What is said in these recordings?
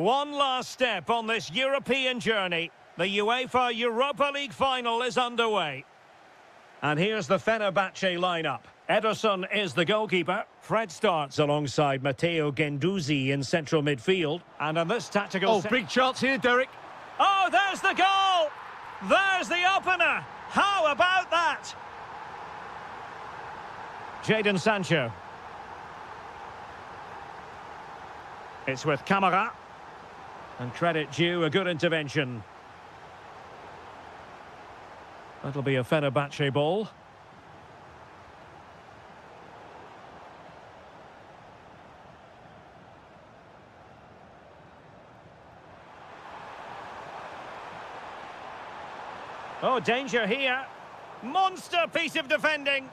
One last step on this European journey. The UEFA Europa League final is underway. And here's the Fenerbahce lineup. Ederson is the goalkeeper. Fred starts alongside Matteo Guendouzi in central midfield. And in this tactical... Oh, big chance here, Derek. Oh, there's the goal! There's the opener! How about that? Jadon Sancho. It's with Camara. And credit due, a good intervention. That'll be a Fenerbahce ball. Oh, danger here. Monster piece of defending.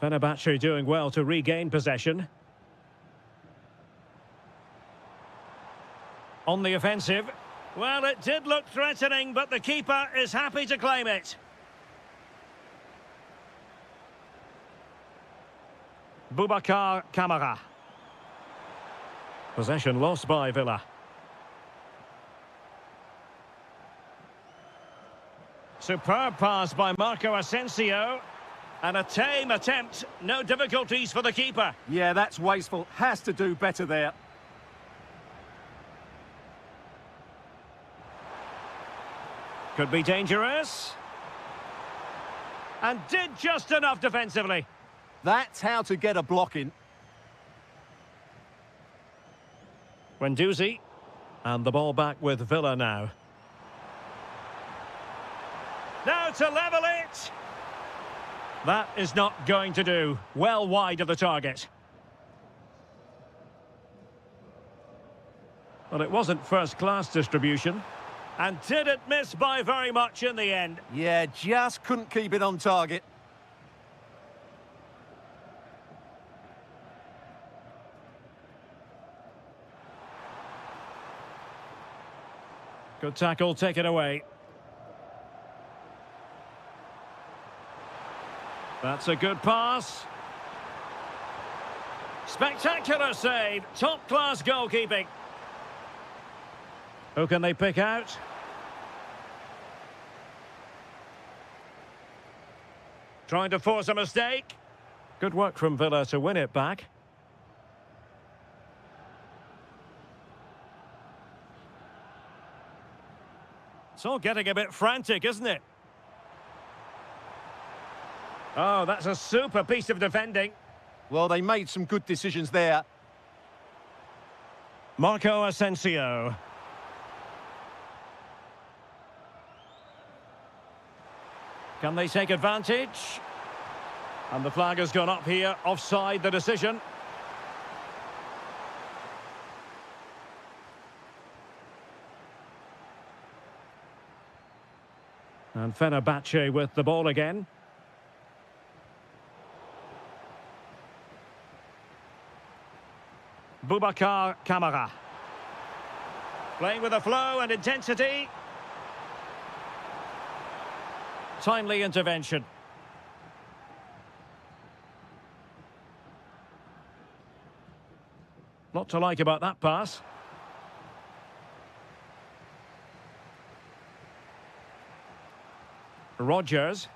Fenerbahce doing well to regain possession. On the offensive. Well, it did look threatening, but the keeper is happy to claim it. Boubacar Kamara. Possession lost by Villa. Superb pass by Marco Asensio. And a tame attempt. No difficulties for the keeper. Yeah, that's wasteful. Has to do better there. Could be dangerous. And did just enough defensively. That's how to get a block in. Guendouzi. And the ball back with Villa now. Now to level it. That is not going to do. Well wide of the target. Well, it wasn't first-class distribution. And didn't miss by very much in the end. Yeah, just couldn't keep it on target. Good tackle, take it away. That's a good pass. Spectacular save. Top-class goalkeeping. Who can they pick out? Trying to force a mistake. Good work from Villa to win it back. It's all getting a bit frantic, isn't it? Oh, that's a super piece of defending. Well, they made some good decisions there. Marco Asensio. Can they take advantage? And the flag has gone up here. Offside the decision. And Fenerbahce with the ball again. Boubacar Kamara. Playing with a flow and intensity. Timely intervention. Lot to like about that pass. Rodgers.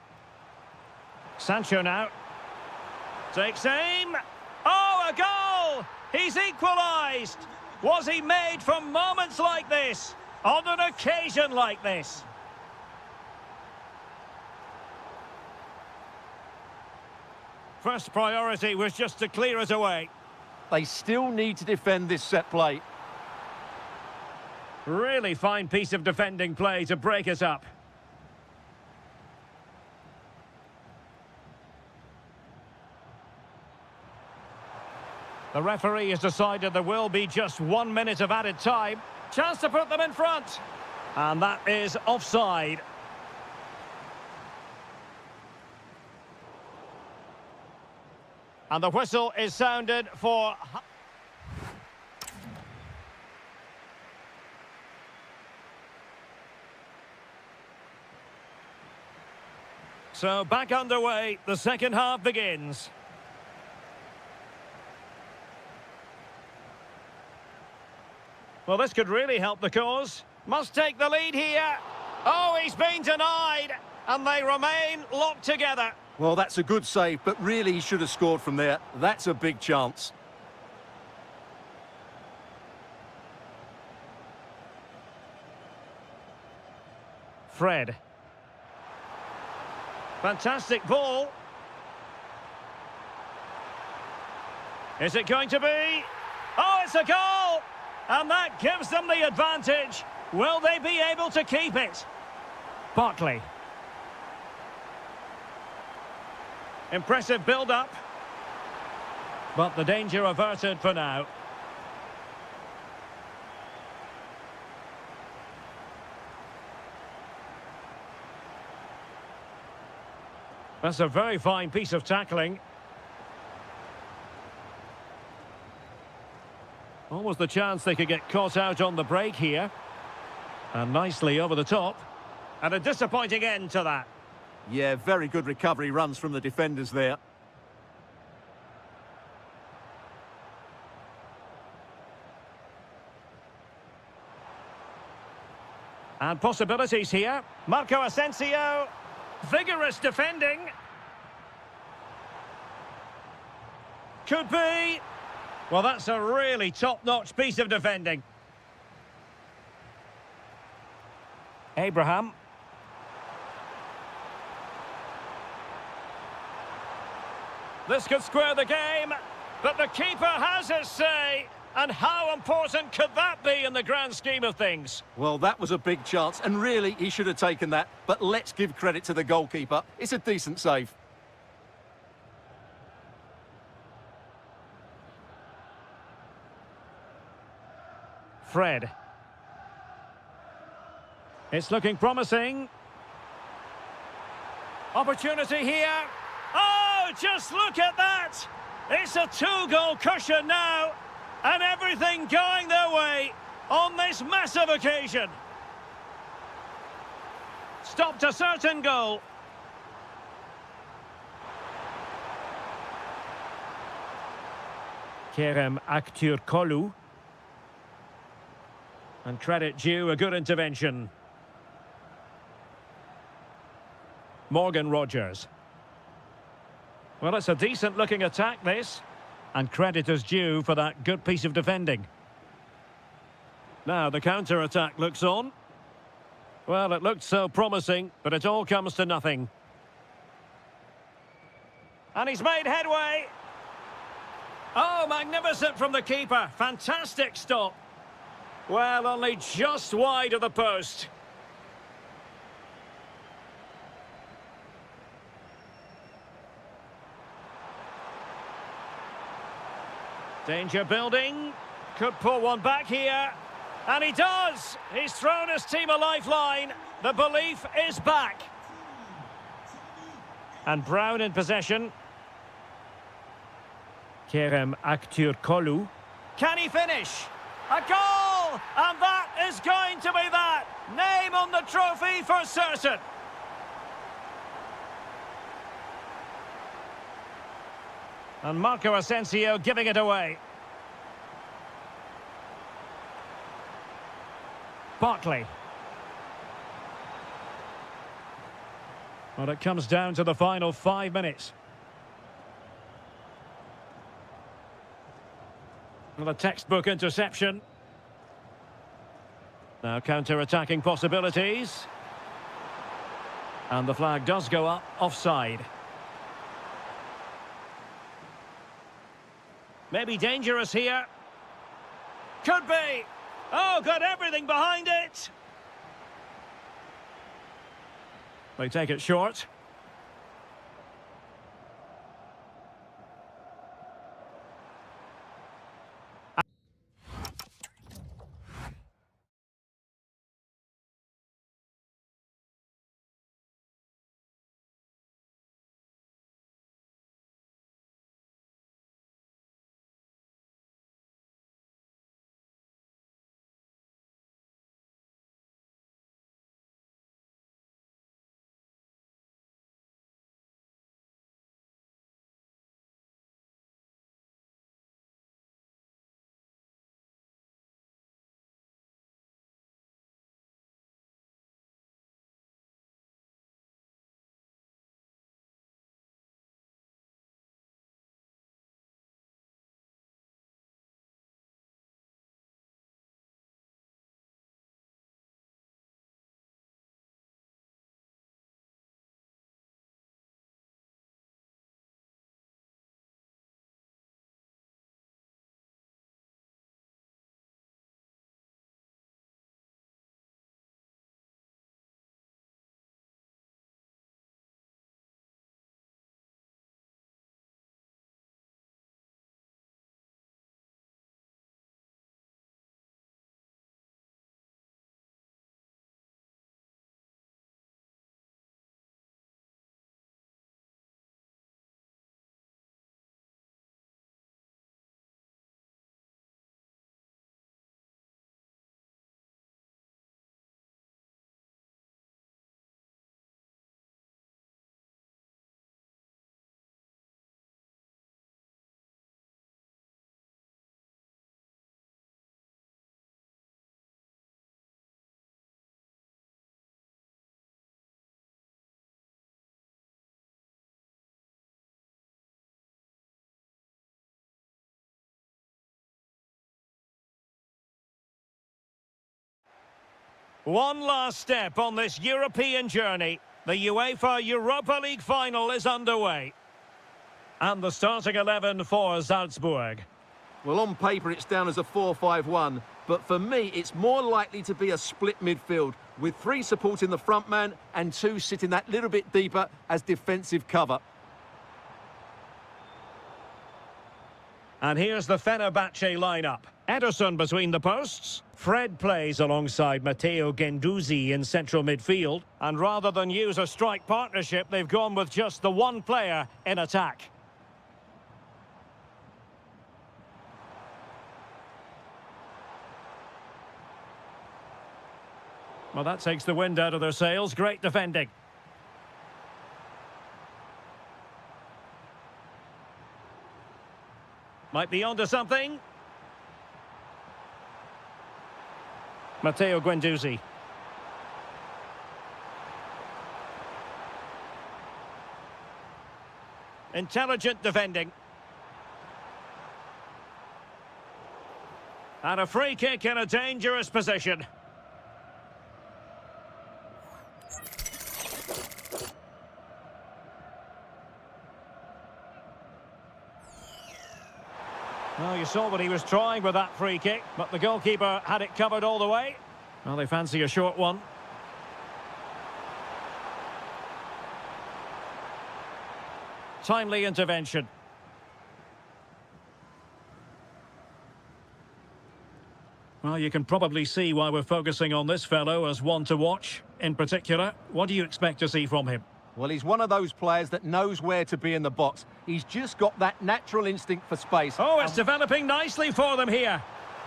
Sancho now. Takes aim. Oh, a goal! He's equalised. Was he made for moments like this? On an occasion like this? First priority was just to clear it away. They still need to defend this set play. Really fine piece of defending play to break it up. The referee has decided there will be just 1 minute of added time. Chance to put them in front. And that is offside. And the whistle is sounded for... So back underway, the second half begins. Well, this could really help the cause. Must take the lead here. Oh, he's been denied. And they remain locked together. Well, that's a good save, but really he should have scored from there. That's a big chance. Fred. Fantastic ball. Is it going to be? Oh, it's a goal! And that gives them the advantage. Will they be able to keep it? Bartley. Impressive build-up. But the danger averted for now. That's a very fine piece of tackling. Almost the chance they could get caught out on the break here. And nicely over the top. And a disappointing end to that. Yeah, very good recovery runs from the defenders there. And possibilities here. Marco Asensio. Vigorous defending. Could be. Well, that's a really top-notch piece of defending. Abraham. This could square the game, but the keeper has his say. And how important could that be in the grand scheme of things? Well, that was a big chance, and really he should have taken that. But let's give credit to the goalkeeper. It's a decent save. Fred. It's looking promising. Opportunity here. Oh, just look at that! It's a two-goal cushion now, and everything going their way on this massive occasion. Stopped a certain goal. Kerem Aktürkoğlu. And credit due, a good intervention. Morgan Rogers. Well, it's a decent-looking attack, this. And credit is due for that good piece of defending. Now, the counter-attack looks on. Well, it looked so promising, but it all comes to nothing. And he's made headway. Oh, magnificent from the keeper. Fantastic stop. Well, only just wide of the post. Danger building. Could pull one back here. And he does! He's thrown his team a lifeline. The belief is back. And Brown in possession. Kerem Aktürkoğlu. Can he finish? A goal! And that is going to be that. Name on the trophy for certain. And Marco Asensio giving it away. Bartley. Well, it comes down to the final 5 minutes. Well, a textbook interception. Now counter-attacking possibilities. And the flag does go up, offside. Maybe dangerous here. Could be. Oh, got everything behind it. They take it short. One last step on this European journey. The UEFA Europa League final is underway. And the starting 11 for Salzburg. Well, on paper, it's down as a 4-5-1. But for me, it's more likely to be a split midfield, with 3 supporting the front man and 2 sitting that little bit deeper as defensive cover. And here's the Fenerbahce lineup. Ederson between the posts. Fred plays alongside Matteo Guendouzi in central midfield. And rather than use a strike partnership, they've gone with just the one player in attack. Well, that takes the wind out of their sails. Great defending. Might be onto something. Matteo Guendouzi. Intelligent defending. And a free kick in a dangerous position. Well, you saw what he was trying with that free kick, but the goalkeeper had it covered all the way. Well, they fancy a short one. Timely intervention. Well, you can probably see why we're focusing on this fellow as one to watch. In particular, what do you expect to see from him? Well, he's one of those players that knows where to be in the box. He's just got that natural instinct for space. Oh, it's developing nicely for them here.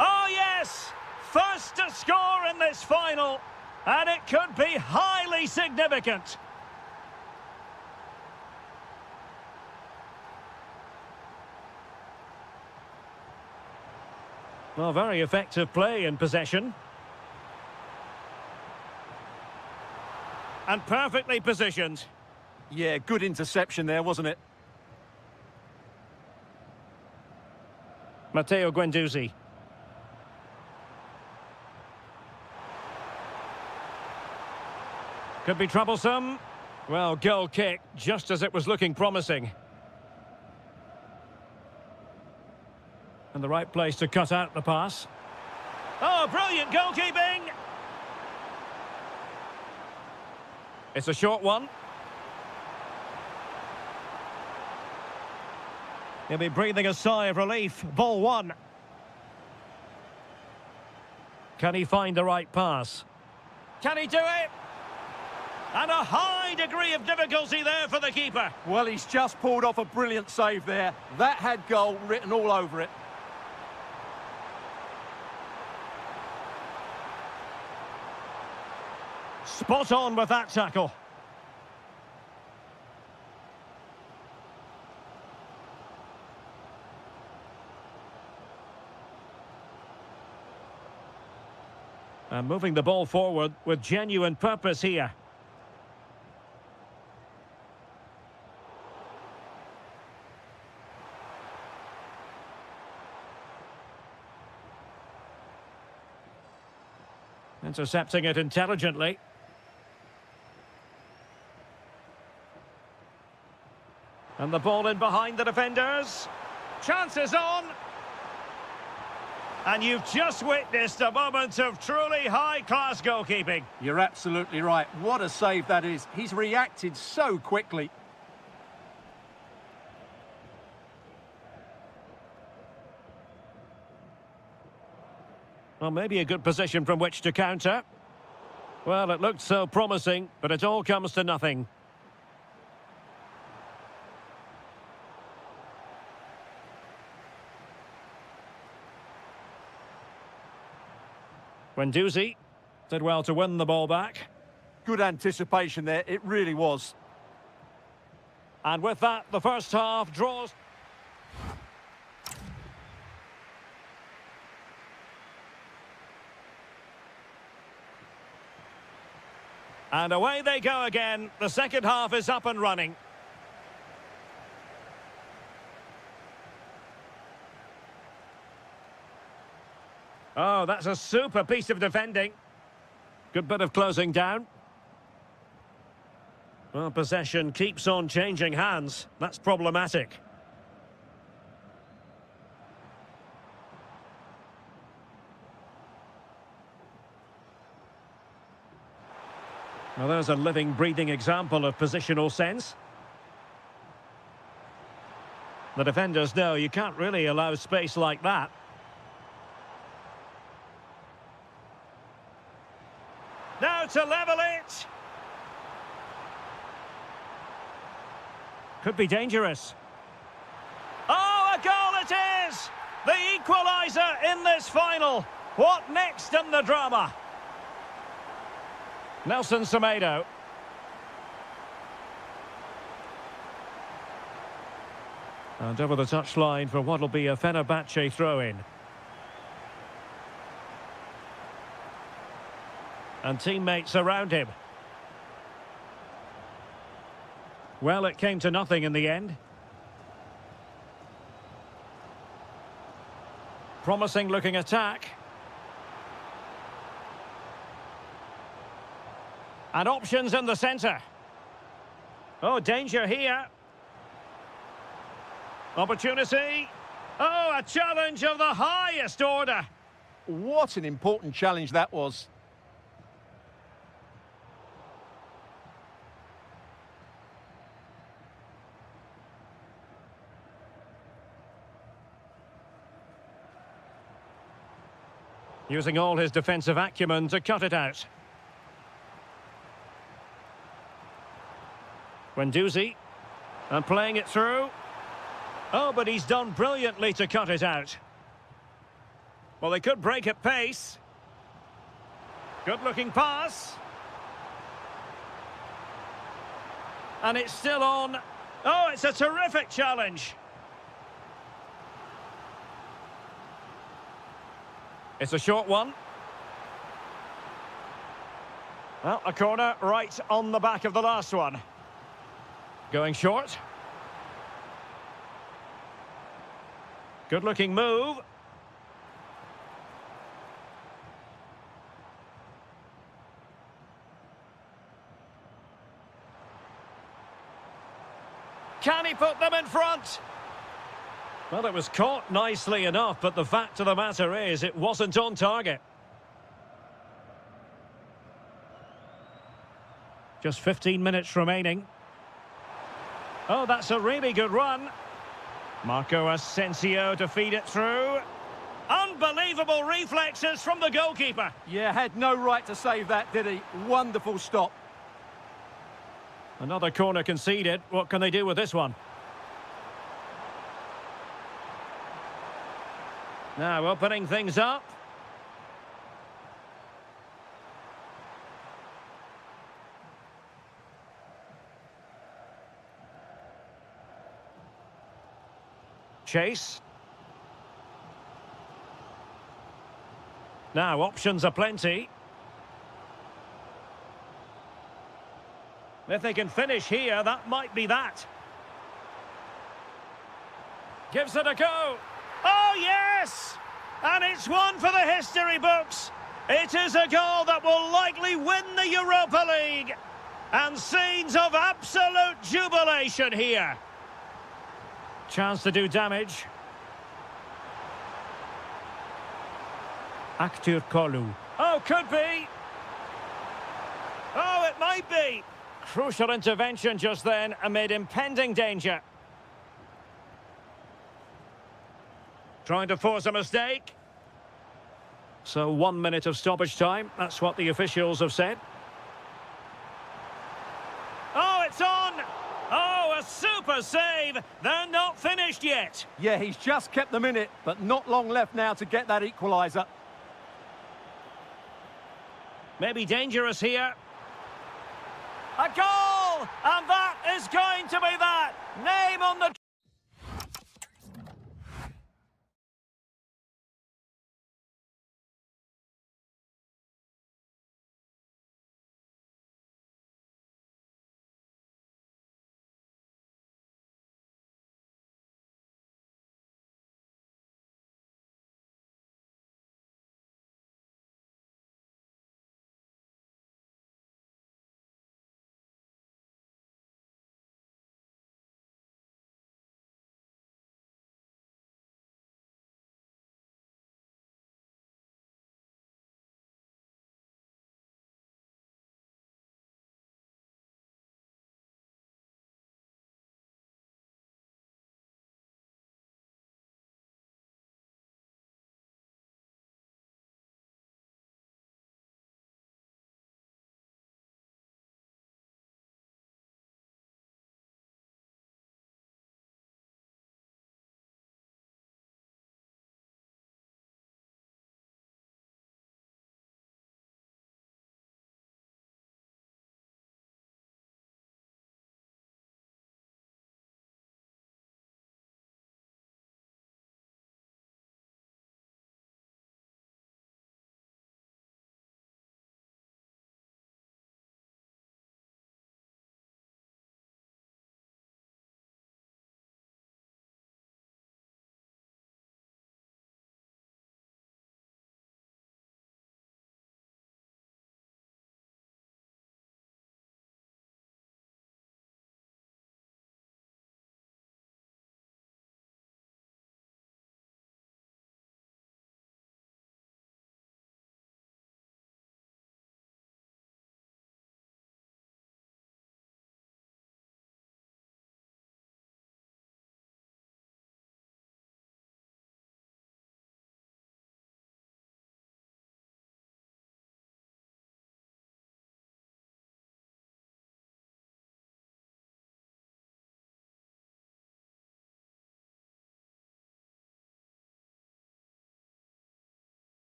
Oh, yes! First to score in this final. And it could be highly significant. Well, very effective play in possession. And perfectly positioned. Yeah, good interception there, wasn't it? Matteo Guendouzi. Could be troublesome. Well, goal kick, just as it was looking promising. And the right place to cut out the pass. Oh, brilliant goalkeeping! It's a short one. He'll be breathing a sigh of relief. Ball 1. Can he find the right pass? Can he do it? And a high degree of difficulty there for the keeper. Well, he's just pulled off a brilliant save there. That had goal written all over it. Spot on with that tackle. And moving the ball forward with genuine purpose here. Intercepting it intelligently. And the ball in behind the defenders. Chances on. And you've just witnessed a moment of truly high-class goalkeeping. You're absolutely right. What a save that is. He's reacted so quickly. Well, maybe a good position from which to counter. Well, it looked so promising, but it all comes to nothing. Guendouzi did well to win the ball back. Good anticipation there, it really was. And with that, the first half draws. And away they go again. The second half is up and running. Oh, that's a super piece of defending. Good bit of closing down. Well, possession keeps on changing hands. That's problematic. Well, there's a living, breathing example of positional sense. The defenders know you can't really allow space like that. Now to level it. Could be dangerous. Oh, a goal it is! The equaliser in this final. What next in the drama? Nelson Semedo. And over the touchline for what will be a Fenerbahce throw-in. And teammates around him. Well, it came to nothing in the end. Promising looking attack. And options in the centre. Oh, danger here. Opportunity. Oh, a challenge of the highest order. What an important challenge that was. Using all his defensive acumen to cut it out. Guendouzi. And playing it through. Oh, but he's done brilliantly to cut it out. Well, they could break at pace. Good-looking pass. And it's still on. Oh, it's a terrific challenge. It's a short one. Well, a corner right on the back of the last one. Going short. Good-looking move. Can he put them in front? Well, it was caught nicely enough, but the fact of the matter is it wasn't on target. Just 15 minutes remaining. Oh, that's a really good run. Marco Asensio to feed it through. Unbelievable reflexes from the goalkeeper. Yeah, had no right to save that, did he? Wonderful stop. Another corner conceded. What can they do with this one? Now opening things up. Chase. Now options are plenty. If they can finish here, that might be that. Gives it a go. Oh, yes! And it's one for the history books. It is a goal that will likely win the Europa League. And scenes of absolute jubilation here. Chance to do damage. Aktur Kolu. Oh, could be. Oh, it might be. Crucial intervention just then amid impending danger. Trying to force a mistake. So 1 minute of stoppage time. That's what the officials have said. Oh, it's on! Oh, a super save! They're not finished yet. Yeah, he's just kept them in it, but not long left now to get that equaliser. Maybe dangerous here. A goal! And that is going to be that! Name on the...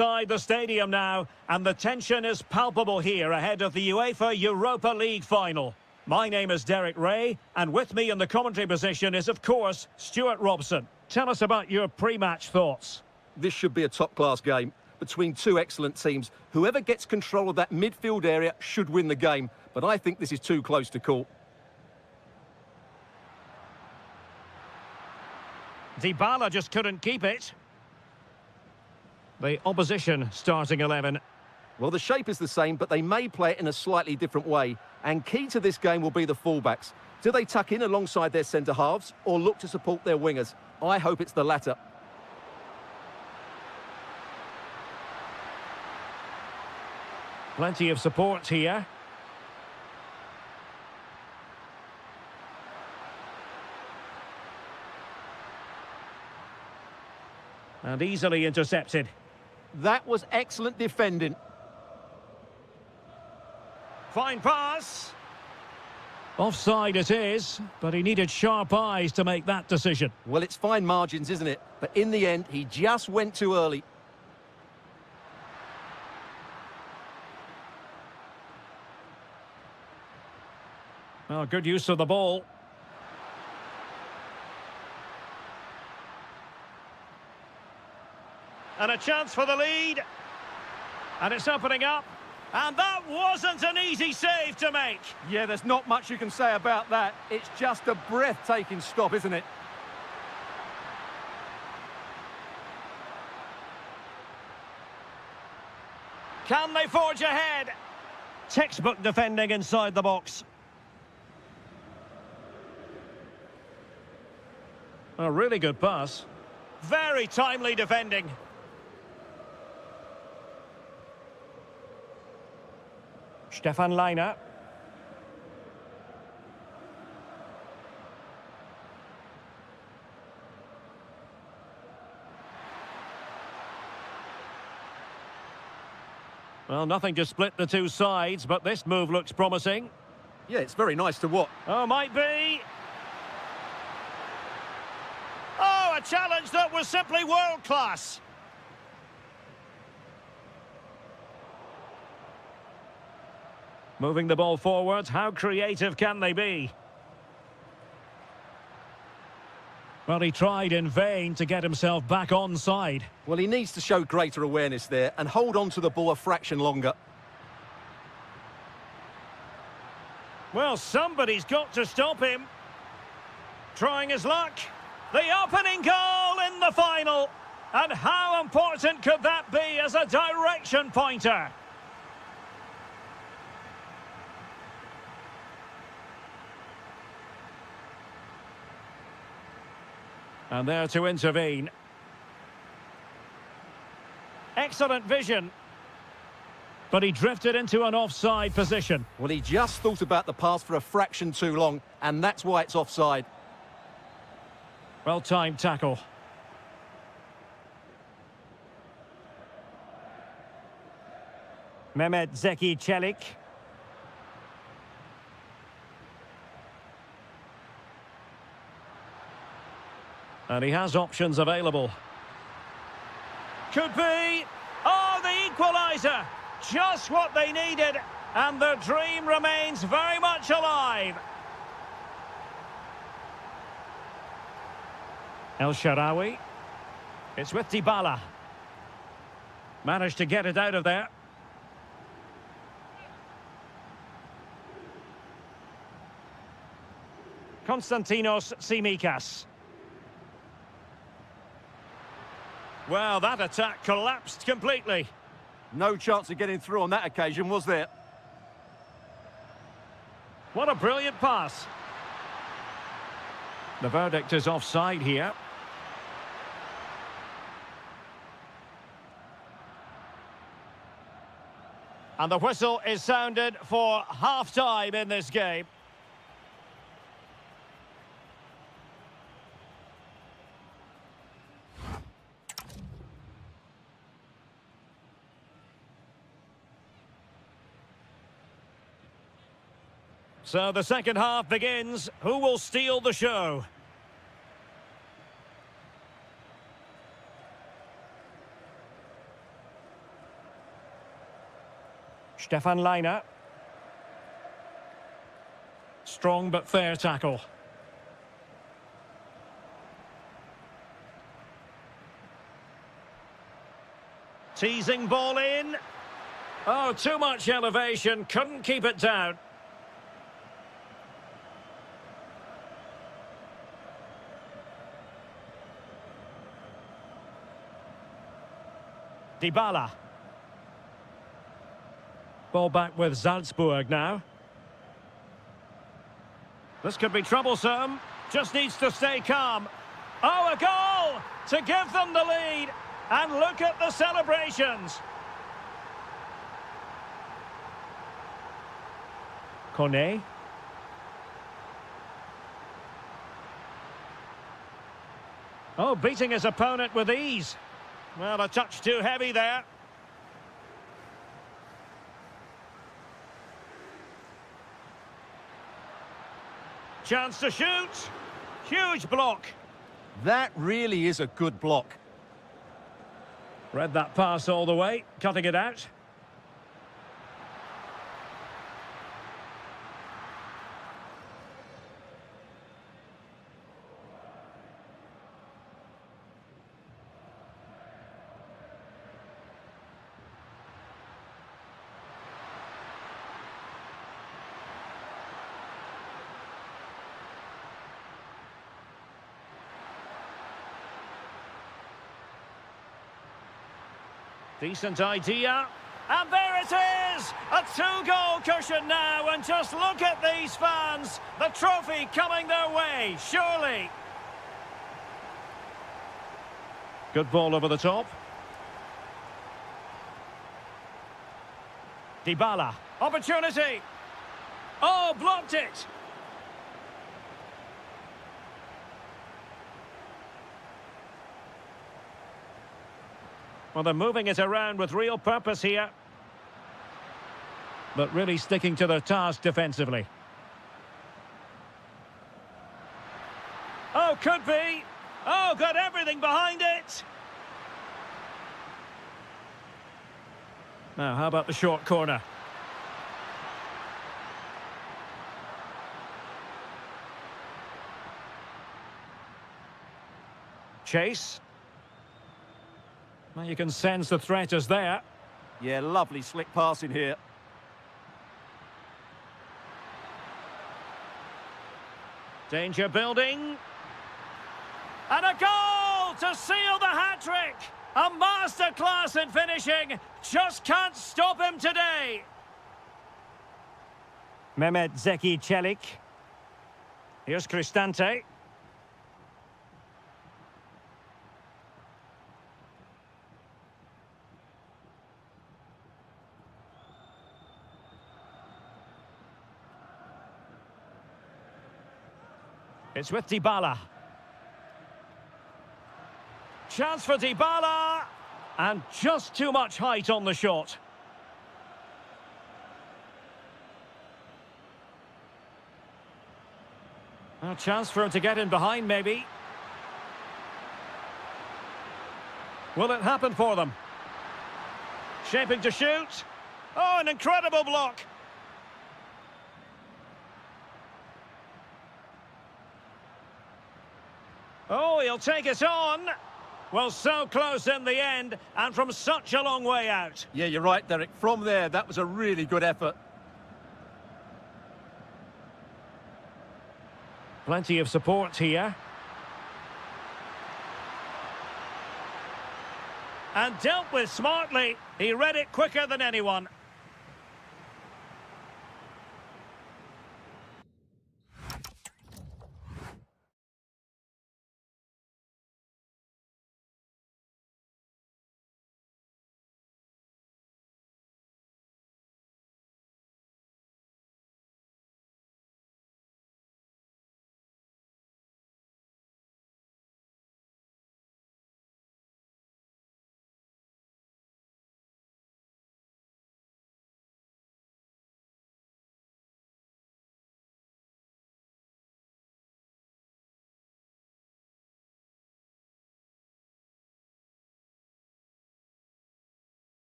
inside the stadium now, and the tension is palpable here ahead of the UEFA Europa League final. My name is Derek Ray, and with me in the commentary position is, of course, Stuart Robson. Tell us about your pre-match thoughts. This should be a top-class game between two excellent teams. Whoever gets control of that midfield area should win the game, but I think this is too close to call. Dybala just couldn't keep it. The opposition starting 11. Well, the shape is the same, but they may play it in a slightly different way. And key to this game will be the fullbacks. Do they tuck in alongside their centre-halves or look to support their wingers? I hope it's the latter. Plenty of support here. And easily intercepted. That was excellent defending. Fine pass. Offside it is, but he needed sharp eyes to make that decision. Well, it's fine margins, isn't it? But in the end, he just went too early. Well, good use of the ball. And a chance for the lead. And it's opening up. And that wasn't an easy save to make. Yeah, there's not much you can say about that. It's just a breathtaking stop, isn't it? Can they forge ahead? Textbook defending inside the box. A really good pass. Very timely defending. Stefan Leiner. Well, nothing to split the two sides, but this move looks promising. Yeah, it's very nice to watch. Oh, might be. Oh, a challenge that was simply world-class. Moving the ball forward, how creative can they be? Well, he tried in vain to get himself back onside. Well, he needs to show greater awareness there and hold on to the ball a fraction longer. Well, somebody's got to stop him. Trying his luck. The opening goal in the final. And how important could that be as a direction pointer? And there to intervene. Excellent vision. But he drifted into an offside position. Well, he just thought about the pass for a fraction too long, and that's why it's offside. Well-timed tackle. Mehmet Zeki Çelik. And he has options available. Could be. Oh, the equaliser. Just what they needed. And the dream remains very much alive. El Shaarawy. It's with Dybala. Managed to get it out of there. Konstantinos Tsimikas. Well, that attack collapsed completely. No chance of getting through on that occasion, was there? What a brilliant pass. The verdict is offside here. And the whistle is sounded for half-time in this game. So the second half begins. Who will steal the show? Stefan Leiner. Strong but fair tackle. Teasing ball in. Oh, too much elevation. Couldn't keep it down. Dybala. Ball back with Salzburg now. This could be troublesome. Just needs to stay calm. Oh, a goal to give them the lead. And look at the celebrations. Kone. Oh, beating his opponent with ease. Well, a touch too heavy there. Chance to shoot. Huge block. That really is a good block. Read that pass all the way, cutting it out. Decent idea. And there it is! A two-goal cushion now, and just look at these fans. The trophy coming their way, surely. Good ball over the top. Dybala. Opportunity. Oh, blocked it. Well, they're moving it around with real purpose here. But really sticking to their task defensively. Oh, could be. Oh, got everything behind it. Now, how about the short corner? Chase. Well, you can sense the threat is there. Yeah, lovely slick passing here. Danger building. And a goal to seal the hat-trick. A masterclass in finishing. Just can't stop him today. Mehmet Zeki Çelik. Here's Cristante. It's with Dybala. Chance for Dybala. And just too much height on the shot. A chance for him to get in behind, maybe. Will it happen for them? Shaping to shoot. Oh, an incredible block. Oh, he'll take it on. Well, so close in the end, and from such a long way out. Yeah, you're right, Derek. From there, that was a really good effort. Plenty of support here. And dealt with smartly. He read it quicker than anyone.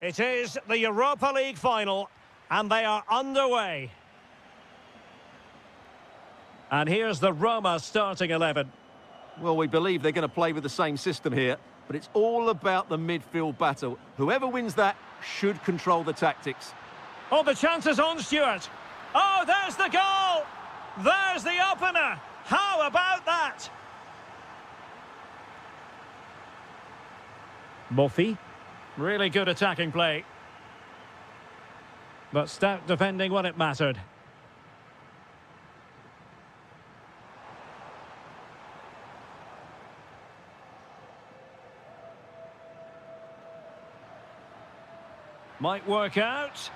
It is the Europa League final, and they are underway. And here's the Roma starting 11. Well, we believe they're going to play with the same system here, but it's all about the midfield battle. Whoever wins that should control the tactics. Oh, the chance is on, Stuart. Oh, there's the goal! There's the opener! How about that? Murphy. Really good attacking play. But stout defending when it mattered. Might work out.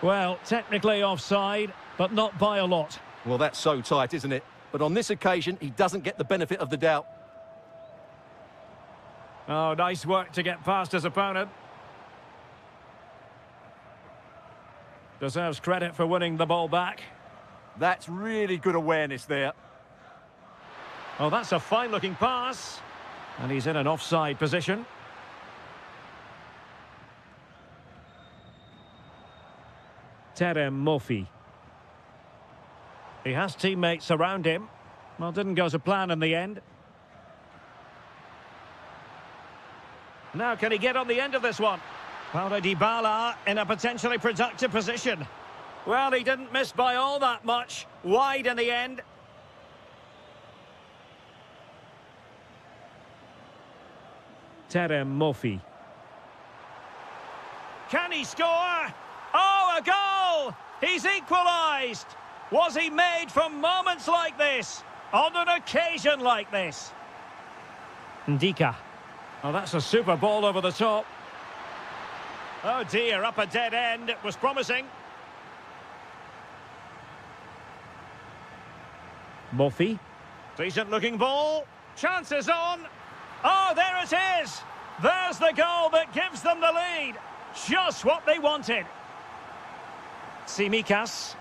Well, technically offside, but not by a lot. Well, that's so tight, isn't it? But on this occasion, he doesn't get the benefit of the doubt. Oh, nice work to get past his opponent. Deserves credit for winning the ball back. That's really good awareness there. Oh, that's a fine-looking pass. And he's in an offside position. Murphy. He has teammates around him. Well, didn't go to plan in the end. Now, can he get on the end of this one? Paulo Dybala in a potentially productive position. Well, he didn't miss by all that much. Wide in the end. Murphy. Can he score? Oh, a goal! He's equalised! Was he made for moments like this? On an occasion like this? Ndika. Oh, that's a super ball over the top. Oh dear, up a dead end. It was promising. Murphy. Decent looking ball. Chances on. Oh, there it is! There's the goal that gives them the lead. Just what they wanted. Tsimikas.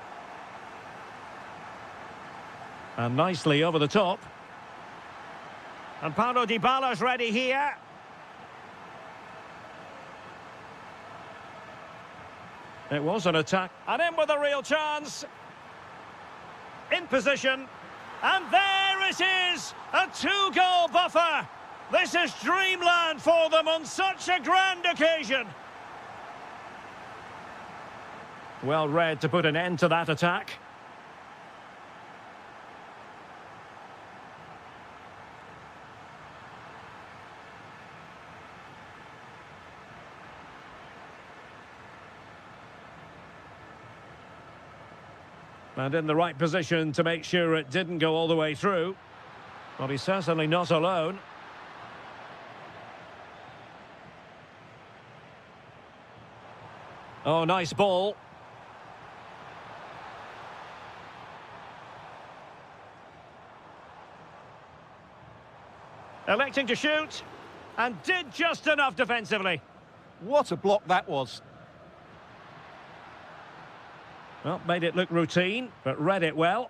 And nicely over the top. And Paulo Dybala's ready here. It was an attack. And in with a real chance. In position. And there it is! A two-goal buffer! This is dreamland for them on such a grand occasion. Well read to put an end to that attack. And in the right position to make sure it didn't go all the way through. Well, he's certainly not alone. Oh, nice ball. Electing to shoot, and did just enough defensively. What a block that was. Well, made it look routine, but read it well.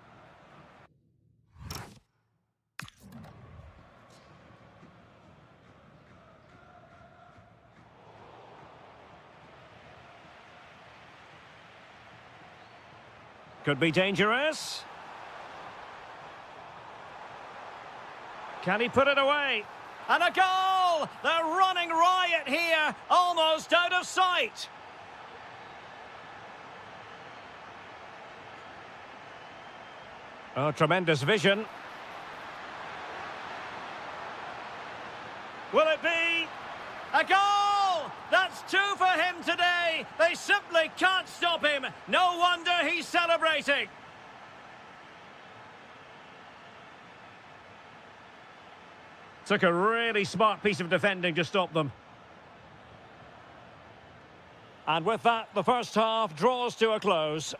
Could be dangerous. Can he put it away? And a goal! They're running riot here, almost out of sight. Oh, tremendous vision. Will it be a goal? That's two for him today. They simply can't stop him. No wonder he's celebrating. Took a really smart piece of defending to stop them. And with that, the first half draws to a close.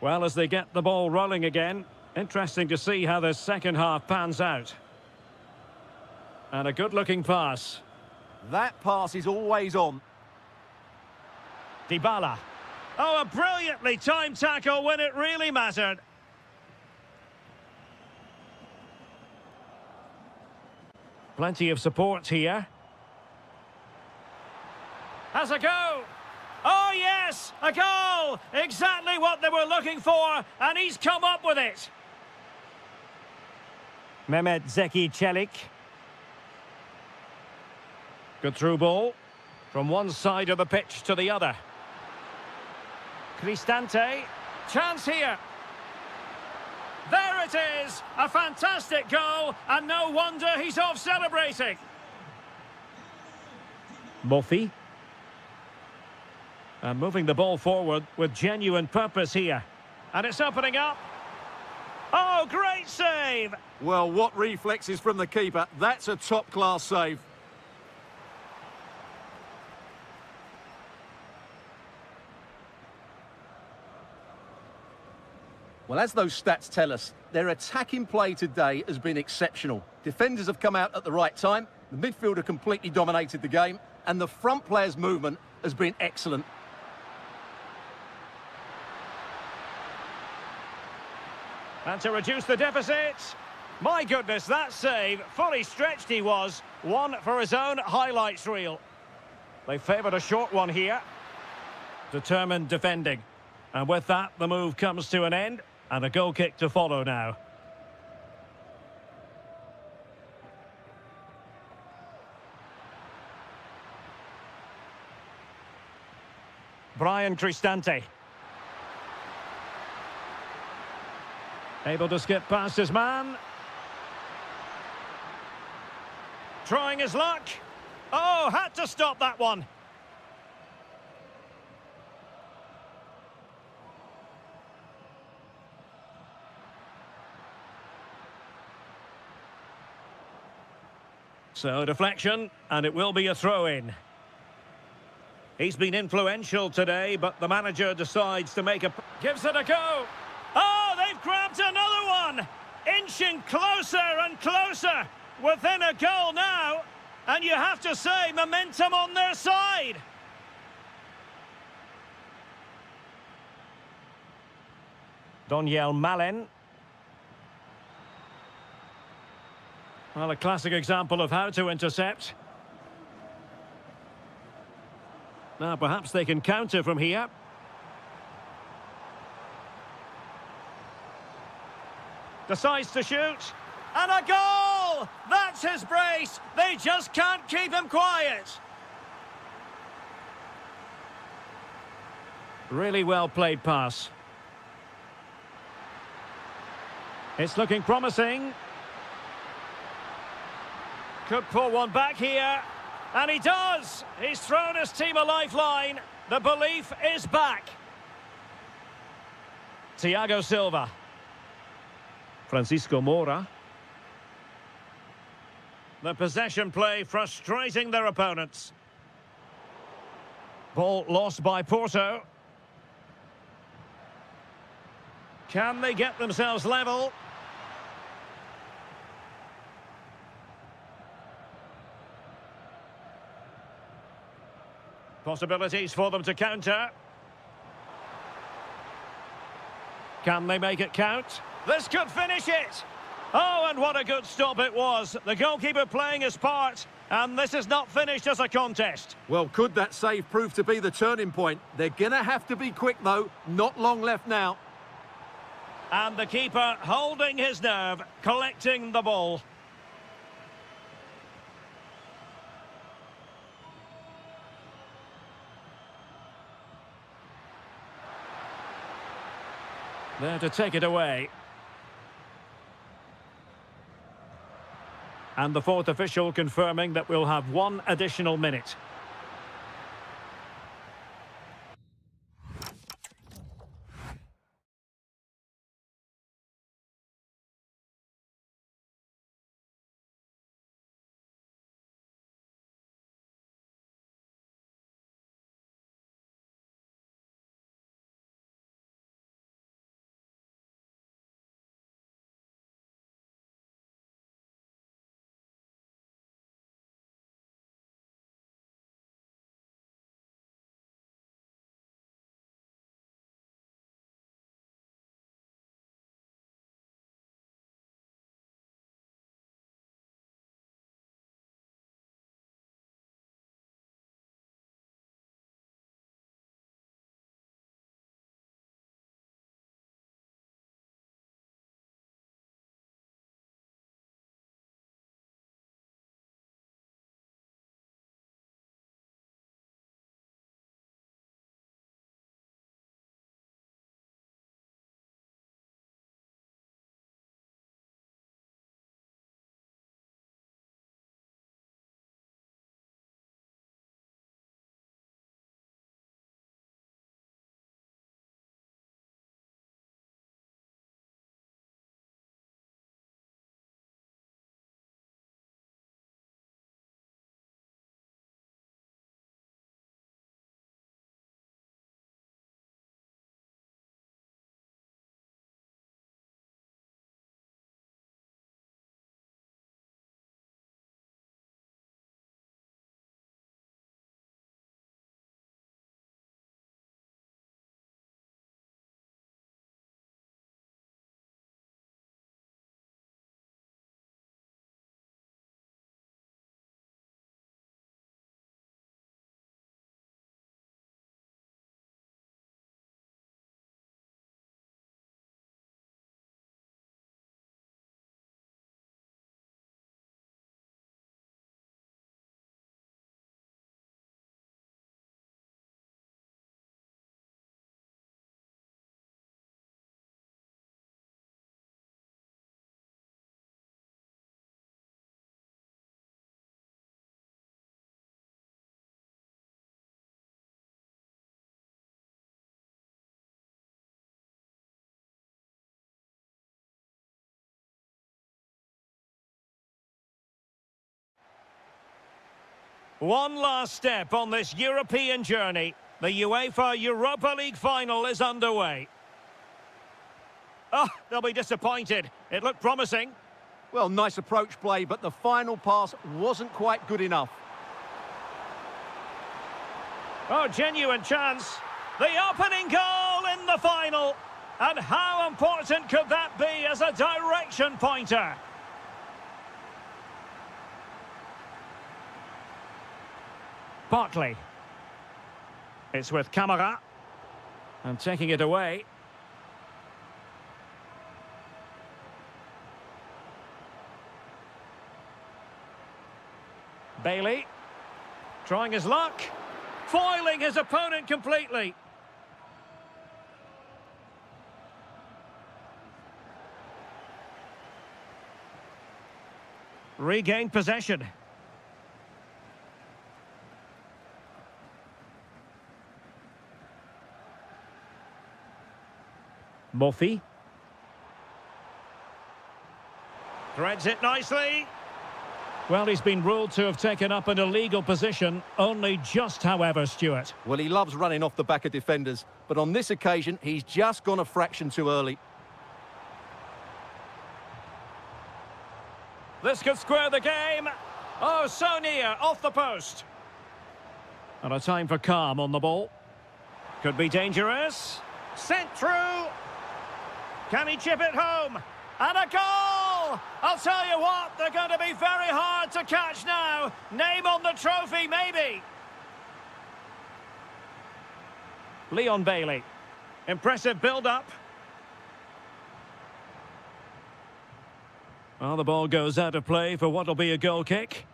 Well, as they get the ball rolling again, interesting to see how the second half pans out. And a good-looking pass. That pass is always on. Dybala. Oh, a brilliantly timed tackle when it really mattered. Plenty of support here. Has a go. Oh, yes, a goal! Exactly what they were looking for, and he's come up with it. Mehmet Zeki Çelik. Good through ball. From one side of the pitch to the other. Cristante. Chance here. There it is! A fantastic goal, and no wonder he's off celebrating. Mofi. And moving the ball forward with genuine purpose here. And it's opening up. Oh, great save! Well, what reflexes from the keeper. That's a top-class save. Well, as those stats tell us, their attacking play today has been exceptional. Defenders have come out at the right time, the midfielder completely dominated the game, and the front player's movement has been excellent. And to reduce the deficit. My goodness, that save, fully stretched he was. One for his own highlights reel. They favoured a short one here. Determined defending. And with that, the move comes to an end. And a goal kick to follow now. Brian Cristante. Able to skip past his man. Trying his luck. Oh, had to stop that one. So, deflection, and it will be a throw-in. He's been influential today, but the manager decides to make a... Gives it a go. Oh, they've grabbed another one. Inching closer and closer. Within a goal now. And you have to say, momentum on their side. Doniel Malen. Well, a classic example of how to intercept. Now, perhaps they can counter from here. Decides to shoot. And a goal! That's his brace. They just can't keep him quiet. Really well played pass. It's looking promising. Could pull one back here. And he does! He's thrown his team a lifeline. The belief is back. Thiago Silva. Francisco Moura. The possession play frustrating their opponents. Ball lost by Porto. Can they get themselves level? Possibilities for them to counter. Can they make it count? This could finish it! Oh, and what a good stop it was. The goalkeeper playing his part, and this is not finished as a contest. Well, could that save prove to be the turning point? They're going to have to be quick, though. Not long left now. And the keeper holding his nerve, collecting the ball. There to take it away. And the fourth official confirming that we'll have one additional minute. One last step on this European journey. The UEFA Europa League final is underway. Oh, they'll be disappointed. It looked promising. Well, nice approach play, but the final pass wasn't quite good enough. Oh, genuine chance. The opening goal in the final. And how important could that be as a direction pointer? Barkley. It's with Camara. And taking it away. Bailey. Trying his luck. Foiling his opponent completely. Regained possession. Murphy. Threads it nicely. Well, he's been ruled to have taken up an illegal position, only just, however, Stuart. Well, he loves running off the back of defenders, but on this occasion, he's just gone a fraction too early. This could square the game. Oh, so near, off the post. And a time for calm on the ball. Could be dangerous. Sent through. Can he chip it home? And a goal! I'll tell you what, they're going to be very hard to catch now. Name on the trophy, maybe. Leon Bailey. Impressive build-up. Well, the ball goes out of play for what will be a goal kick.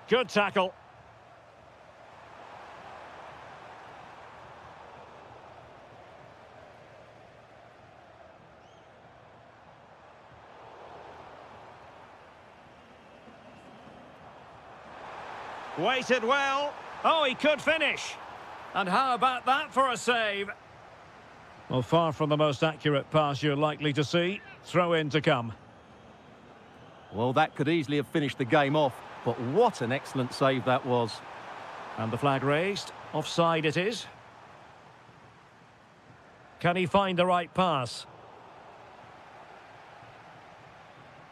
Good tackle. Waited well. Oh, he could finish. And how about that for a save? Well, far from the most accurate pass you're likely to see. Throw in to come. Well, that could easily have finished the game off, but what an excellent save that was. And the flag raised. Offside it is. Can he find the right pass?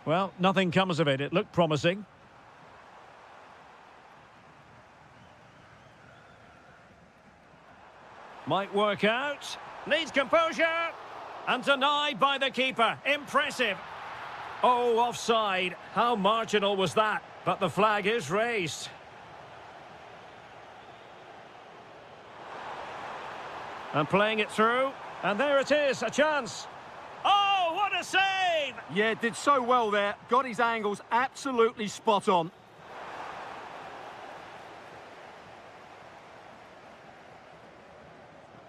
Well, nothing comes of it. It looked promising. Might work out. Needs composure. And denied by the keeper. Impressive. Oh, offside. How marginal was that? But the flag is raised. And playing it through. And there it is, a chance. Oh, what a save! Yeah, did so well there. Got his angles absolutely spot on.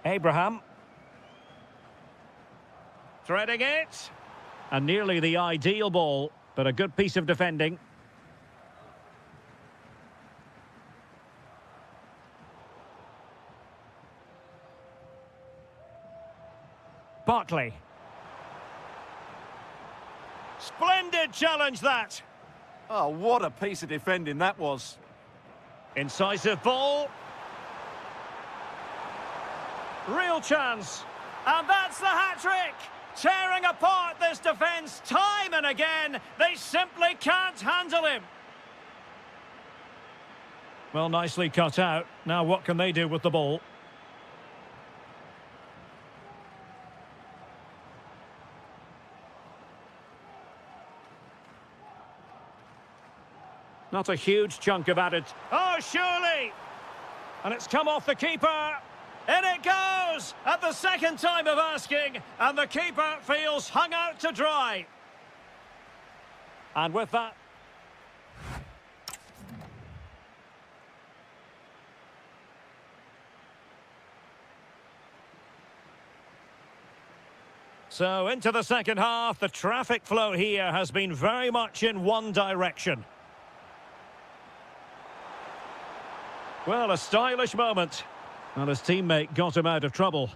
Abraham. Threading it. And nearly the ideal ball, but a good piece of defending. Barkley. Splendid challenge that. Oh, what a piece of defending that was. Incisive ball. Real chance. And that's the hat-trick. Tearing apart this defence time and again. They simply can't handle him. Well, nicely cut out. Now what can they do with the ball? Not a huge chunk of added. Oh, surely! And it's come off the keeper. In it goes! At the second time of asking. And the keeper feels hung out to dry. And with that... So, into the second half, the traffic flow here has been very much in one direction. Well, a stylish moment. And his teammate got him out of trouble.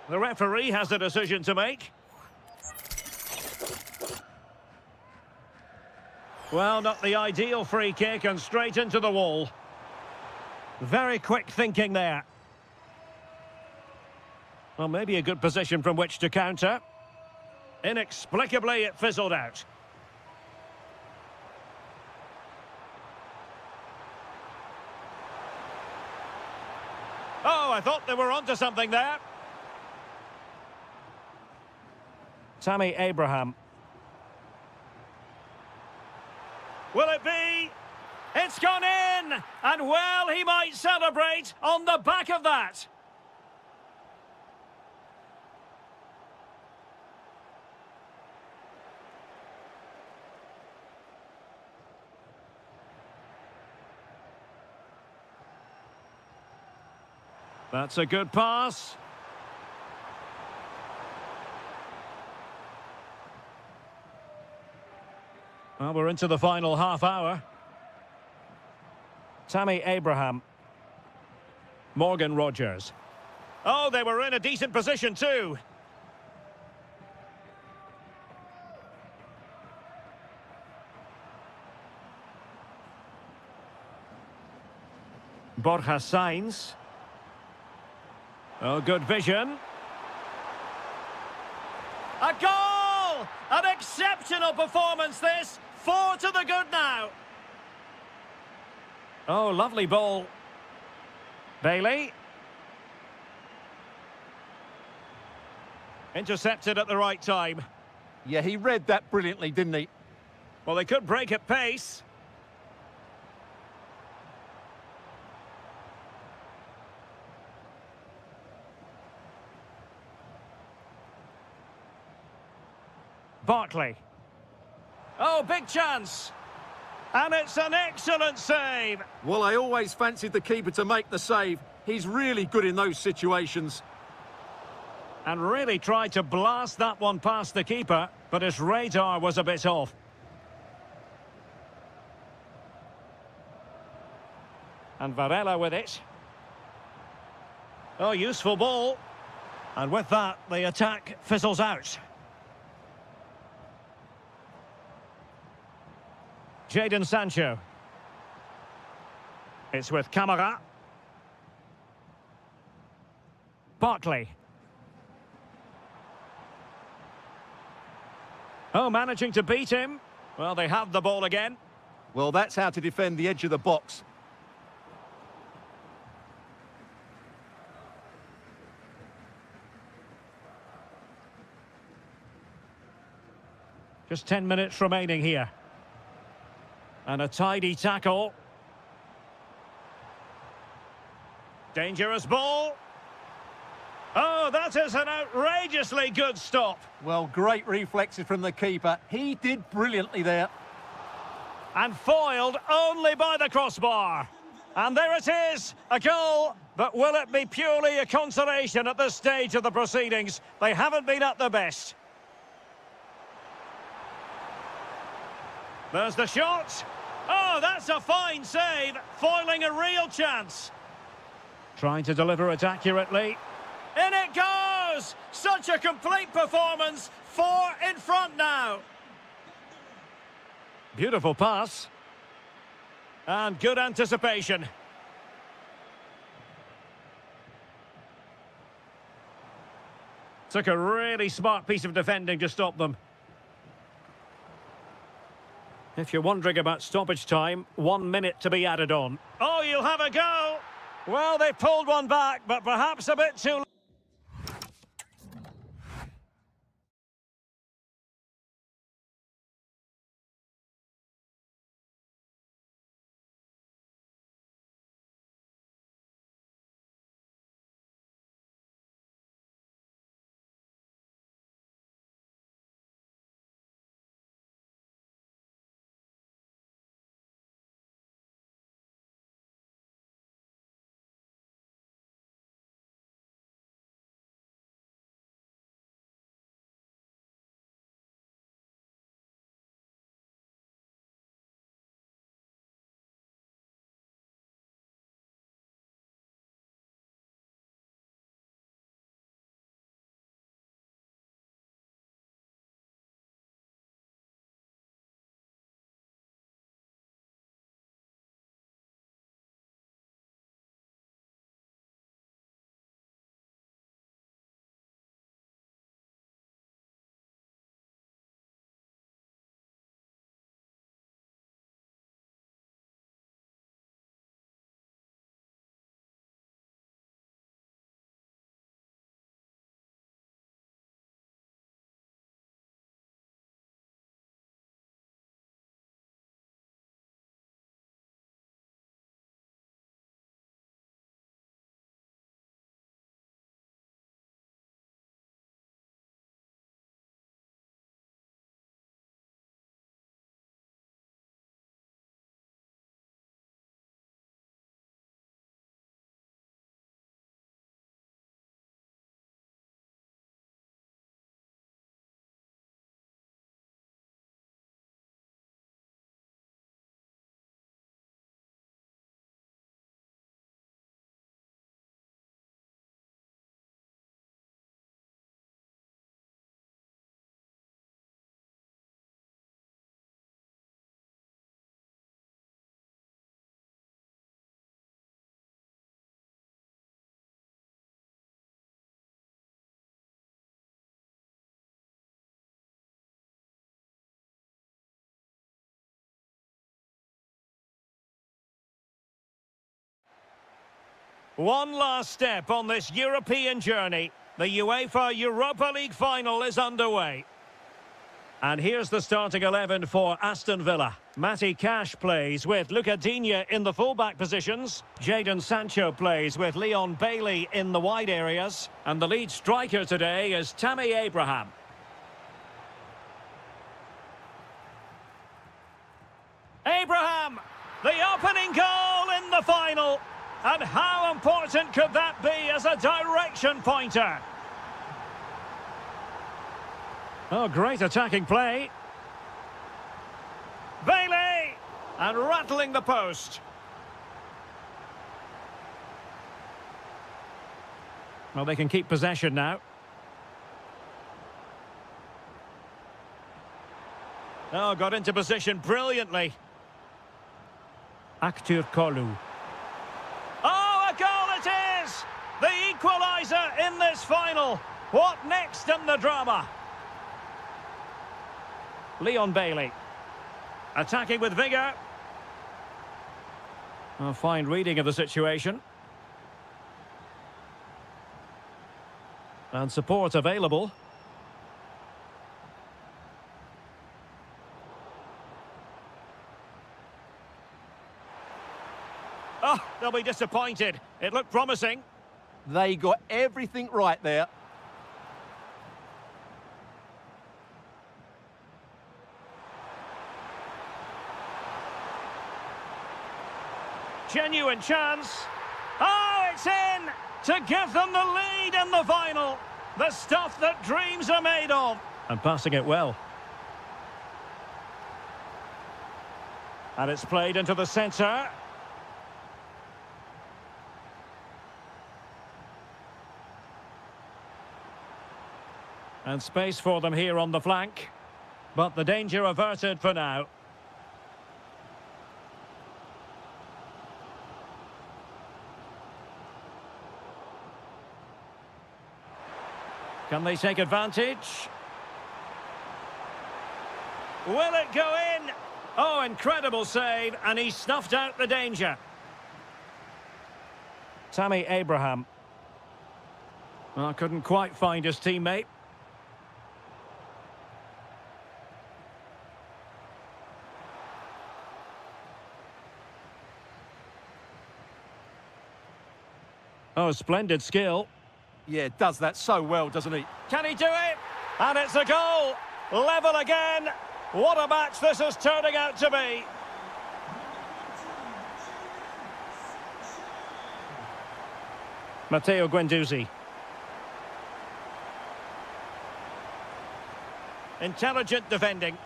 The referee has a decision to make. Well, not the ideal free kick and straight into the wall. Very quick thinking there. Well, maybe a good position from which to counter. Inexplicably, it fizzled out. Oh, I thought they were onto something there. Tammy Abraham. Will it be? It's gone in! And well, he might celebrate on the back of that. That's a good pass. Well, we're into the final half hour. Tammy Abraham. Morgan Rogers. Oh, they were in a decent position too. Borja Sainz. Oh, good vision. A goal! An exceptional performance this. 4 to the good now. Oh, lovely ball. Bailey. Intercepted at the right time. Yeah, he read that brilliantly, didn't he? Well, they could break at pace. Barkley. Oh, big chance. And it's an excellent save. Well, I always fancied the keeper to make the save. He's really good in those situations. And really tried to blast that one past the keeper, but his radar was a bit off. And Varela with it. Oh, useful ball. And with that, the attack fizzles out. Jadon Sancho. It's with Camara. Barkley. Oh, managing to beat him. Well, they have the ball again. Well, that's how to defend the edge of the box. Just 10 minutes remaining here. And a tidy tackle. Dangerous ball. Oh, that is an outrageously good stop. Well, great reflexes from the keeper. He did brilliantly there. And foiled only by the crossbar. And there it is, a goal. But will it be purely a consolation at this stage of the proceedings? They haven't been at their best. There's the shot. Oh, that's a fine save, foiling a real chance. Trying to deliver it accurately. In it goes! Such a complete performance. 4 in front now. Beautiful pass. And good anticipation. Took a really smart piece of defending to stop them. If you're wondering about stoppage time, 1 minute to be added on. Oh, you'll have a go! Well, they pulled one back, but perhaps a bit too... One last step on this European journey. The UEFA Europa League final is underway. And here's the starting 11 for Aston Villa. Matty Cash plays with Luca Digne in the fullback positions. Jadon Sancho plays with Leon Bailey in the wide areas. And the lead striker today is Tammy Abraham. Abraham, the opening goal in the final. And how important could that be as a direction pointer? Oh, great attacking play. Bailey! And rattling the post. Well, they can keep possession now. Oh, got into position brilliantly. Aktur Kolu. Oh, a goal it is! The equaliser in this final. What next in the drama? Leon Bailey. Attacking with vigour. A fine reading of the situation. And support available. Oh, they'll be disappointed. It looked promising. They got everything right there. Genuine chance. Oh, it's in to give them the lead in the final. The stuff that dreams are made of. And passing it well. And it's played into the centre. And space for them here on the flank. But the danger averted for now. Can they take advantage? Will it go in? Oh, incredible save, and he snuffed out the danger. Tammy Abraham. Well, couldn't quite find his teammate. Oh, splendid skill. Yeah, does that so well, doesn't he? Can he do it? And it's a goal. Level again. What a match this is turning out to be. Matteo Guendouzi. Intelligent defending.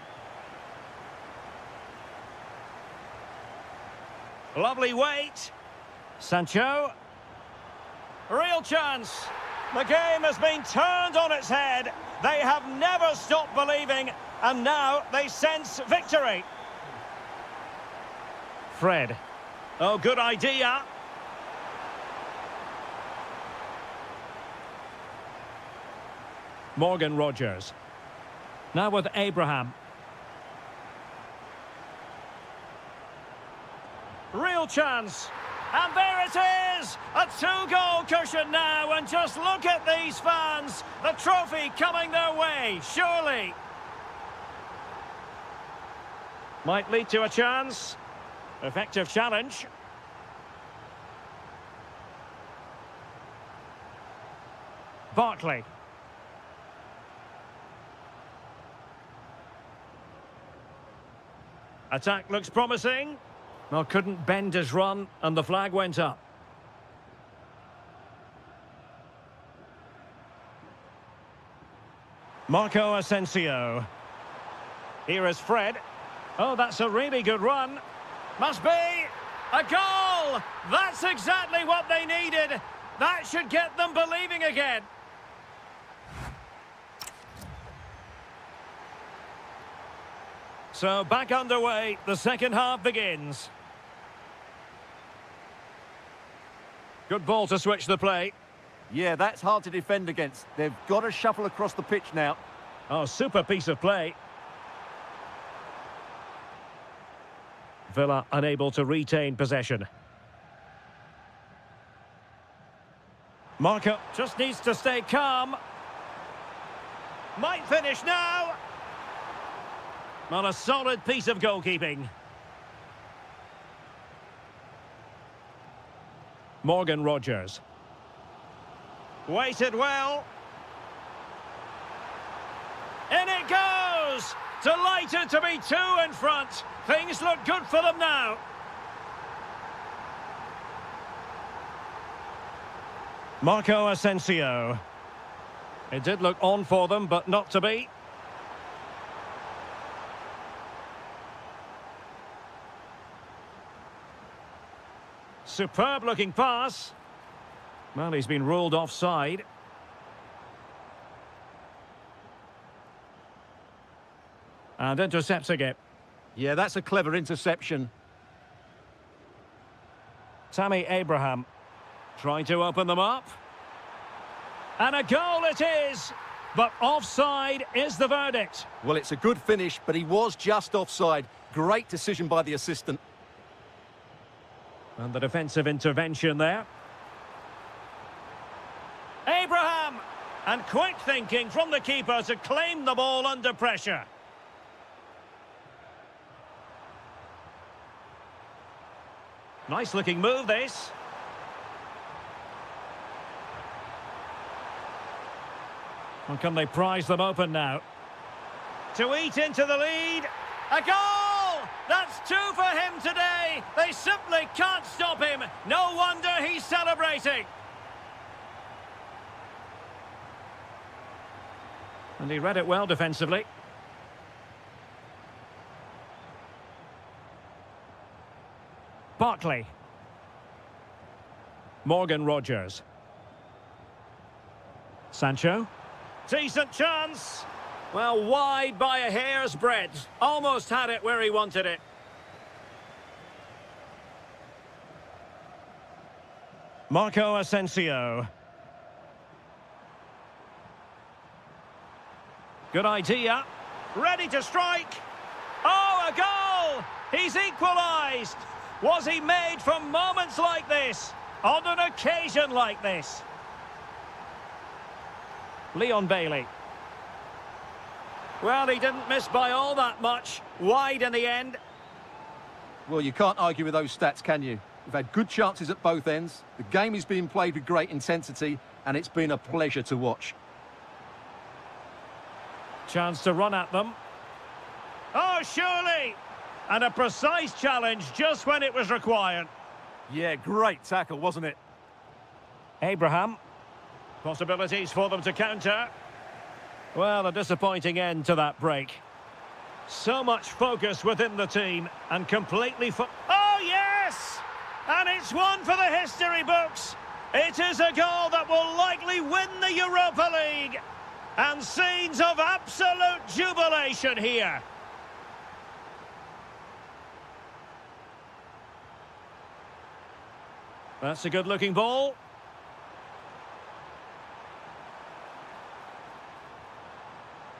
Lovely weight. Sancho. Real chance. The game has been turned on its head. They have never stopped believing, and now they sense victory. Fred. Oh, good idea. Morgan Rogers. Now with Abraham. Real chance. And there it is! A two-goal cushion now, and just look at these fans. The trophy coming their way, surely. Might lead to a chance. Effective challenge. Barkley. Attack looks promising. Well, couldn't bend his run, and the flag went up. Marco Asensio. Here is Fred. Oh, that's a really good run. Must be a goal! That's exactly what they needed. That should get them believing again. So back underway, the second half begins. Good ball to switch the play. Yeah, that's hard to defend against. They've got to shuffle across the pitch now. Oh, super piece of play. Villa unable to retain possession. Marco just needs to stay calm. Might finish now. Well, a solid piece of goalkeeping. Morgan Rogers. Waited well. In it goes! Delighted to be two in front. Things look good for them now. Marco Asensio. It did look on for them, but not to be. Superb looking pass. Well, he's been ruled offside. And intercepting it. Yeah, that's a clever interception. Tammy Abraham trying to open them up. And a goal it is, but offside is the verdict. Well, it's a good finish, but he was just offside. Great decision by the assistant. And the defensive intervention there. Abraham! And quick thinking from the keeper to claim the ball under pressure. Nice looking move, this. Well, can they prise them open now? To eat into the lead. A goal! That's two for him today. They simply can't stop him. No wonder he's celebrating. And he read it well defensively. Barkley. Morgan Rogers. Sancho. Decent chance. Well, wide by a hair's breadth. Almost had it where he wanted it. Marco Asensio. Good idea. Ready to strike. Oh, a goal! He's equalised. Was he made from moments like this? On an occasion like this? Leon Bailey. Well, he didn't miss by all that much. Wide in the end. Well, you can't argue with those stats, can you? We've had good chances at both ends. The game is being played with great intensity, and it's been a pleasure to watch. Chance to run at them. Oh, surely! And a precise challenge just when it was required. Yeah, great tackle, wasn't it? Abraham. Possibilities for them to counter. Well, a disappointing end to that break. So much focus within the team and completely... Oh, yes! And it's one for the history books. It is a goal that will likely win the Europa League. And scenes of absolute jubilation here. That's a good-looking ball.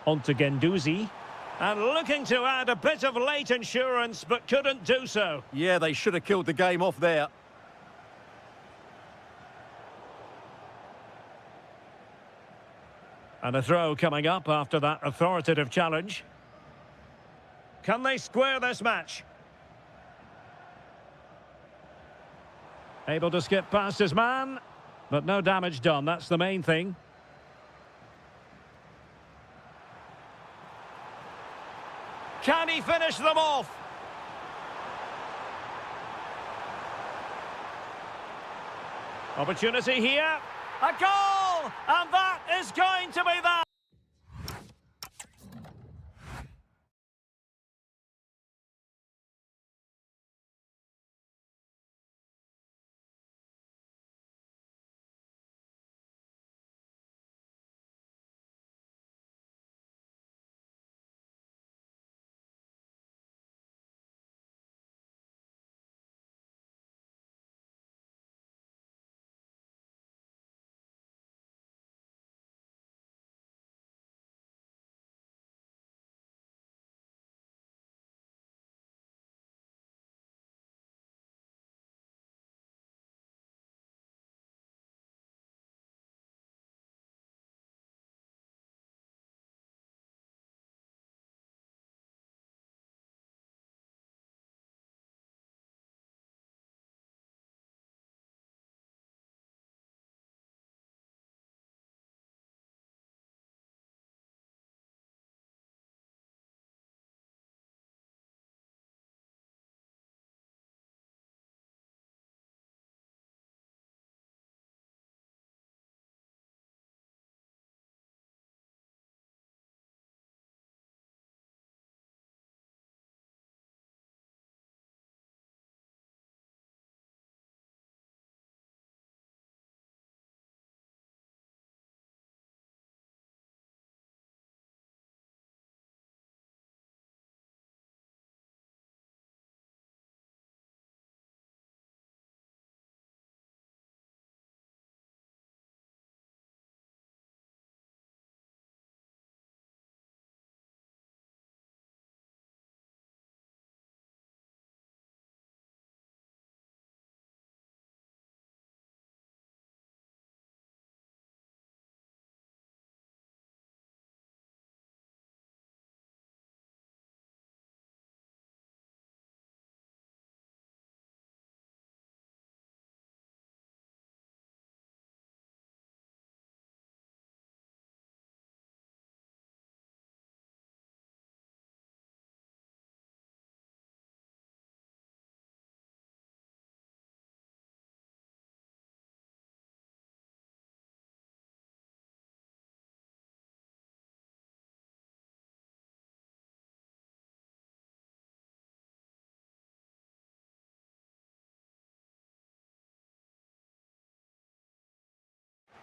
On to Guendouzi. And looking to add a bit of late insurance, but couldn't do so. Yeah, they should have killed the game off there. And a throw coming up after that authoritative challenge. Can they square this match? Able to skip past his man, but no damage done. That's the main thing. Can he finish them off? Opportunity here. A goal! And that is going to be that.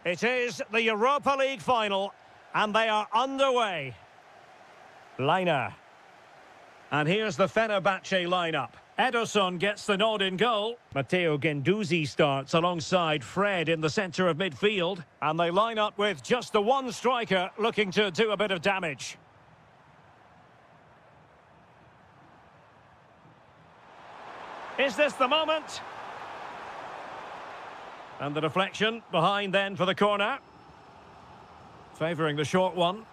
It is the Europa League final, and they are underway. Liner. And here's the Fenerbahce lineup. Ederson gets the nod in goal. Matteo Guendouzi starts alongside Fred in the centre of midfield. And they line up with just the one striker looking to do a bit of damage. Is this the moment? And the deflection behind then for the corner. Favouring the short one.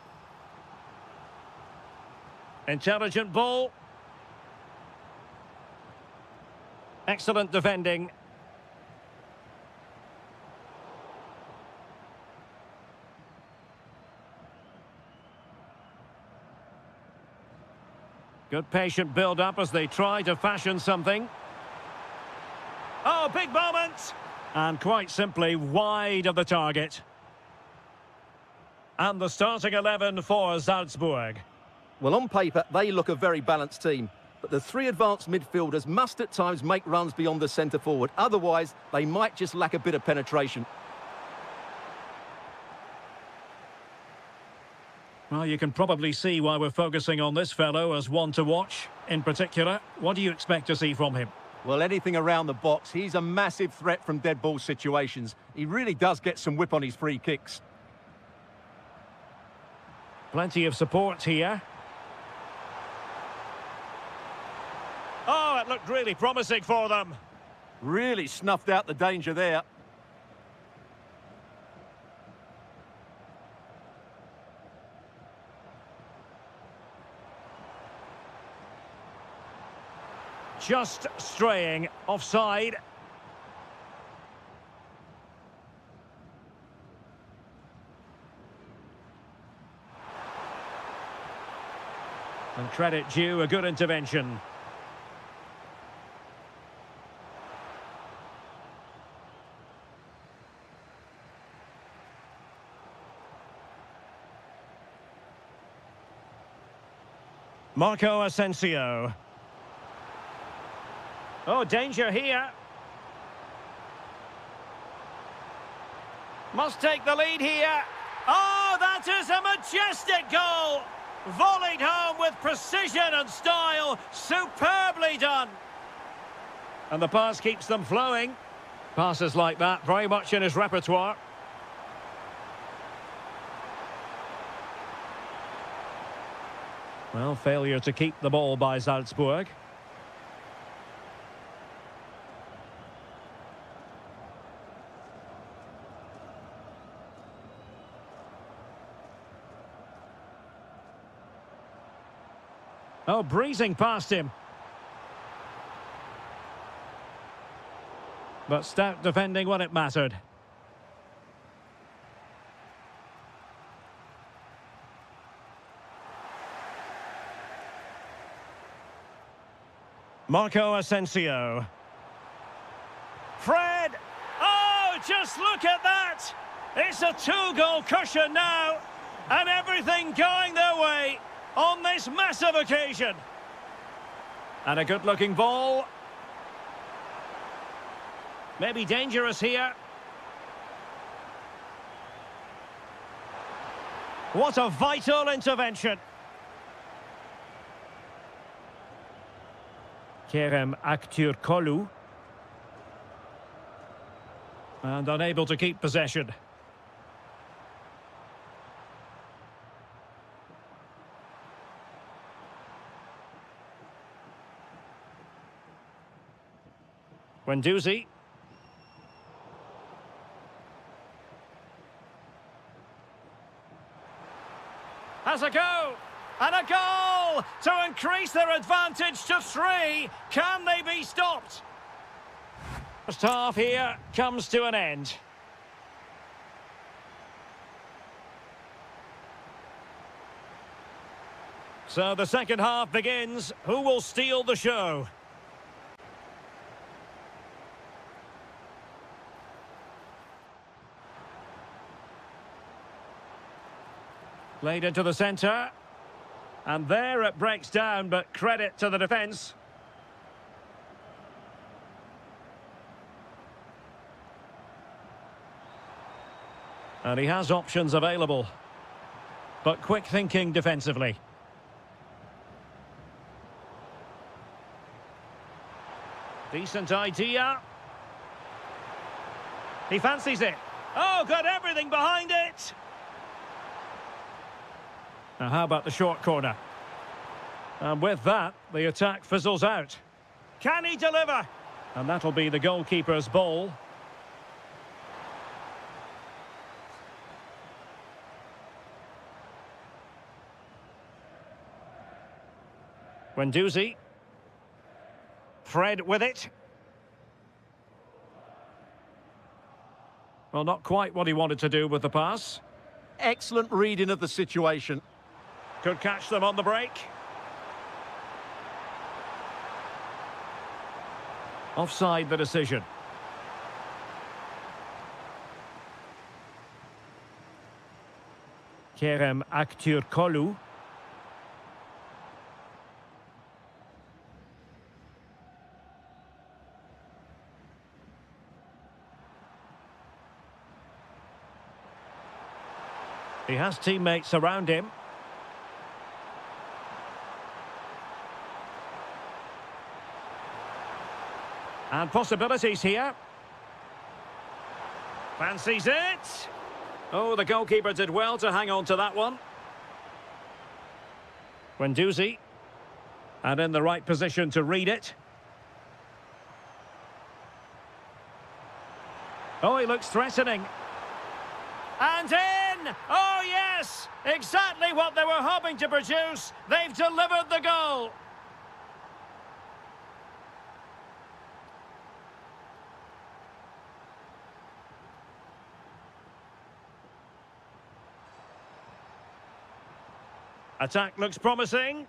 Intelligent ball. Excellent defending. Good patient build-up as they try to fashion something. Oh, big moment! And quite simply wide of the target. And the starting 11 for Salzburg. Well, on paper, they look a very balanced team. But the three advanced midfielders must at times make runs beyond the centre-forward. Otherwise, they might just lack a bit of penetration. Well, you can probably see why we're focusing on this fellow as one to watch. In particular, what do you expect to see from him? Well, anything around the box. He's a massive threat from dead ball situations. He really does get some whip on his free kicks. Plenty of support here. Oh, it looked really promising for them. Really snuffed out the danger there. Just straying offside. And credit due, a good intervention. Marco Asensio. Oh, danger here. Must take the lead here. Oh, that is a majestic goal. Volleyed home with precision and style. Superbly done. And the pass keeps them flowing. Passes like that, very much in his repertoire. Well, failure to keep the ball by Salzburg. Oh, breezing past him. But stout defending when it mattered. Marco Asensio. Fred! Oh, just look at that! It's a two-goal cushion now, and everything going their way on this massive occasion. And a good-looking ball. Maybe dangerous here. What a vital intervention. Kerem Aktürkoğlu. And unable to keep possession. Guendouzi. Has a go! And a goal to increase their advantage to 3. Can they be stopped? First half here comes to an end. So the second half begins. Who will steal the show? Played into the centre. And there it breaks down, but credit to the defence. And he has options available. But quick thinking defensively. Decent idea. He fancies it. Oh, got everything behind it. Now, how about the short corner? And with that, the attack fizzles out. Can he deliver? And that'll be the goalkeeper's ball. Guendouzi. Fred with it. Well, not quite what he wanted to do with the pass. Excellent reading of the situation. Could catch them on the break. Offside the decision. Kerem Aktürkoğlu. He has teammates around him. And possibilities here. Fancies it. Oh, the goalkeeper did well to hang on to that one. Guendouzi. And in the right position to read it. Oh, he looks threatening. And in! Oh, yes! Exactly what they were hoping to produce. They've delivered the goal. Attack looks promising.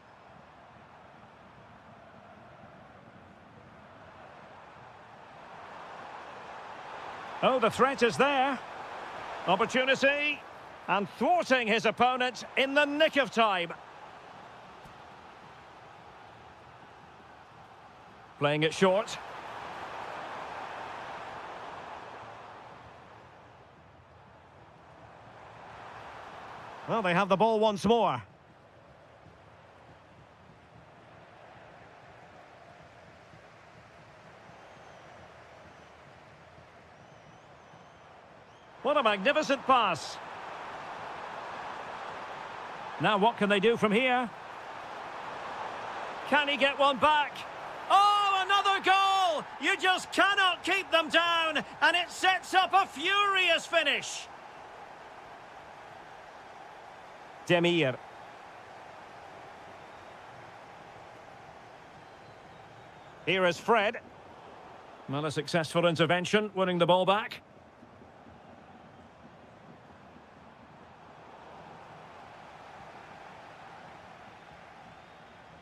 Oh, the threat is there. Opportunity. And thwarting his opponent in the nick of time. Playing it short. Well, they have the ball once more. What a magnificent pass. Now what can they do from here? Can he get one back? Oh, another goal! You just cannot keep them down, and it sets up a furious finish. Demir. Here is Fred. Well, a successful intervention, winning the ball back.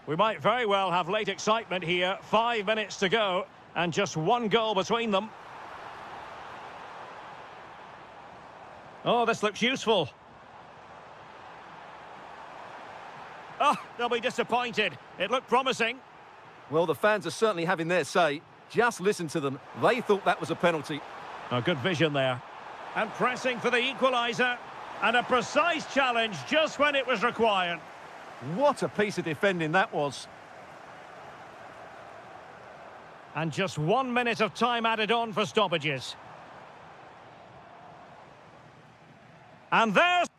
We might very well have late excitement here. 5 minutes to go, and just one goal between them. Oh, this looks useful. Oh, they'll be disappointed. It looked promising. Well, the fans are certainly having their say. Just listen to them. They thought that was a penalty. A good vision there. And pressing for the equaliser. And a precise challenge just when it was required. What a piece of defending that was. And just 1 minute of time added on for stoppages. And there's...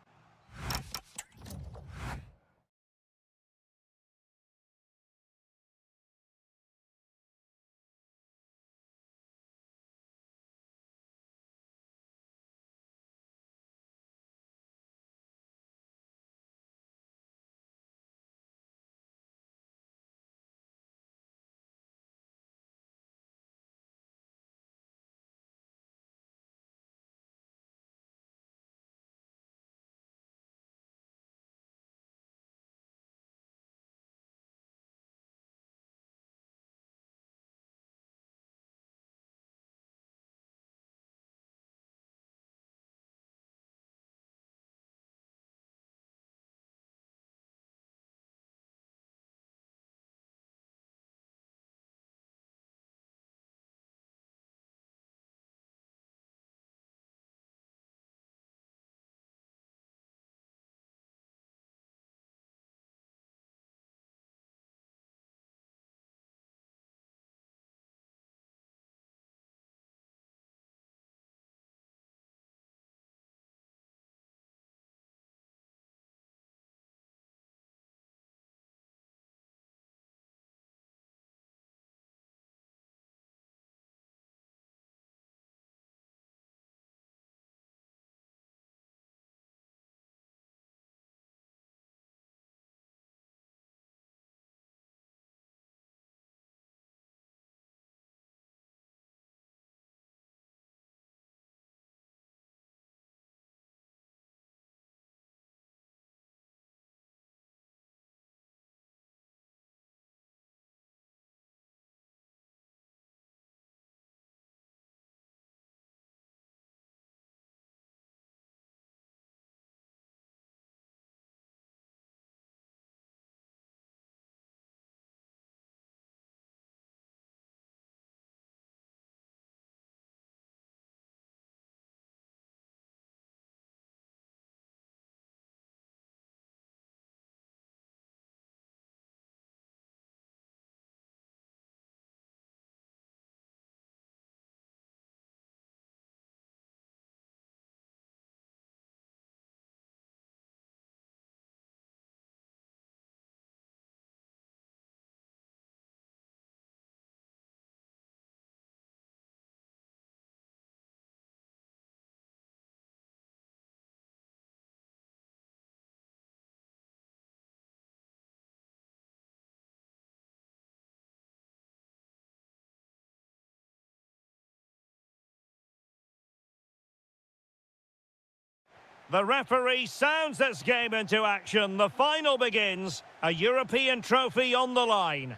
The referee sounds this game into action. The final begins. A European trophy on the line.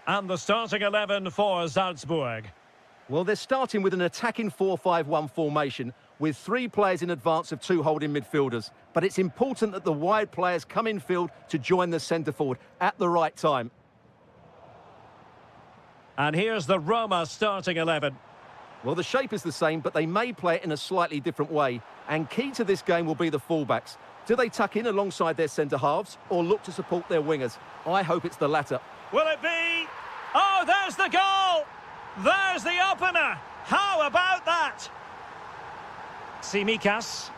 And the starting 11 for Salzburg. Well, they're starting with an attacking 4-5-1 formation with 3 players in advance of 2 holding midfielders. But it's important that the wide players come in field to join the centre forward at the right time. And here's the Roma starting 11. Well, the shape is the same, but they may play it in a slightly different way. And key to this game will be the fullbacks. Do they tuck in alongside their centre-halves or look to support their wingers? I hope it's the latter. Will it be? Oh, there's the goal! There's the opener! How about that? Tsimikas.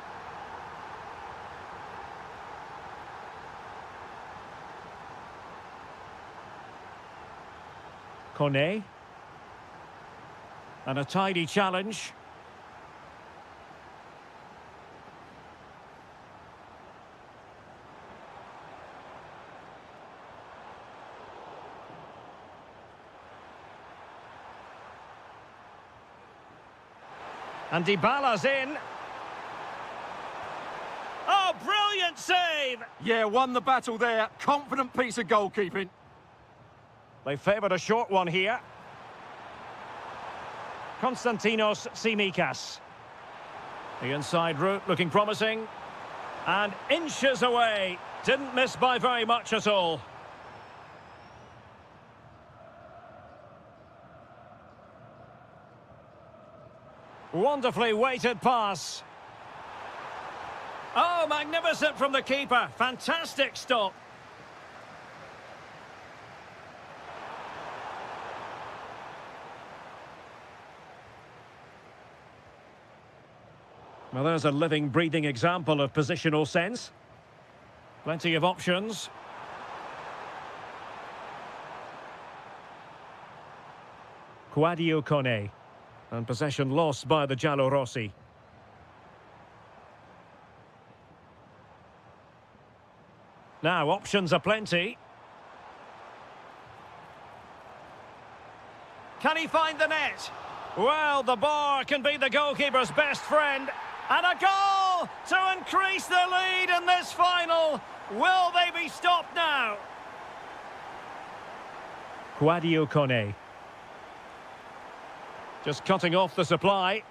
Kone. And a tidy challenge. And Dybala's in. Oh, brilliant save! Yeah, won the battle there. Confident piece of goalkeeping. They favoured a short one here. Konstantinos Tsimikas. The inside route looking promising. And inches away. Didn't miss by very much at all. Wonderfully weighted pass. Oh, magnificent from the keeper. Fantastic stop. Well, there's a living, breathing example of positional sense. Plenty of options. Quadio Kone. And possession lost by the Giallorossi. Now, options are plenty. Can he find the net? Well, the bar can be the goalkeeper's best friend. And a goal to increase the lead in this final. Will they be stopped now? Quadio Kone. Just cutting off the supply.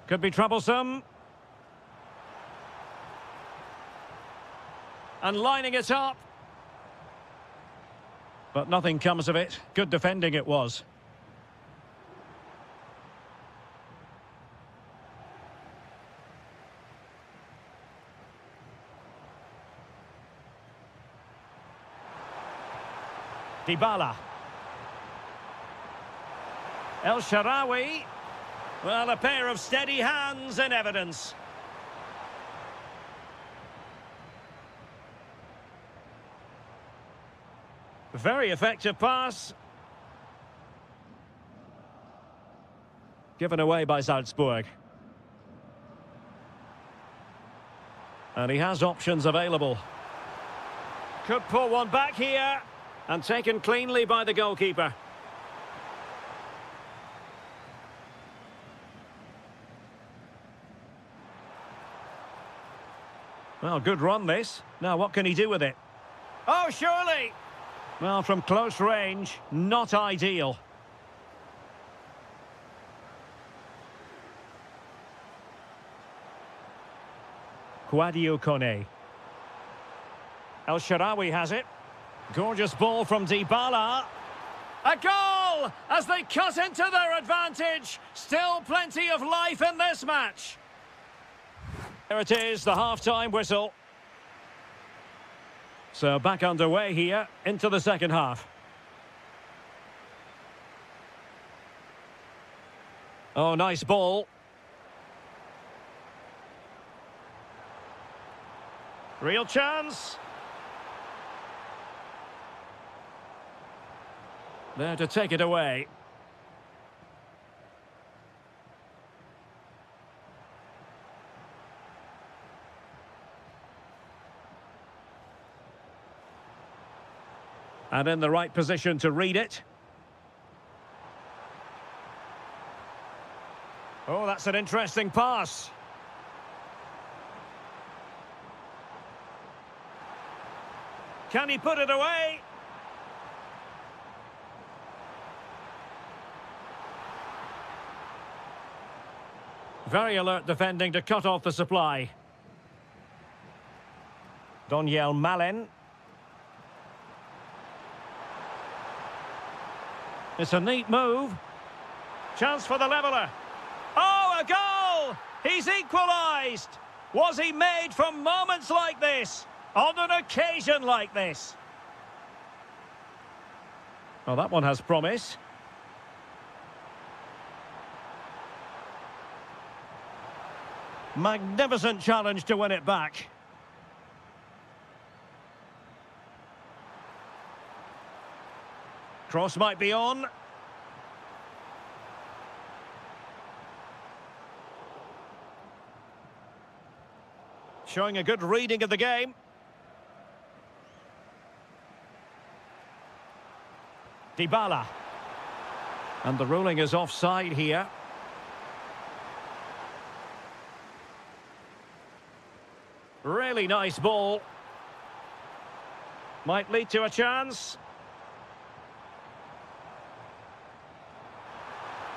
Could be troublesome. And lining it up. But nothing comes of it. Good defending it was. Dybala. El Shaarawy. Well, a pair of steady hands in evidence. Very effective pass. Given away by Salzburg. And he has options available. Could pull one back here. And taken cleanly by the goalkeeper. Well, good run this. Now what can he do with it? Oh, surely! Well, from close range, not ideal. Quadio Kone. El Shaarawy has it. Gorgeous ball from Dybala. A goal as they cut into their advantage. Still plenty of life in this match. There it is, the half-time whistle. So back underway here into the second half. Oh, nice ball. Real chance. There to take it away. And in the right position to read it. Oh, that's an interesting pass. Can he put it away? Very alert defending to cut off the supply. Daniel Malen. It's a neat move. Chance for the leveller. Oh, a goal! He's equalised! Was he made for moments like this? On an occasion like this? Well, that one has promise. Magnificent challenge to win it back. Cross might be on. Showing a good reading of the game. Dybala. And the ruling is offside here. Really nice ball. Might lead to a chance.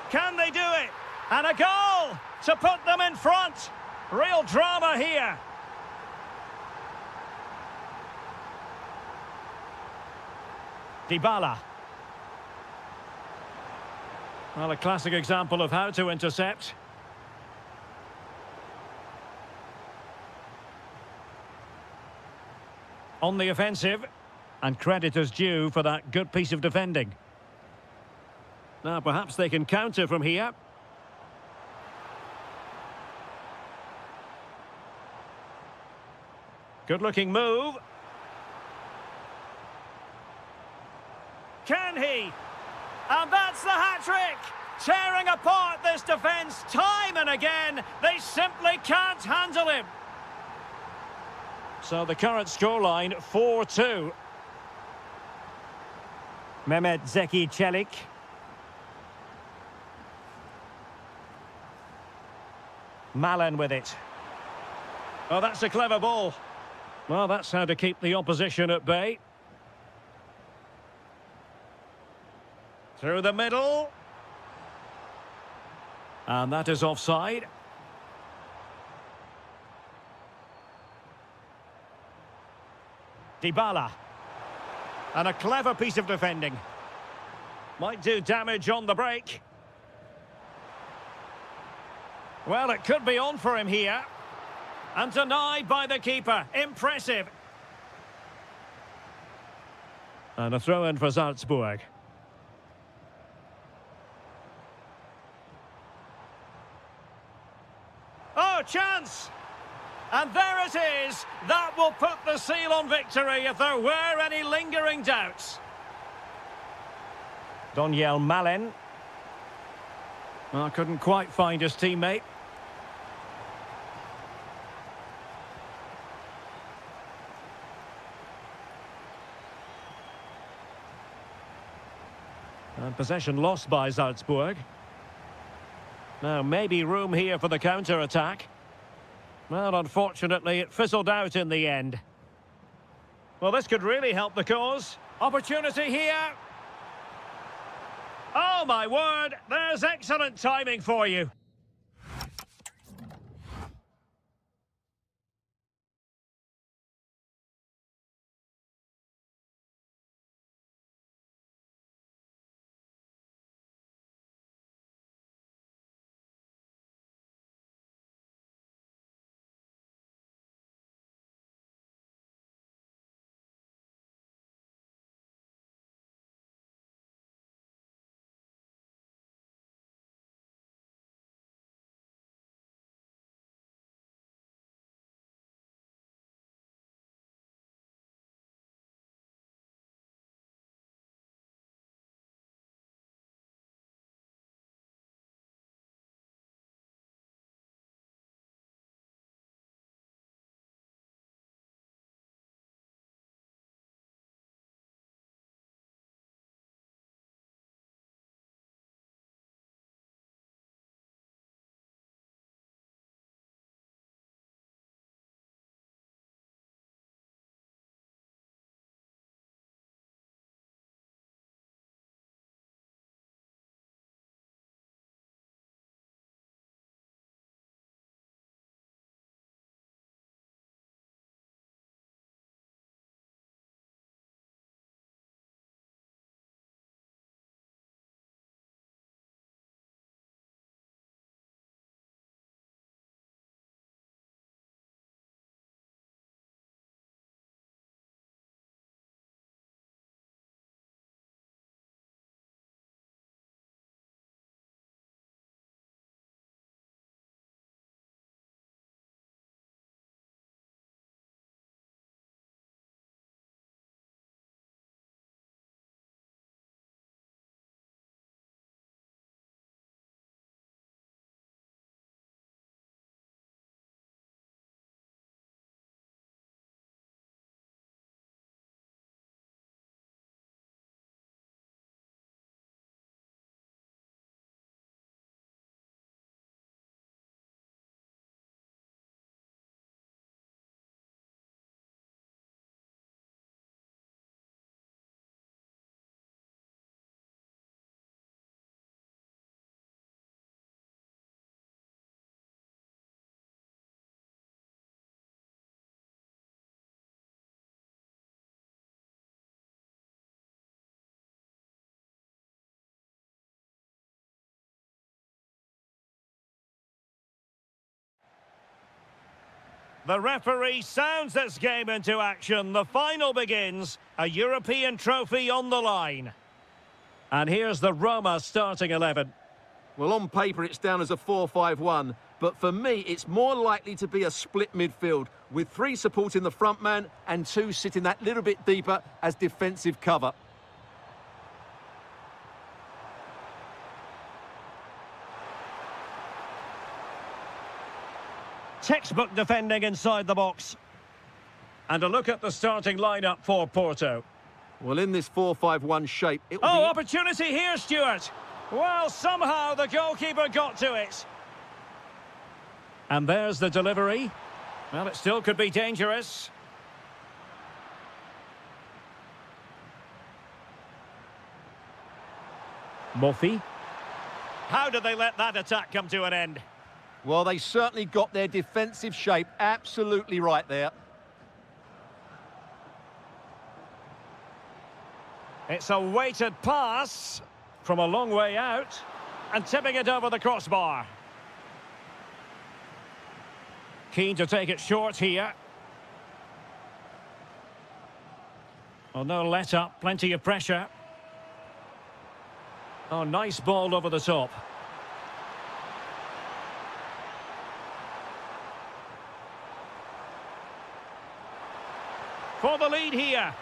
Can they do it? And a goal to put them in front. Real drama here. Dybala. Well, a classic example of how to intercept. On the offensive, and credit is due for that good piece of defending. Now, perhaps they can counter from here. Good-looking move. Can he? And that's the hat-trick! Tearing apart this defence time and again. They simply can't handle him. So the current scoreline, 4-2. Mehmet Zeki Çelik. Malen with it. Oh, that's a clever ball. Well, that's how to keep the opposition at bay. Through the middle. And that is offside. Dybala. And a clever piece of defending. Might do damage on the break. Well, it could be on for him here. And denied by the keeper. Impressive. And a throw-in for Salzburg. Oh, chance! And there it is. That will put the seal on victory if there were any lingering doubts. Daniel Malen. Well, couldn't quite find his teammate. And possession lost by Salzburg. Now, maybe room here for the counter-attack. Well, unfortunately, it fizzled out in the end. Well, this could really help the cause. Opportunity here. Oh, my word. There's excellent timing for you. The referee sounds this game into action. The final begins. A European trophy on the line. And here's the Roma starting 11. Well, on paper, it's down as a 4-5-1. But for me, it's more likely to be a split midfield with 3 supporting the front man and 2 sitting that little bit deeper as defensive cover. Textbook defending inside the box. And a look at the starting lineup for Porto. Well, in this 4-5-1 shape, it will be... Opportunity here, Stuart. Well, somehow the goalkeeper got to it. And there's the delivery. Well, it still could be dangerous. Murphy. How did they let that attack come to an end? Well, they certainly got their defensive shape absolutely right there. It's a weighted pass from a long way out and tipping it over the crossbar. Keen to take it short here. Oh, no let up, plenty of pressure. Oh, nice ball over the top. For the lead here.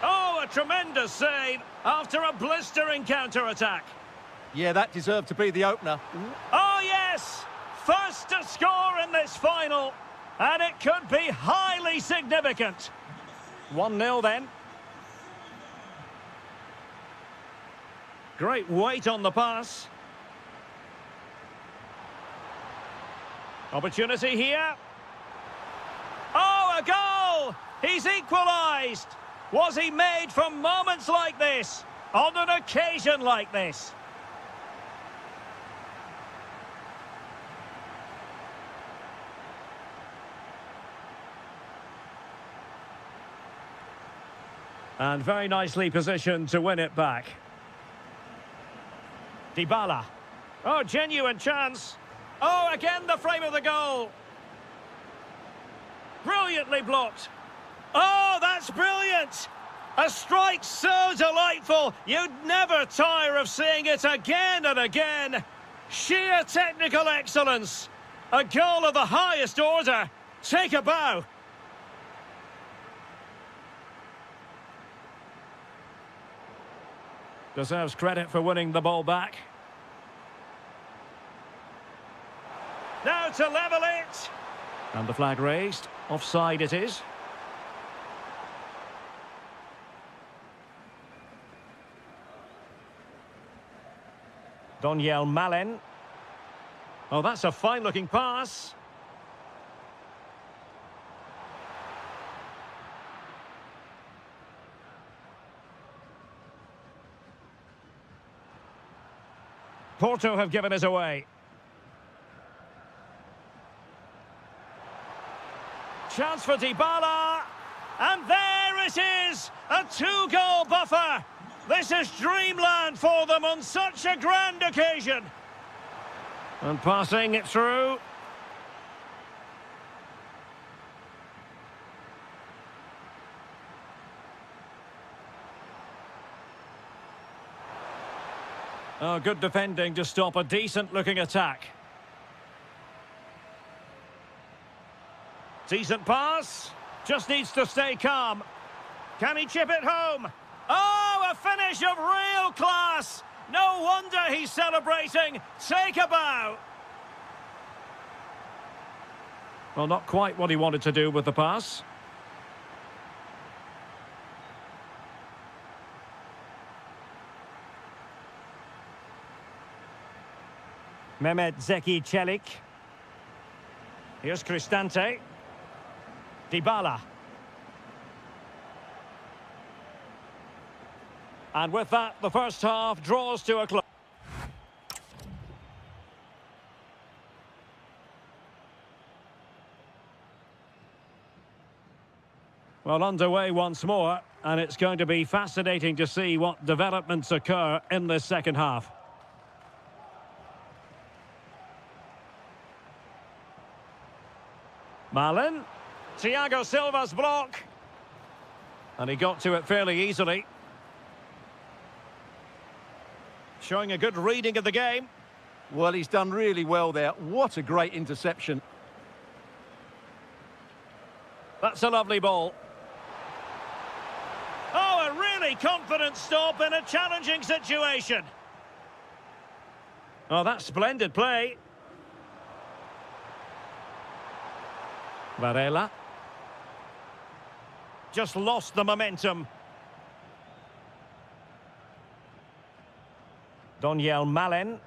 Oh, a tremendous save after a blistering counter-attack. Yeah, that deserved to be the opener. Oh, yes! First to score in this final. And it could be highly significant. 1-0 then. Great weight on the pass. Opportunity here. Oh, a goal! He's equalised. Was he made for moments like this? On an occasion like this? And very nicely positioned to win it back. Dybala. Oh, genuine chance. Oh, again the frame of the goal. Brilliantly blocked. Oh, that's brilliant! A strike so delightful, you'd never tire of seeing it again and again. Sheer technical excellence. A goal of the highest order. Take a bow. Deserves credit for winning the ball back. Now to level it. And the flag raised. Offside it is. Donyell Malen. Oh, that's a fine-looking pass. Porto have given us away. Chance for Dybala. And there it is! A 2-goal buffer! This is dreamland for them on such a grand occasion. And passing it through. Oh, good defending to stop a decent-looking attack. Decent pass. Just needs to stay calm. Can he chip it home? Oh, a finish of real class. No wonder he's celebrating. Take a bow. Well, not quite what he wanted to do with the pass. Mehmet Zeki Çelik. Here's Cristante. Dybala. And with that, the first half draws to a close. Well, underway once more, and it's going to be fascinating to see what developments occur in this second half. Malin. Thiago Silva's block. And he got to it fairly easily. Showing a good reading of the game. Well, he's done really well there. What a great interception. That's a lovely ball. Oh, a really confident stop in a challenging situation. Oh, that's splendid play. Varela. Just lost the momentum. Doniel Malin.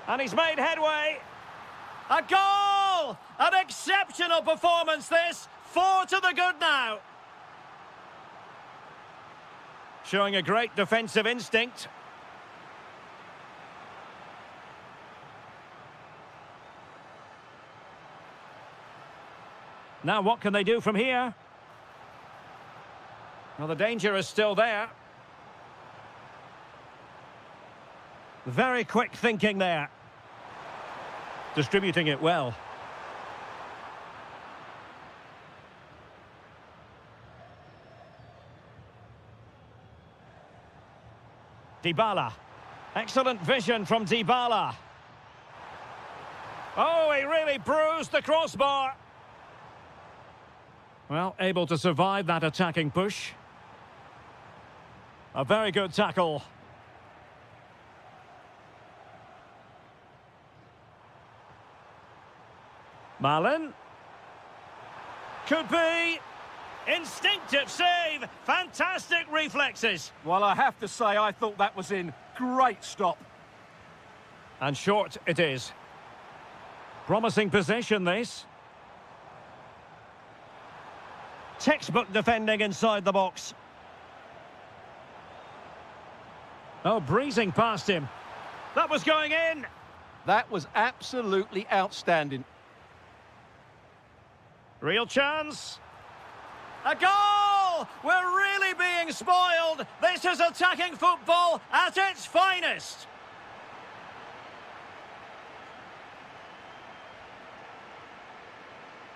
And he's made headway. A goal! An exceptional performance this. 4 to the good now. Showing a great defensive instinct. Now what can they do from here? Well, the danger is still there. Very quick thinking there. Distributing it well. Dybala. Excellent vision from Dybala. Oh, he really bruised the crossbar. Well, able to survive that attacking push. A very good tackle. Malin. Could be. Instinctive save. Fantastic reflexes. Well, I have to say, I thought that was in. Great stop. And short it is. Promising possession, this. Textbook defending inside the box. Oh, breezing past him. That was going in. That was absolutely outstanding. Real chance. A goal! We're really being spoiled. This is attacking football at its finest.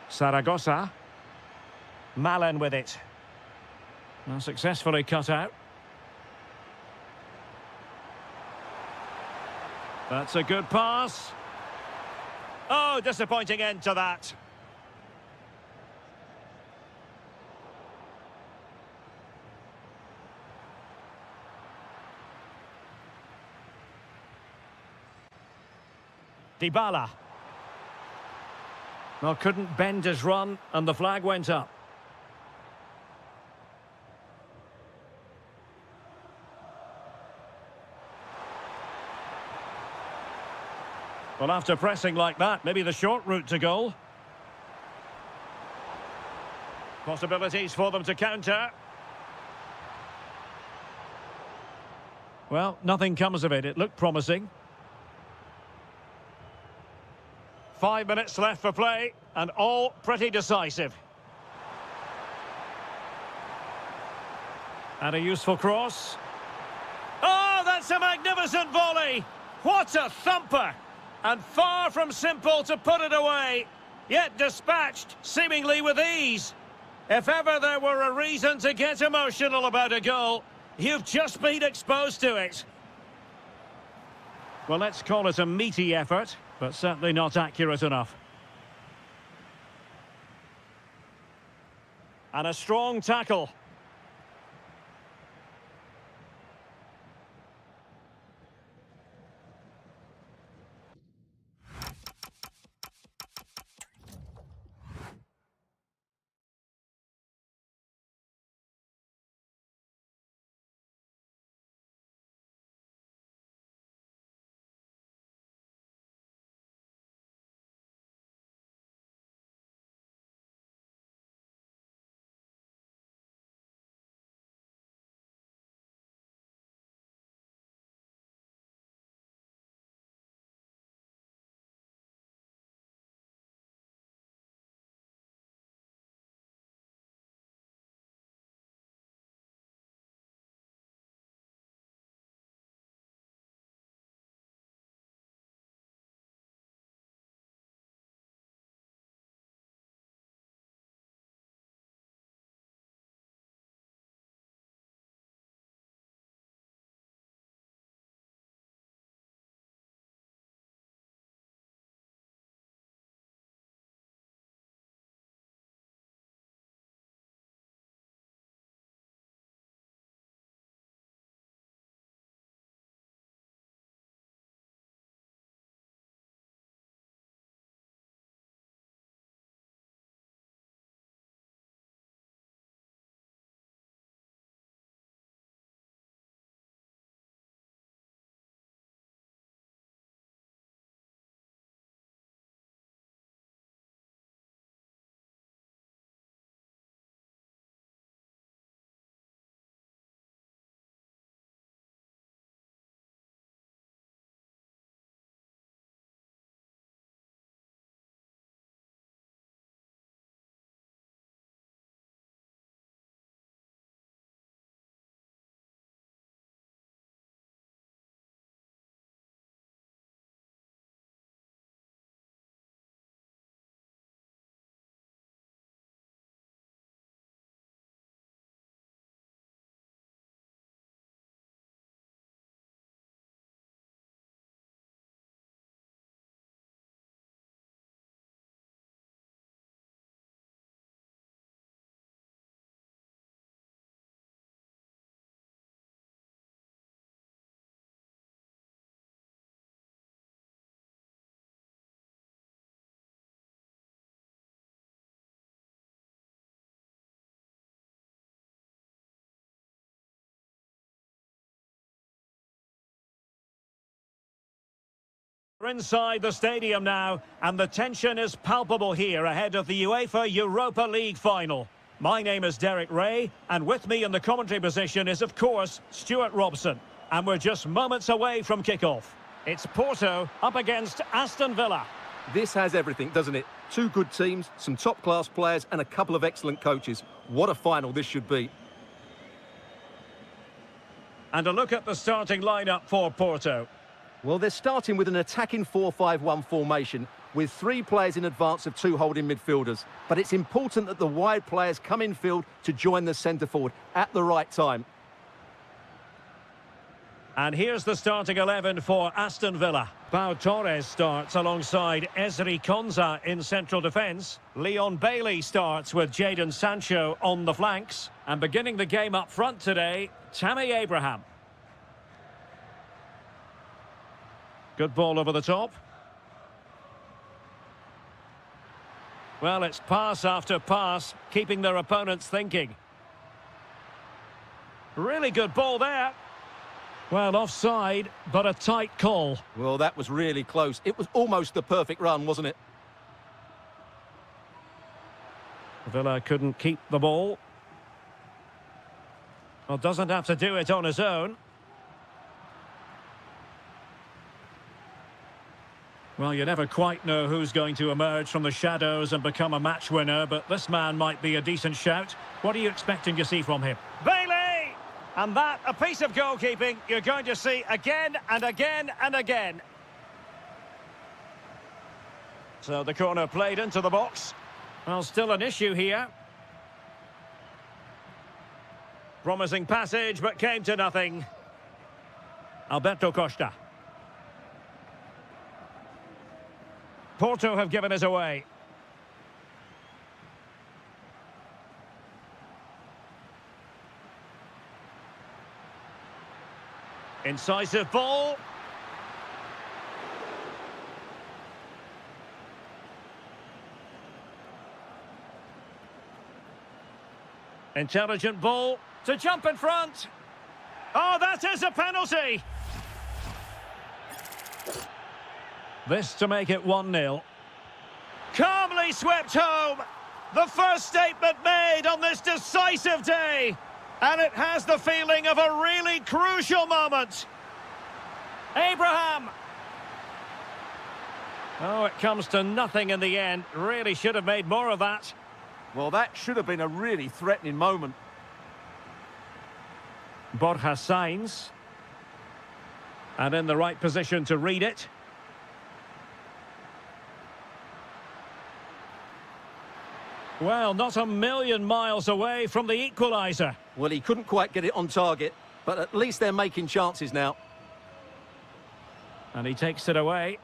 Saragossa. Malin with it. Well, successfully cut out. That's a good pass. Oh, disappointing end to that. Dybala. Well, couldn't bend his run, and the flag went up. Well, after pressing like that, maybe the short route to goal. Possibilities for them to counter. Well, nothing comes of it. It looked promising. 5 minutes left for play, and all pretty decisive. And a useful cross. Oh, that's a magnificent volley! What a thumper! And far from simple to put it away, yet dispatched seemingly with ease. If ever there were a reason to get emotional about a goal, you've just been exposed to it. Well, let's call it a meaty effort, but certainly not accurate enough. And a strong tackle. We're inside the stadium now, and the tension is palpable here ahead of the UEFA Europa League final. My name is Derek Ray, and with me in the commentary position is, of course, Stuart Robson. And we're just moments away from kick-off. It's Porto up against Aston Villa. This has everything, doesn't it? Two good teams, some top-class players, and a couple of excellent coaches. What a final this should be. And a look at the starting lineup for Porto. Well, they're starting with an attacking 4-5-1 formation with three players in advance of two holding midfielders. But it's important that the wide players come in field to join the centre-forward at the right time. And here's the starting 11 for Aston Villa. Pau Torres starts alongside Ezri Konsa in central defence. Leon Bailey starts with Jadon Sancho on the flanks. And beginning the game up front today, Tammy Abraham. Good ball over the top. Well, it's pass after pass, keeping their opponents thinking. Really good ball there. Well, offside, but a tight call. Well, that was really close. It was almost the perfect run, wasn't it? Villa couldn't keep the ball. Well, doesn't have to do it on his own. Well, you never quite know who's going to emerge from the shadows and become a match winner, but this man might be a decent shout. What are you expecting to see from him? Bailey! And that, a piece of goalkeeping you're going to see again and again and again. So the corner played into the box. Well, still an issue here. Promising passage, but came to nothing. Alberto Costa. Porto have given us away. Incisive ball. Intelligent ball to jump in front. Oh, that is a penalty. This to make it 1-0. Calmly swept home. The first statement made on this decisive day. And it has the feeling of a really crucial moment. Abraham. Oh, it comes to nothing in the end. Really should have made more of that. Well, that should have been a really threatening moment. Borja Sainz. And in the right position to read it. Well, not a million miles away from the equaliser. Well, he couldn't quite get it on target, but at least they're making chances now. And he takes it away.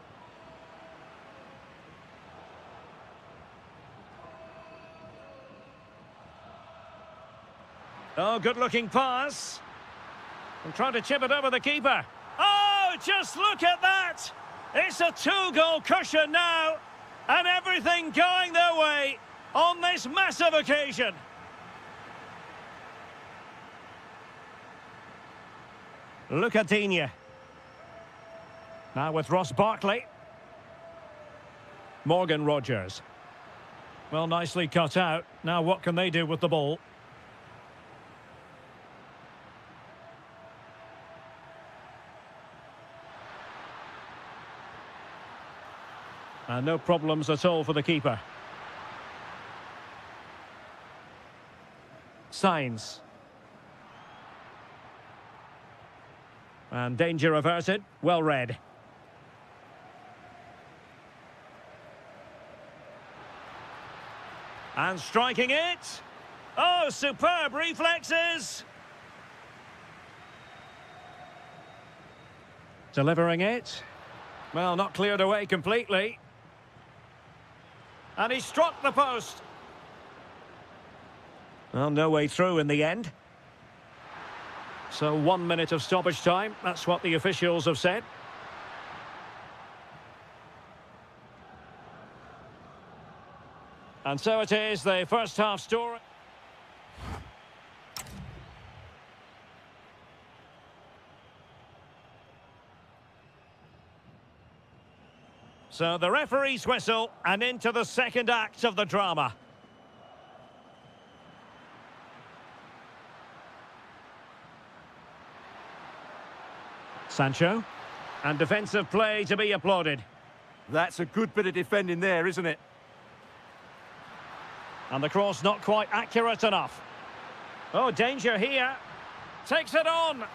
Oh, good-looking pass. And trying to chip it over the keeper. Oh, just look at that! It's a two-goal cushion now, and everything going their way on this massive occasion. Lucadinha. Now with Ross Barkley. Morgan Rogers. Well, nicely cut out. Now what can they do with the ball? And no problems at all for the keeper. Sainz. And danger averted. Well read. And striking it. Oh, superb reflexes. Delivering it. Well, not cleared away completely. And he struck the post. Well, no way through in the end. So 1 minute of stoppage time. That's what the officials have said. And so it is, the first half story. So the referee's whistle and into the second act of the drama. Sancho. And defensive play to be applauded. That's a good bit of defending there, isn't it? And the cross not quite accurate enough. Oh, danger here. Takes it on.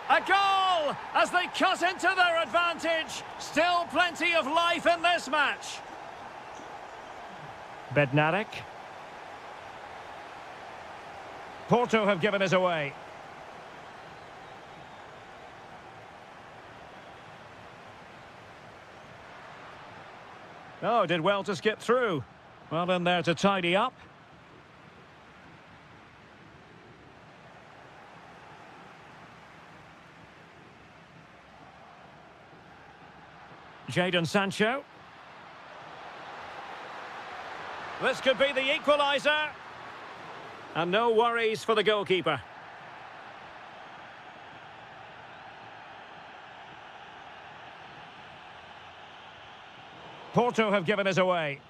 A goal as they cut into their advantage. Still plenty of life in this match. Bednarik. Porto have given us away. Oh, did well to skip through. Well in there to tidy up. Jadon Sancho. This could be the equaliser. And no worries for the goalkeeper. Porto have given us away.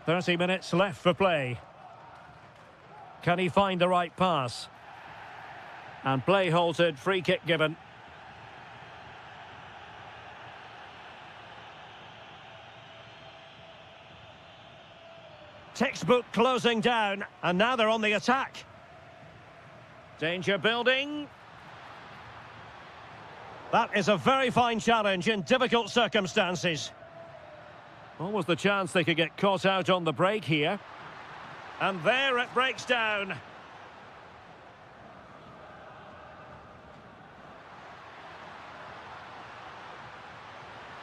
"30 minutes left for play. Can he find the right pass? And play halted, free kick given. Textbook closing down, and now they're on the attack. Danger building. That is a very fine challenge in difficult circumstances. Almost the chance they could get caught out on the break here. And there it breaks down.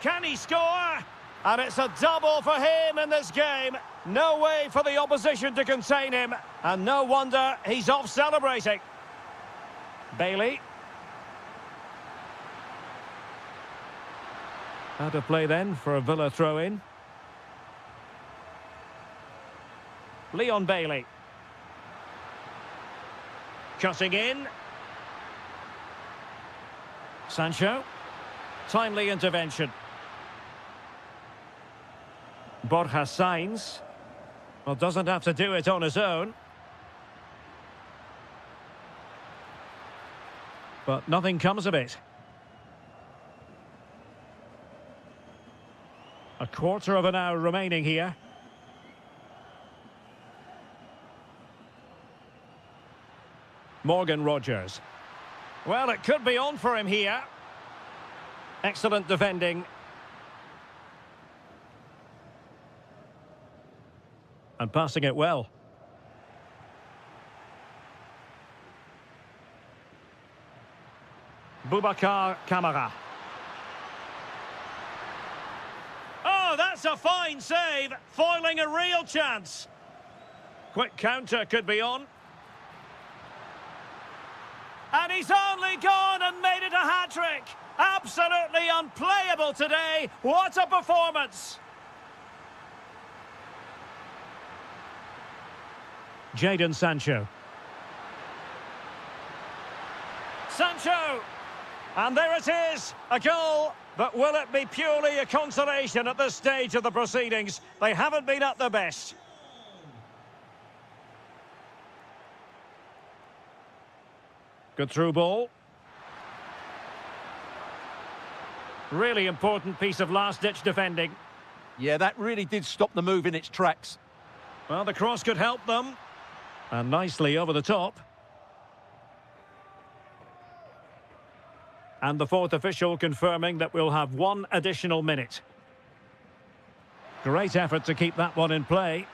Can he score? And it's a double for him in this game. No way for the opposition to contain him. And no wonder he's off celebrating. Bailey. How to play then for a Villa throw-in. Leon Bailey. Cutting in. Sancho. Timely intervention. Borja Sainz. Well, doesn't have to do it on his own. But nothing comes of it. A quarter of an hour remaining here. Morgan Rogers. Well, it could be on for him here. Excellent defending. And passing it well. Boubacar Kamara. Oh, that's a fine save, foiling a real chance. Quick counter could be on. And he's only gone and made it a hat-trick. Absolutely unplayable today. What a performance. Jadon Sancho. Sancho! And there it is, a goal. But will it be purely a consolation at this stage of the proceedings? They haven't been at their best. Good through ball. Really important piece of last-ditch defending. Yeah, that really did stop the move in its tracks. Well, the cross could help them. And nicely over the top. And the fourth official confirming that we'll have one additional minute. Great effort to keep that one in play.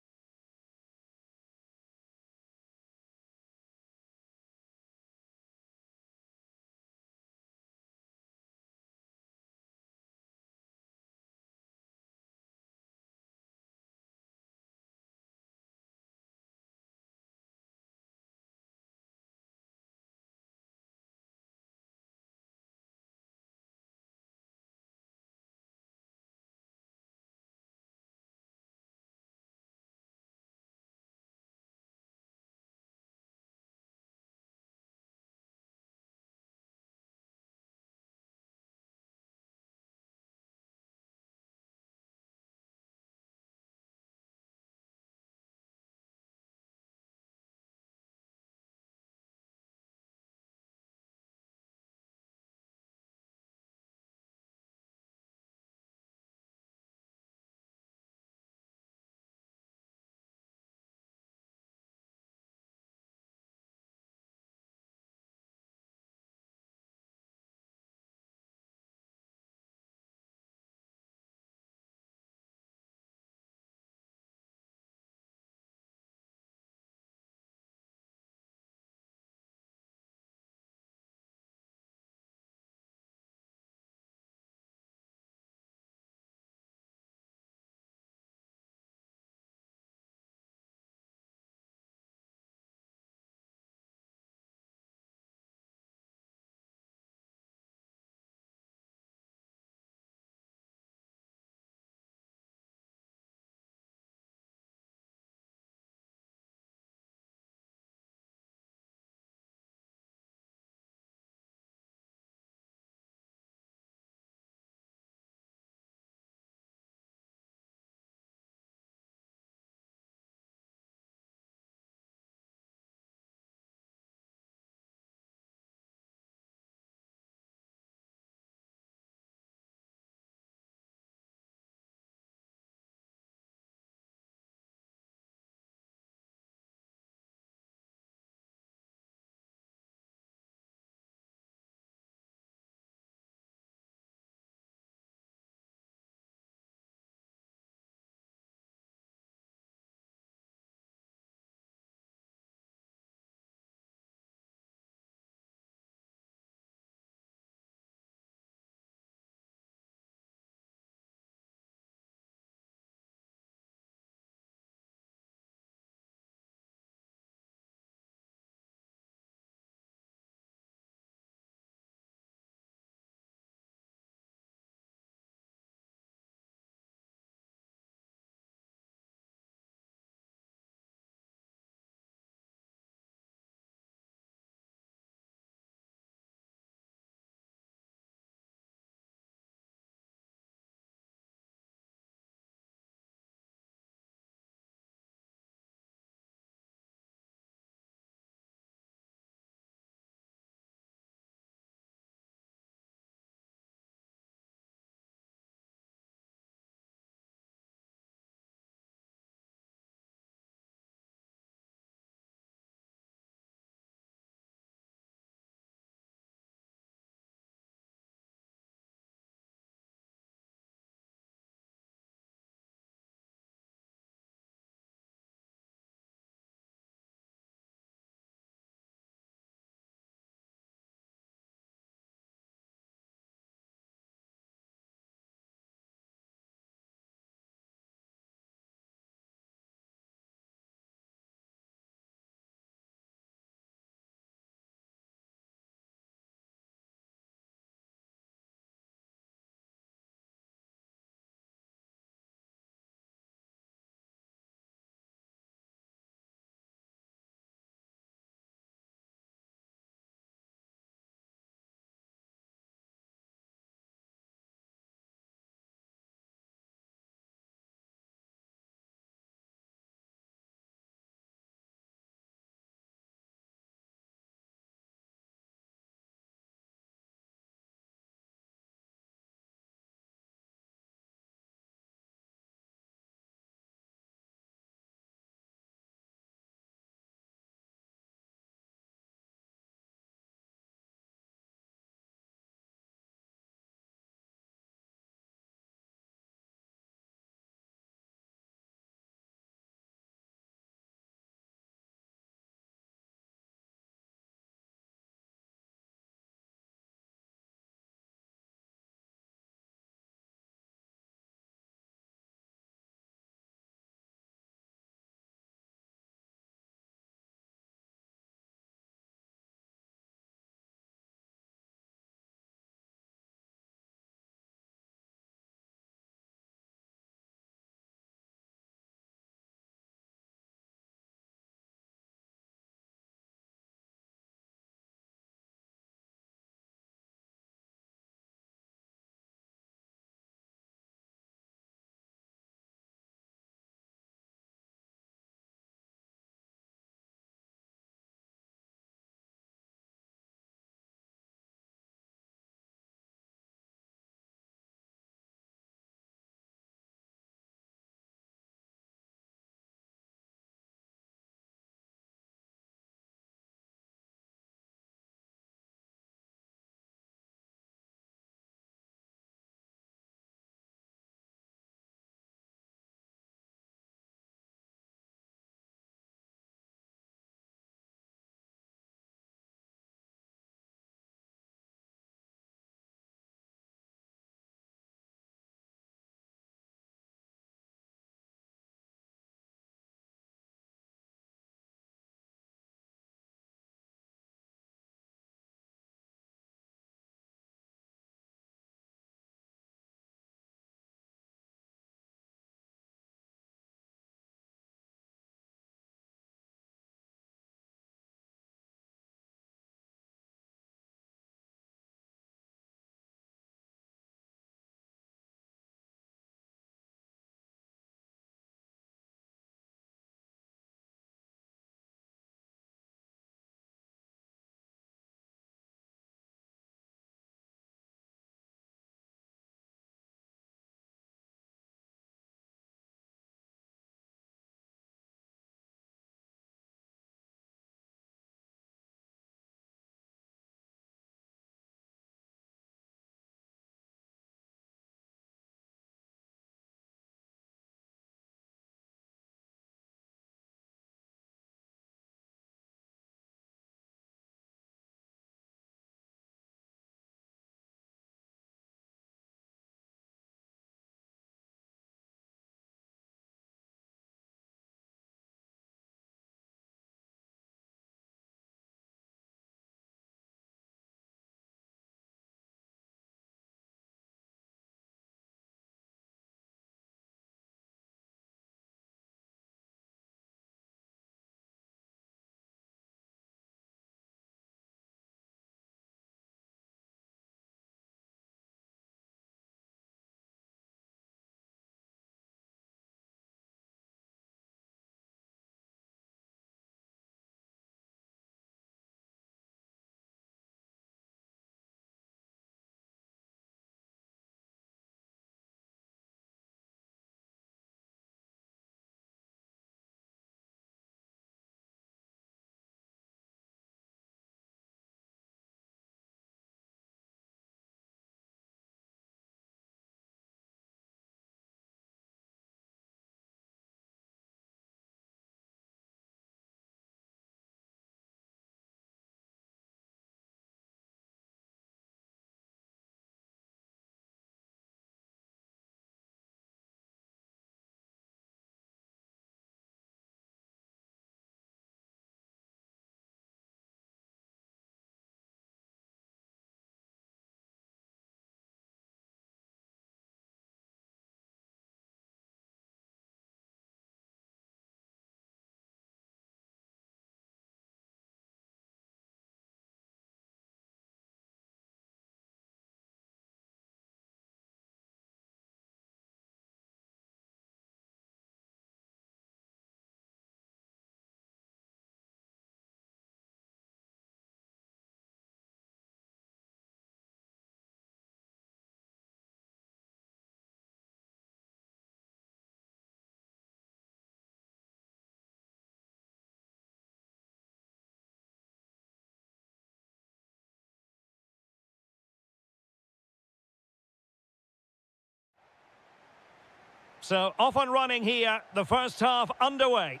So off and running here, the first half underway.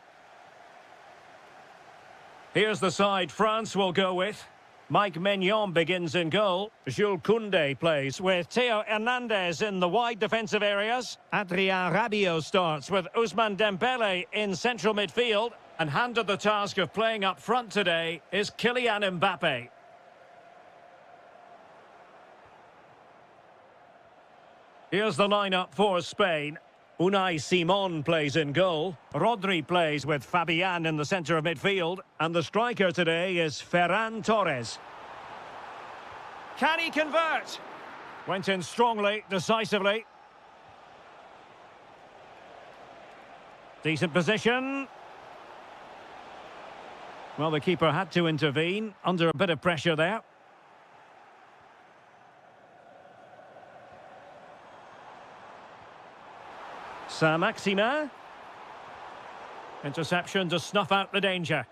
Here's the side France will go with. Mike Maignan begins in goal. Jules Koundé plays with Theo Hernandez in the wide defensive areas. Adrien Rabiot starts with Ousmane Dembele in central midfield. And handed the task of playing up front today is Kylian Mbappe. Here's the lineup for Spain. Unai Simon plays in goal. Rodri plays with Fabian in the centre of midfield. And the striker today is Ferran Torres. Can he convert? Went in strongly, decisively. Decent position. Well, the keeper had to intervene under a bit of pressure there. Saint-Maximin. Interception to snuff out the danger.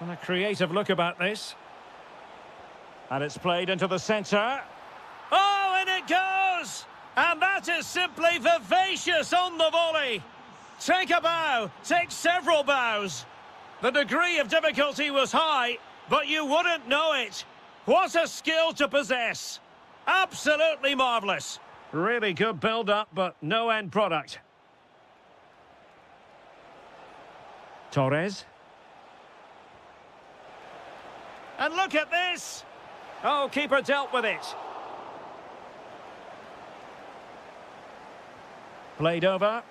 And a creative look about this. And it's played into the centre. Oh, and it goes! And that is simply vivacious on the volley. Take a bow, take several bows. The degree of difficulty was high, but you wouldn't know it. What a skill to possess. Absolutely marvellous. Really good build-up, but no end product. Torres. And look at this. Oh, keeper dealt with it. Played over.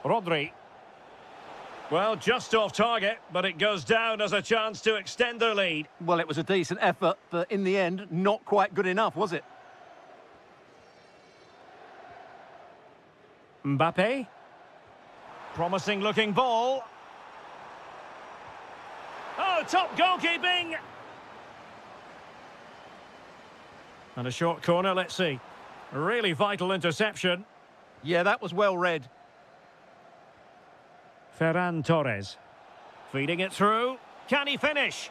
Rodri. Well, just off target, but it goes down as a chance to extend their lead. Well, it was a decent effort, but in the end, not quite good enough, was it? Mbappe. Promising looking ball. Oh, top goalkeeping. And a short corner, let's see. A really vital interception. Yeah, that was well read. Ferran Torres. Feeding it through. Can he finish?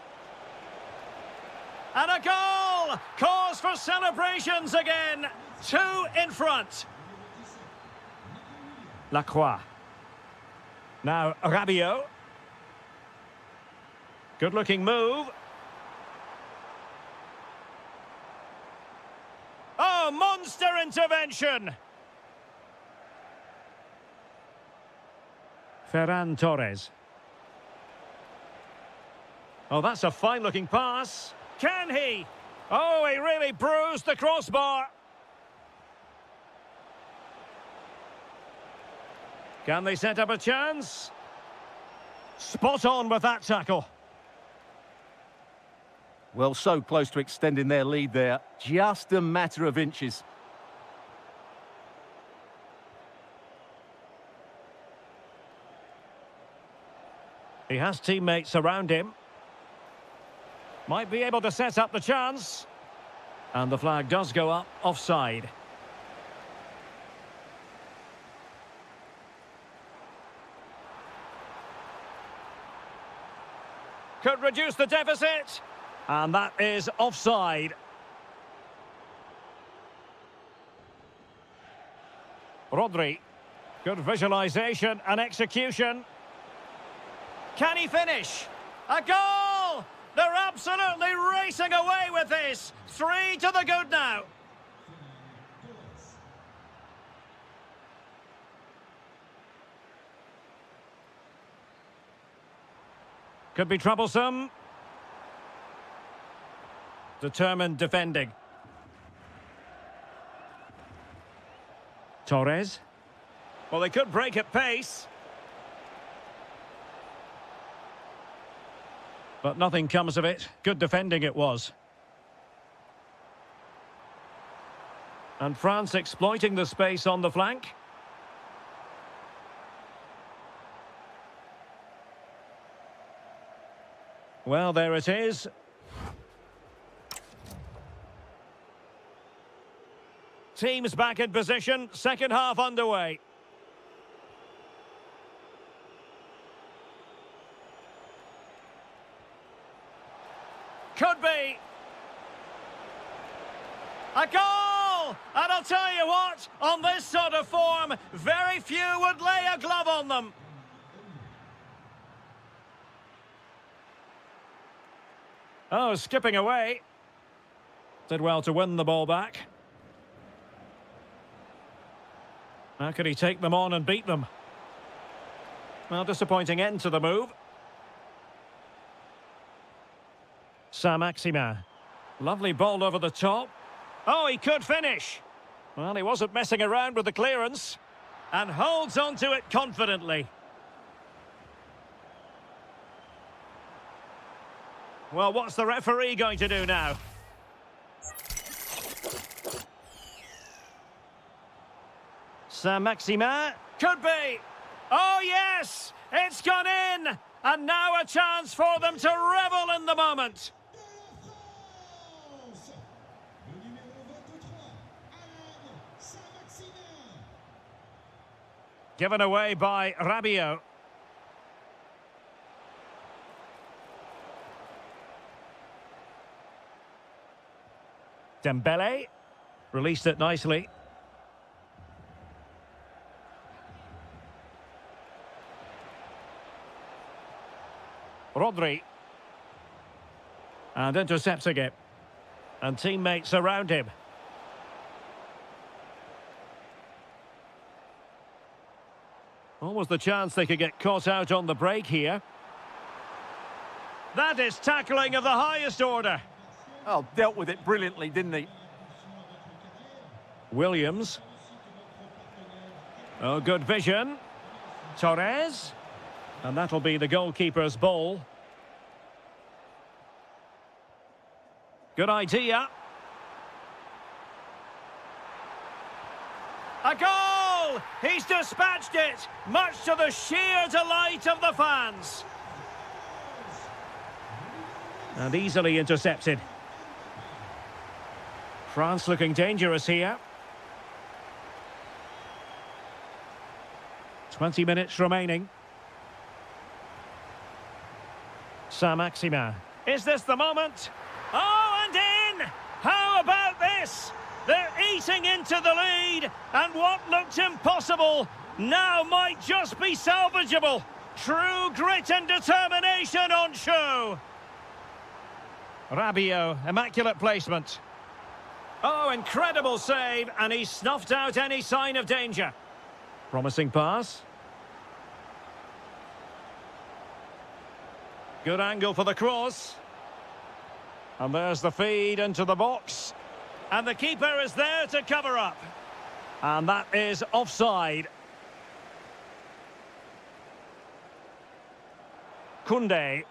And a goal! Cause for celebrations again. 2 in front. Lacroix. Now Rabiot. Good-looking move. Oh, monster intervention! Ferran Torres. Oh, that's a fine-looking pass. Can he? Oh, he really bruised the crossbar. Can they set up a chance? Spot on with that tackle. Well, so close to extending their lead there. Just a matter of inches. He has teammates around him. Might be able to set up the chance. And the flag does go up, offside. Could reduce the deficit. And that is offside. Rodri. Good visualisation and execution. Can he finish? A goal! They're absolutely racing away with this. 3 to the good now. Could be troublesome. Determined defending. Torres. Well, they could break at pace. But nothing comes of it. Good defending it was. And France exploiting the space on the flank. Well, there it is. Teams back in position. Second half underway. Could be. A goal! And I'll tell you what, on this sort of form, very few would lay a glove on them. Oh, skipping away. Did well to win the ball back. How could he take them on and beat them? Well, disappointing end to the move. Saint-Maximin. Lovely ball over the top. Oh, he could finish. Well, he wasn't messing around with the clearance. And holds on to it confidently. Well, what's the referee going to do now? Saint-Maximin. Could be. Oh, yes! It's gone in! And now a chance for them to revel in the moment. Given away by Rabiot. Dembele. Released it nicely. Rodri. And intercepting it. And teammates around him. Almost the chance they could get caught out on the break here. That is tackling of the highest order. Oh, dealt with it brilliantly, didn't he? Williams. Oh, good vision. Torres. And that'll be the goalkeeper's ball. Good idea. A goal! He's dispatched it, much to the sheer delight of the fans. And easily intercepted. France looking dangerous here. 20 minutes remaining. Saint-Maximin. Is this the moment? Oh, and in! How about this? They're eating into the lead, and what looked impossible now might just be salvageable. True grit and determination on show. Rabiot, immaculate placement. Oh, incredible save, and he snuffed out any sign of danger. Promising pass. Good angle for the cross. And there's the feed into the box. And the keeper is there to cover up. And that is offside. Koundé.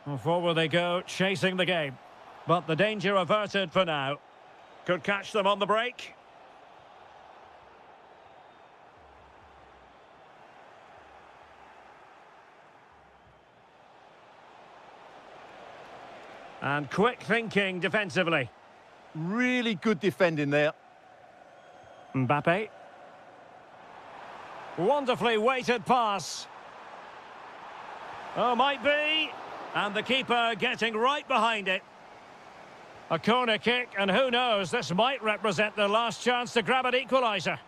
Well, forward they go, chasing the game. But the danger averted for now. Could catch them on the break. And quick thinking defensively. Really good defending there. Mbappe. Wonderfully weighted pass. Oh, might be. And the keeper getting right behind it. A corner kick, and who knows, this might represent their last chance to grab an equaliser.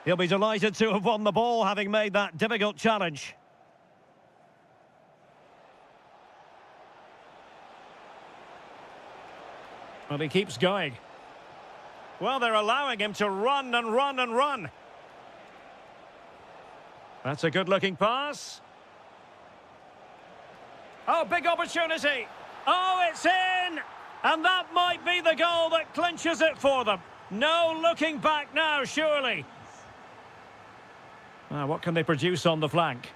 He'll be delighted to have won the ball, having made that difficult challenge. Well, he keeps going. Well, they're allowing him to run and run and run. That's a good-looking pass. Oh, big opportunity. Oh, it's in! And that might be the goal that clinches it for them. No looking back now, surely. What can they produce on the flank?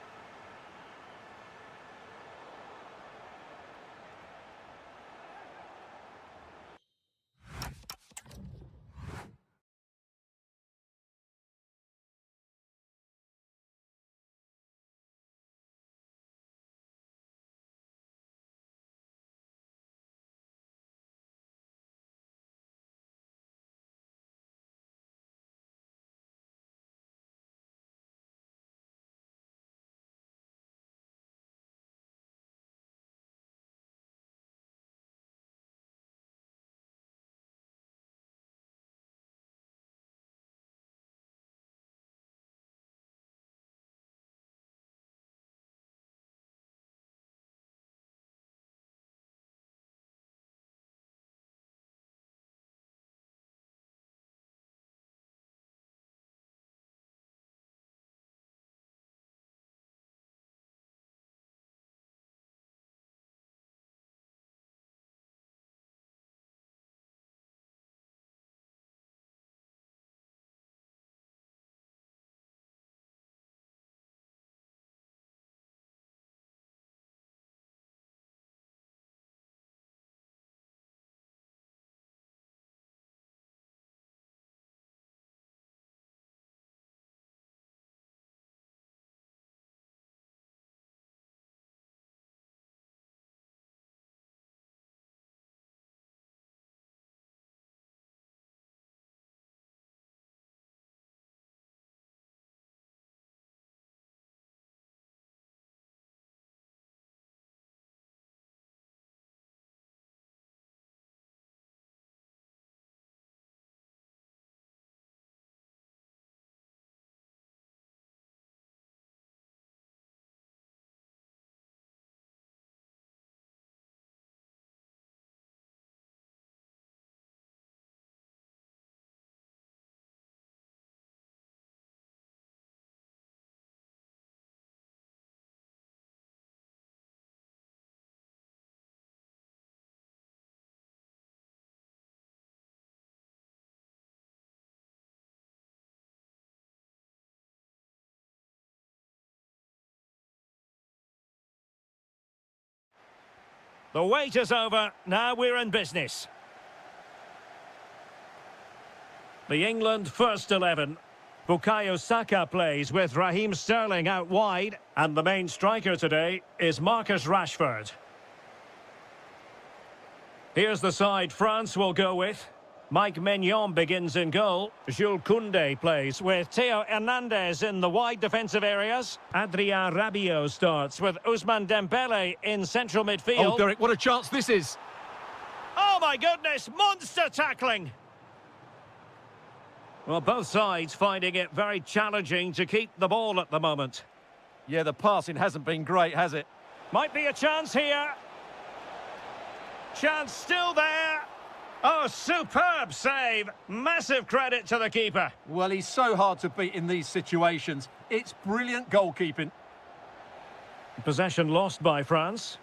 The wait is over. Now we're in business. The England first 11. Bukayo Saka plays with Raheem Sterling out wide. And the main striker today is Marcus Rashford. Here's the side France will go with. Mike Maignan begins in goal. Jules Koundé plays with Theo Hernandez in the wide defensive areas. Adrien Rabiot starts with Ousmane Dembele in central midfield. Oh, Derek, what a chance this is. Oh, my goodness, monster tackling. Well, both sides finding it very challenging to keep the ball at the moment. Yeah, the passing hasn't been great, has it? Might be a chance here. Chance still there. Oh, superb save. Massive credit to the keeper. Well, he's so hard to beat in these situations. It's brilliant goalkeeping. Possession lost by France.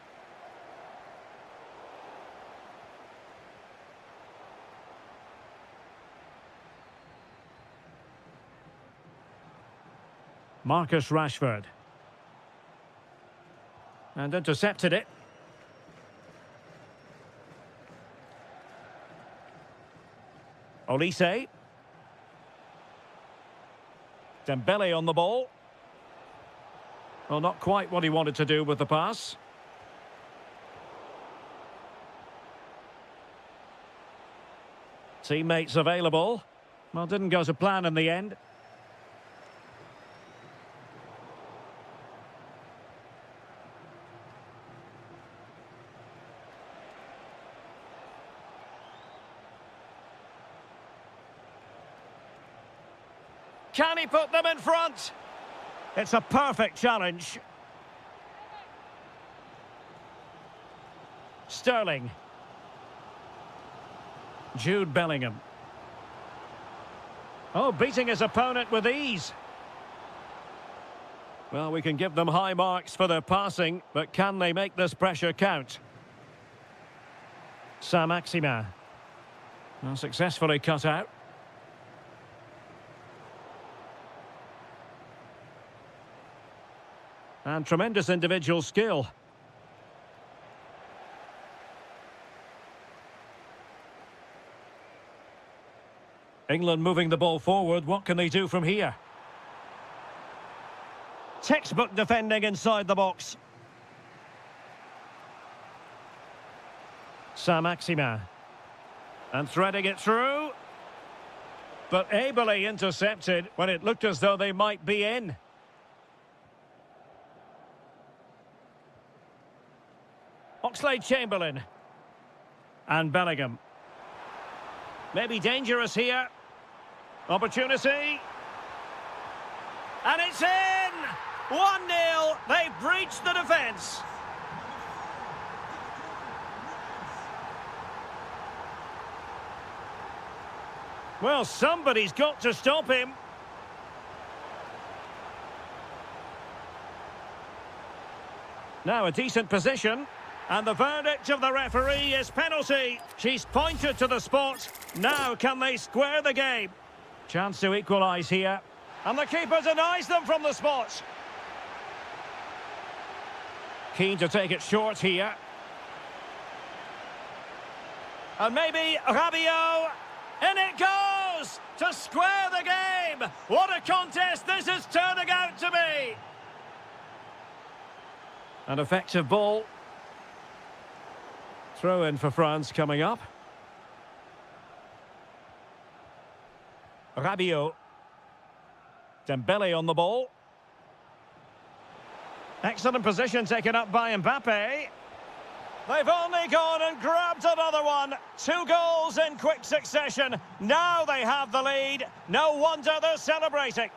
Marcus Rashford. And intercepted it. Olise. Dembele on the ball. Well, not quite what he wanted to do with the pass. Teammates available. Well, didn't go to plan in the end. Can he put them in front? It's a perfect challenge. Sterling. Jude Bellingham. Oh, beating his opponent with ease. Well, we can give them high marks for their passing, but can they make this pressure count? Saint-Maximin. Well, successfully cut out. And tremendous individual skill. England moving the ball forward. What can they do from here? Textbook defending inside the box. Saint-Maximin. And threading it through. But ably intercepted when it looked as though they might be in. Oxlade-Chamberlain. And Bellingham. Maybe dangerous here. Opportunity. And it's in! 1-0. They've breached the defence. Well, somebody's got to stop him. Now a decent position. And the verdict of the referee is penalty. She's pointed to the spot. Now can they square the game? Chance to equalise here. And the keeper denies them from the spot. Keen to take it short here. And maybe Rabiot. In it goes! To square the game! What a contest this is turning out to be! An effective ball. Throw in for France coming up. Rabiot. Dembele on the ball. Excellent position taken up by Mbappe. They've only gone and grabbed another one. 2 goals in quick succession. Now they have the lead. No wonder they're celebrating.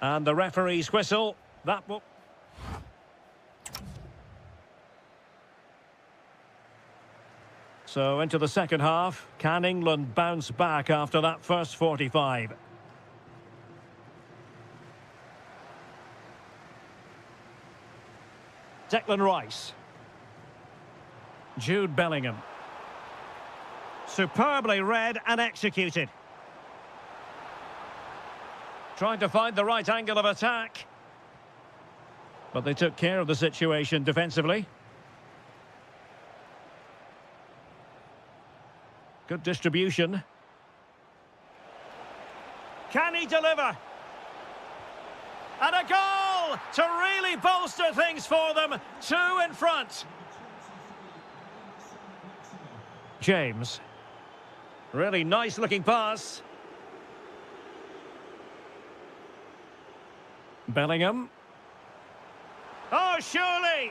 And the referee's whistle. That will... So into the second half. Can England bounce back after that first 45? Declan Rice. Jude Bellingham. Superbly read and executed. Trying to find the right angle of attack. But they took care of the situation defensively. Good distribution. Can he deliver? And a goal to really bolster things for them. 2 in front. James. Really nice looking pass. Bellingham. Oh, surely!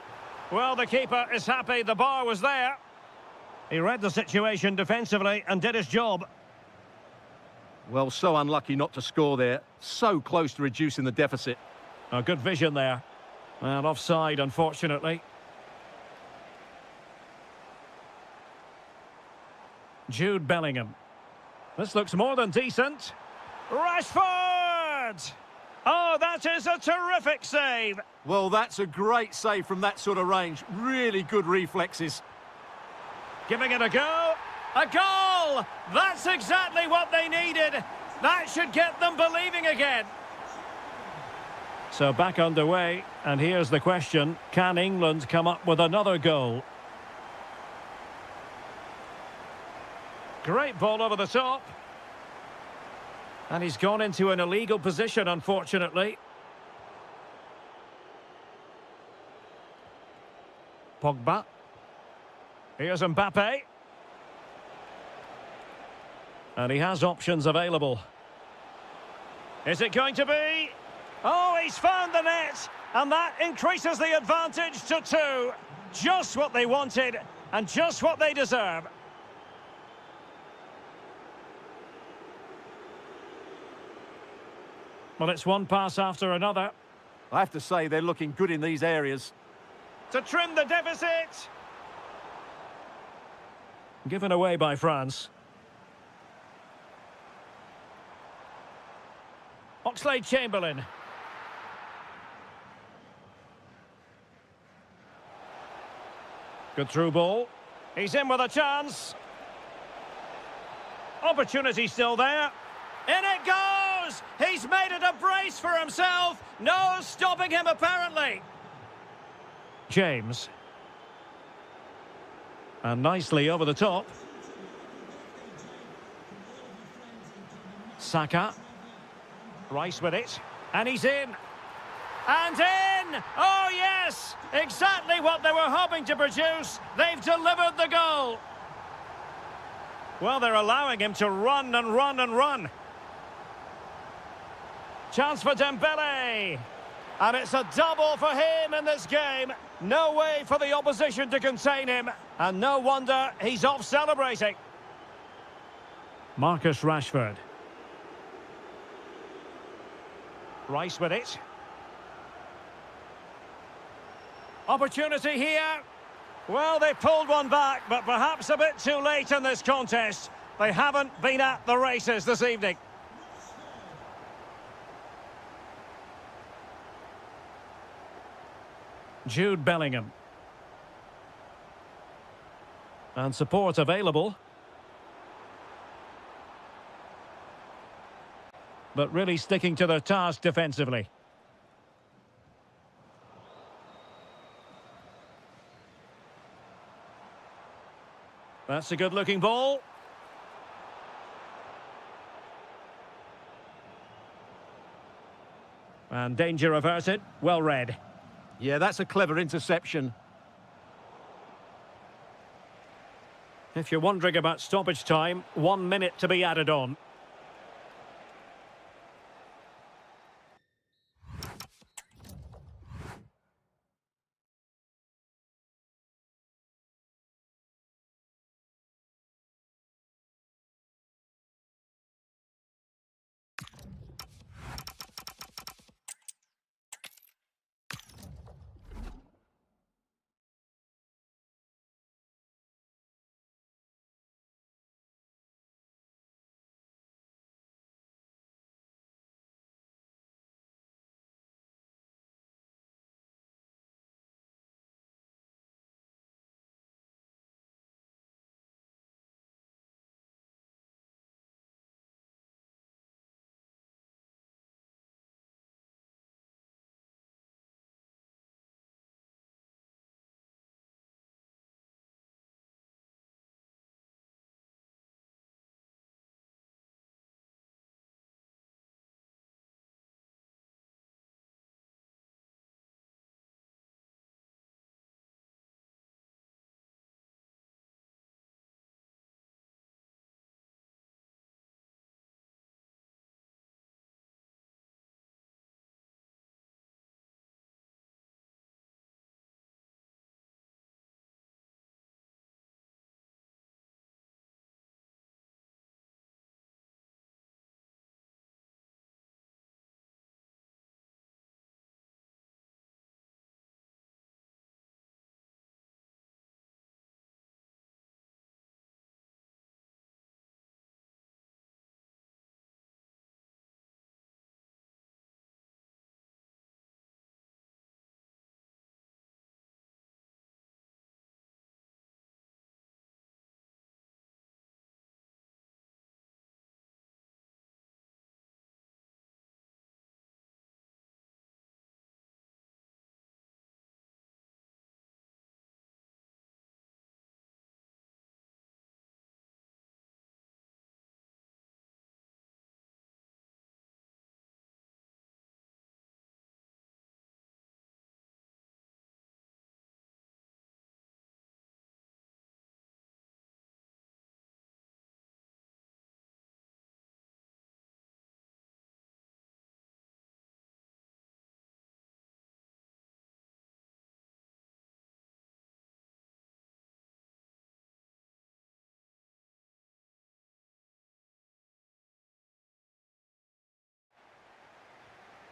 Well, the keeper is happy the bar was there. He read the situation defensively and did his job. Well, so unlucky not to score there. So close to reducing the deficit. A good vision there. And offside, unfortunately. Jude Bellingham. This looks more than decent. Rashford! Oh, that is a terrific save. Well, that's a great save from that sort of range. Really good reflexes. Giving it a go. A goal! That's exactly what they needed. That should get them believing again. So back underway, and here's the question. Can England come up with another goal? Great ball over the top. And he's gone into an illegal position, unfortunately. Pogba. Here's Mbappe. And he has options available. Is it going to be? Oh, he's found the net. And that increases the advantage to 2. Just what they wanted and just what they deserve. Well, it's one pass after another. I have to say they're looking good in these areas. To trim the deficit. Given away by France. Oxlade-Chamberlain. Good through ball. He's in with a chance. Opportunity still there. In it goes! He's made it a brace for himself. No stopping him, apparently. James. And nicely over the top. Saka. Rice with it. And he's in. And in! Oh, yes! Exactly what they were hoping to produce. They've delivered the goal. Well, they're allowing him to run and run and run. Chance for Dembele. And it's a double for him in this game. No way for the opposition to contain him. And no wonder he's off celebrating. Marcus Rashford. Rice with it. Opportunity here. Well, they pulled one back, but perhaps a bit too late in this contest. They haven't been at the races this evening. Jude Bellingham. And support available. But really sticking to their task defensively. That's a good-looking ball. And danger averted. Well read. Yeah, that's a clever interception. If you're wondering about stoppage time, 1 minute to be added on.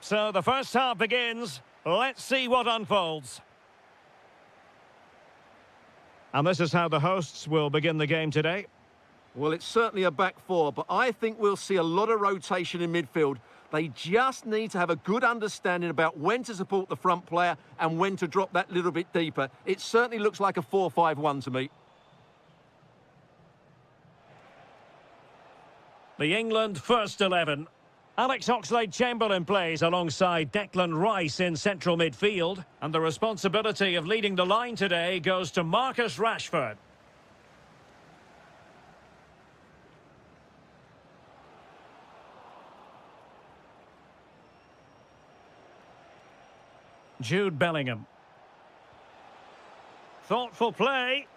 So the first half begins. Let's see what unfolds. And this is how the hosts will begin the game today. Well, it's certainly a back four, but I think we'll see a lot of rotation in midfield. They just need to have a good understanding about when to support the front player and when to drop that little bit deeper. It certainly looks like a 4-5-1 to me. The England first 11. Alex Oxlade-Chamberlain plays alongside Declan Rice in central midfield. And the responsibility of leading the line today goes to Marcus Rashford. Jude Bellingham. Thoughtful play.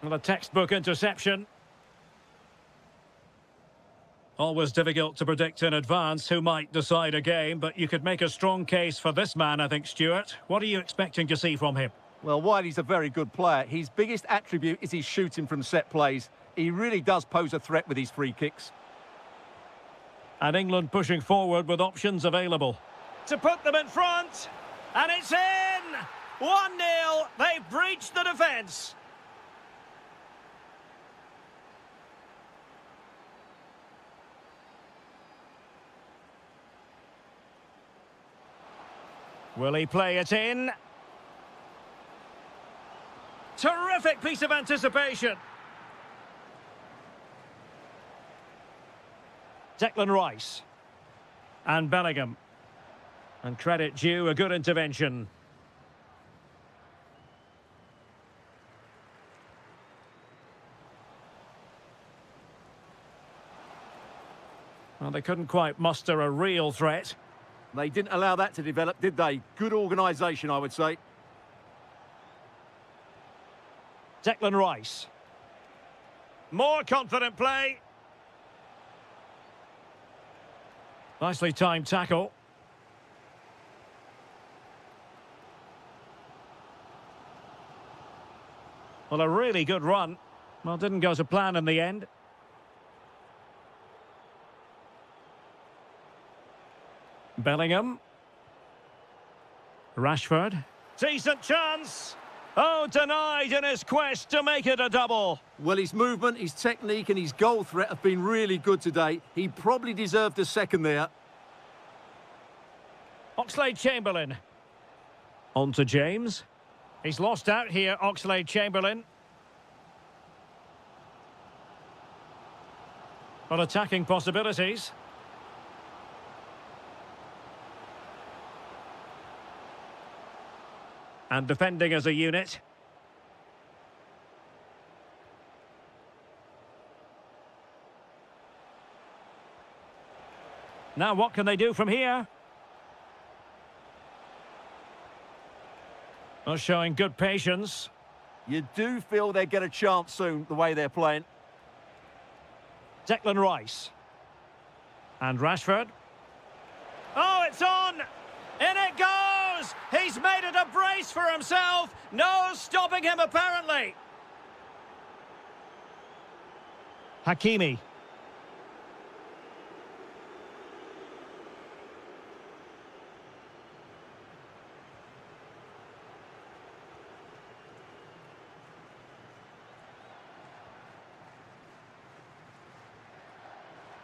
With a textbook interception. Always difficult to predict in advance who might decide a game, but you could make a strong case for this man, I think, Stuart. What are you expecting to see from him? Well, while he's a very good player, his biggest attribute is his shooting from set plays. He really does pose a threat with his free kicks. And England pushing forward with options available. To put them in front, and it's in! 1-0, they've breached the defence. Will he play it in? Terrific piece of anticipation. Declan Rice. And Bellingham. And credit due, a good intervention. Well, they couldn't quite muster a real threat. They didn't allow that to develop, did they? Good organisation, I would say. Declan Rice. More confident play. Nicely timed tackle. Well, a really good run. Well, didn't go to plan in the end. Bellingham. Rashford. Decent chance. Oh, denied in his quest to make it a double. Well, his movement, his technique and his goal threat have been really good today. He probably deserved a second there. Oxlade-Chamberlain. On to James. He's lost out here, Oxlade-Chamberlain. But attacking possibilities. And defending as a unit. Now what can they do from here? Well, showing good patience. You do feel they get a chance soon, the way they're playing. Declan Rice. And Rashford. Oh, it's on! In it goes! He's made it a brace for himself. No stopping him, apparently. Hakimi.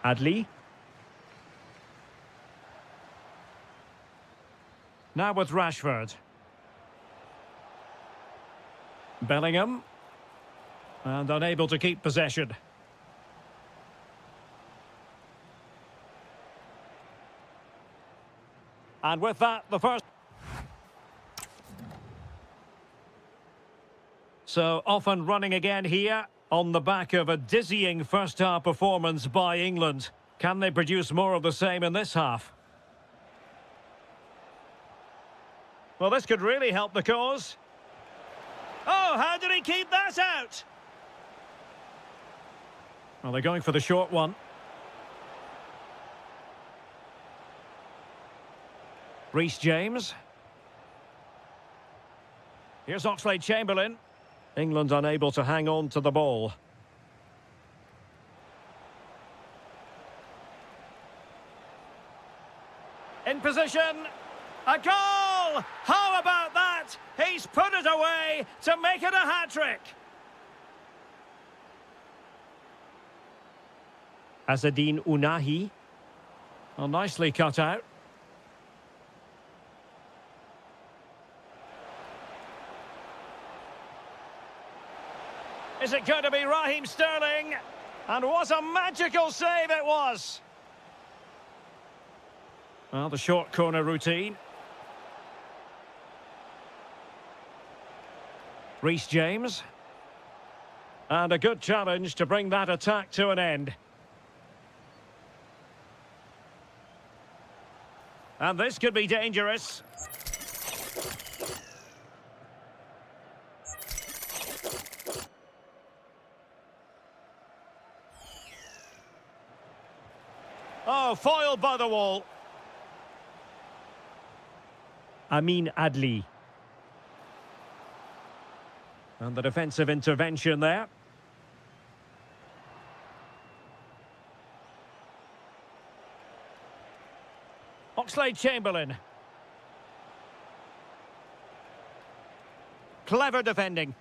Adli. Now with Rashford. Bellingham. And unable to keep possession. And with that, the first... So, off and running again here, on the back of a dizzying first-half performance by England. Can they produce more of the same in this half? Well, this could really help the cause. Oh, how did he keep that out? Well, they're going for the short one. Reece James. Here's Oxlade-Chamberlain. England unable to hang on to the ball. In position. A goal! How about that? He's put it away to make it a hat-trick. Azadine Unahi. Well, nicely cut out. Is it going to be Raheem Sterling? And what a magical save it was! Well, the short corner routine. Reece James. And a good challenge to bring that attack to an end. And this could be dangerous. Oh, foiled by the wall. Amin Adli. And the defensive intervention there. Oxlade-Chamberlain. Clever defending.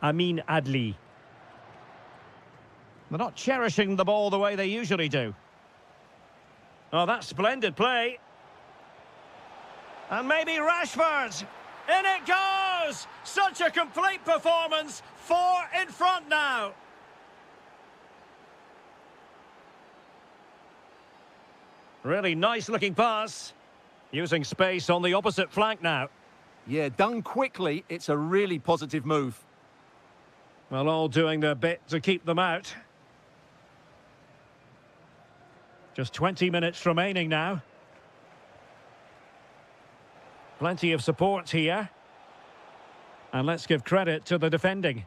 Amin Adli. They're not cherishing the ball the way they usually do. Oh, that's splendid play. And maybe Rashford. In it goes! Such a complete performance. 4 in front now. Really nice looking pass. Using space on the opposite flank now. Yeah, done quickly. It's a really positive move. Well, all doing their bit to keep them out. Just 20 minutes remaining now. Plenty of support here. And let's give credit to the defending.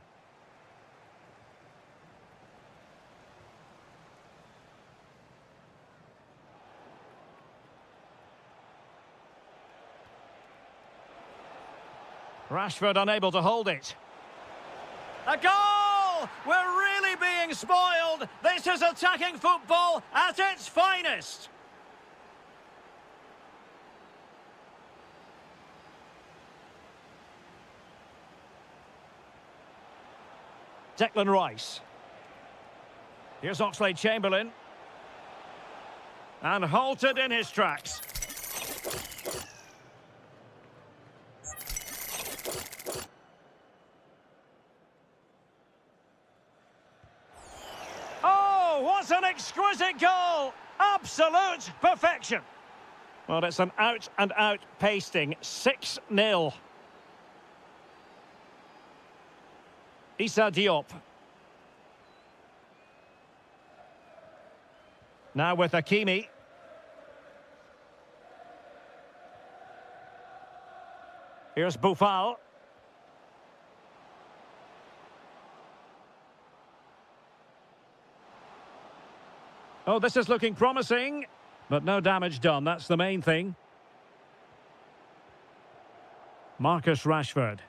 Rashford unable to hold it. A goal! We're really being spoiled. This is attacking football at its finest. Declan Rice. Here's Oxlade-Chamberlain. And halted in his tracks. Oh, what an exquisite goal! Absolute perfection. Well, it's an out-and-out pasting. 6-0. Issa Diop. Now with Hakimi. Here's Boufal. Oh, this is looking promising, but no damage done. That's the main thing. Marcus Rashford.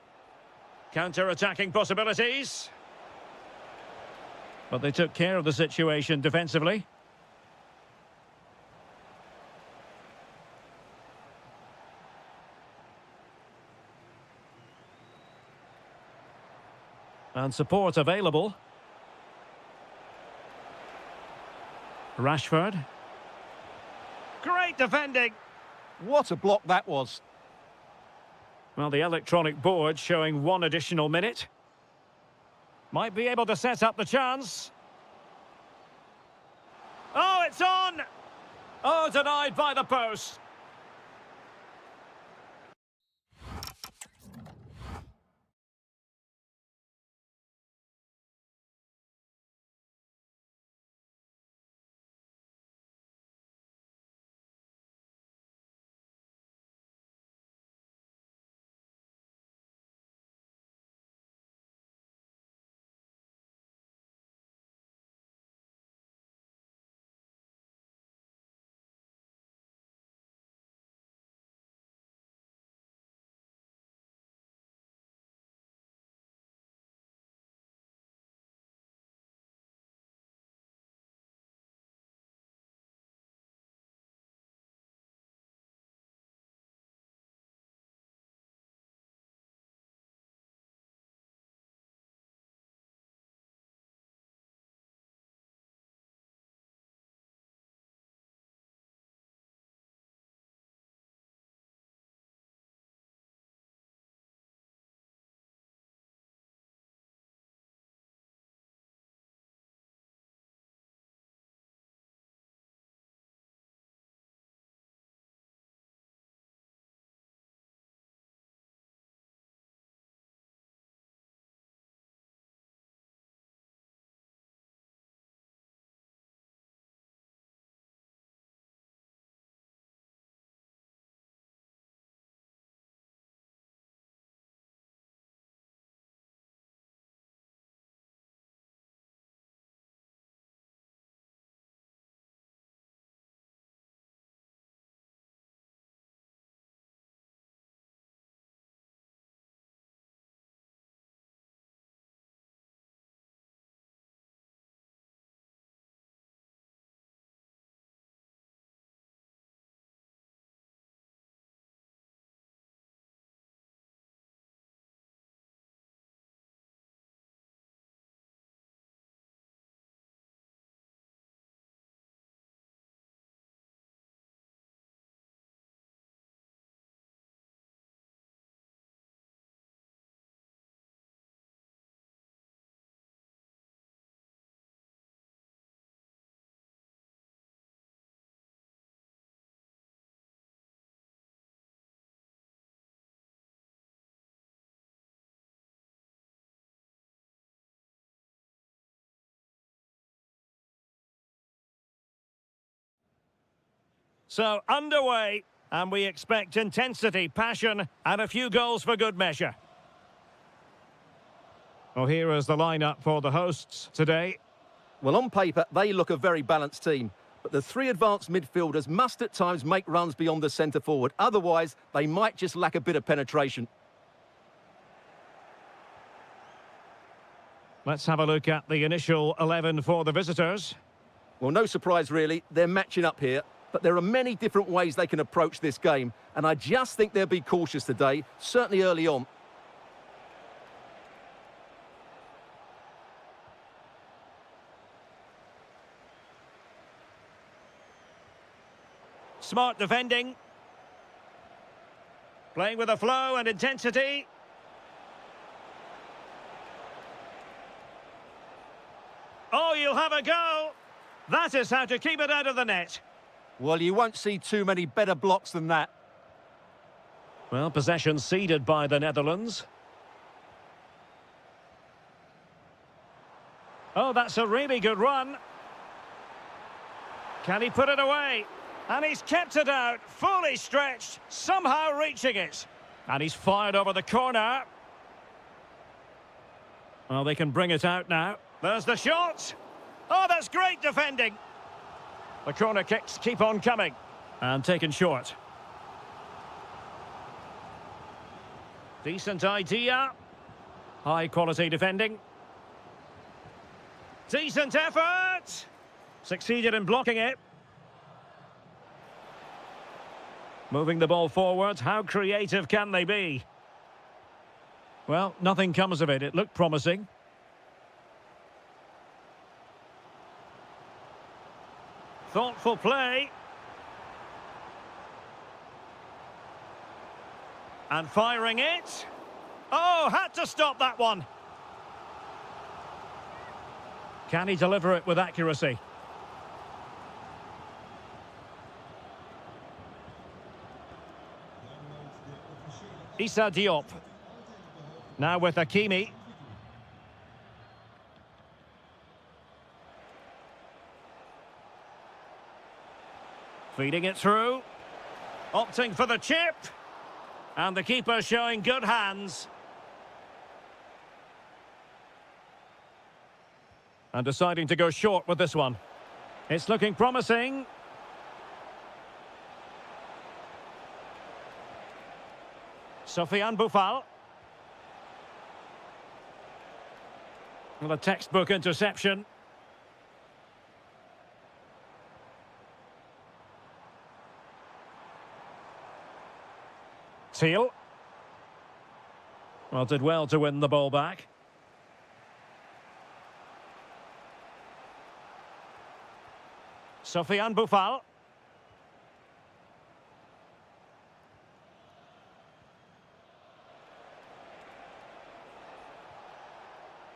Counter-attacking possibilities. But they took care of the situation defensively. And support available. Rashford. Great defending. What a block that was. Well, the electronic board showing 1 additional minute. Might be able to set up the chance. Oh, it's on! Oh, denied by the post. So, underway, and we expect intensity, passion, and a few goals for good measure. Well, here is the lineup for the hosts today. Well, on paper, they look a very balanced team. But the three advanced midfielders must at times make runs beyond the centre forward. Otherwise, they might just lack a bit of penetration. Let's have a look at the initial 11 for the visitors. Well, no surprise, really. They're matching up here. But there are many different ways they can approach this game. And I just think they'll be cautious today, certainly early on. Smart defending. Playing with a flow and intensity. Oh, you'll have a go. That is how to keep it out of the net. Well, you won't see too many better blocks than that. Well, possession ceded by the Netherlands. Oh, that's a really good run. Can he put it away? And he's kept it out, fully stretched, somehow reaching it. And he's fired over the corner. Well, they can bring it out now. There's the shot. Oh, that's great defending. The corner kicks keep on coming. And taken short. Decent idea. High quality defending. Decent effort. Succeeded in blocking it. Moving the ball forward, how creative can they be? Well, nothing comes of it. It looked promising. Thoughtful play. And firing it. Oh, had to stop that one. Can he deliver it with accuracy? Issa Diop. Now with Hakimi. Feeding it through. Opting for the chip. And the keeper showing good hands. And deciding to go short with this one. It's looking promising. Sofiane Boufal. Well, a textbook interception. Teal. Well, did well to win the ball back. Sofiane Boufal.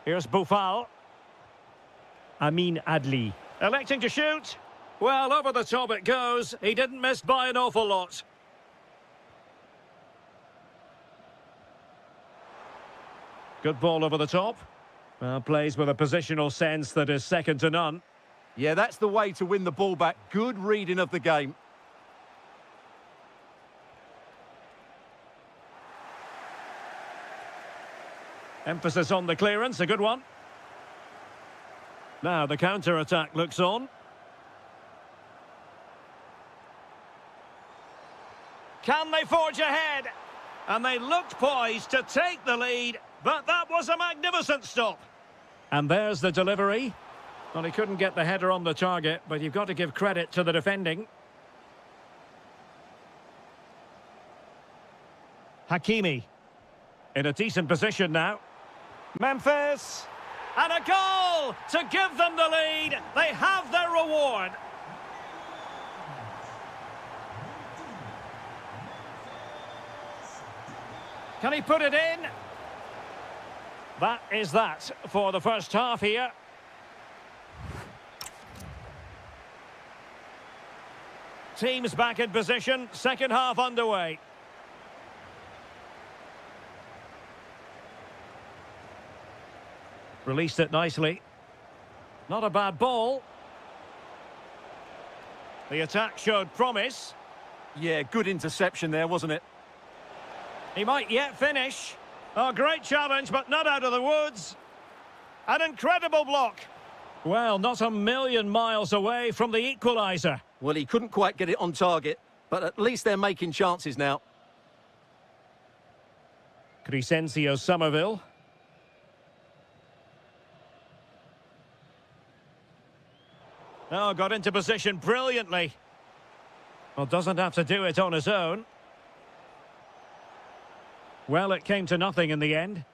Here's Boufal. Amin Adli. Electing to shoot. Well, over the top it goes. He didn't miss by an awful lot. Good ball over the top. Plays with a positional sense that is second to none. Yeah, that's the way to win the ball back. Good reading of the game. Emphasis on the clearance, a good one. Now the counter-attack looks on. Can they forge ahead? And they looked poised to take the lead, but that was a magnificent stop. And there's the delivery. Well, he couldn't get the header on the target, but you've got to give credit to the defending. Hakimi in a decent position now. Memphis, and a goal to give them the lead. They have their reward. Can he put it in? That is that for the first half here. Teams back in position, second half underway. Released it nicely. Not a bad ball. The attack showed promise. Yeah, good interception there, wasn't it? He might yet finish. Oh, great challenge, but not out of the woods. An incredible block. Well, not a million miles away from the equaliser. Well, he couldn't quite get it on target, but at least they're making chances now. Crescencio Somerville. Oh, got into position brilliantly. Well, doesn't have to do it on his own. Well, it came to nothing in the end.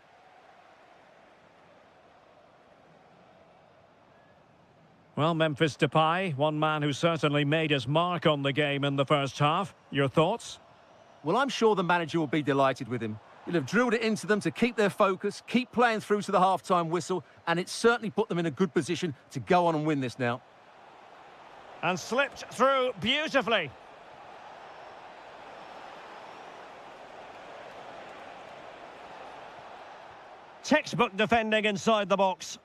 Well, Memphis Depay, one man who certainly made his mark on the game in the first half. Your thoughts? Well, I'm sure the manager will be delighted with him. He'll have drilled it into them to keep their focus, keep playing through to the half-time whistle, and it's certainly put them in a good position to go on and win this now. And slipped through beautifully. Textbook defending inside the box.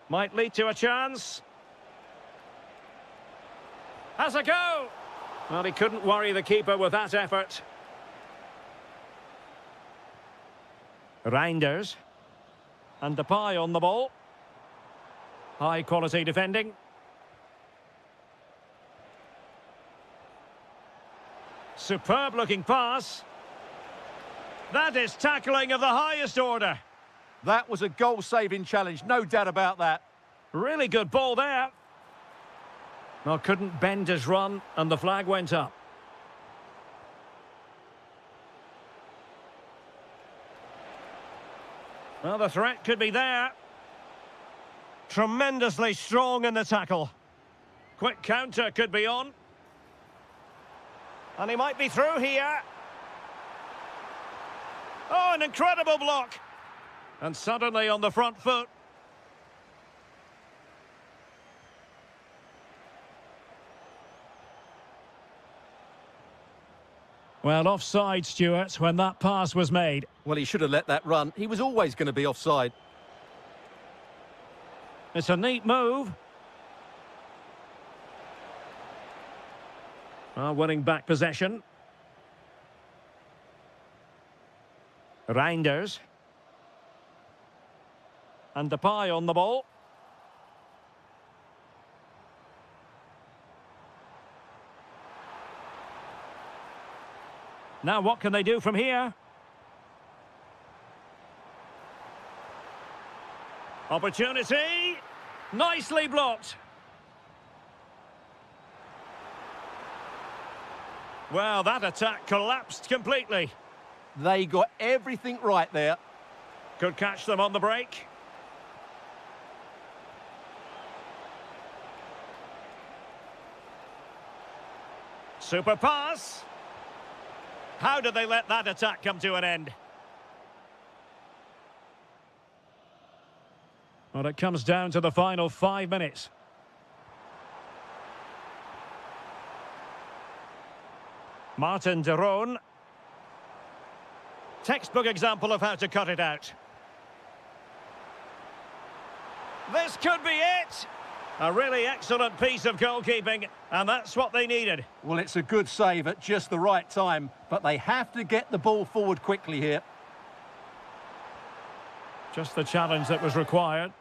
Might lead to a chance. Has a go! Well, he couldn't worry the keeper with that effort. Reinders. And Depay on the ball. High quality defending. Superb looking pass. That is tackling of the highest order. That was a goal-saving challenge, no doubt about that. Really good ball there. Well, couldn't bend his run, and the flag went up. Well, the threat could be there. Tremendously strong in the tackle. Quick counter could be on. And he might be through here. Oh, an incredible block. And suddenly on the front foot. Well, offside, Stuart, when that pass was made. Well, he should have let that run. He was always going to be offside. It's a neat move. Winning back possession. Reinders. And Depay on the ball. Now what can they do from here? Opportunity. Nicely blocked. Well, that attack collapsed completely. They got everything right there. Could catch them on the break. Super pass. How did they let that attack come to an end? Well, it comes down to the final 5 minutes. Martin de Roon. Textbook example of how to cut it out. This could be it. A really excellent piece of goalkeeping, and that's what they needed. Well, it's a good save at just the right time, but they have to get the ball forward quickly here. Just the challenge that was required.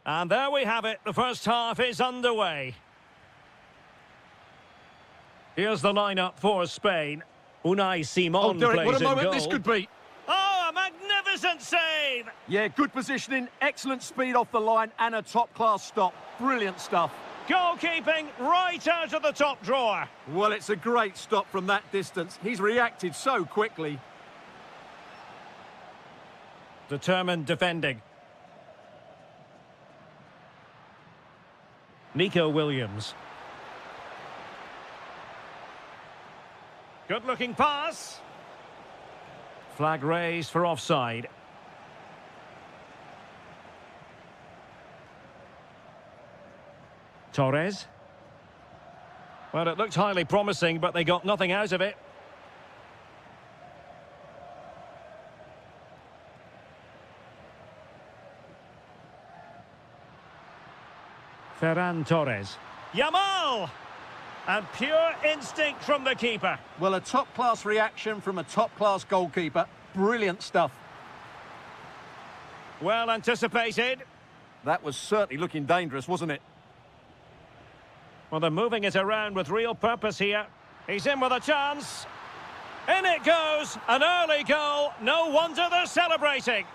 And there we have it. The first half is underway. Here's the lineup for Spain. Unai Simon Oh, Derek, plays what a in moment goal. this could be. Oh, a magnificent save! Yeah, good positioning, excellent speed off the line, and a top-class stop. Brilliant stuff. Goalkeeping right out of the top drawer. Well, it's a great stop from that distance. He's reacted so quickly. Determined defending. Nico Williams. Good-looking pass. Flag raised for offside. Torres. Well, it looked highly promising, but they got nothing out of it. Ferran Torres. Yamal! And pure instinct from the keeper. Well, a top-class reaction from a top-class goalkeeper. Brilliant stuff. Well anticipated. That was certainly looking dangerous, wasn't it? Well, they're moving it around with real purpose here. He's in with a chance. In it goes. An early goal. No wonder they're celebrating.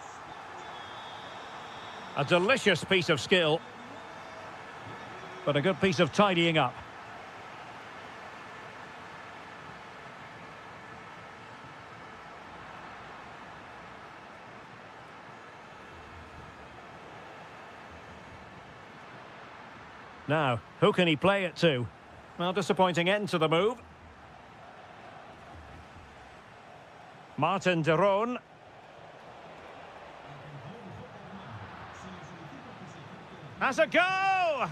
A delicious piece of skill. But a good piece of tidying up. Now, who can he play it to? Well, disappointing end to the move. Martin de Roon. Has a go!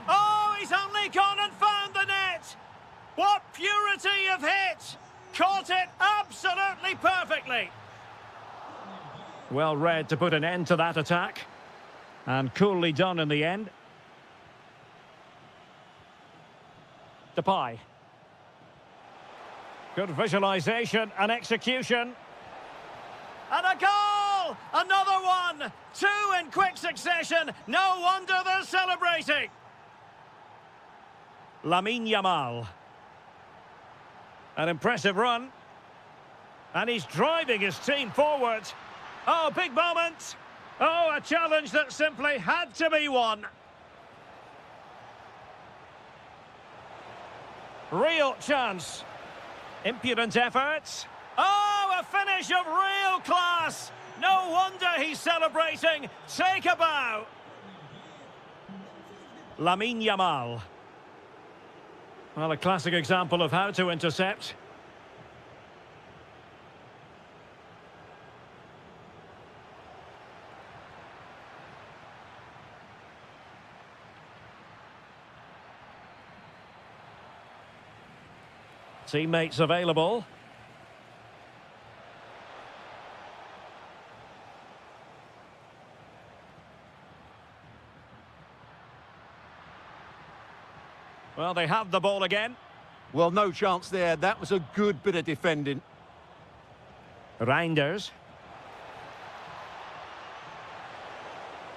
Oh, he's only gone and found the net! What purity of hit! Caught it absolutely perfectly! Well read to put an end to that attack. And coolly done in the end. Depay. Good visualization and execution. And a goal! Another one! Two in quick succession. No wonder they're celebrating. Lamine Yamal. An impressive run. And he's driving his team forward. Oh, big moment. Oh, a challenge that simply had to be won. Real chance. Impudent efforts. Oh, a finish of real class. No wonder he's celebrating. Take a bow. Lamine Yamal. Well, a classic example of how to intercept. Teammates available. Well, they have the ball again. Well, no chance there. That was a good bit of defending. Reinders.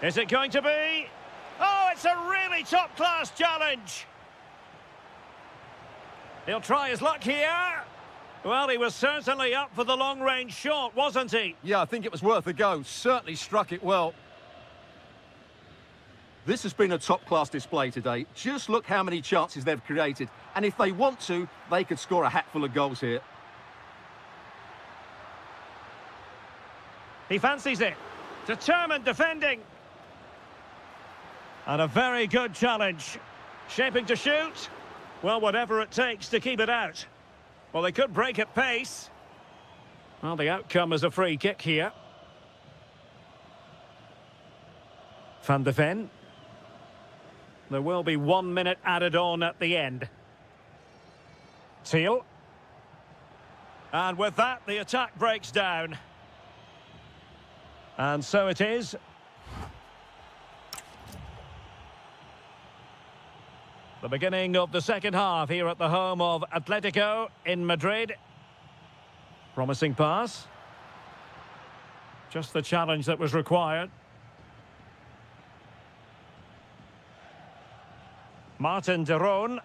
Is it going to be? Oh, it's a really top-class challenge. He'll try his luck here. Well, he was certainly up for the long-range shot, wasn't he? Yeah, I think it was worth a go. Certainly struck it well. This has been a top-class display today. Just look how many chances they've created. And if they want to, they could score a hatful of goals here. He fancies it. Determined defending. And a very good challenge. Shaping to shoot. Well, whatever it takes to keep it out. Well, they could break at pace. Well, the outcome is a free kick here. Van de Ven. There will be 1 minute added on at the end. Thiel. And with that, the attack breaks down. And so it is. The beginning of the second half here at the home of Atletico in Madrid. Promising pass. Just the challenge that was required. Martin de Roon.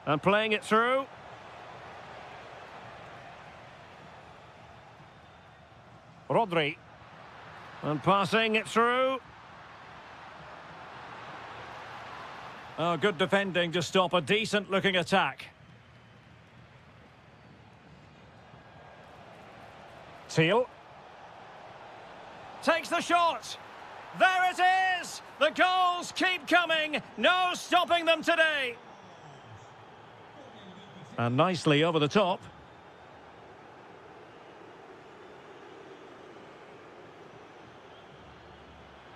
And playing it through. Rodri. And passing it through. Oh, good defending to stop a decent-looking attack. Teal. Takes the shot. There it is! The goals keep coming. No stopping them today. And nicely over the top.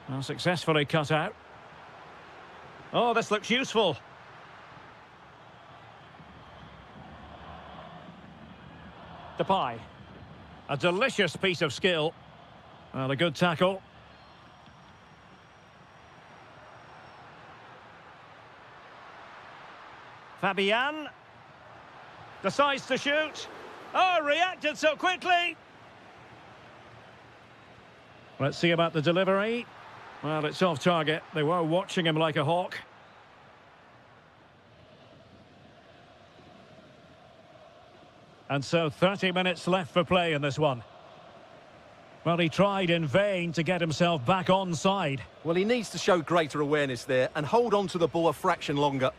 Well, successfully cut out. Oh, this looks useful. Depay. A delicious piece of skill. Well, a good tackle. Fabian. Decides to shoot. Oh, reacted so quickly. Let's see about the delivery. Well, it's off target. They were watching him like a hawk. And so 30 minutes left for play in this one. Well, he tried in vain to get himself back onside. Well, he needs to show greater awareness there and hold on to the ball a fraction longer.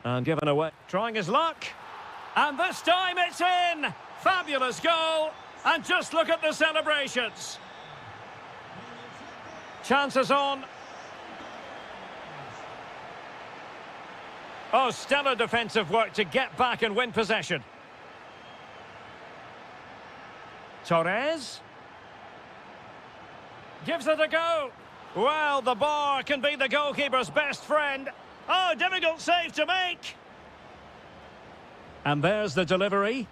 And given away. Trying his luck. And this time it's in! Fabulous goal! And just look at the celebrations. Chances on. Oh, stellar defensive work to get back and win possession. Torres. Gives it a go. Well, the bar can be the goalkeeper's best friend. Oh, difficult save to make. And there's the delivery.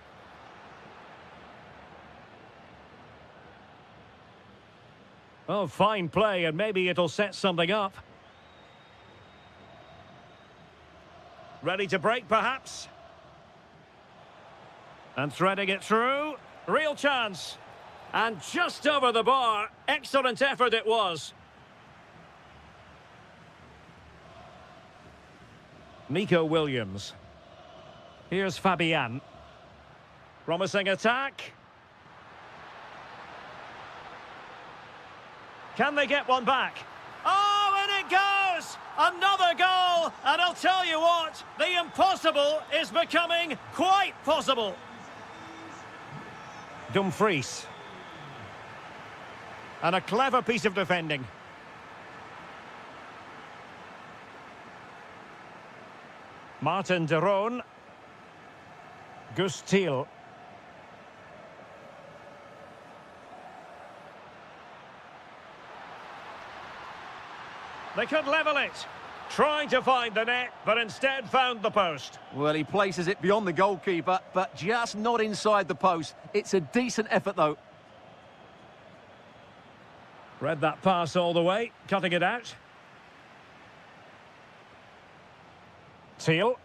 Oh, fine play, and maybe it'll set something up. Ready to break, perhaps? And threading it through. Real chance. And just over the bar. Excellent effort it was. Nico Williams. Here's Fabian. Promising attack. Can they get one back? Oh, and it goes! Another goal! And I'll tell you what, the impossible is becoming quite possible. Dumfries. And a clever piece of defending. Martin de Roon. Gustil. They could level it. Trying to find the net, but instead found the post. Well, he places it beyond the goalkeeper, but just not inside the post. It's a decent effort, though. Read that pass all the way, cutting it out. Teal.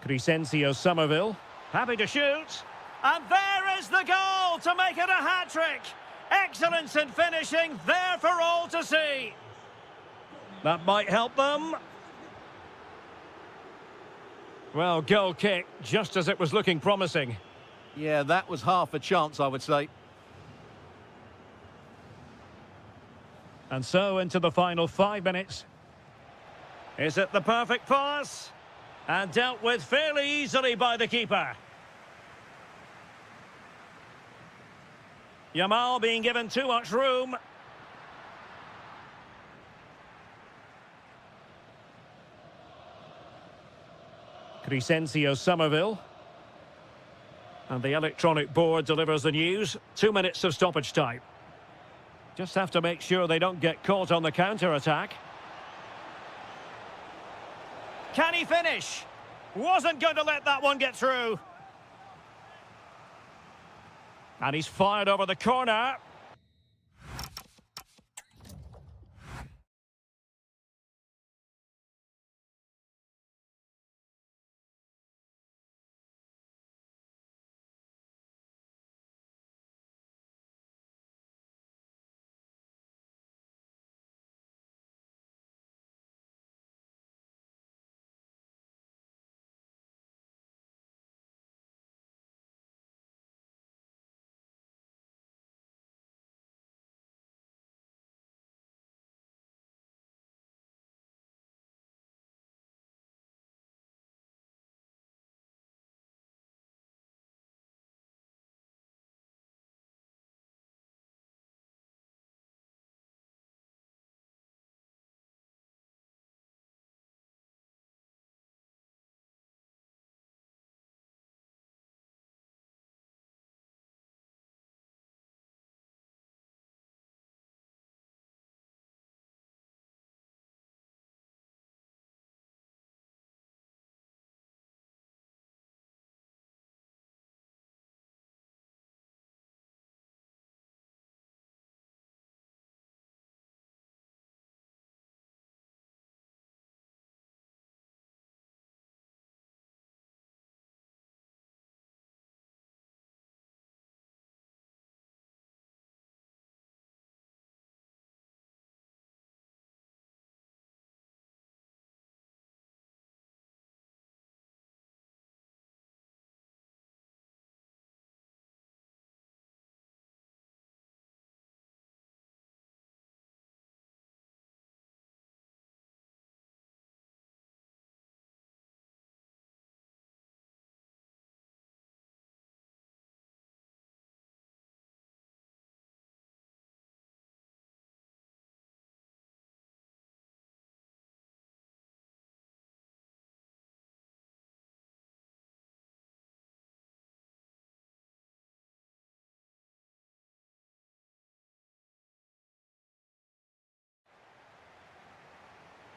Crescencio Somerville. Happy to shoot. And there is the goal to make it a hat-trick. Excellence in finishing, there for all to see. That might help them. Well, goal kick, just as it was looking promising. Yeah, that was half a chance, I would say. And so into the final 5 minutes. Is it the perfect pass? And dealt with fairly easily by the keeper. Yamal being given too much room. Crescencio Somerville. And the electronic board delivers the news. 2 minutes of stoppage time. Just have to make sure they don't get caught on the counter-attack. Can he finish? Wasn't going to let that one get through. And he's fired over the corner.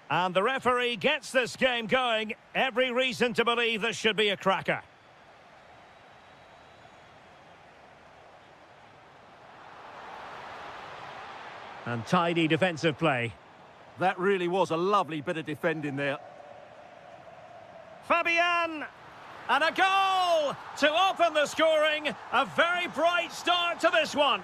And the referee gets this game going. Every reason to believe this should be a cracker. And tidy defensive play. That really was a lovely bit of defending there. Fabian! And a goal to open the scoring. A very bright start to this one.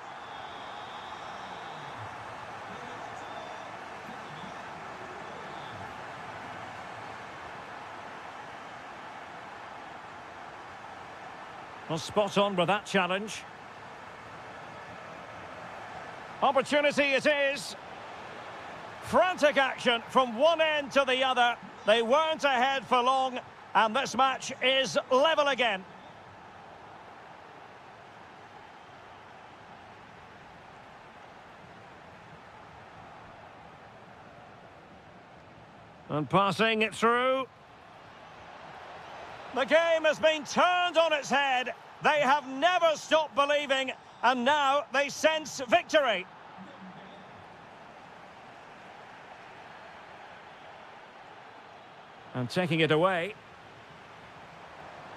Well, spot on with that challenge. Opportunity it is. Frantic action from one end to the other. They weren't ahead for long, and this match is level again. And passing it through. The game has been turned on its head. They have never stopped believing, and now they sense victory. And taking it away.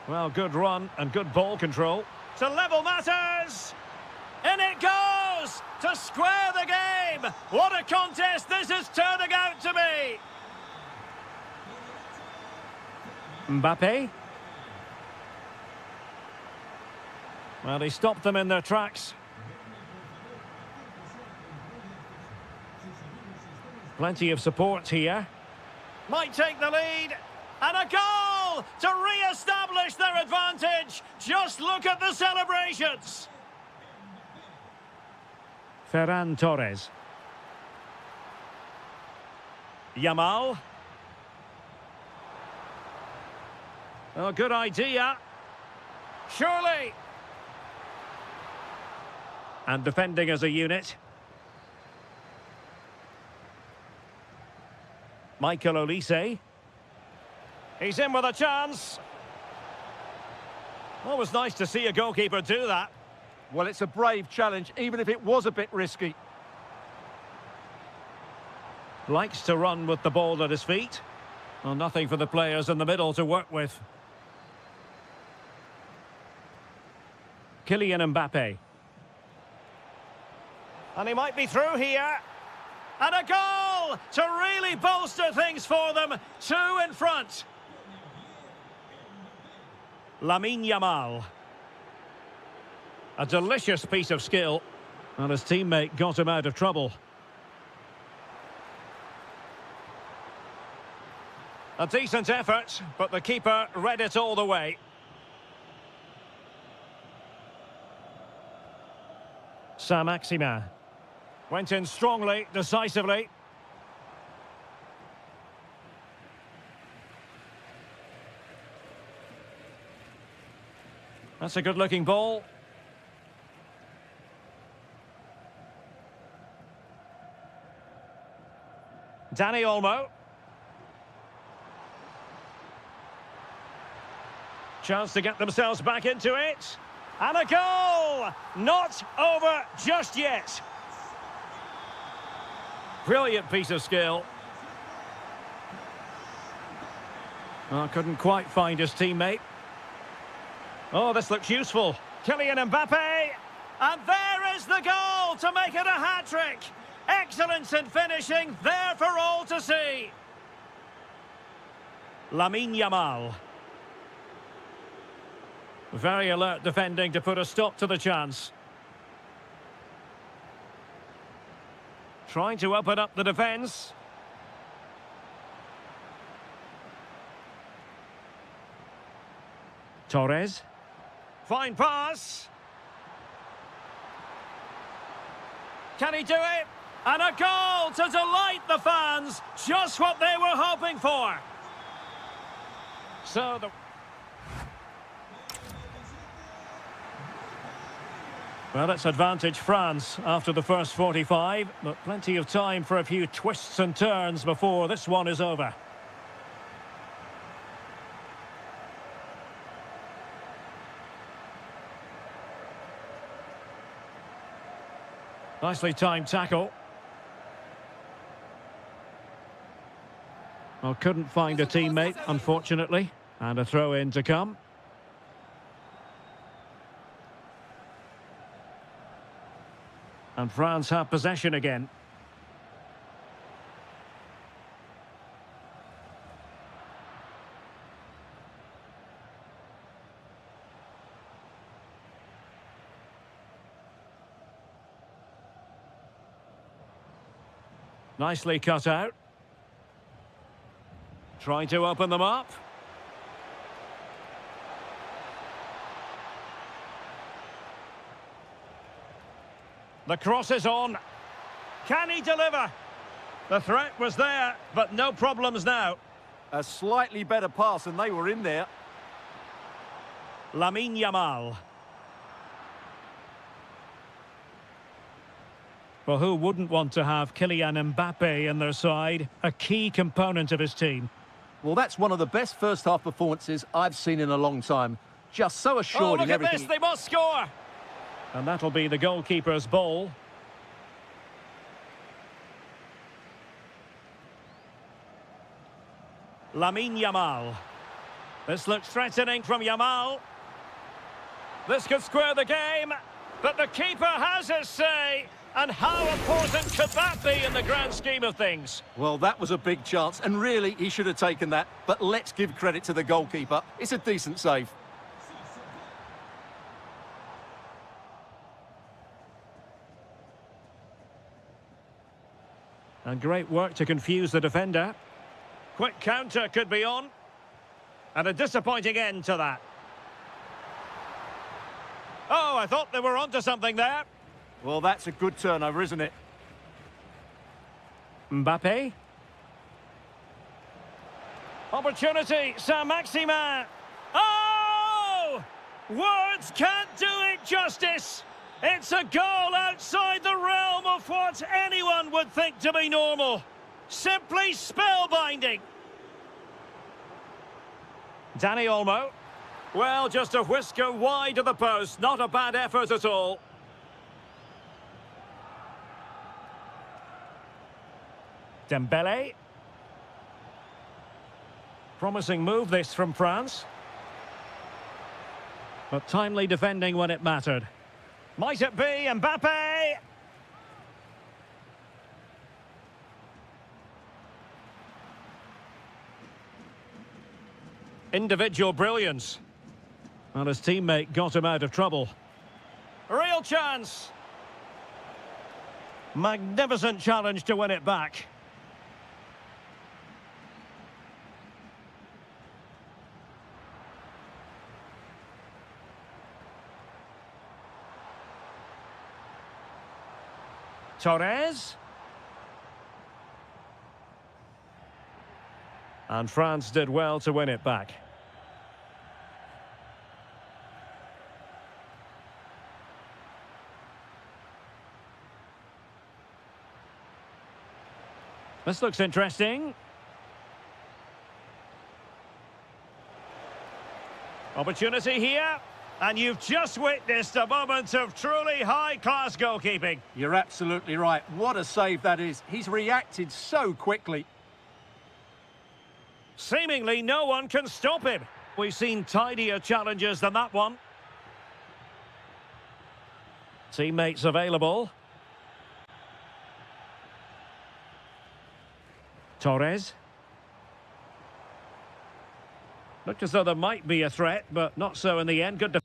Well, good run and good ball control. To level matters! In it goes! To square the game! What a contest this is turning out to be! Mbappe. Well, he stopped them in their tracks. Plenty of support here. Might take the lead. And a goal to re-establish their advantage. Just look at the celebrations. Ferran Torres. Yamal. Oh, good idea. Surely. And defending as a unit. Michael Olise. He's in with a chance. Well, it was nice to see a goalkeeper do that. Well, it's a brave challenge, even if it was a bit risky. Likes to run with the ball at his feet. Well, nothing for the players in the middle to work with. Kylian Mbappe. And he might be through here. And a goal to really bolster things for them. 2 in front. Lamine Yamal. A delicious piece of skill. And his teammate got him out of trouble. A decent effort, but the keeper read it all the way. Saint-Maximin. Went in strongly, decisively. That's a good-looking ball. Dani Olmo. Chance to get themselves back into it. And a goal! Not over just yet. Brilliant piece of skill. Oh, couldn't quite find his teammate. Oh, this looks useful. Kylian Mbappe. And there is the goal to make it a hat-trick. Excellence in finishing, there for all to see. Lamine Yamal. Very alert defending to put a stop to the chance. Trying to open up the defence. Torres. Fine pass. Can he do it? And a goal to delight the fans. Just what they were hoping for. So the... Well, it's advantage France after the first 45, but plenty of time for a few twists and turns before this one is over. Nicely timed tackle. Well, couldn't find a teammate, unfortunately. And a throw in to come. And France have possession again. Nicely cut out. Trying to open them up. The cross is on. Can he deliver? The threat was there, but no problems now. A slightly better pass and they were in there. Lamine Yamal. Well, who wouldn't want to have Kylian Mbappe in their side? A key component of his team. Well, that's one of the best first-half performances I've seen in a long time. Just so assured in everything. Oh, look at this, they must score! And that'll be the goalkeeper's ball. Lamine Yamal. This looks threatening from Yamal. This could square the game, but the keeper has his say. And how important could that be in the grand scheme of things? Well, that was a big chance, and really, he should have taken that. But let's give credit to the goalkeeper. It's a decent save. And great work to confuse the defender. Quick counter could be on. And a disappointing end to that. Oh, I thought they were onto something there. Well, that's a good turnover, isn't it? Mbappe. Opportunity, Saint-Maximin. Oh! Words can't do it justice. It's a goal outside the realm of what anyone would think to be normal. Simply spellbinding. Dani Olmo. Well, just a whisker wide of the post. Not a bad effort at all. Dembele. Promising move this from France. But timely defending when it mattered. Might it be Mbappe? Individual brilliance. Well, his teammate got him out of trouble. Real chance. Magnificent challenge to win it back. Torres. And France did well to win it back. This looks interesting. Opportunity here. And you've just witnessed a moment of truly high-class goalkeeping. You're absolutely right. What a save that is. He's reacted so quickly. Seemingly no one can stop him. We've seen tidier challenges than that one. Teammates available. Torres. Looked as though there might be a threat, but not so in the end. Good defense.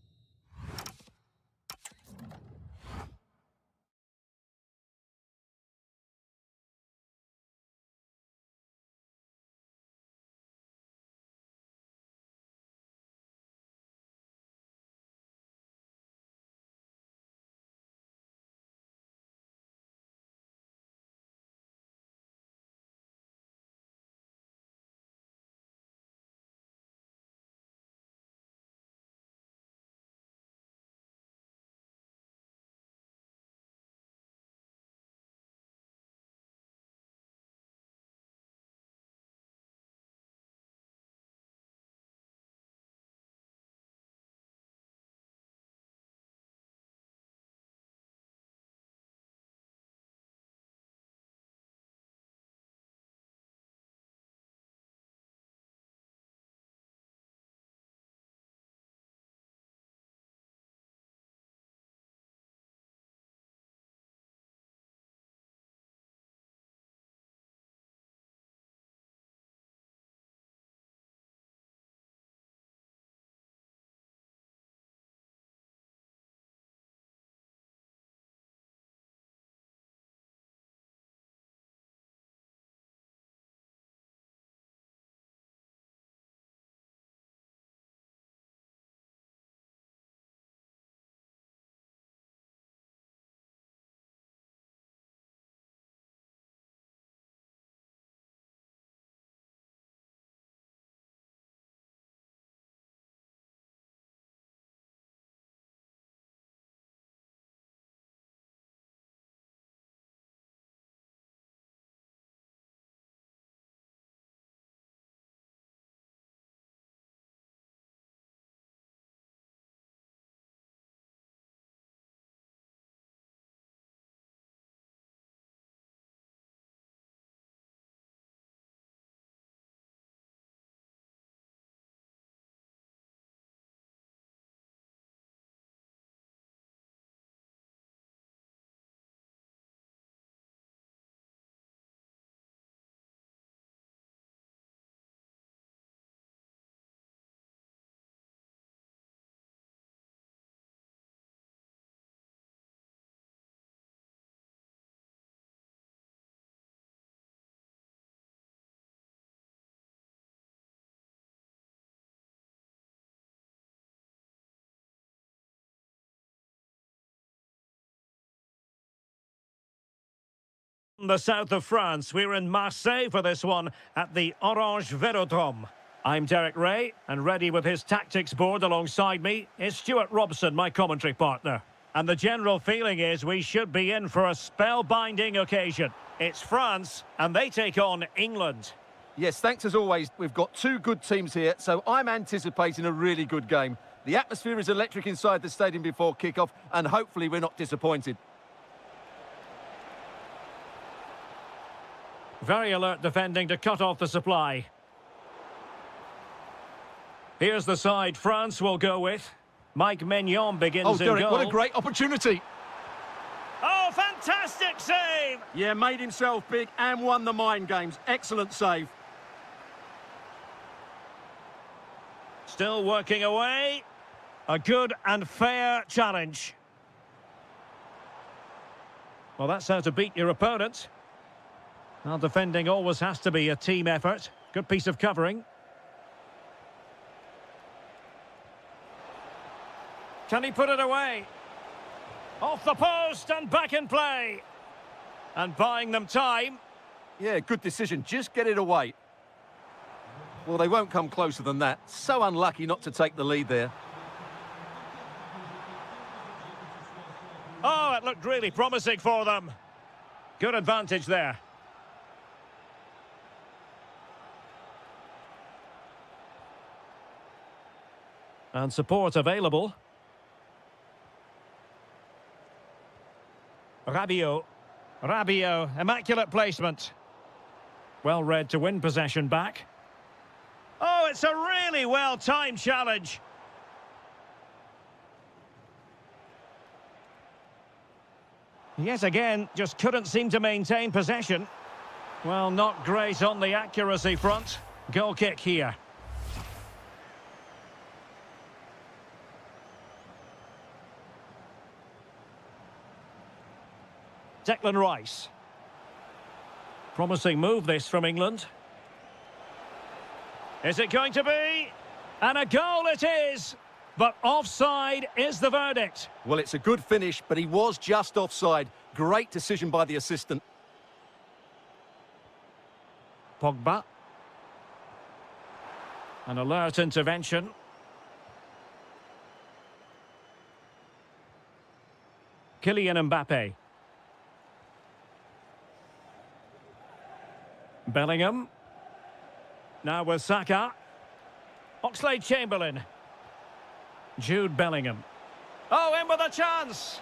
The south of France. We're in Marseille for this one at the Orange Velodrome. I'm Derek Ray, and ready with his tactics board alongside me is Stuart Robson, my commentary partner. And the general feeling is we should be in for a spellbinding occasion. It's France, and they take on England. Yes, thanks as always. We've got two good teams here, so I'm anticipating a really good game. The atmosphere is electric inside the stadium before kickoff, and hopefully we're not disappointed. Very alert defending to cut off the supply. Here's the side France will go with. Mike Mignon begins in Derek, goal. what a great opportunity. Oh, fantastic save! Yeah, made himself big and won the mind games. Excellent save. Still working away. A good and fair challenge. Well, that's how to beat your opponent. Well, defending always has to be a team effort. Good piece of covering. Can he put it away? Off the post and back in play. And buying them time. Yeah, good decision. Just get it away. Well, they won't come closer than that. So unlucky not to take the lead there. Oh, it looked really promising for them. Good advantage there. And support available. Rabiot, immaculate placement. Well read to win possession back. Oh, it's a really well-timed challenge. Yet again, just couldn't seem to maintain possession. Well, not great on the accuracy front. Goal kick here. Declan Rice. Promising move this from England. Is it going to be? And a goal it is! But offside is the verdict. Well, it's a good finish, but he was just offside. Great decision by the assistant. Pogba. An alert intervention. Kylian Mbappe. Bellingham. Now with Saka. Oxlade-Chamberlain. Jude Bellingham. Oh, in with a chance.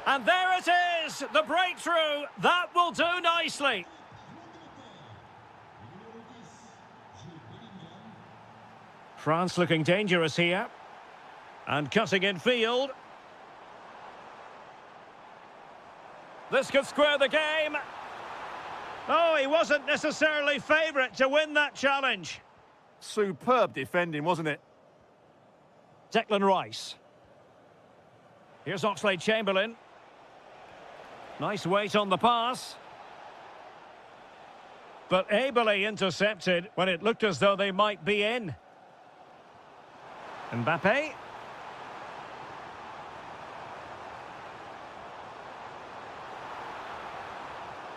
And there it is, the breakthrough. That will do nicely. France looking dangerous here. And cutting in field. This could square the game. Oh, he wasn't necessarily favourite to win that challenge. Superb defending, wasn't it? Declan Rice. Here's Oxlade-Chamberlain. Nice weight on the pass. But ably intercepted when it looked as though they might be in. Mbappe.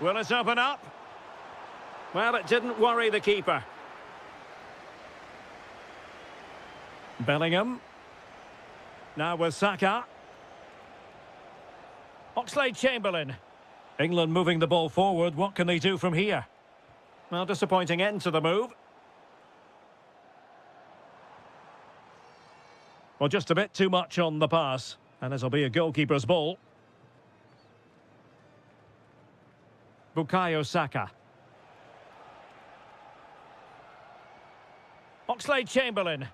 Will it open up? Well, it didn't worry the keeper. Bellingham. Now with Saka. Oxlade-Chamberlain. England moving the ball forward. What can they do from here? Well, disappointing end to the move. Well, just a bit too much on the pass. And this will be a goalkeeper's ball. Bukayo Saka. Oxlade-Chamberlain.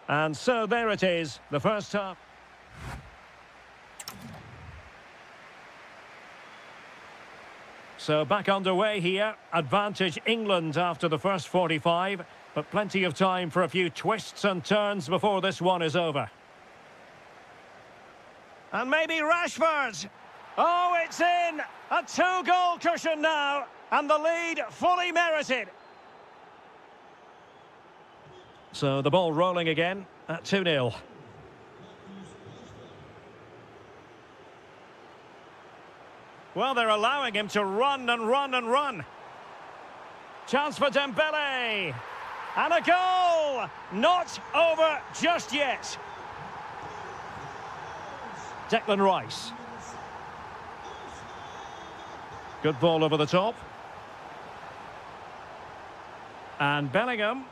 And so there it is, the first half. So back underway here. Advantage England after the first 45, but plenty of time for a few twists and turns before this one is over. And maybe Rashford. Oh, it's in! A two-goal cushion now, and the lead fully merited. So the ball rolling again at 2-0. Well, they're allowing him to run and run and run. Chance for Dembele. And a goal! Not over just yet. Declan Rice. Good ball over the top. And Bellingham.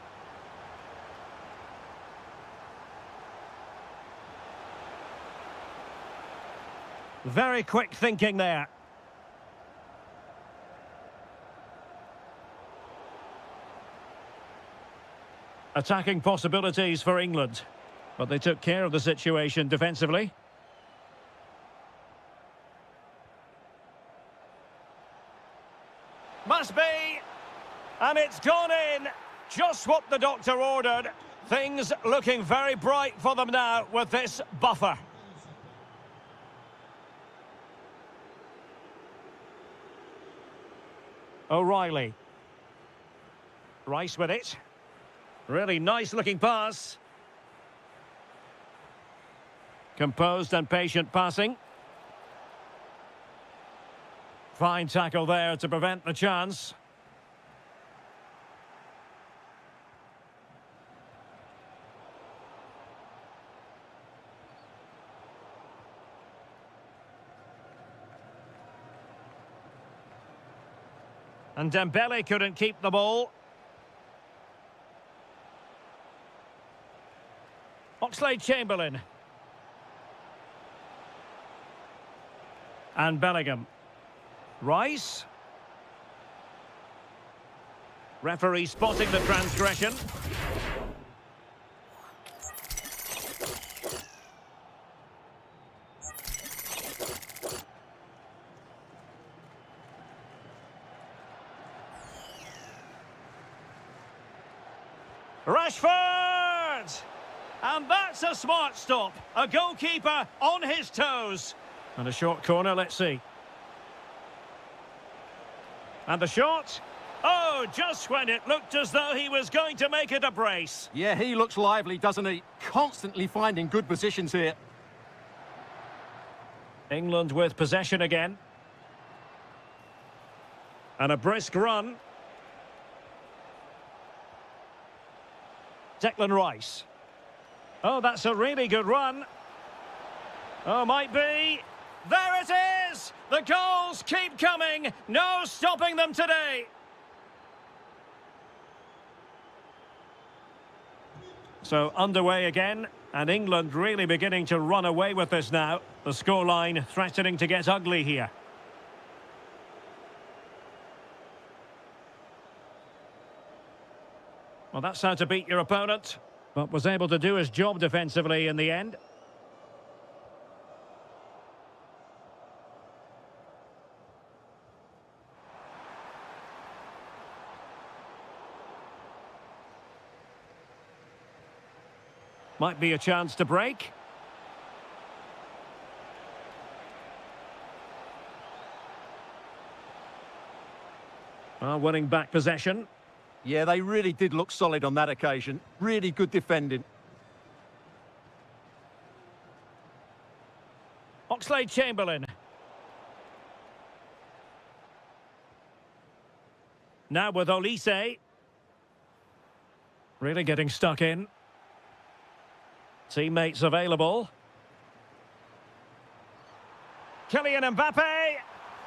Very quick thinking there. Attacking possibilities for England, but they took care of the situation defensively. Must be, and it's gone in. Just what the doctor ordered. Things looking very bright for them now with this buffer. O'Reilly. Rice with it. Really nice looking pass. Composed and patient passing. Fine tackle there to prevent the chance. And Dembele couldn't keep the ball. Oxlade-Chamberlain. And Bellingham. Rice. Referee spotting the transgression. Rashford! And that's a smart stop. A goalkeeper on his toes. And a short corner, let's see. And the shot. Oh, just when it looked as though he was going to make it a brace. Yeah, he looks lively, doesn't he? Constantly finding good positions here. England with possession again. And a brisk run. Declan Rice. Oh, that's a really good run. Oh, might be. There it is! The goals keep coming. No stopping them today. So underway again, and England really beginning to run away with this now. The scoreline threatening to get ugly here. Well, that's how to beat your opponent, but was able to do his job defensively in the end. Might be a chance to break. Well, winning back possession. Yeah, they really did look solid on that occasion. Really good defending. Oxlade-Chamberlain. Now with Olise. Really getting stuck in. Teammates available. Kylian Mbappe.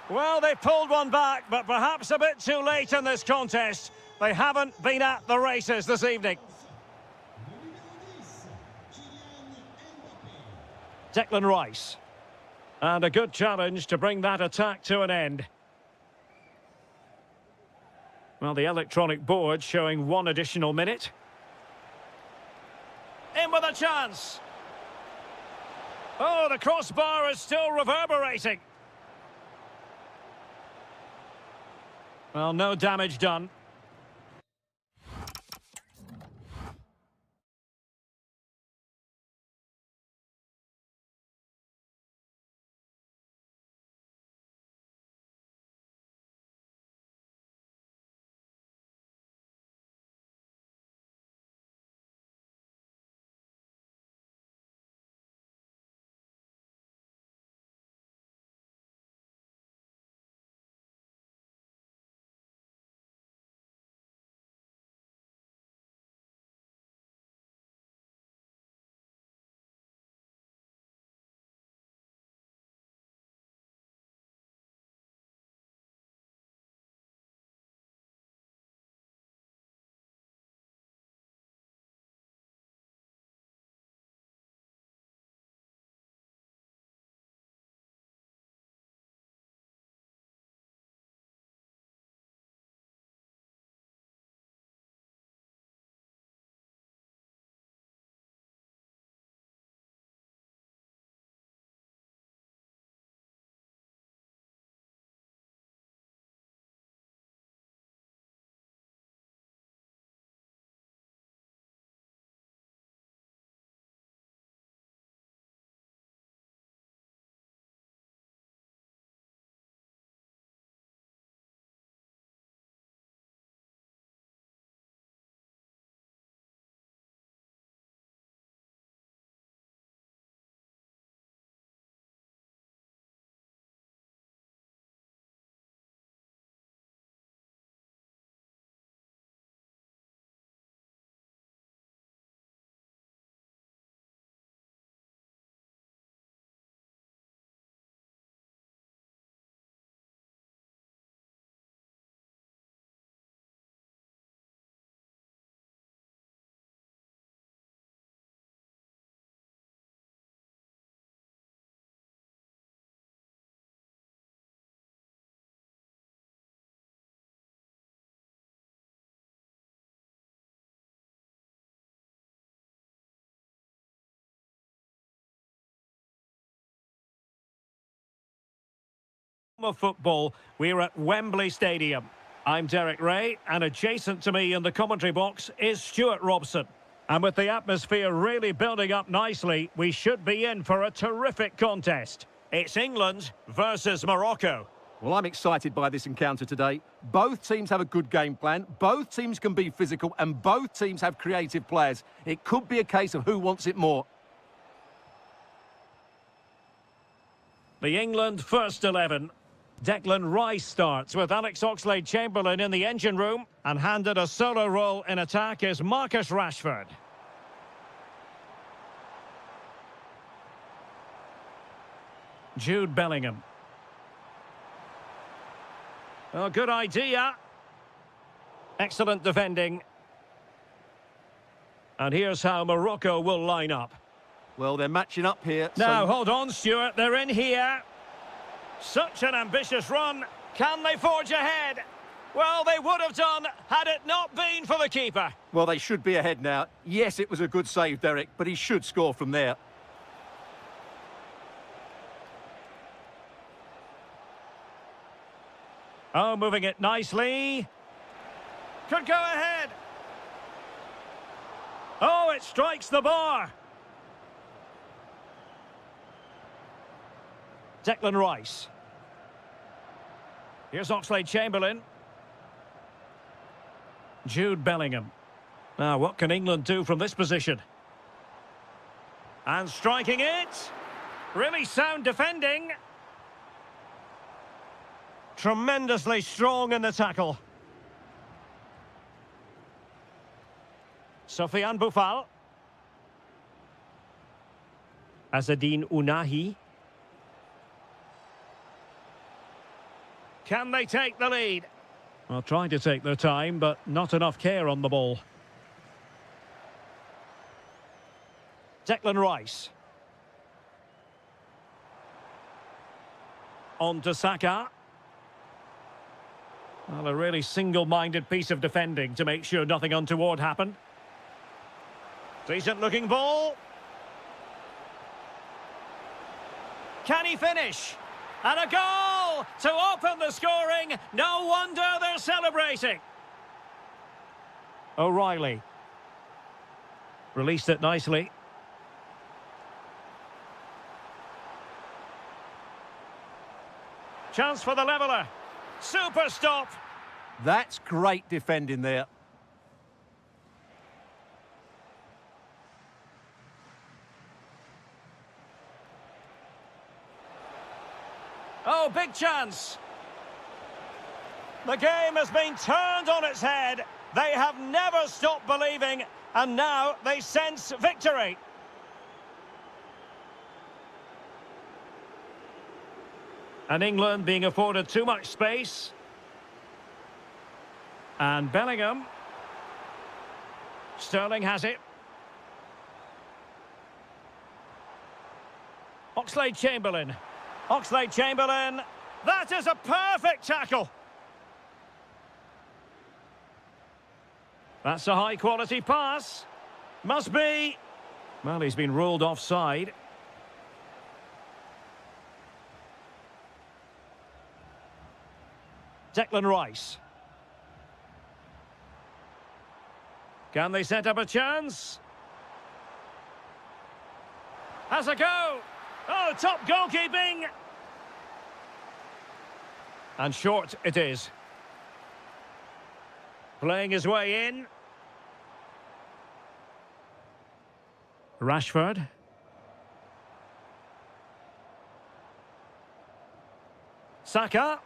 Well, they pulled one back, but perhaps a bit too late in this contest. They haven't been at the races this evening. Declan Rice. And a good challenge to bring that attack to an end. Well, the electronic board showing 1 additional minute. In with a chance. Oh, the crossbar is still reverberating. Well, no damage done. Of football, we're at Wembley Stadium. I'm Derek Ray, and adjacent to me in the commentary box is Stuart Robson. And with the atmosphere really building up nicely, we should be in for a terrific contest. It's England versus Morocco. Well, I'm excited by this encounter today. Both teams have a good game plan, both teams can be physical, and both teams have creative players. It could be a case of who wants it more. The England first 11. Declan Rice starts with Alex Oxlade-Chamberlain in the engine room, and handed a solo role in attack is Marcus Rashford. Jude Bellingham. Oh, good idea. Excellent defending. And here's how Morocco will line up. Well, they're matching up here. Now, hold on, Stuart. They're in here. Such an ambitious run. Can they forge ahead? Well, they would have done had it not been for the keeper. Well, they should be ahead now. Yes, it was a good save, Derek, but he should score from there. Oh, moving it nicely. Could go ahead. Oh, it strikes the bar. Declan Rice. Here's Oxlade-Chamberlain. Jude Bellingham. Now, what can England do from this position? And striking it. Really sound defending. Tremendously strong in the tackle. Sofiane Boufal. Azzedine Ounahi. Can they take the lead? Well, trying to take their time, but not enough care on the ball. Declan Rice. On to Saka. Well, a really single-minded piece of defending to make sure nothing untoward happened. Decent-looking ball. Can he finish? And a goal to open the scoring. No wonder they're celebrating. O'Reilly. Released it nicely. Chance for the leveller. Super stop. That's great defending there. Oh, big chance. The game has been turned on its head. They have never stopped believing, and now they sense victory. And England being afforded too much space. And Bellingham. Sterling has it. Oxlade-Chamberlain. Oxlade-Chamberlain. That is a perfect tackle. That's a high-quality pass. Must be. Well, he's been ruled offside. Declan Rice. Can they set up a chance? Has a go. Oh, top goalkeeping. And short it is. Playing his way in. Rashford. Saka.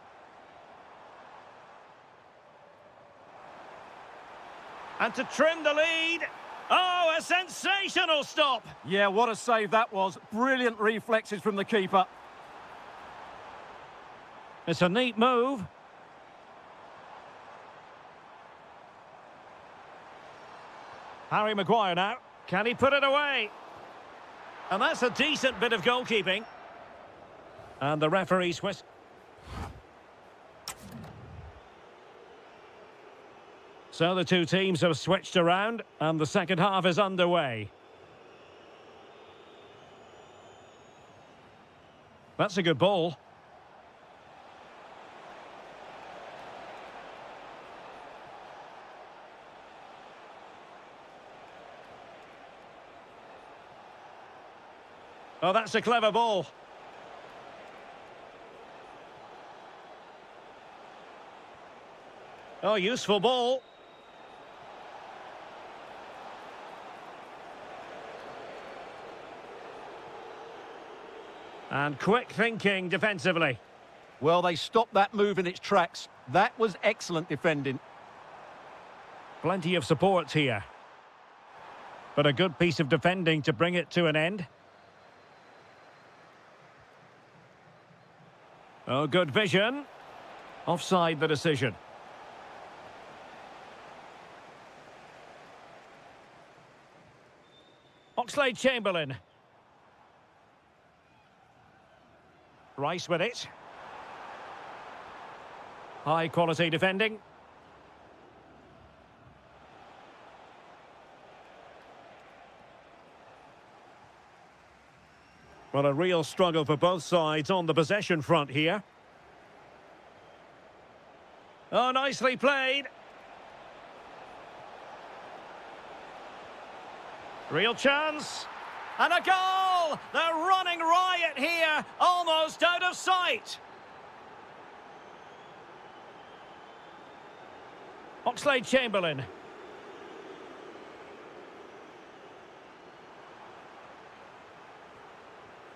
And to trim the lead. Oh, a sensational stop. Yeah, what a save that was. Brilliant reflexes from the keeper. It's a neat move. Harry Maguire now. Can he put it away? And that's a decent bit of goalkeeping. And the referee's whistle. So the two teams have switched around, and the second half is underway. That's a good ball. Oh, that's a clever ball. Oh, useful ball. And quick thinking defensively. Well, they stopped that move in its tracks. That was excellent defending. Plenty of support here. But a good piece of defending to bring it to an end. Oh, good vision. Offside the decision. Oxlade-Chamberlain. Rice with it. High quality defending. Well, a real struggle for both sides on the possession front here. Oh, nicely played. Real chance. And a goal! They're running riot here, almost out of sight. Oxlade-Chamberlain.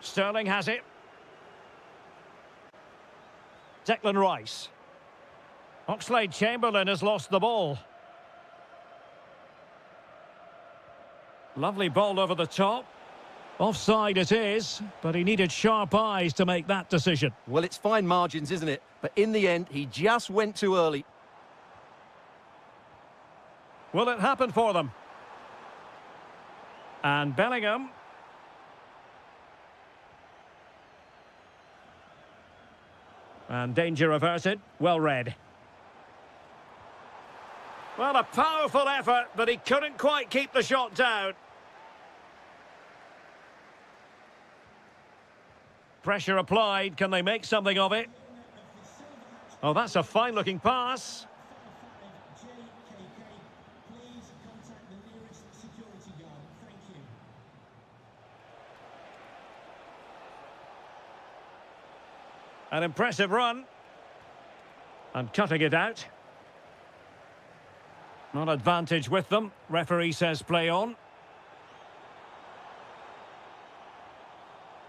Sterling has it. Declan Rice. Oxlade-Chamberlain has lost the ball. Lovely ball over the top. Offside it is, but he needed sharp eyes to make that decision. Well, it's fine margins, isn't it? But in the end, he just went too early. Will it happen for them? And Bellingham. And danger averted. Well read. Well, a powerful effort, but he couldn't quite keep the shot down. Pressure applied. Can they make something of it? Oh, that's a fine-looking pass. An impressive run. And cutting it out. Not advantage with them. Referee says play on.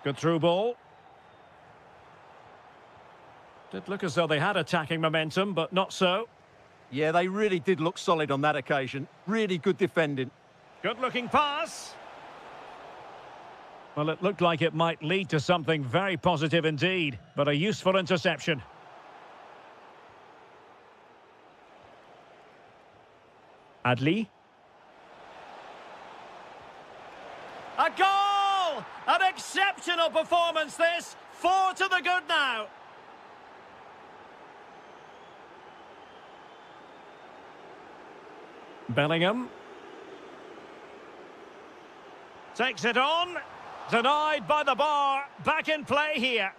Good through ball. Did look as though they had attacking momentum, but not so. Yeah, they really did look solid on that occasion. Really good defending. Good-looking pass. Well, it looked like it might lead to something very positive indeed, but a useful interception. Adli. A goal! An exceptional performance this. 4 to the good now. Bellingham. Takes it on. Denied by the bar. Back in play here.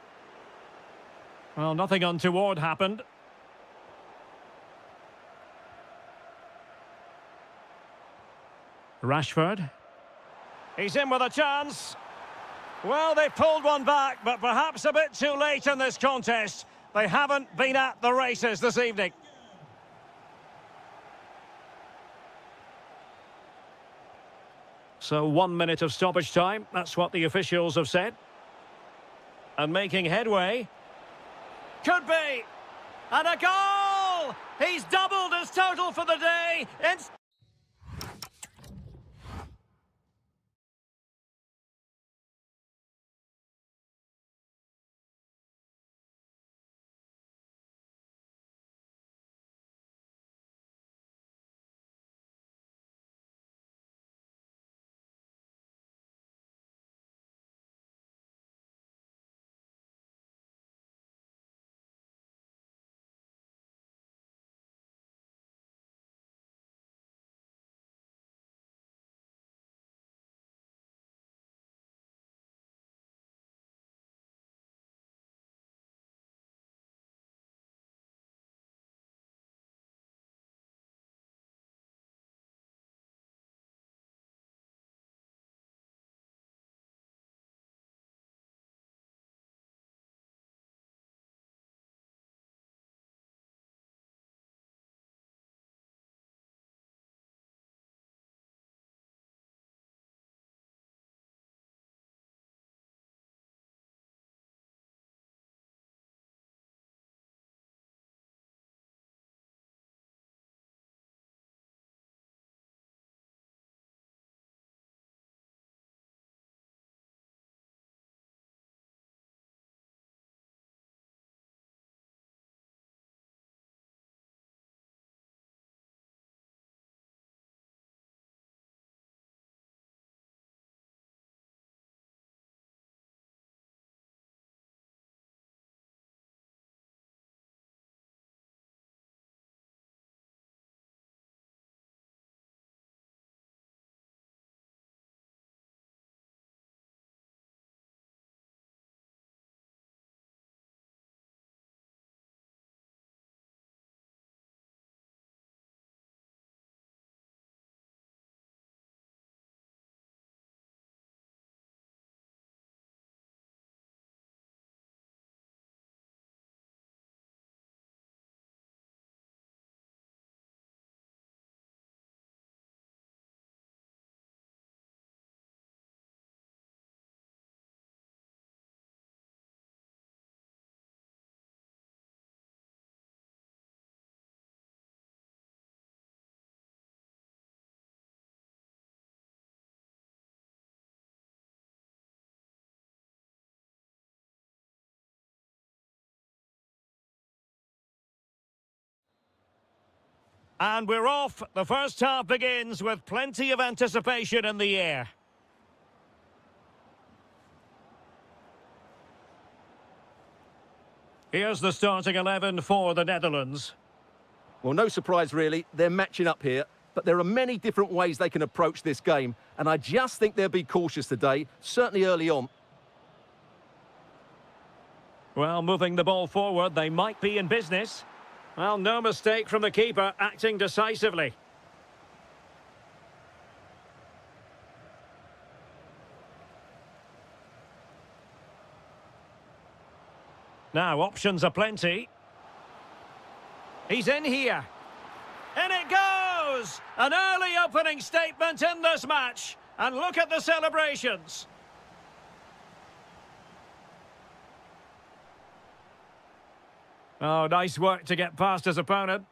Well, nothing untoward happened. Rashford. He's in with a chance. Well, they pulled one back, but perhaps a bit too late in this contest. They haven't been at the races this evening. So 1 minute of stoppage time. That's what the officials have said. And making headway. Could be. And a goal! He's doubled his total for the day. And we're off. The first half begins with plenty of anticipation in the air. Here's the starting 11 for the Netherlands. Well, no surprise really, they're matching up here, but there are many different ways they can approach this game, and I just think they'll be cautious today, certainly early on. Well, moving the ball forward, they might be in business. Well, no mistake from the keeper, acting decisively. Now, options are plenty. He's in here. In it goes! An early opening statement in this match. And look at the celebrations. Oh, nice work to get past his opponent.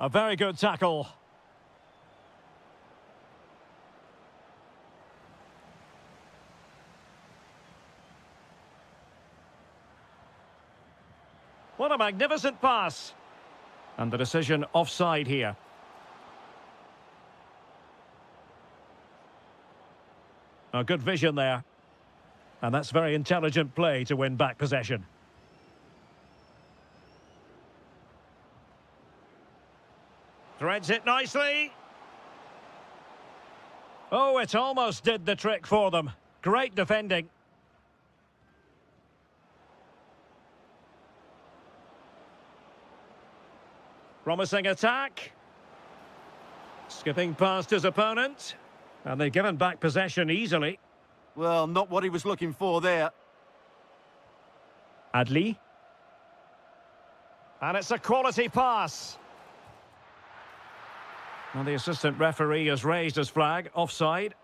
A very good tackle. What a magnificent pass. And the decision offside here. A good vision there. And that's very intelligent play to win back possession. Threads it nicely. Oh, it almost did the trick for them. Great defending. Promising attack. Skipping past his opponent. And they've given back possession easily. Well, not what he was looking for there. Adli. And it's a quality pass. And the assistant referee has raised his flag, offside.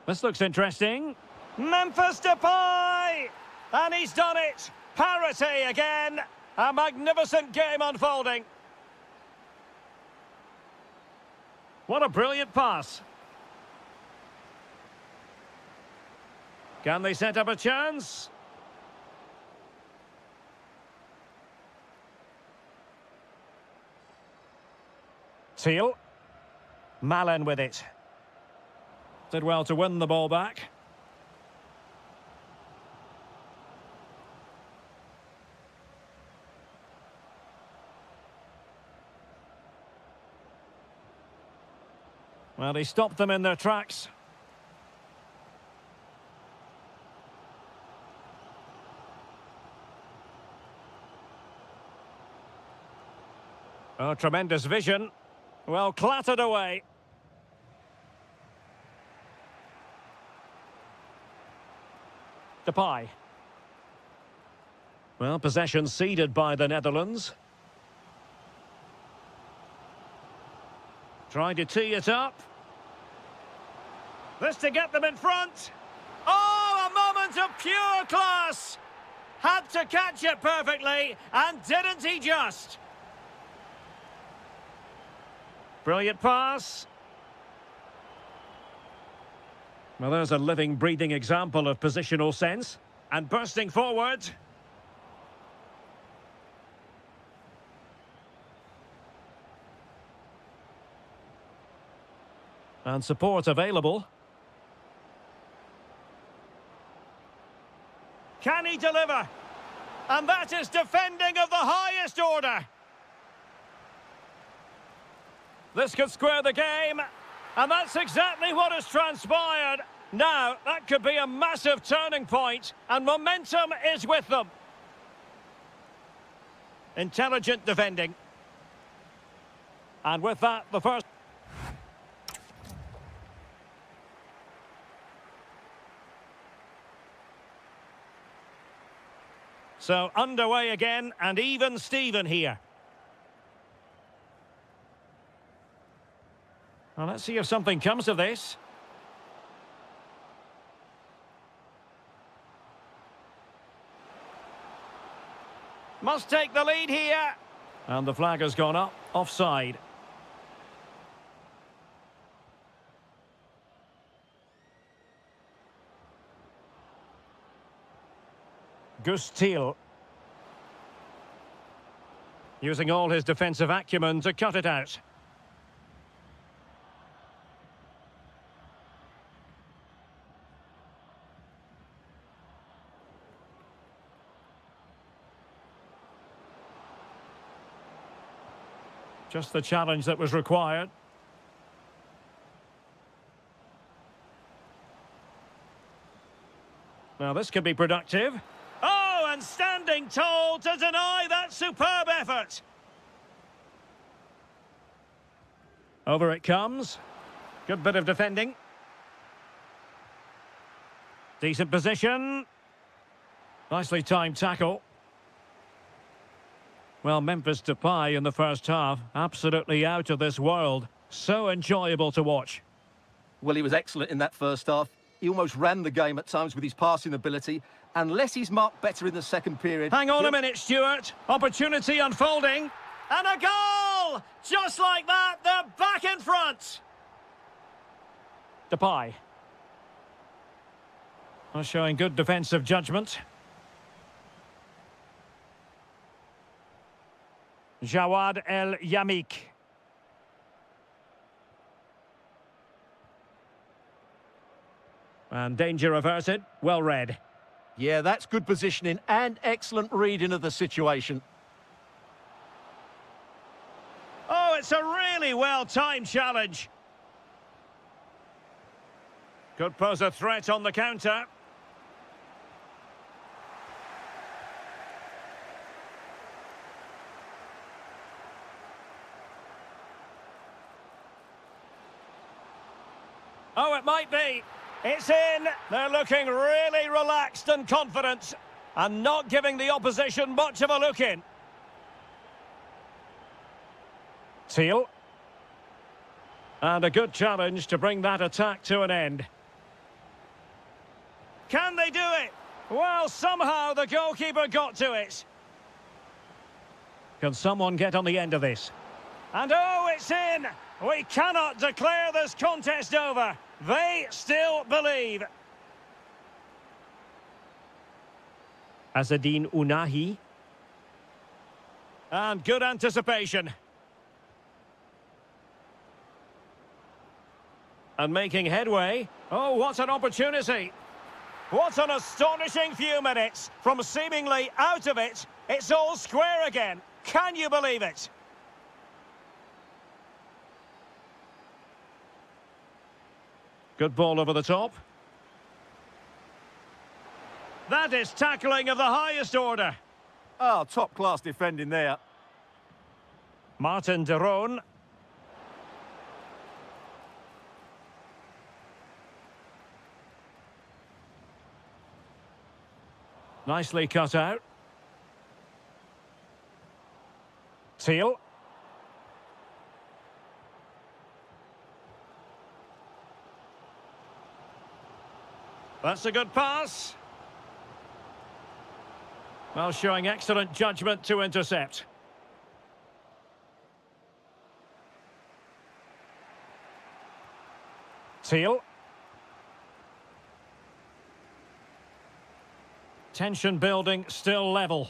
This looks interesting. Memphis Depay! And he's done it! Parity again! A magnificent game unfolding. What a brilliant pass. Can they set up a chance? Teal. Malen with it. Did well to win the ball back. Well, he stopped them in their tracks. Oh, tremendous vision. Well, clattered away. Depay. Well, possession ceded by the Netherlands. Trying to tee it up. This to get them in front. Oh, a moment of pure class. Had to catch it perfectly, and didn't he just? Brilliant pass. Well, there's a living, breathing example of positional sense. And bursting forward. And support available. Can he deliver? And that is defending of the highest order. This could square the game. And that's exactly what has transpired. Now, that could be a massive turning point. And momentum is with them. Intelligent defending. And with that, the first... So, underway again, and even Steven here. Well, let's see if something comes of this. Must take the lead here. And the flag has gone up, offside. Gustil. Using all his defensive acumen to cut it out. Just the challenge that was required. Now this could be productive. Oh, and standing tall to deny that superb effort. Over it comes. Good bit of defending. Decent position. Nicely timed tackle. Well, Memphis Depay in the first half, absolutely out of this world. So enjoyable to watch. Well, he was excellent in that first half. He almost ran the game at times with his passing ability. Unless he's marked better in the second period... Hang on a minute, Stuart. Opportunity unfolding. And a goal! Just like that, they're back in front. Depay. Well, showing good defensive judgment. Jawad El Yamik. And danger averted. Well read. Yeah, that's good positioning and excellent reading of the situation. Oh, it's a really well-timed challenge. Could pose a threat on the counter. Oh, it might be. It's in. They're looking really relaxed and confident and not giving the opposition much of a look in. Teal. And a good challenge to bring that attack to an end. Can they do it? Well, somehow the goalkeeper got to it. Can someone get on the end of this? And oh, it's in! We cannot declare this contest over. They still believe. Azadine Unahi. And good anticipation. And making headway. Oh, what an opportunity. What an astonishing few minutes. From seemingly out of it, it's all square again. Can you believe it? Good ball over the top. That is tackling of the highest order. Oh, top-class defending there. Martin de Roon. Nicely cut out. Teal. That's a good pass. Well, showing excellent judgment to intercept. Teal. Tension building, still level.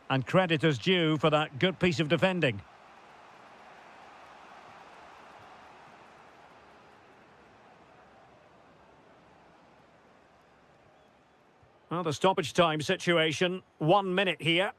And credit is due for that good piece of defending. Well, the stoppage time situation, 1 minute here.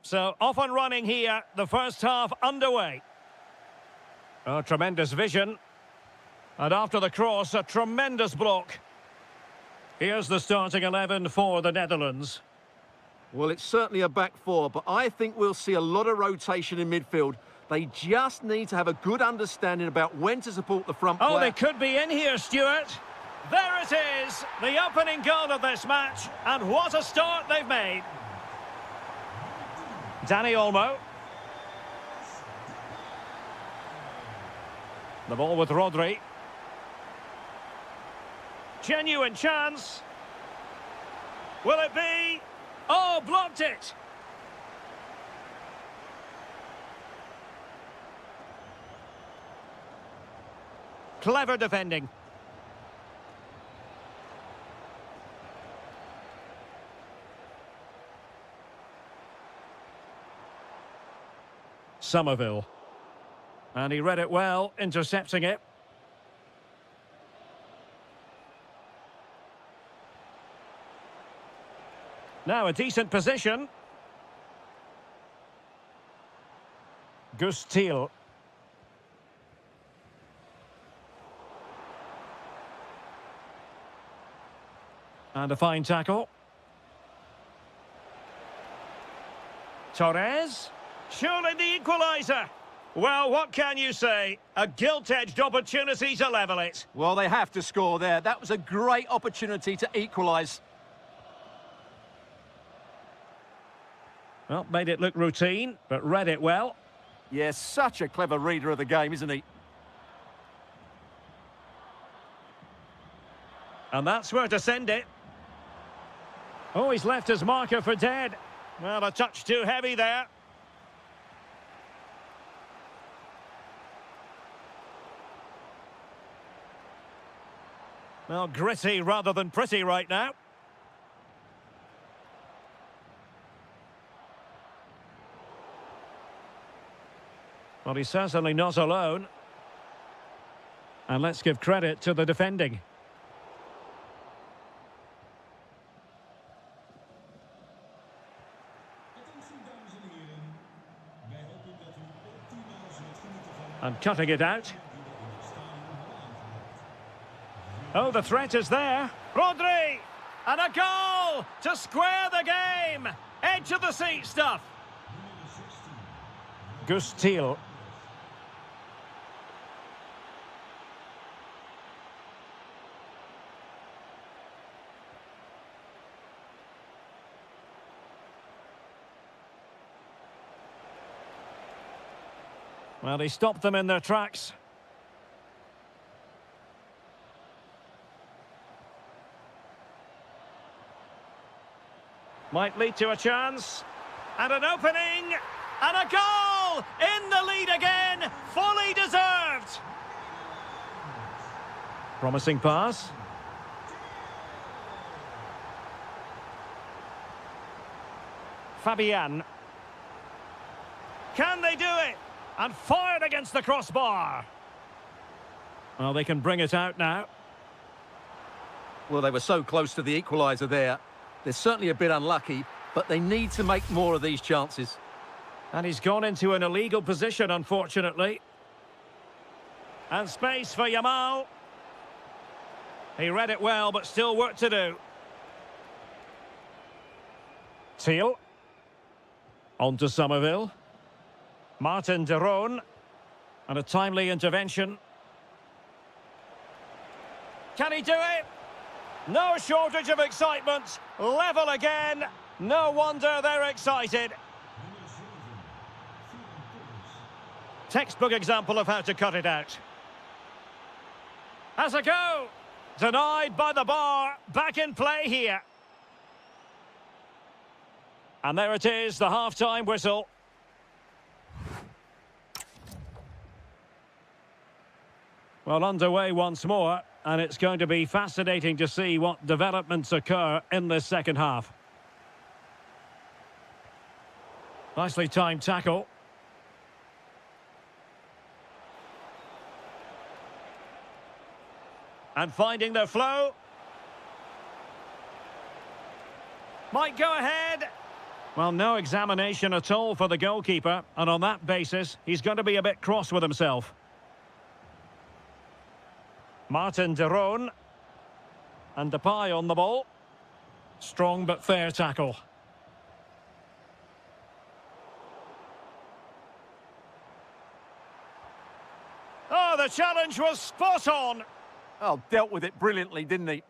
So off and running here, the first half underway. Oh, tremendous vision. And after the cross, a tremendous block. Here's the starting 11 for the Netherlands. Well, it's certainly a back four, but I think we'll see a lot of rotation in midfield. They just need to have a good understanding about when to support the front player. Oh, they could be in here, Stuart. There it is, the opening goal of this match. And what a start they've made. Danny Olmo. The ball with Rodri. Genuine chance. Will it be? Oh, blocked it. Clever defending. Somerville. And he read it well, intercepting it. Now a decent position. Gustil. And a fine tackle. Torres. Surely the equaliser. Well, what can you say? A gilt-edged opportunity to level it. Well, they have to score there. That was a great opportunity to equalise. Well, made it look routine, but read it well. Yes, such a clever reader of the game, isn't he? And that's where to send it. Oh, he's left his marker for dead. Well, a touch too heavy there. Well, gritty rather than pretty right now. Well, he's certainly not alone. And let's give credit to the defending. And cutting it out. Oh, the threat is there. Rodri! And a goal to square the game. Edge of the seat stuff. Gustil. Well, he stopped them in their tracks. Might lead to a chance. And an opening. And a goal! In the lead again. Fully deserved. Promising pass. Fabian. Can they do it? And fired against the crossbar. Well, they can bring it out now. Well, they were so close to the equaliser there. They're certainly a bit unlucky, but they need to make more of these chances. And he's gone into an illegal position, unfortunately. And space for Yamal. He read it well, but still work to do. Teal. On to Somerville. Martin de Roon. And a timely intervention. Can he do it? No shortage of excitement. Level again. No wonder they're excited. Textbook example of how to cut it out. Has a go. Denied by the bar. Back in play here. And there it is, the half-time whistle. Well, underway once more, and it's going to be fascinating to see what developments occur in this second half. Nicely timed tackle. And finding their flow. Might go ahead. Well, no examination at all for the goalkeeper, and on that basis, he's going to be a bit cross with himself. Martin de Roon. And Depay on the ball. Strong but fair tackle. Oh, the challenge was spot on. Oh, dealt with it brilliantly, didn't he?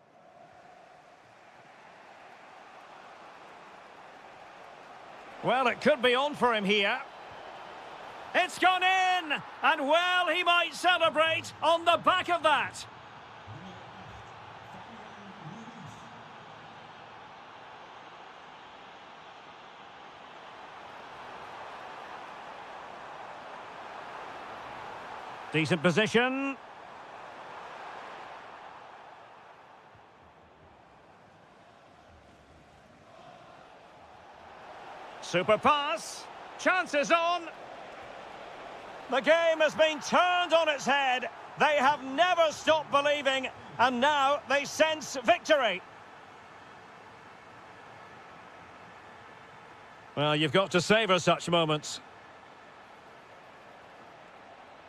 Well, it could be on for him here. It's gone in! And well, he might celebrate on the back of that. Decent position. Super pass. Chances on. The game has been turned on its head. They have never stopped believing, and now they sense victory. Well, you've got to savour such moments.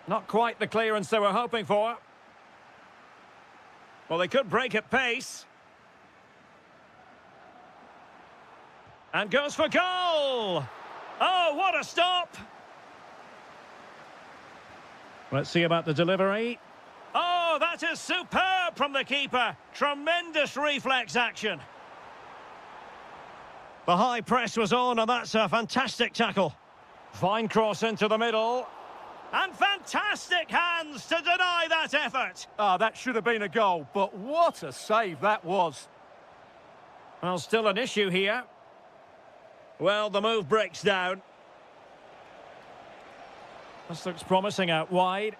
Not quite the clearance they were hoping for. Well, they could break at pace. And goes for goal! Oh, what a stop! Let's see about the delivery. Oh, that is superb from the keeper. Tremendous reflex action. The high press was on, and that's a fantastic tackle. Fine cross into the middle. And fantastic hands to deny that effort. Ah, that should have been a goal, but what a save that was. Well, still an issue here. Well, the move breaks down. This looks promising out wide.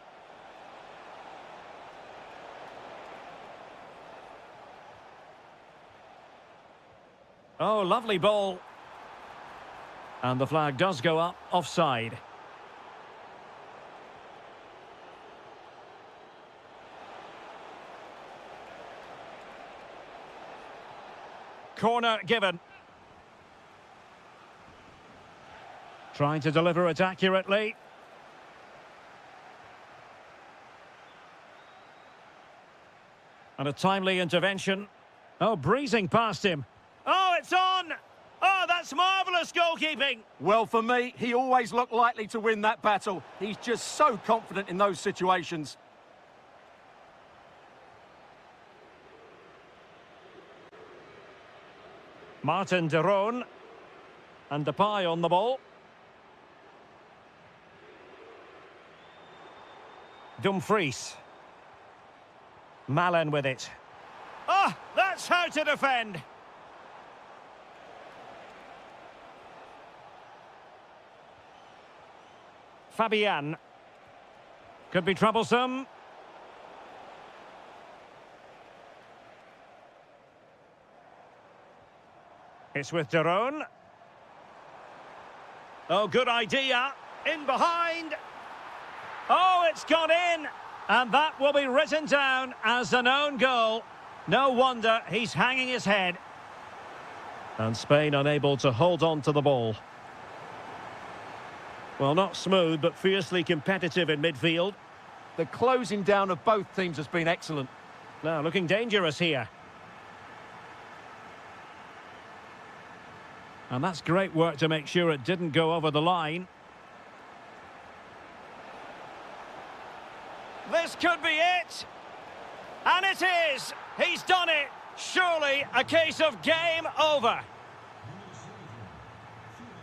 Oh, lovely ball. And the flag does go up, offside. Corner given. Trying to deliver it accurately. And a timely intervention. Oh, breezing past him. Oh, it's on! Oh, that's marvellous goalkeeping! Well, for me, he always looked likely to win that battle. He's just so confident in those situations. Martin de Roon. And Depay on the ball. Dumfries. Malen with it. Oh, that's how to defend. Fabian. Could be troublesome. It's with de Roon. Oh, good idea. In behind. Oh, it's gone in. And that will be written down as an own goal. No wonder he's hanging his head. And Spain unable to hold on to the ball. Well, not smooth, but fiercely competitive in midfield. The closing down of both teams has been excellent. Now, looking dangerous here. And that's great work to make sure it didn't go over the line. This could be it. And it is. He's done it. Surely a case of game over.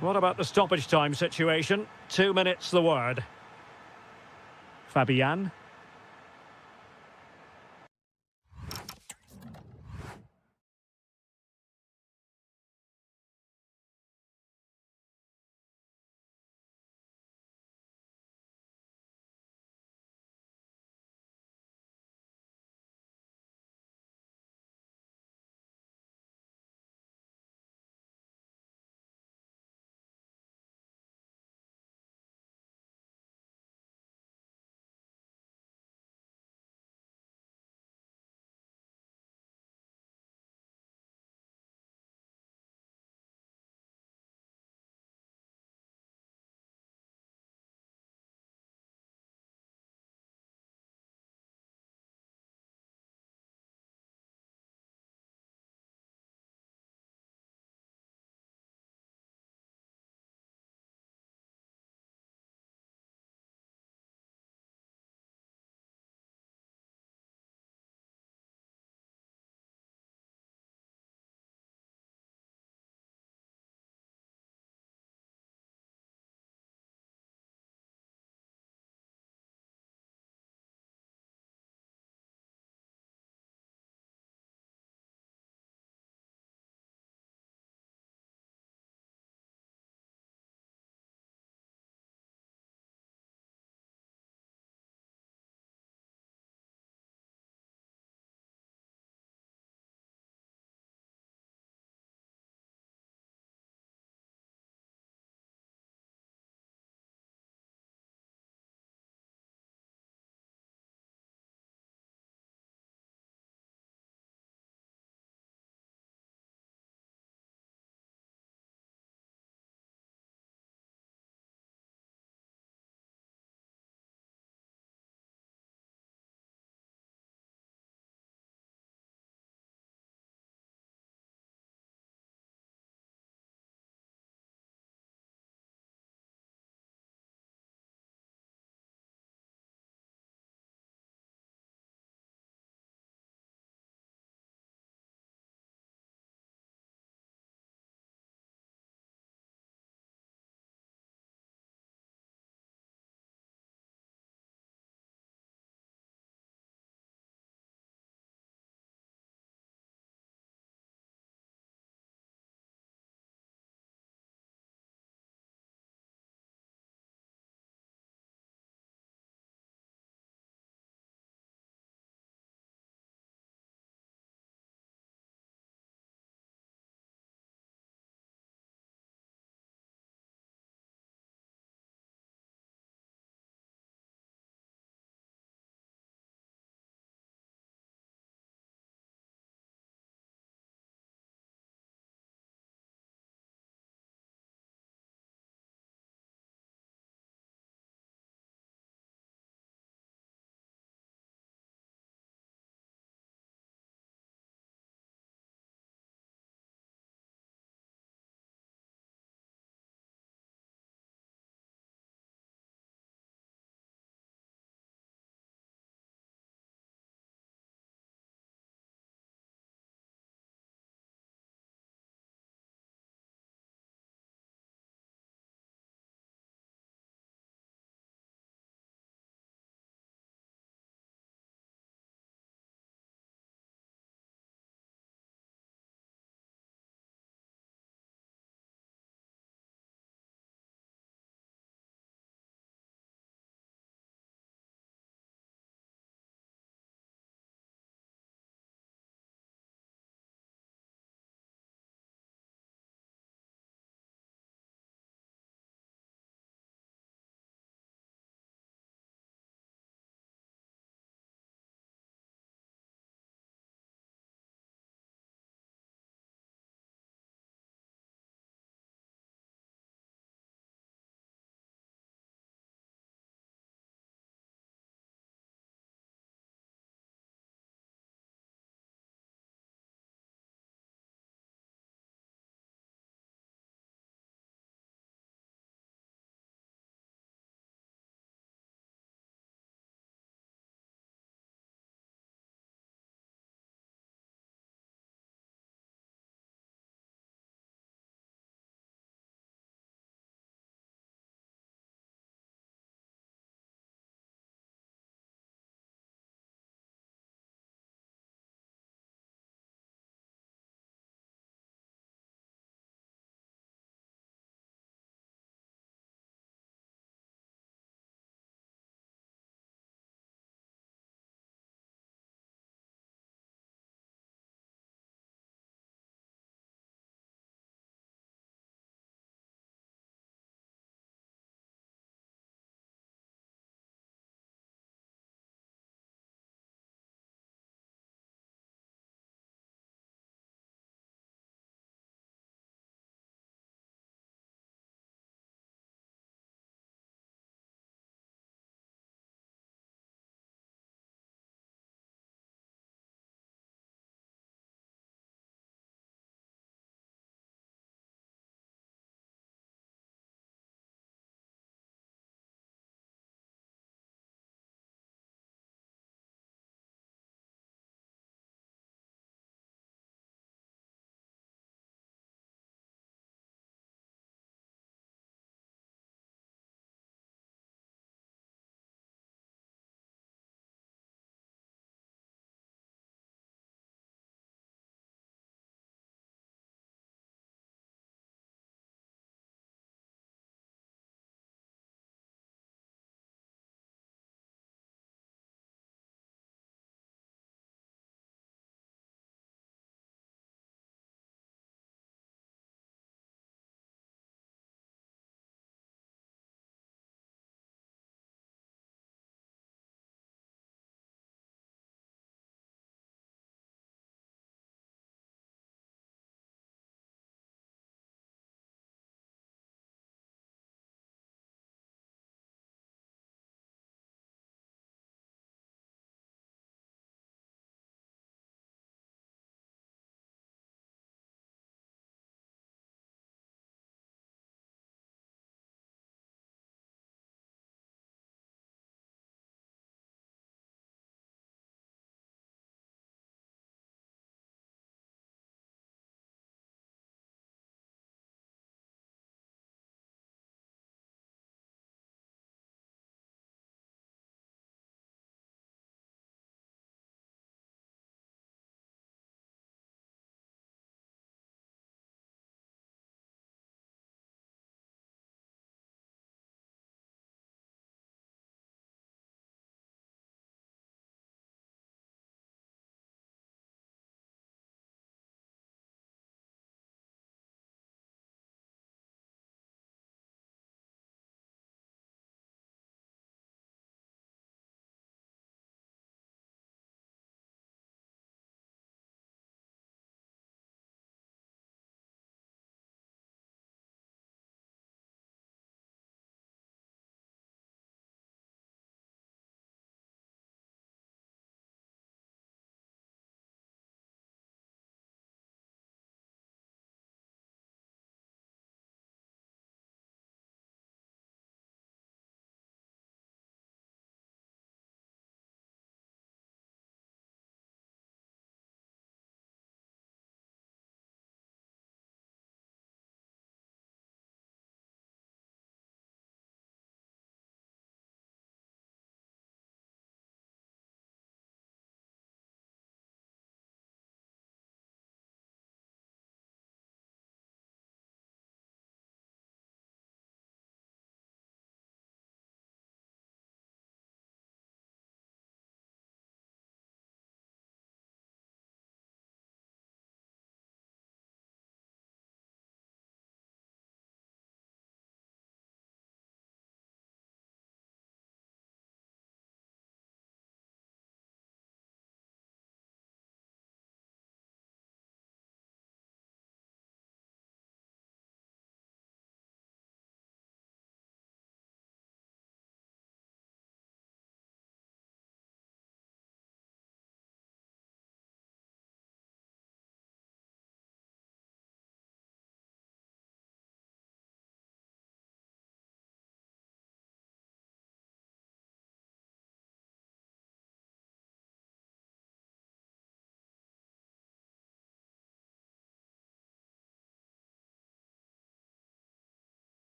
What about the stoppage time situation? 2 minutes the word. Fabian.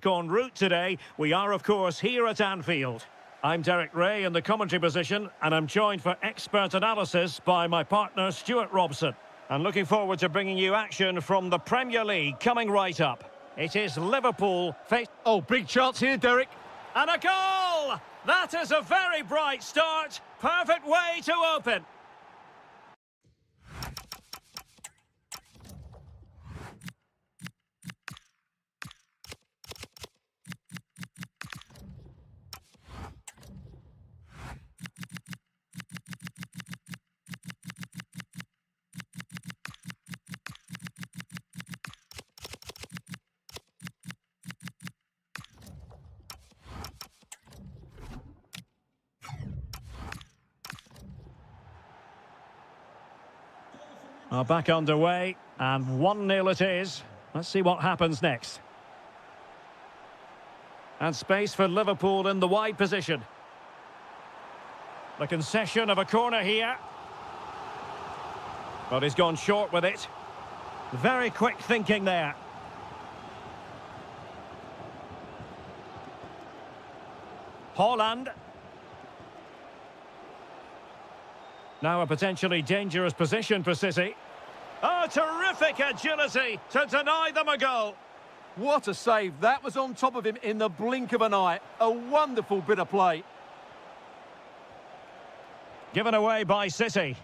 En route today, we are of course here at Anfield. I'm Derek Ray in the commentary position, and I'm joined for expert analysis by my partner Stuart Robson. And looking forward to bringing you action from the Premier League coming right up. It is Liverpool face... Oh, big chance here, Derek. And a goal! That is a very bright start. Perfect way to open. Back underway, and 1-0 it is. Let's see what happens next. And space for Liverpool in the wide position. The concession of a corner here. But he's gone short with it. Very quick thinking there. Haaland. Now a potentially dangerous position for City. Oh, terrific agility to deny them a goal. What a save. That was on top of him in the blink of an eye. A wonderful bit of play. Given away by City.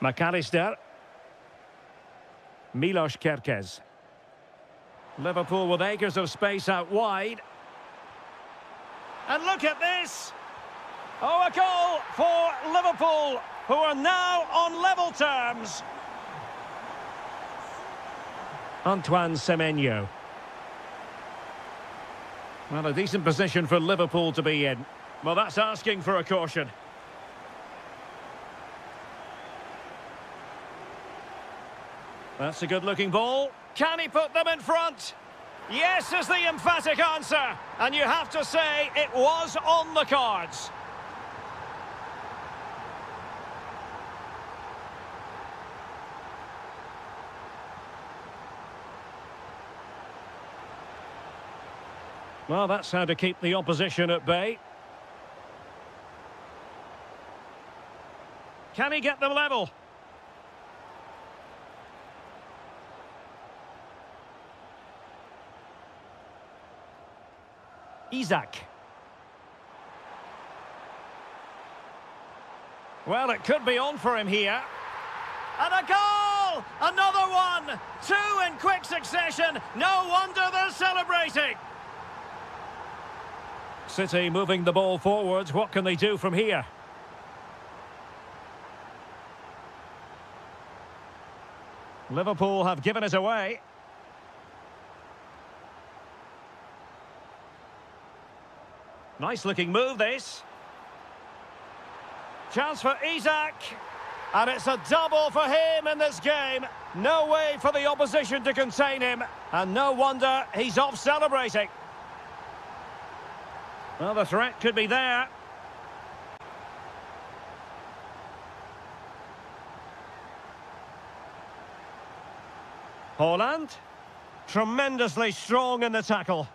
McAllister. Milos Kerkez. Liverpool with acres of space out wide. And look at this! Oh, a goal for Liverpool, who are now on level terms. Antoine Semenyo. Well, a decent position for Liverpool to be in. Well, that's asking for a caution. That's a good-looking ball. Can he put them in front? Yes is the emphatic answer. And you have to say it was on the cards. Well, that's how to keep the opposition at bay. Can he get them level? Isaac. Well, it could be on for him here. And a goal! Another one! Two in quick succession. No wonder they're celebrating. City moving the ball forwards. What can they do from here? Liverpool have given it away. Nice looking move, this. Chance for Isaac. And it's a double for him in this game. No way for the opposition to contain him. And no wonder he's off celebrating. Well, the threat could be there. Haaland. Tremendously strong in the tackle.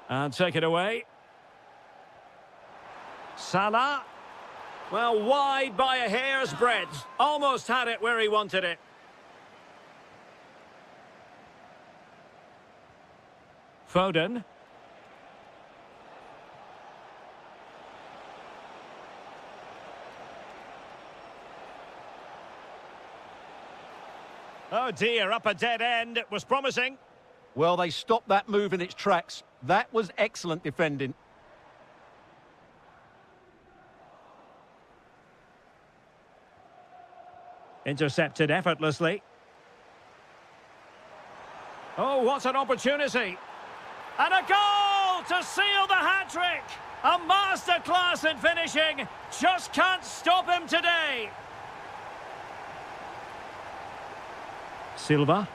And take it away. Salah. Well, wide by a hair's breadth. Almost had it where he wanted it. Foden. Oh dear, up a dead end. It was promising. Well, they stopped that move in its tracks. That was excellent defending. Intercepted effortlessly. Oh, what an opportunity. And a goal to seal the hat-trick. A masterclass in finishing. Just can't stop him today. Silva.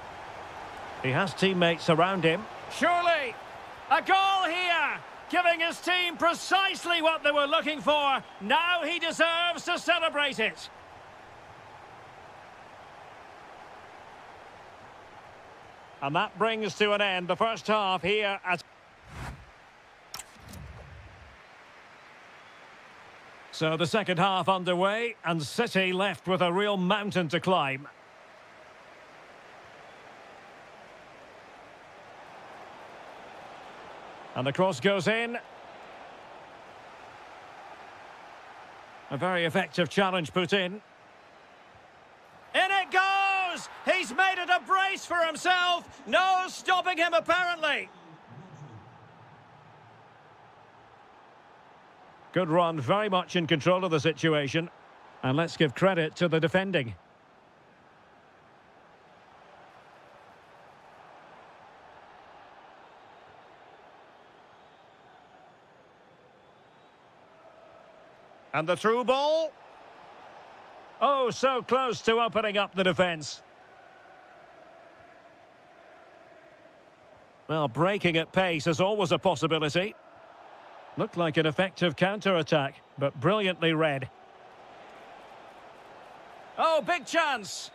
He has teammates around him. Surely, a goal here, giving his team precisely what they were looking for. Now he deserves to celebrate it. And that brings to an end the first half here at... So the second half underway, and City left with a real mountain to climb. And the cross goes in. A very effective challenge put in. In it goes! He's made it a brace for himself. No stopping him, apparently. Good run, very much in control of the situation. And let's give credit to the defending. And the through ball. Oh, so close to opening up the defence. Well, breaking at pace is always a possibility. Looked like an effective counter-attack, but brilliantly read. Oh, big chance.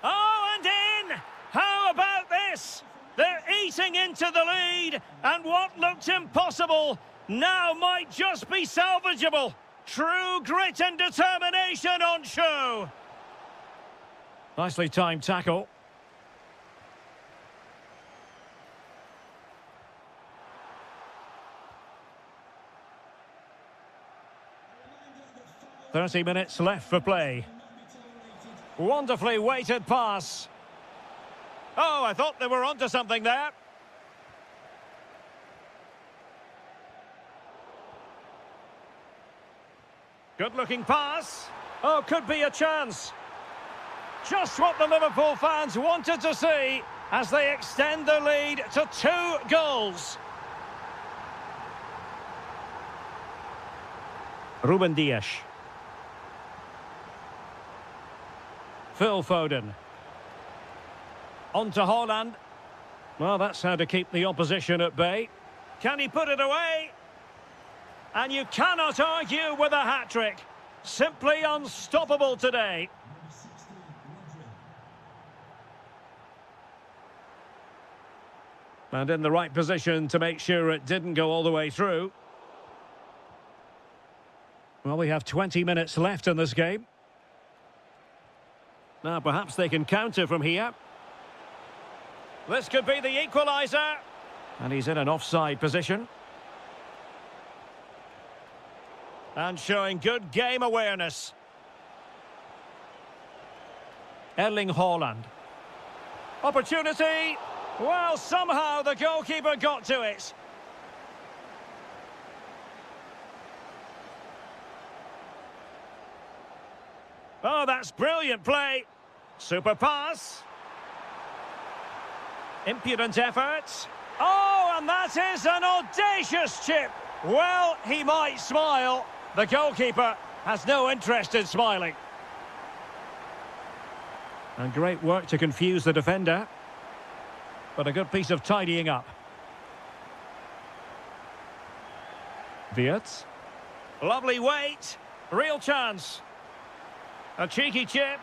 Oh, and in! How about this? They're eating into the lead, and what looked impossible now might just be salvageable. True grit and determination on show. Nicely timed tackle. "30 minutes left for play. Wonderfully weighted pass. Oh, I thought they were onto something there. Good-looking pass. Oh, could be a chance. Just what the Liverpool fans wanted to see as they extend the lead to 2 goals. Ruben Dias. Phil Foden. On to Haaland. Well, that's how to keep the opposition at bay. Can he put it away? And you cannot argue with a hat-trick. Simply unstoppable today. And in the right position to make sure it didn't go all the way through. Well, we have 20 minutes left in this game. Now, perhaps they can counter from here. This could be the equaliser. And he's in an offside position. And showing good game awareness. Erling Haaland. Opportunity. Well, somehow the goalkeeper got to it. Oh, that's brilliant play. Super pass. Impudent effort. Oh, and that is an audacious chip. Well, he might smile. The goalkeeper has no interest in smiling. And great work to confuse the defender. But a good piece of tidying up. Wirtz. Lovely weight. Real chance. A cheeky chip.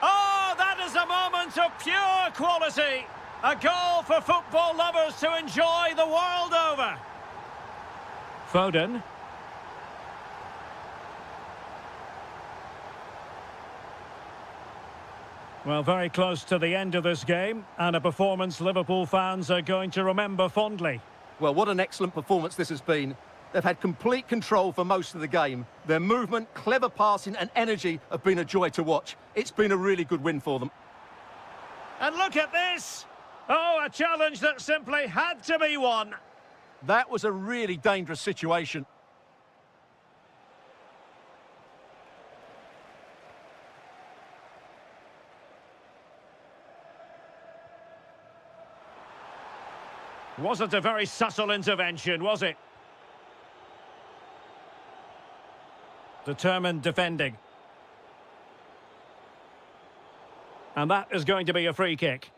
Oh, that is a moment of pure quality. A goal for football lovers to enjoy the world over. Foden. Well, very close to the end of this game, and a performance Liverpool fans are going to remember fondly. Well, what an excellent performance this has been. They've had complete control for most of the game. Their movement, clever passing and energy have been a joy to watch. It's been a really good win for them. And look at this! Oh, a challenge that simply had to be won. That was a really dangerous situation. Wasn't a very subtle intervention, was it? Determined defending. And that is going to be a free kick.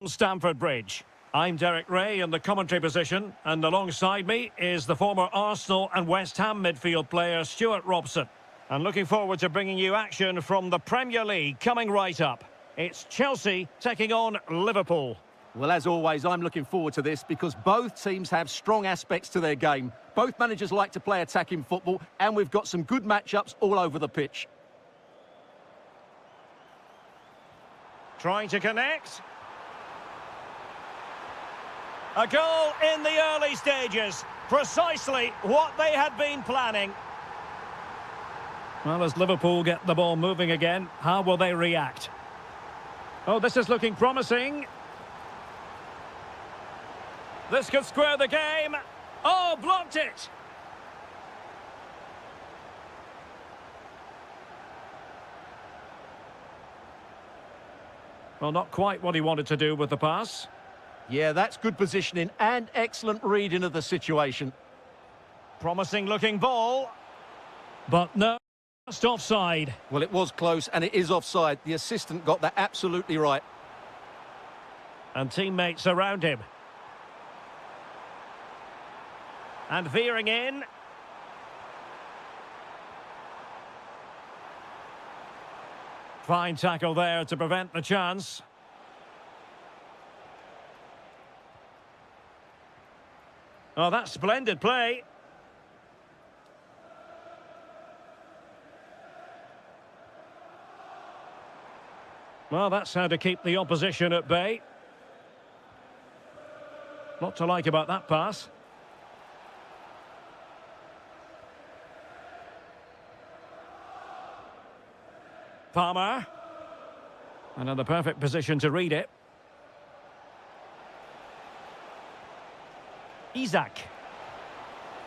Stamford Bridge. I'm Derek Ray in the commentary position, and alongside me is the former Arsenal and West Ham midfield player Stuart Robson. And looking forward to bringing you action from the Premier League coming right up. It's Chelsea taking on Liverpool. Well, as always, I'm looking forward to this because both teams have strong aspects to their game. Both managers like to play attacking football, and we've got some good matchups all over the pitch. Trying to connect. A goal in the early stages. Precisely what they had been planning. Well, as Liverpool get the ball moving again, how will they react? Oh, this is looking promising. This could square the game. Oh, blocked it. Well, not quite what he wanted to do with the pass. Yeah, that's good positioning and excellent reading of the situation. Promising looking ball. But no, just offside. Well, it was close and it is offside. The assistant got that absolutely right. And teammates around him. And veering in. Fine tackle there to prevent the chance. Oh, that's splendid play. Well, that's how to keep the opposition at bay. Lot to like about that pass. Palmer. Another perfect position to read it. Isak.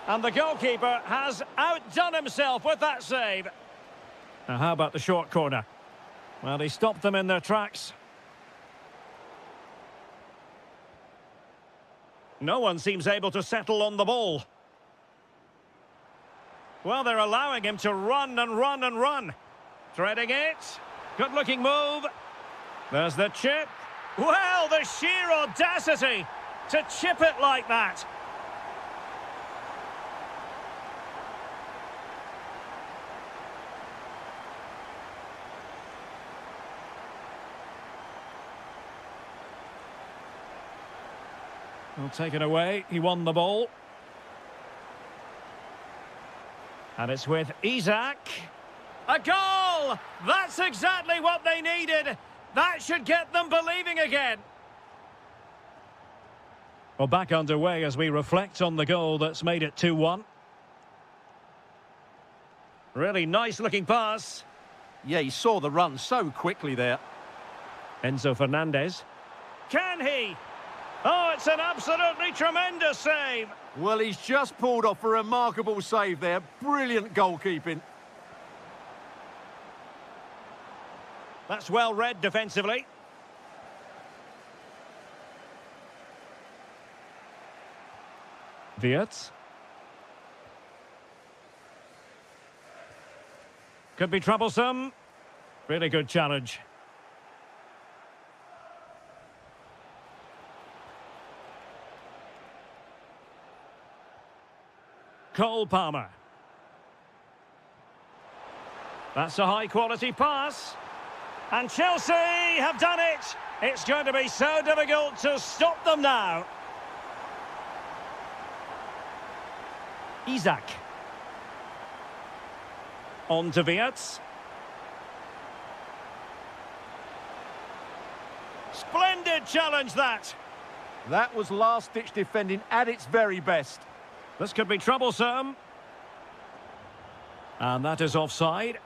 And the goalkeeper has outdone himself with that save. Now, how about the short corner? Well, he stopped them in their tracks. No one seems able to settle on the ball. Well, they're allowing him to run and run and run. Threading it. Good-looking move. There's the chip. Well, the sheer audacity to chip it like that. Well, taken away. He won the ball. And it's with Isak. A goal! That's exactly what they needed. That should get them believing again. Well, back underway as we reflect on the goal that's made it 2-1. Really nice-looking pass. Yeah, he saw the run so quickly there. Enzo Fernandez. Can he? Oh, it's an absolutely tremendous save. Well, he's just pulled off a remarkable save there. Brilliant goalkeeping. That's well read defensively. Wirtz. Could be troublesome. Really good challenge. Cole Palmer. That's a high-quality pass. And Chelsea have done it. It's going to be so difficult to stop them now. Isak. On to Wirtz. Splendid challenge, that. That was last-ditch defending at its very best. This could be troublesome. And that is offside.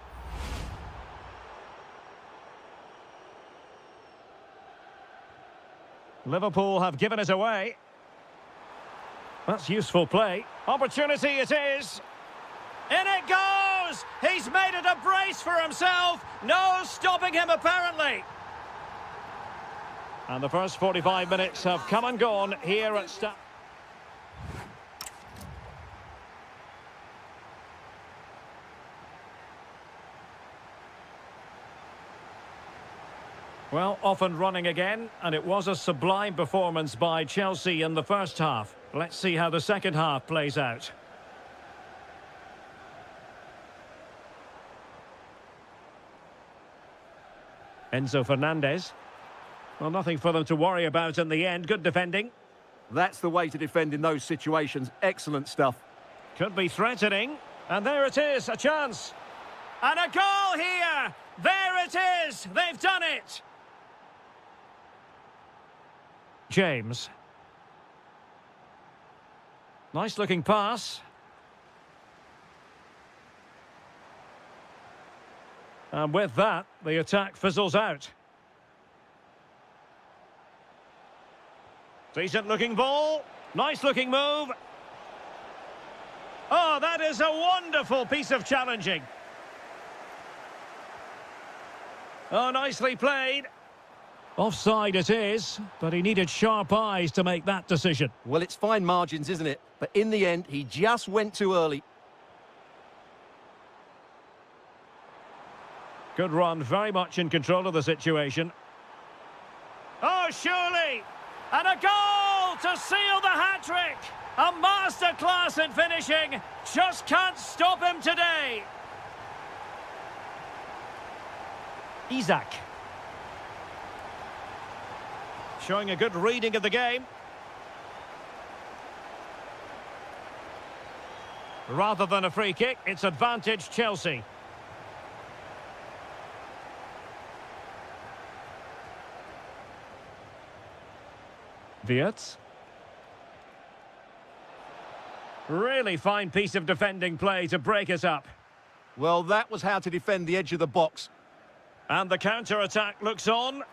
Liverpool have given it away. That's useful play. Opportunity it is. In it goes! He's made it a brace for himself. No stopping him, apparently. And the first 45 minutes have come and gone here at Stamford. Well, off and running again, and it was a sublime performance by Chelsea in the first half. Let's see how the second half plays out. Enzo Fernandez. Well, nothing for them to worry about in the end. Good defending. That's the way to defend in those situations. Excellent stuff. Could be threatening. And there it is, a chance. And a goal here! There it is! They've done it! James. Nice looking pass. And with that, the attack fizzles out. Decent looking ball. Nice looking move. Oh, that is a wonderful piece of challenging. Oh, nicely played. Offside it is, but he needed sharp eyes to make that decision. Well, it's fine margins, isn't it? But in the end, he just went too early. Good run, very much in control of the situation. Oh, surely! And a goal to seal the hat-trick! A masterclass in finishing. Just can't stop him today. Isaac. Showing a good reading of the game. Rather than a free kick, it's advantage Chelsea. Wirtz. Really fine piece of defending play to break us up. Well, that was how to defend the edge of the box. And the counter-attack looks on.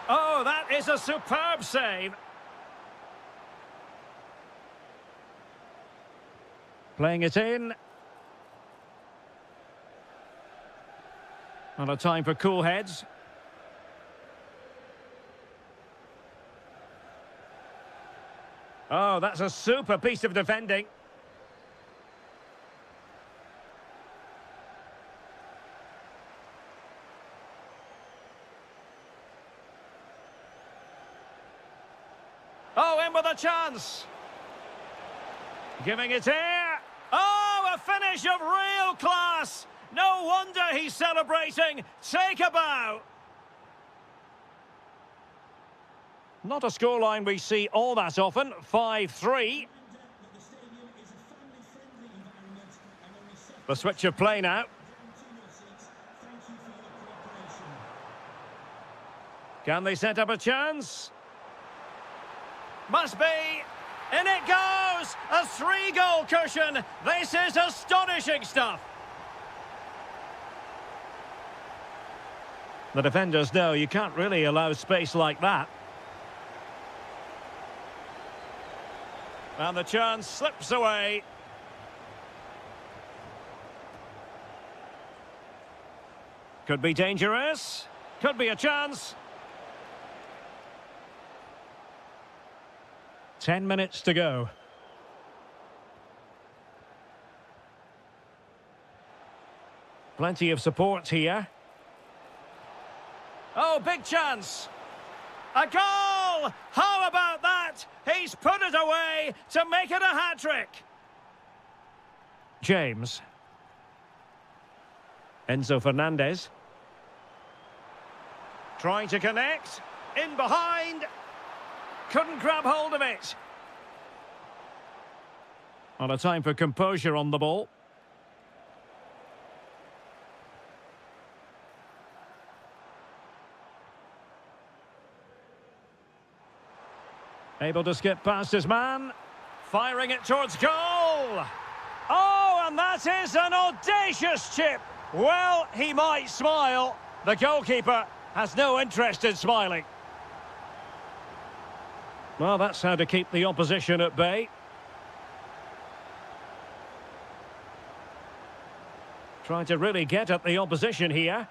Oh, that is a superb save. Playing it in. And a time for cool heads. Oh, that's a super piece of defending. Oh, in with a chance. Giving it here. Oh, a finish of real class. No wonder he's celebrating. Take a bow. Not a scoreline we see all that often. 5-3. The switch of play now. Can they set up a chance? Must be. In it goes! A 3-goal cushion. This is astonishing stuff. The defenders know you can't really allow space like that. And the chance slips away. Could be dangerous. Could be a chance. 10 minutes to go. Plenty of support here. Oh, big chance. A goal! How about that? He's put it away to make it a hat-trick. James. Enzo Fernandez. Trying to connect. In behind. Couldn't grab hold of it. On a time for composure on the ball. Able to skip past his man. Firing it towards goal. Oh, and that is an audacious chip. Well, he might smile. The goalkeeper has no interest in smiling. Well, that's how to keep the opposition at bay. Trying to really get at the opposition here.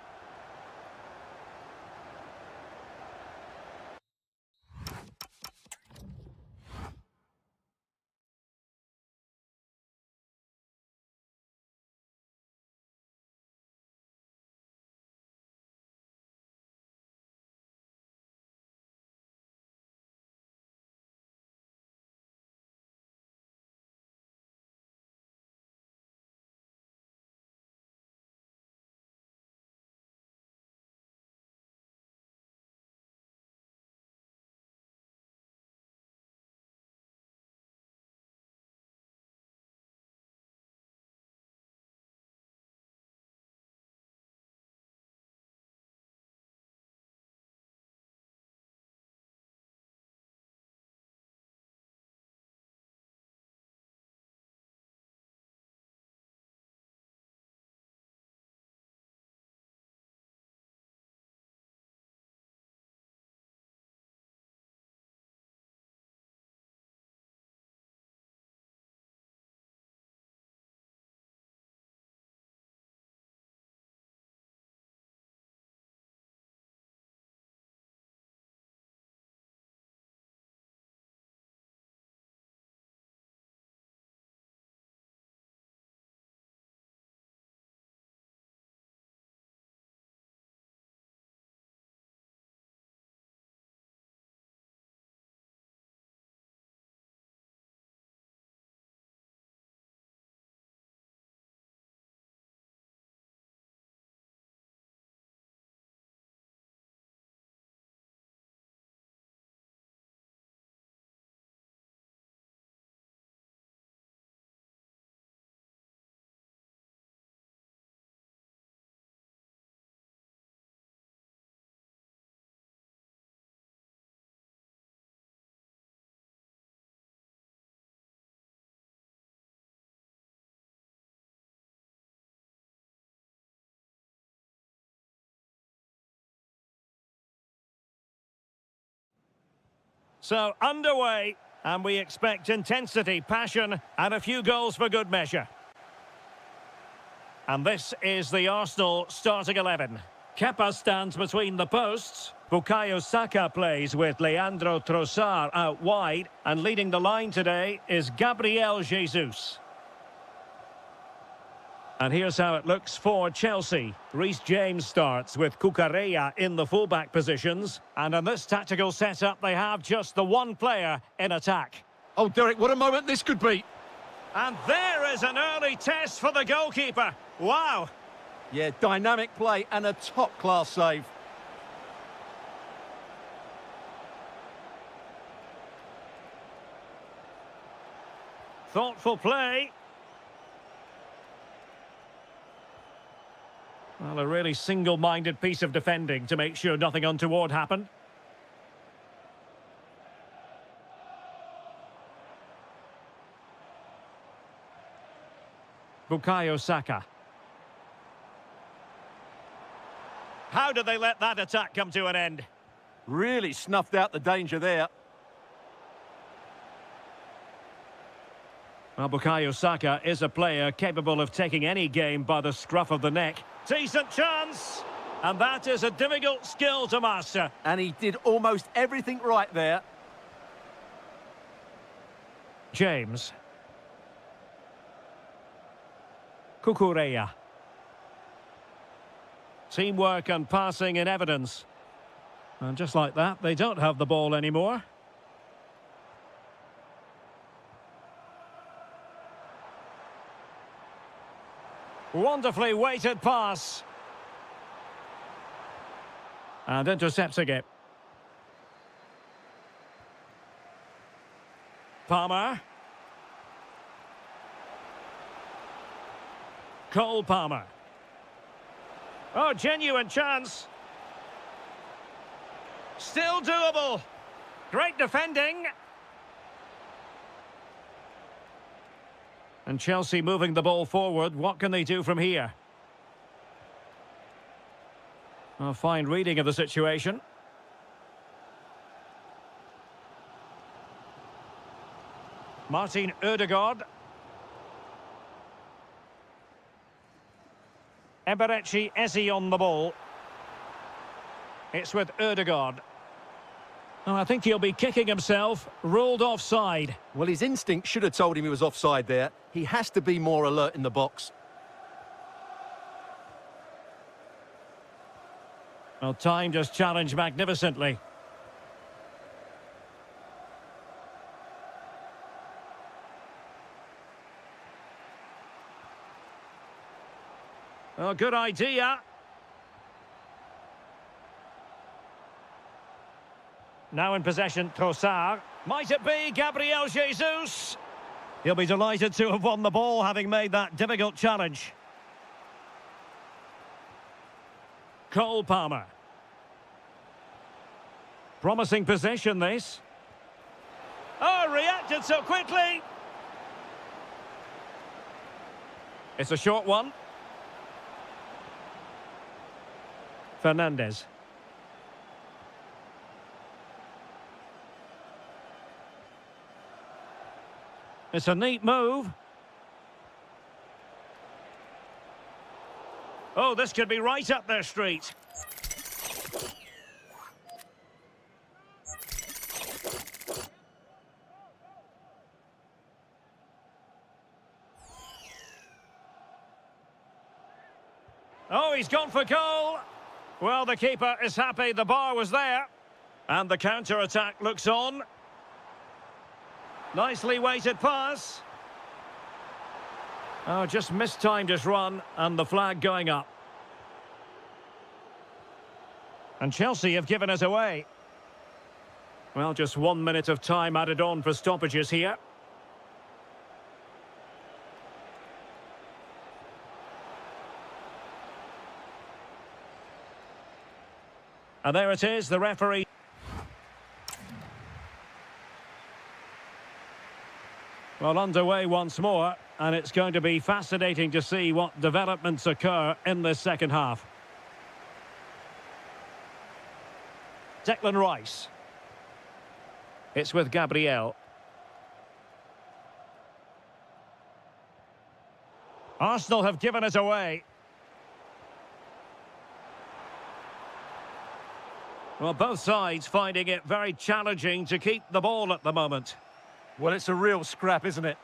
So, underway, and we expect intensity, passion, and a few goals for good measure. And this is the Arsenal starting 11. Kepa stands between the posts. Bukayo Saka plays with Leandro Trossard out wide. And leading the line today is Gabriel Jesus. And here's how it looks for Chelsea. Reece James starts with Cucurella in the fullback positions. And in this tactical setup, they have just the one player in attack. Oh, Derek, what a moment this could be. And there is an early test for the goalkeeper. Wow. Yeah, dynamic play and a top-class save. Thoughtful play. Well, a really single-minded piece of defending to make sure nothing untoward happened. Bukayo Saka. How did they let that attack come to an end? Really snuffed out the danger there. Well, Bukayo Saka is a player capable of taking any game by the scruff of the neck. Decent chance! And that is a difficult skill to master. And he did almost everything right there. James. Cucurella. Teamwork and passing in evidence. And just like that, they don't have the ball anymore. Wonderfully weighted pass. And intercepting it. Palmer. Cole Palmer. Oh, genuine chance. Still doable. Great defending. And Chelsea moving the ball forward. What can they do from here? A fine reading of the situation. Martin Ødegaard. Eberechi Eze on the ball. It's with Ødegaard. Oh, I think he'll be kicking himself. Ruled offside. Well, his instinct should have told him he was offside there. He has to be more alert in the box. Well, time just challenged magnificently. Oh, good idea. Now in possession, Trossard. Might it be Gabriel Jesus? He'll be delighted to have won the ball, having made that difficult challenge. Cole Palmer. Promising possession, this. Oh, reacted so quickly. It's a short one. Fernandez. It's a neat move. Oh, this could be right up their street. Oh, he's gone for goal. Well, the keeper is happy the bar was there. And the counter-attack looks on. Nicely weighted pass. Oh, just mistimed his run, and the flag going up. And Chelsea have given us away. Well, just 1 minute of time added on for stoppages here. And there it is, the referee. Well, underway once more, and it's going to be fascinating to see what developments occur in this second half. Declan Rice. It's with Gabriel. Arsenal have given us away. Well, both sides finding it very challenging to keep the ball at the moment. Well, it's a real scrap, isn't it?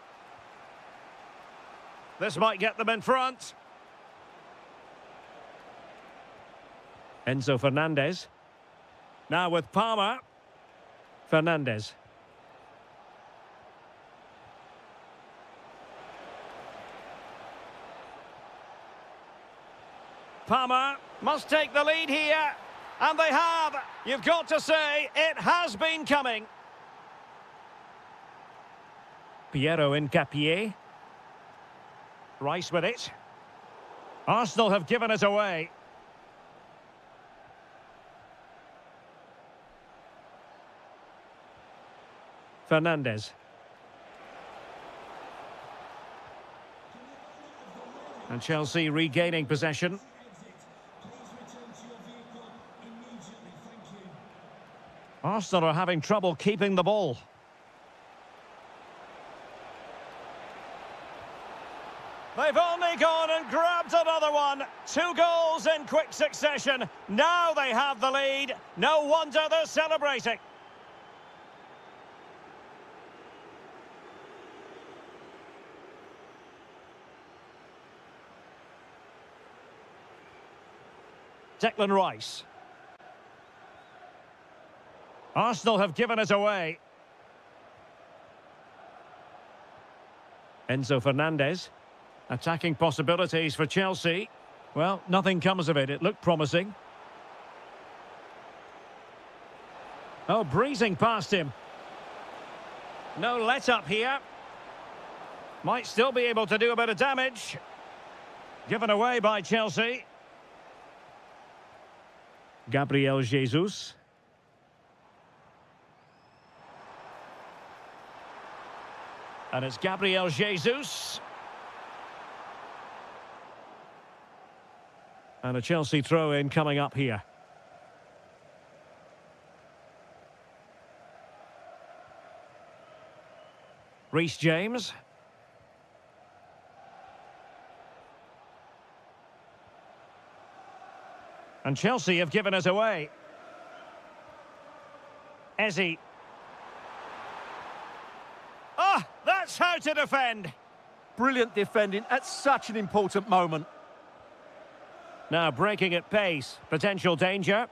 This might get them in front. Enzo Fernandez. Now with Palmer. Fernandez. Palmer must take the lead here. And they have. You've got to say, it has been coming. Piero Incapié. Rice with it. Arsenal have given us away. Fernandez. And Chelsea regaining possession. Arsenal are having trouble keeping the ball. They've only gone and grabbed another one. 2 goals in quick succession. Now they have the lead. No wonder they're celebrating. Declan Rice. Arsenal have given us away. Enzo Fernandez. Attacking possibilities for Chelsea. Well, nothing comes of it. It looked promising. Oh, breezing past him. No let-up here. Might still be able to do a bit of damage. Given away by Chelsea. Gabriel Jesus. And it's Gabriel Jesus. And a Chelsea throw-in coming up here. Reece James. And Chelsea have given us away. Eze. Ah, that's how to defend. Brilliant defending at such an important moment. Now breaking at pace. Potential danger.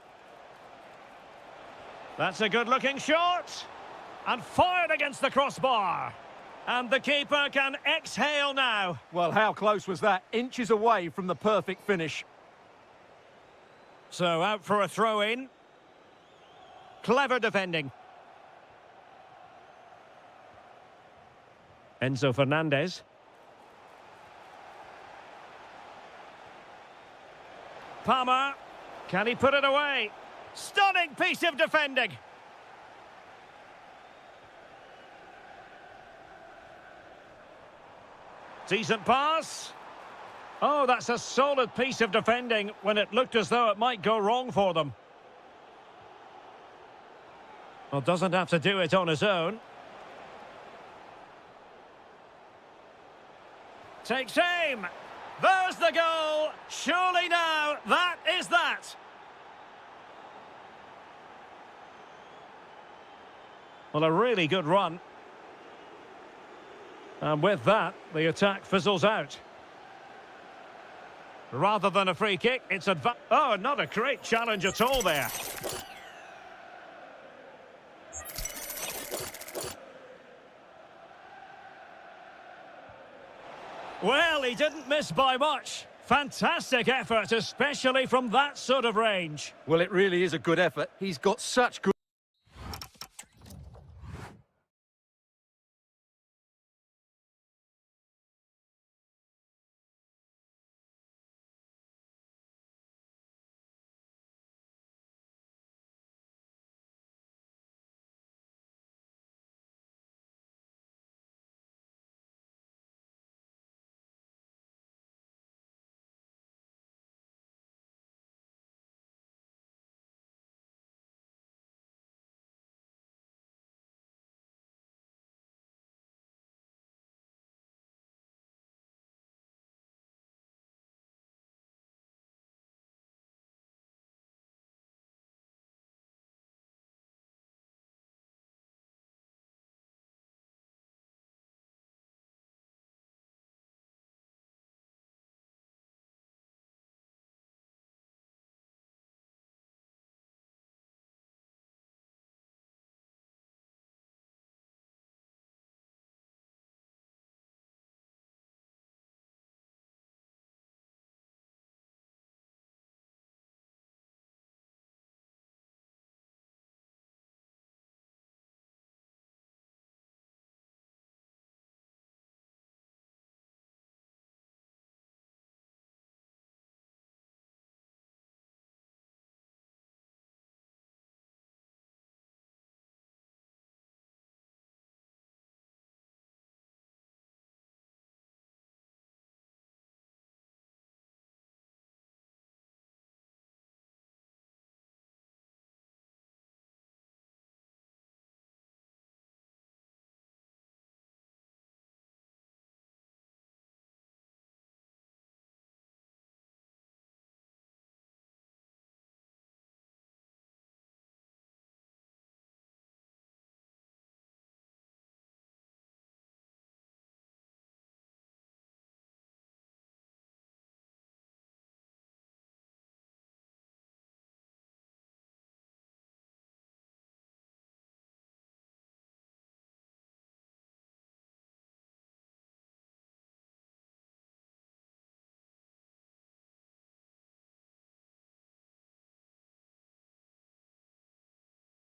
That's a good-looking shot. And fired against the crossbar. And the keeper can exhale now. Well, how close was that? Inches away from the perfect finish. So out for a throw-in. Clever defending. Enzo Fernandez. Palmer. Can he put it away? Stunning piece of defending. Decent pass. Oh, that's a solid piece of defending when it looked as though it might go wrong for them. Well, doesn't have to do it on his own. Takes aim. There's the goal. Surely now, that is that. Well, a really good run. And with that, the attack fizzles out. Rather than a free kick, it's oh, not a great challenge at all there. Well, he didn't miss by much. Fantastic effort, especially from that sort of range. Well, it really is a good effort. He's got such good...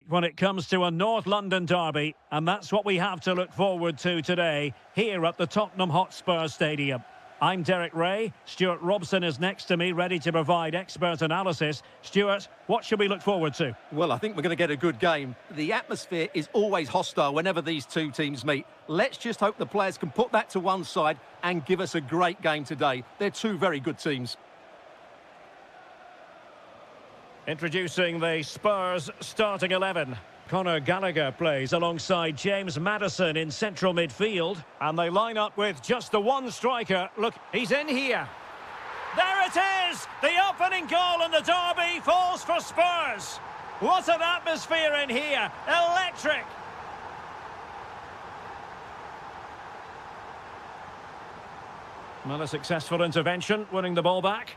when it comes to a North London derby, and that's what we have to look forward to today here at the Tottenham Hotspur Stadium. I'm Derek Ray. Stuart Robson is next to me, ready to provide expert analysis. Stuart, what should we look forward to? Well, I think we're going to get a good game. The atmosphere is always hostile whenever these two teams meet. Let's just hope the players can put that to one side and give us a great game today. They're two very good teams. Introducing the Spurs starting 11. Conor Gallagher plays alongside James Maddison in central midfield. And they line up with just the one striker. Look, he's in here. There it is! The opening goal in the derby falls for Spurs. What an atmosphere in here. Electric. Well, a successful intervention, winning the ball back.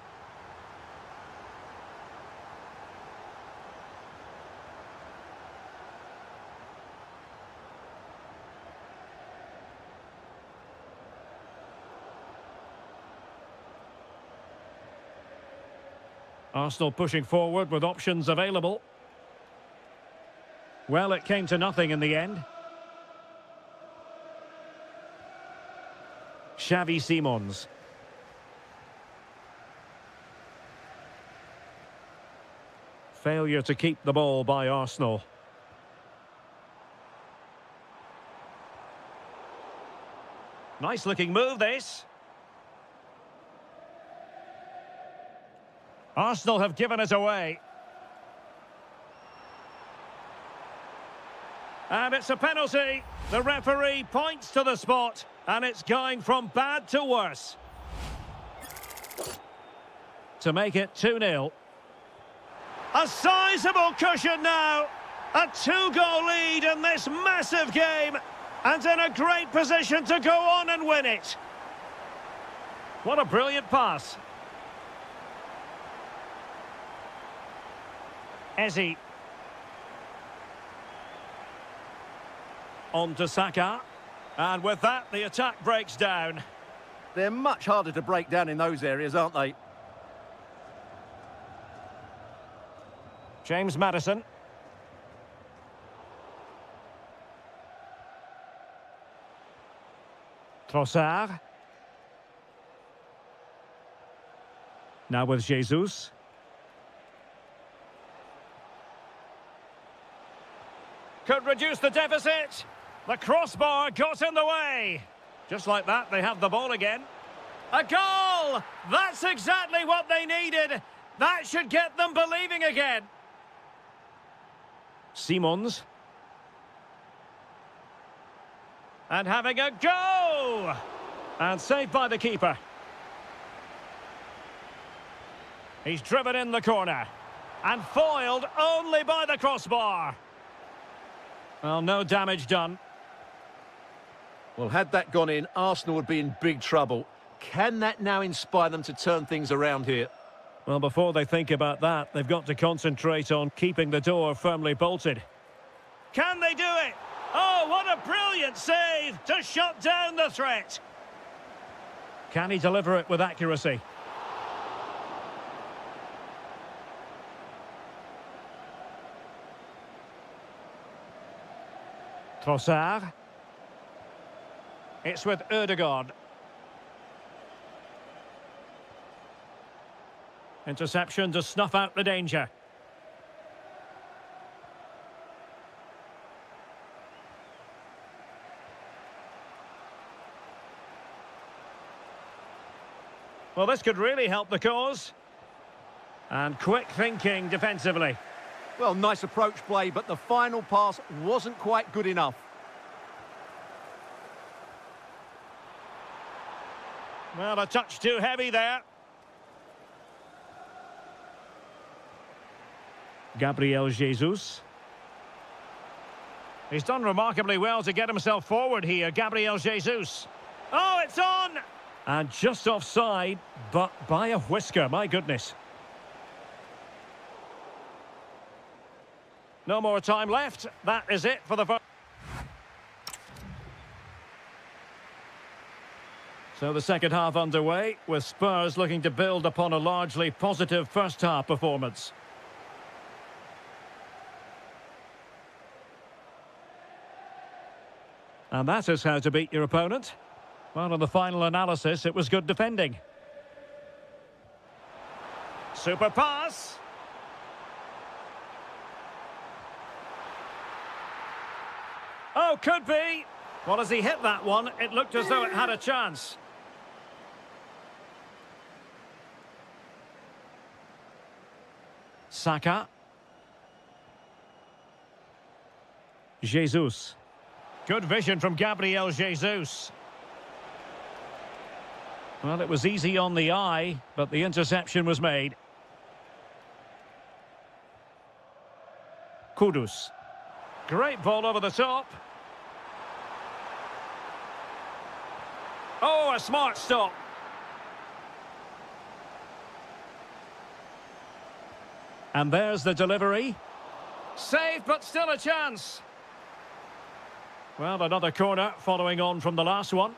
Arsenal pushing forward with options available. Well, it came to nothing in the end. Xavi Simons. Failure to keep the ball by Arsenal. Nice looking move, this. Arsenal have given it away. And it's a penalty. The referee points to the spot, and it's going from bad to worse. To make it 2-0. A sizable cushion now. A two-goal lead in this massive game, and in a great position to go on and win it. What a brilliant pass. Eze. On to Saka. And with that, the attack breaks down. They're much harder to break down in those areas, aren't they? James Maddison. Trossard. Now with Jesus. Could reduce the deficit. The crossbar got in the way. Just like that, they have the ball again. A goal! That's exactly what they needed. That should get them believing again. Simons. And having a go! And saved by the keeper. He's driven in the corner. And foiled only by the crossbar. Well, no damage done. Well, had that gone in, Arsenal would be in big trouble. Can that now inspire them to turn things around here? Well, before they think about that, they've got to concentrate on keeping the door firmly bolted. Can they do it? Oh, what a brilliant save to shut down the threat. Can he deliver it with accuracy? Trossard. It's with Ødegaard. Interception to snuff out the danger. Well, this could really help the cause. And quick thinking defensively. Well, nice approach play, but the final pass wasn't quite good enough. Well, a touch too heavy there. Gabriel Jesus. He's done remarkably well to get himself forward here, Gabriel Jesus. Oh, it's on! And just offside, but by a whisker, my goodness. No more time left. That is it for the first. So the second half underway, with Spurs looking to build upon a largely positive first half performance. And that is how to beat your opponent. Well, in the final analysis, it was good defending. Super pass. Oh, could be. Well, as he hit that one, it looked as though it had a chance. Saka. Jesus. Good vision from Gabriel Jesus. Well, it was easy on the eye, but the interception was made. Kudus. Great ball over the top. Oh, a smart stop. And there's the delivery. Saved, but still a chance. Well, another corner following on from the last one.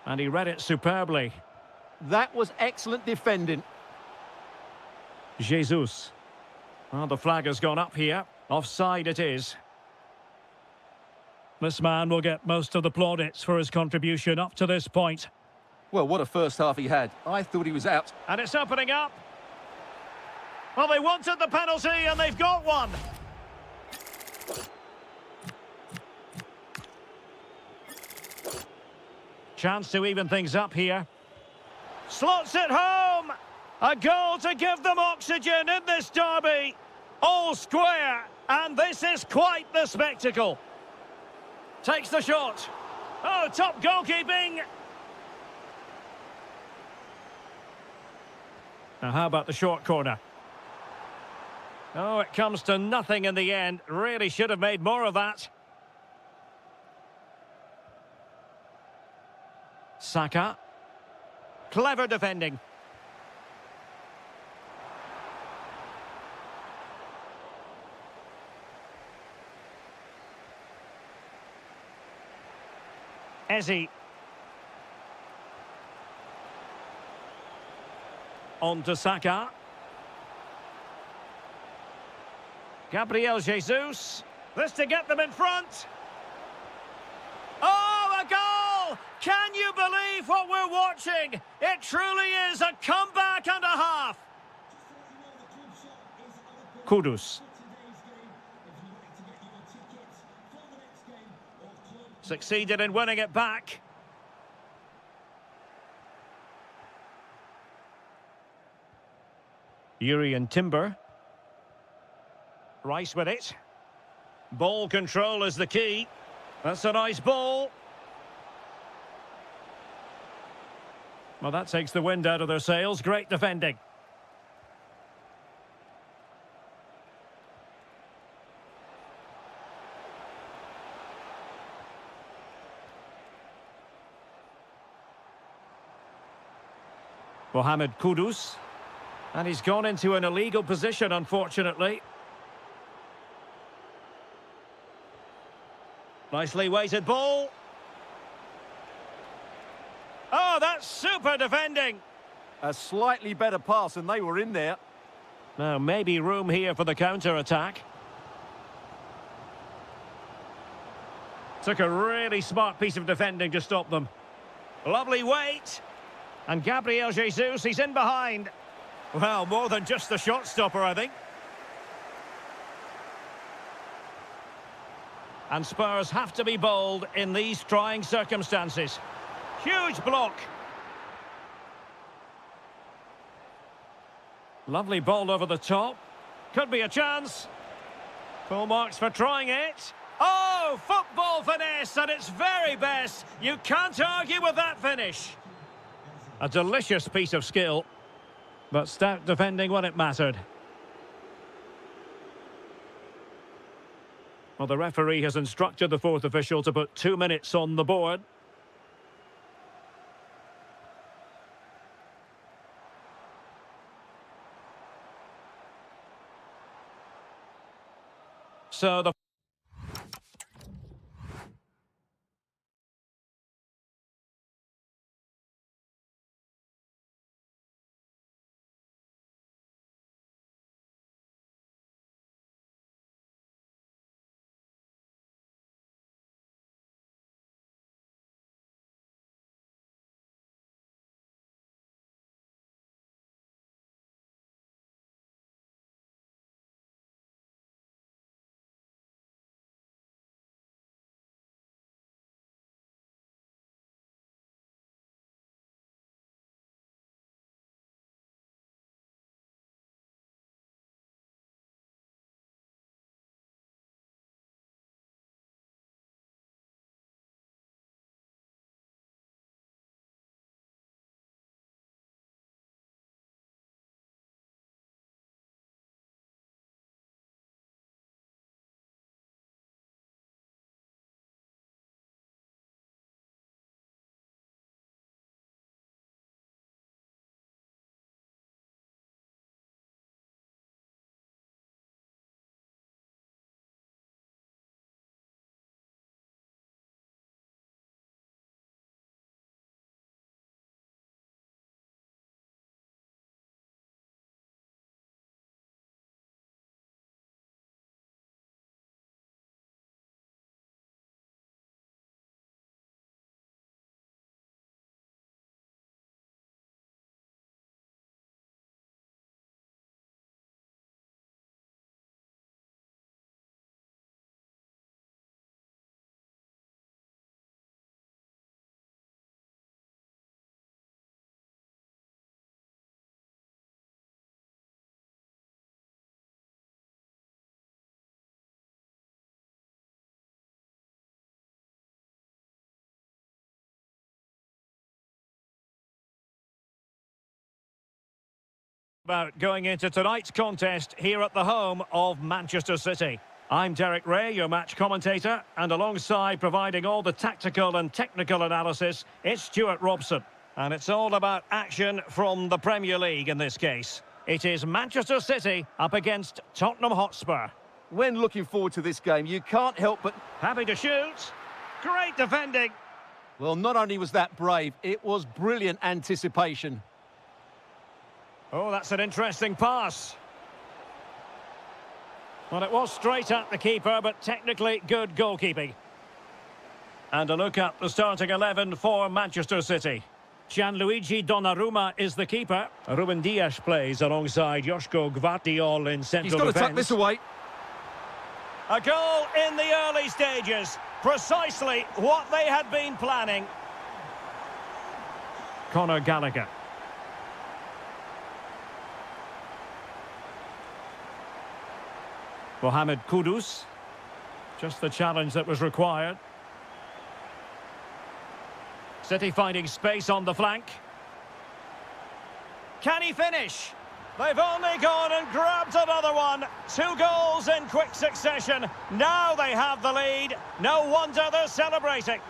And he read it superbly. That was excellent defending. Jesus. Well, the flag has gone up here. Offside it is. This man will get most of the plaudits for his contribution up to this point. Well, what a first half he had. I thought he was out. And it's opening up. Well, they wanted the penalty and they've got one. Chance to even things up here. Slots it home. A goal to give them oxygen in this derby. All square. And this is quite the spectacle. Takes the shot. Oh, top goalkeeping. Now, how about the short corner? Oh, it comes to nothing in the end. Really should have made more of that. Saka. Clever defending. Eze. On to Saka. Gabriel Jesus. This to get them in front. Oh, a goal! Can you believe what we're watching? It truly is a comeback and a half. Kudus. Succeeded in winning it back. Yuri and Timber. Rice with it. Ball control is the key. That's a nice ball. Well, that takes the wind out of their sails. Great defending. Mohamed Kudus. And he's gone into an illegal position, unfortunately. Nicely weighted ball. Oh, that's super defending. A slightly better pass and they were in there. Now, maybe room here for the counter-attack. Took a really smart piece of defending to stop them. Lovely weight. And Gabriel Jesus, he's in behind. Well, more than just the shot stopper, I think. And Spurs have to be bold in these trying circumstances. Huge block. Lovely ball over the top. Could be a chance. Full marks for trying it. Oh, football finesse at its very best. You can't argue with that finish. A delicious piece of skill, but stout defending when it mattered. Well, the referee has instructed the fourth official to put 2 minutes on the board. So the About going into tonight's contest here at the home of Manchester City. I'm Derek Ray, your match commentator, and alongside providing all the tactical and technical analysis, it's Stuart Robson. And it's all about action from the Premier League in this case. It is Manchester City up against Tottenham Hotspur. When looking forward to this game, you can't help but... Happy to shoot. Great defending. Well, not only was that brave, it was brilliant anticipation. Oh, that's an interesting pass. Well, it was straight at the keeper, but technically good goalkeeping. And a look at the starting 11 for Manchester City. Gianluigi Donnarumma is the keeper. Ruben Dias plays alongside Joško Gvardiol in central defence. He's got to tuck this away. A goal in the early stages. Precisely what they had been planning. Conor Gallagher. Mohamed Kudus. Just the challenge that was required. City finding space on the flank. Can he finish? They've only gone and grabbed another one. 2 goals in quick succession. Now they have the lead. No wonder they're celebrating.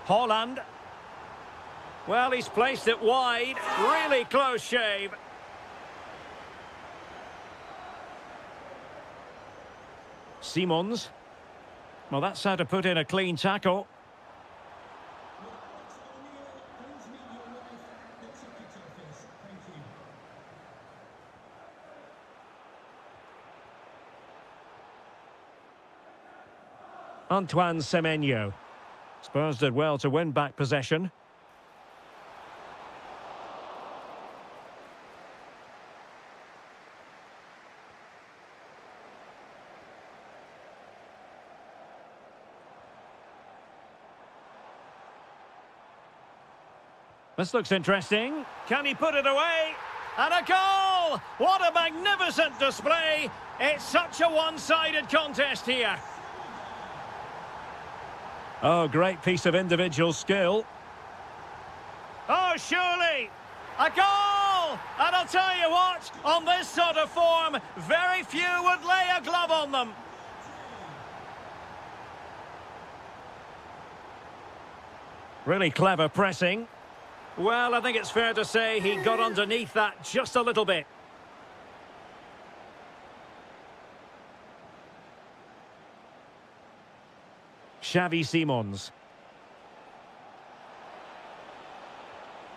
Haaland. Well, he's placed it wide. Really close shave. Simons. Well, that's how to put in a clean tackle. Antoine Semenyo. Spurs did well to win back possession. This looks interesting. Can he put it away? And a goal! What a magnificent display! It's such a one-sided contest here. Oh, great piece of individual skill. Oh, surely! A goal! And I'll tell you what, on this sort of form, very few would lay a glove on them. Really clever pressing. Well, I think it's fair to say he got underneath that just a little bit. Xavi Simons.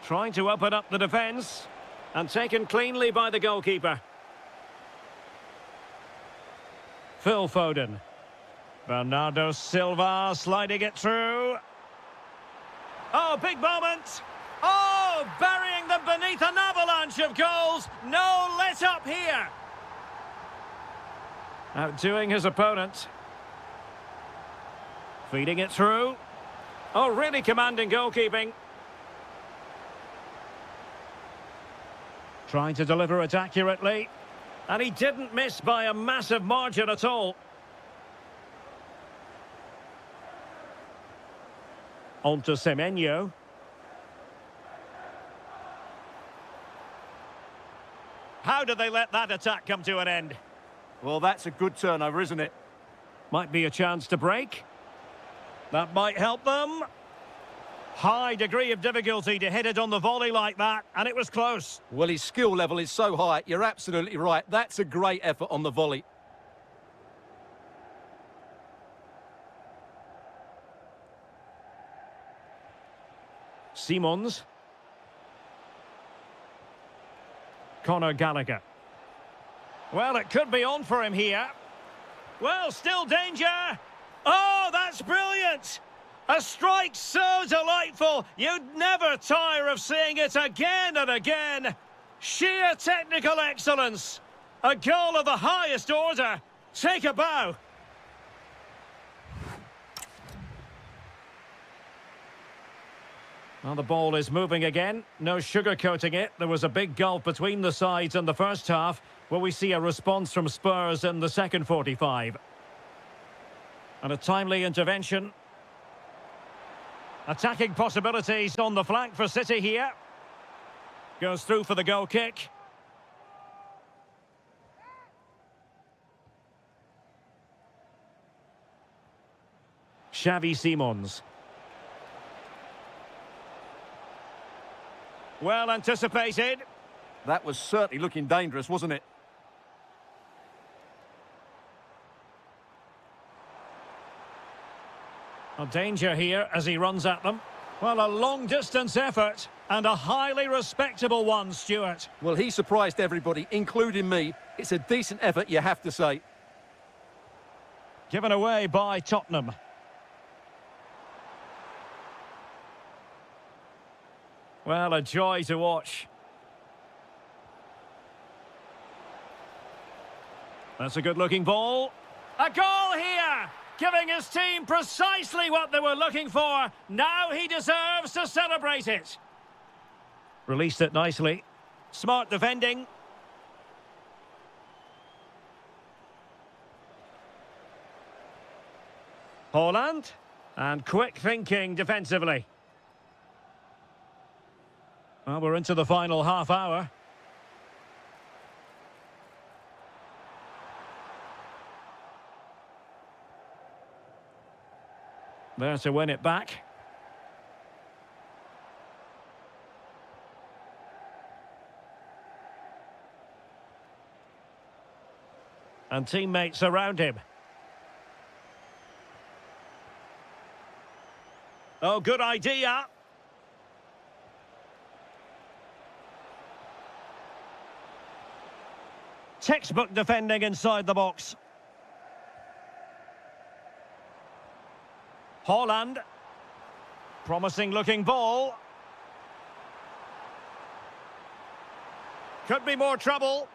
Trying to open up the defence. And taken cleanly by the goalkeeper. Phil Foden. Bernardo Silva sliding it through. Oh, big moment. Oh, burying them beneath an avalanche of goals. No let up here. Outdoing his opponent. Feeding it through. Oh, really commanding goalkeeping. Trying to deliver it accurately. And he didn't miss by a massive margin at all. On to Semenyo. How did they let that attack come to an end? Well, that's a good turnover, isn't it? Might be a chance to break. That might help them. High degree of difficulty to hit it on the volley like that, and it was close. Well, his skill level is so high, you're absolutely right. That's a great effort on the volley. Simons. Conor Gallagher. Well, it could be on for him here. Well, still danger. Oh, that's brilliant. A strike so delightful. You'd never tire of seeing it again and again. Sheer technical excellence. A goal of the highest order. Take a bow. Well, the ball is moving again. No sugarcoating it. There was a big gulf between the sides in the first half. Will we see a response from Spurs in the second 45? And a timely intervention. Attacking possibilities on the flank for City here. Goes through for the goal kick. Xavi Simons. Well anticipated. That was certainly looking dangerous, wasn't it? A danger here as he runs at them. Well, a long-distance effort and a highly respectable one, Stuart. Well, he surprised everybody, including me. It's a decent effort, you have to say. Given away by Tottenham. Well, a joy to watch. That's a good-looking ball. A goal here! Giving his team precisely what they were looking for. Now he deserves to celebrate it. Released it nicely. Smart defending. Haaland. And quick thinking defensively. Well, we're into the final half hour. There to win it back. And teammates around him. Oh, good idea. Textbook defending inside the box. Haaland. Promising looking ball. Could be more trouble.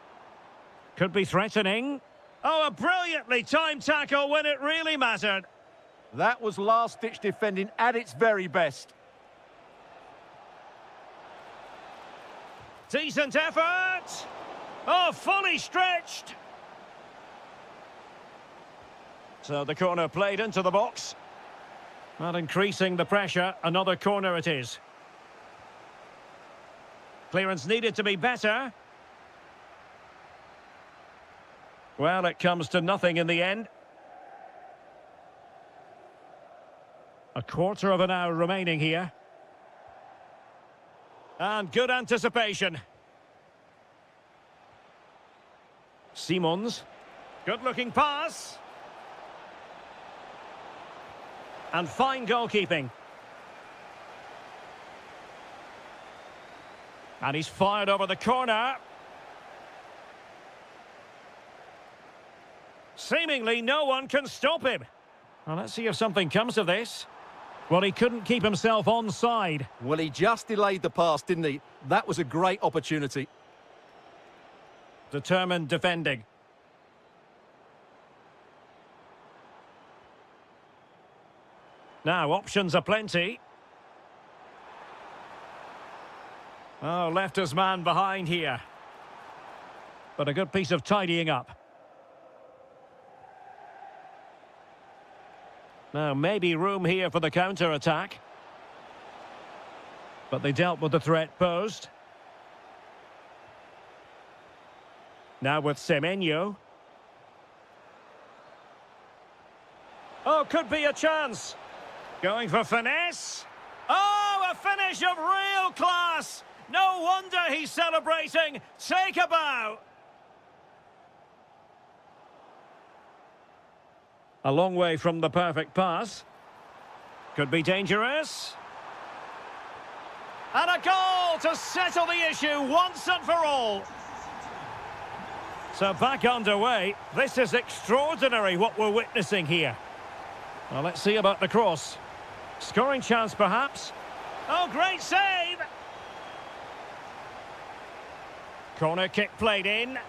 Could be threatening. Oh, a brilliantly timed tackle when it really mattered. That was last-ditch defending at its very best. Decent effort. Oh, fully stretched. So the corner played into the box. Not increasing the pressure. Another corner it is. Clearance needed to be better. Well, it comes to nothing in the end. A quarter of an hour remaining here. And good anticipation. Simons. Good-looking pass. And fine goalkeeping. And he's fired over the corner. Seemingly no one can stop him. Well, let's see if something comes of this. Well, he couldn't keep himself onside. Well, he just delayed the pass, didn't he? That was a great opportunity. Determined defending. Now, options are plenty. Oh, left his man behind here. But a good piece of tidying up. Now, maybe room here for the counter-attack. But they dealt with the threat posed. Now with Semenyo. Oh, could be a chance. Going for finesse. Oh, a finish of real class. No wonder he's celebrating. Take a bow. A long way from the perfect pass. Could be dangerous. And a goal to settle the issue once and for all. So back underway. This is extraordinary what we're witnessing here. Well, let's see about the cross. Scoring chance perhaps. Oh, great save! Corner kick played in.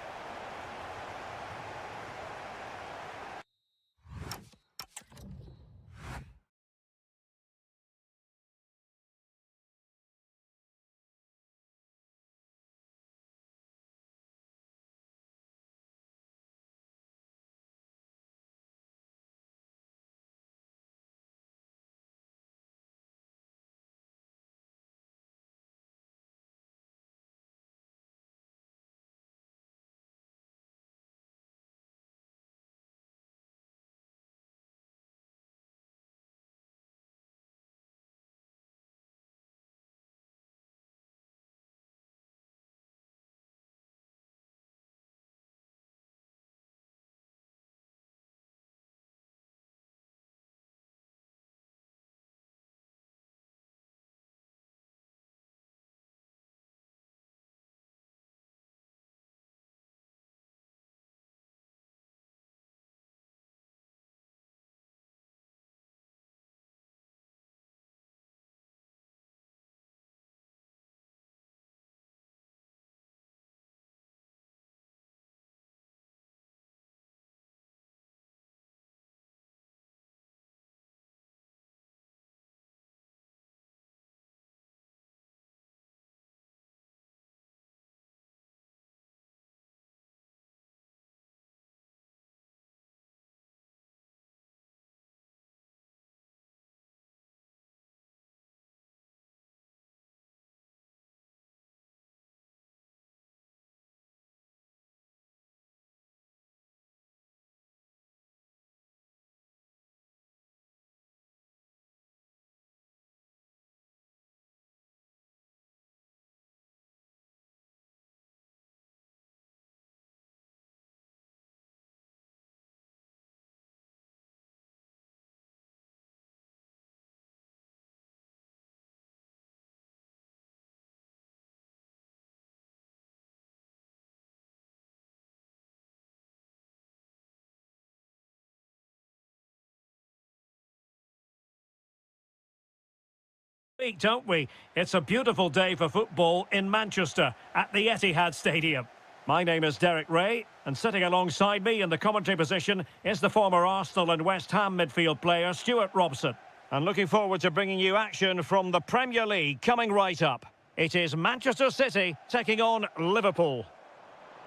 week, don't we? It's a beautiful day for football in Manchester at the Etihad Stadium. My name is Derek Ray, and sitting alongside me in the commentary position is the former Arsenal and West Ham midfield player Stuart Robson. And looking forward to bringing you action from the Premier League coming right up. It is Manchester City taking on Liverpool.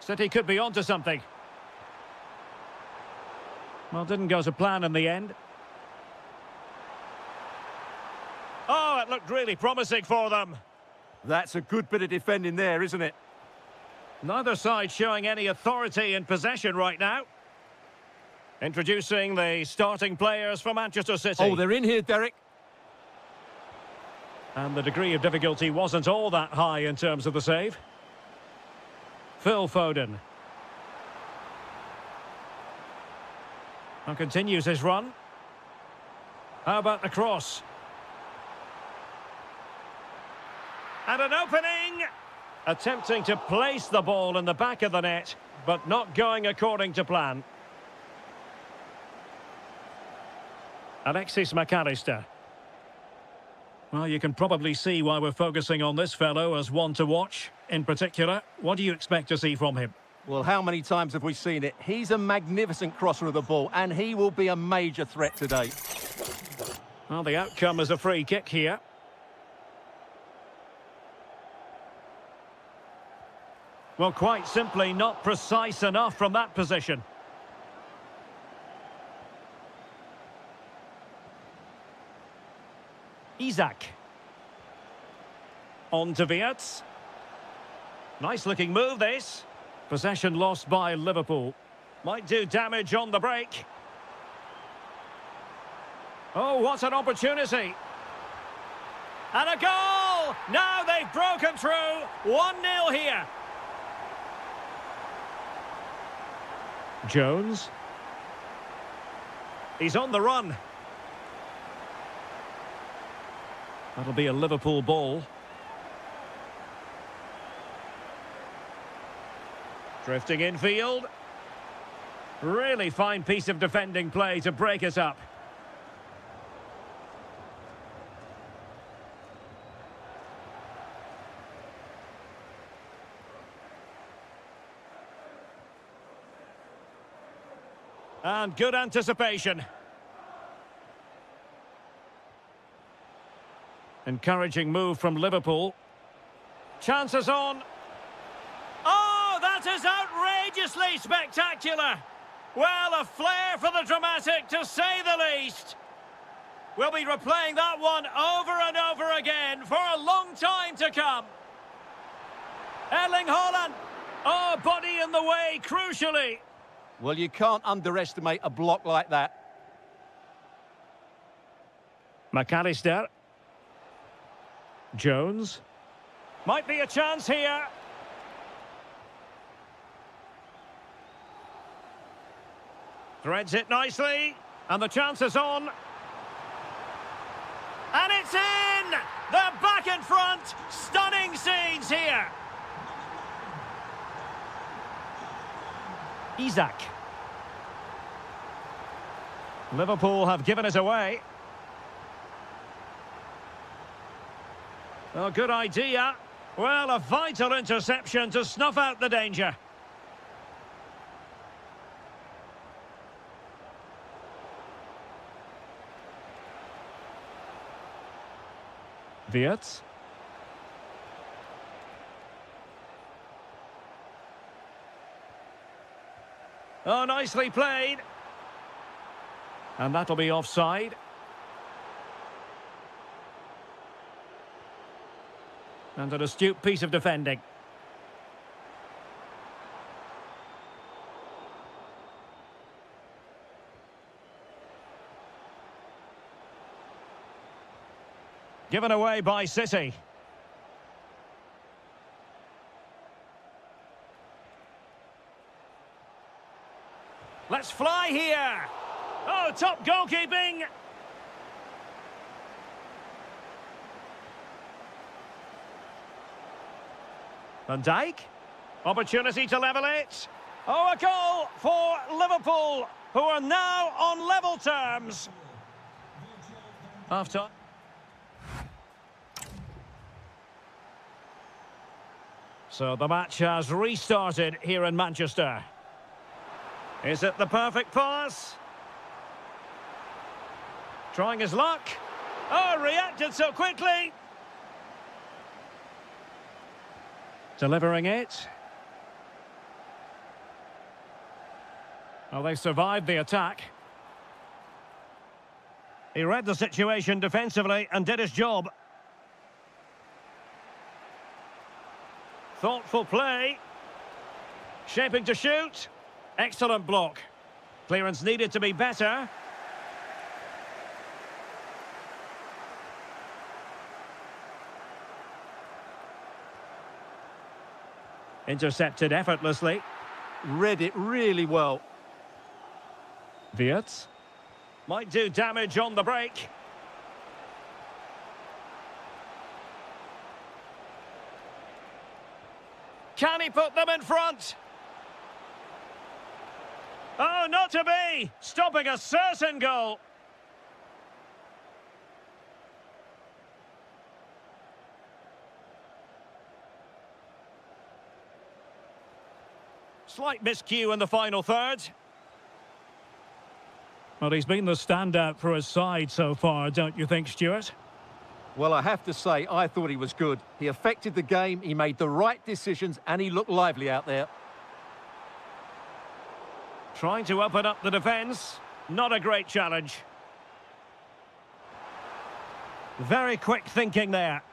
City could be onto something. Well, didn't go to plan in the end. Oh, it looked really promising for them. That's a good bit of defending there, isn't it? Neither side showing any authority in possession right now. Introducing the starting players for Manchester City. Oh, they're in here, Derek. And the degree of difficulty wasn't all that high in terms of the save. Phil Foden. And continues his run. How about the cross? And an opening! Attempting to place the ball in the back of the net, but not going according to plan. Alexis McAllister. Well, you can probably see why we're focusing on this fellow as one to watch. In particular, what do you expect to see from him? Well, how many times have we seen it? He's a magnificent crosser of the ball, and he will be a major threat today. Well, the outcome is a free kick here. Well, quite simply not precise enough from that position. Isak. On to Wirtz. Nice looking move this. Possession lost by Liverpool. Might do damage on the break. Oh, what an opportunity. And a goal! Now they've broken through. 1-0 here. Jones. He's on the run. That'll be a Liverpool ball. Drifting infield. Really fine piece of defending play to break it up. And good anticipation. Encouraging move from Liverpool. Chances on. Oh, that is outrageously spectacular. Well, a flair for the dramatic, to say the least. We'll be replaying that one over and over again for a long time to come. Erling Haaland. Oh, body in the way, crucially. Well, you can't underestimate a block like that. McAllister. Jones. Might be a chance here. Threads it nicely. And the chance is on. And it's in! They're back in front. Stunning scenes here. Isak. Liverpool have given it away. Oh, good idea. Well, a vital interception to snuff out the danger. Wirtz. Oh, nicely played. And that'll be offside. And an astute piece of defending. Given away by City. Let's fly here. Oh, top goalkeeping. Van Dijk. Opportunity to level it. Oh, a goal for Liverpool, who are now on level terms. Half time. So the match has restarted here in Manchester. Is it the perfect pass? Trying his luck. Oh, reacted so quickly. Delivering it. Well, they survived the attack. He read the situation defensively and did his job. Thoughtful play. Shaping to shoot. Excellent block. Clearance needed to be better. Intercepted effortlessly. Read it really well. Wirtz. Might do damage on the break. Can he put them in front? Oh, not to be! Stopping a certain goal. Slight miscue in the final third. Well, he's been the standout for his side so far, don't you think, Stuart? Well, I have to say, I thought he was good. He affected the game, he made the right decisions, and he looked lively out there. Trying to open up the defence. Not a great challenge. Very quick thinking there.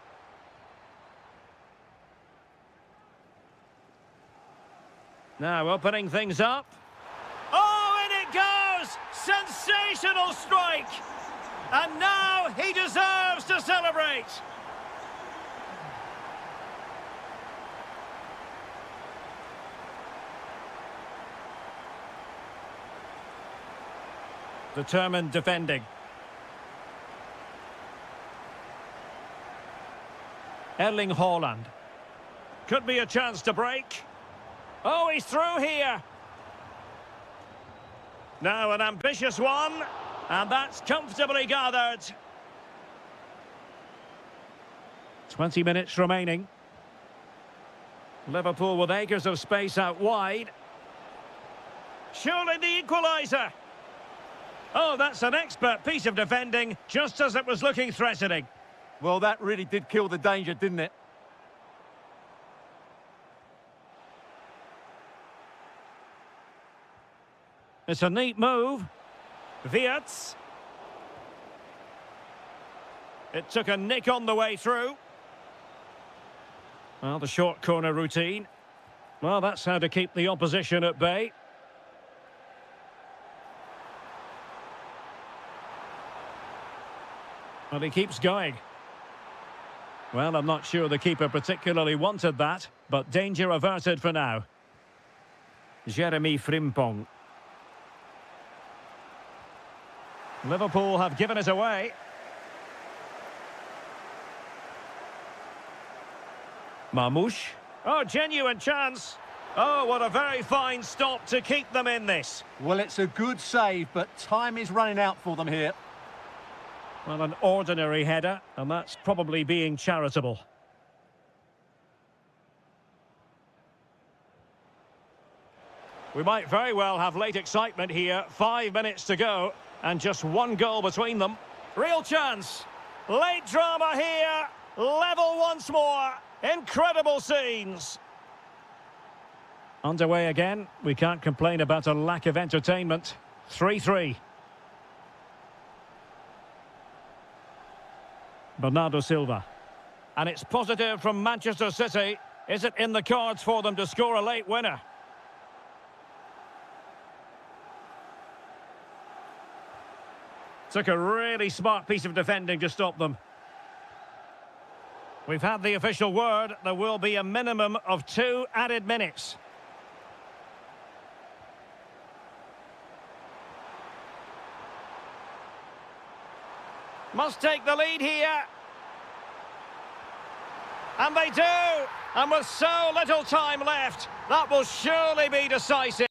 Now opening things up. Oh, and it goes! Sensational strike! And now he deserves to celebrate! Determined defending. Erling Haaland. Could be a chance to break. Oh, he's through here. Now an ambitious one. And that's comfortably gathered. 20 minutes remaining. Liverpool with acres of space out wide. Surely the equaliser. Oh, that's an expert piece of defending, just as it was looking threatening. Well, that really did kill the danger, didn't it? It's a neat move. Wirtz. It took a nick on the way through. Well, the short corner routine. Well, that's how to keep the opposition at bay. Well, he keeps going. Well, I'm not sure the keeper particularly wanted that, but danger averted for now. Jeremy Frimpong. Liverpool have given it away. Marmoush. Oh, genuine chance. Oh, what a very fine stop to keep them in this. Well, it's a good save, but time is running out for them here. Well, an ordinary header, and that's probably being charitable. We might very well have late excitement here. 5 minutes to go, and just one goal between them. Real chance. Late drama here. Level once more. Incredible scenes. Underway again. We can't complain about a lack of entertainment. 3-3. Bernardo Silva. And it's positive from Manchester City. Is it in the cards for them to score a late winner? Took a really smart piece of defending to stop them. We've had the official word. There will be a minimum of 2 added minutes. Must take the lead here. And they do. And with so little time left, that will surely be decisive.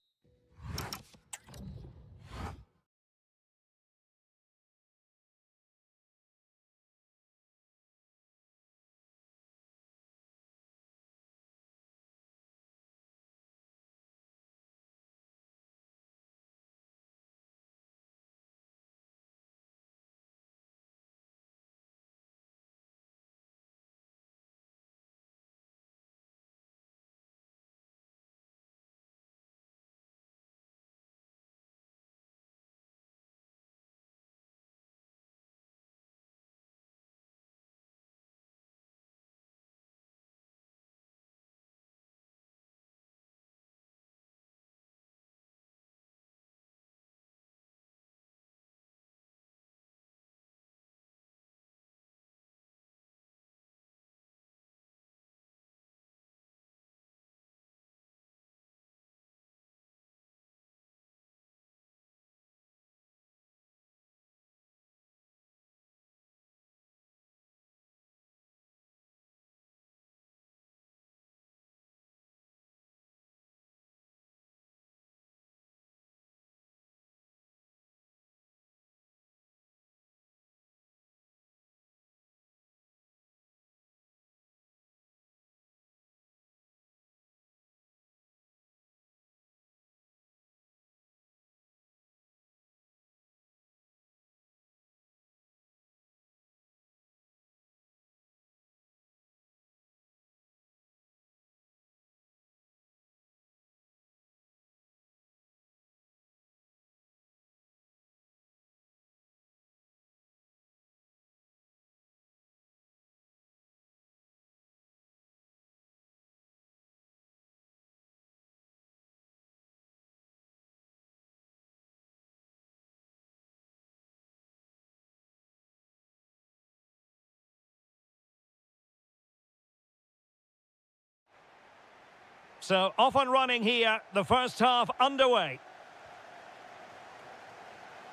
So off and running here, the first half underway.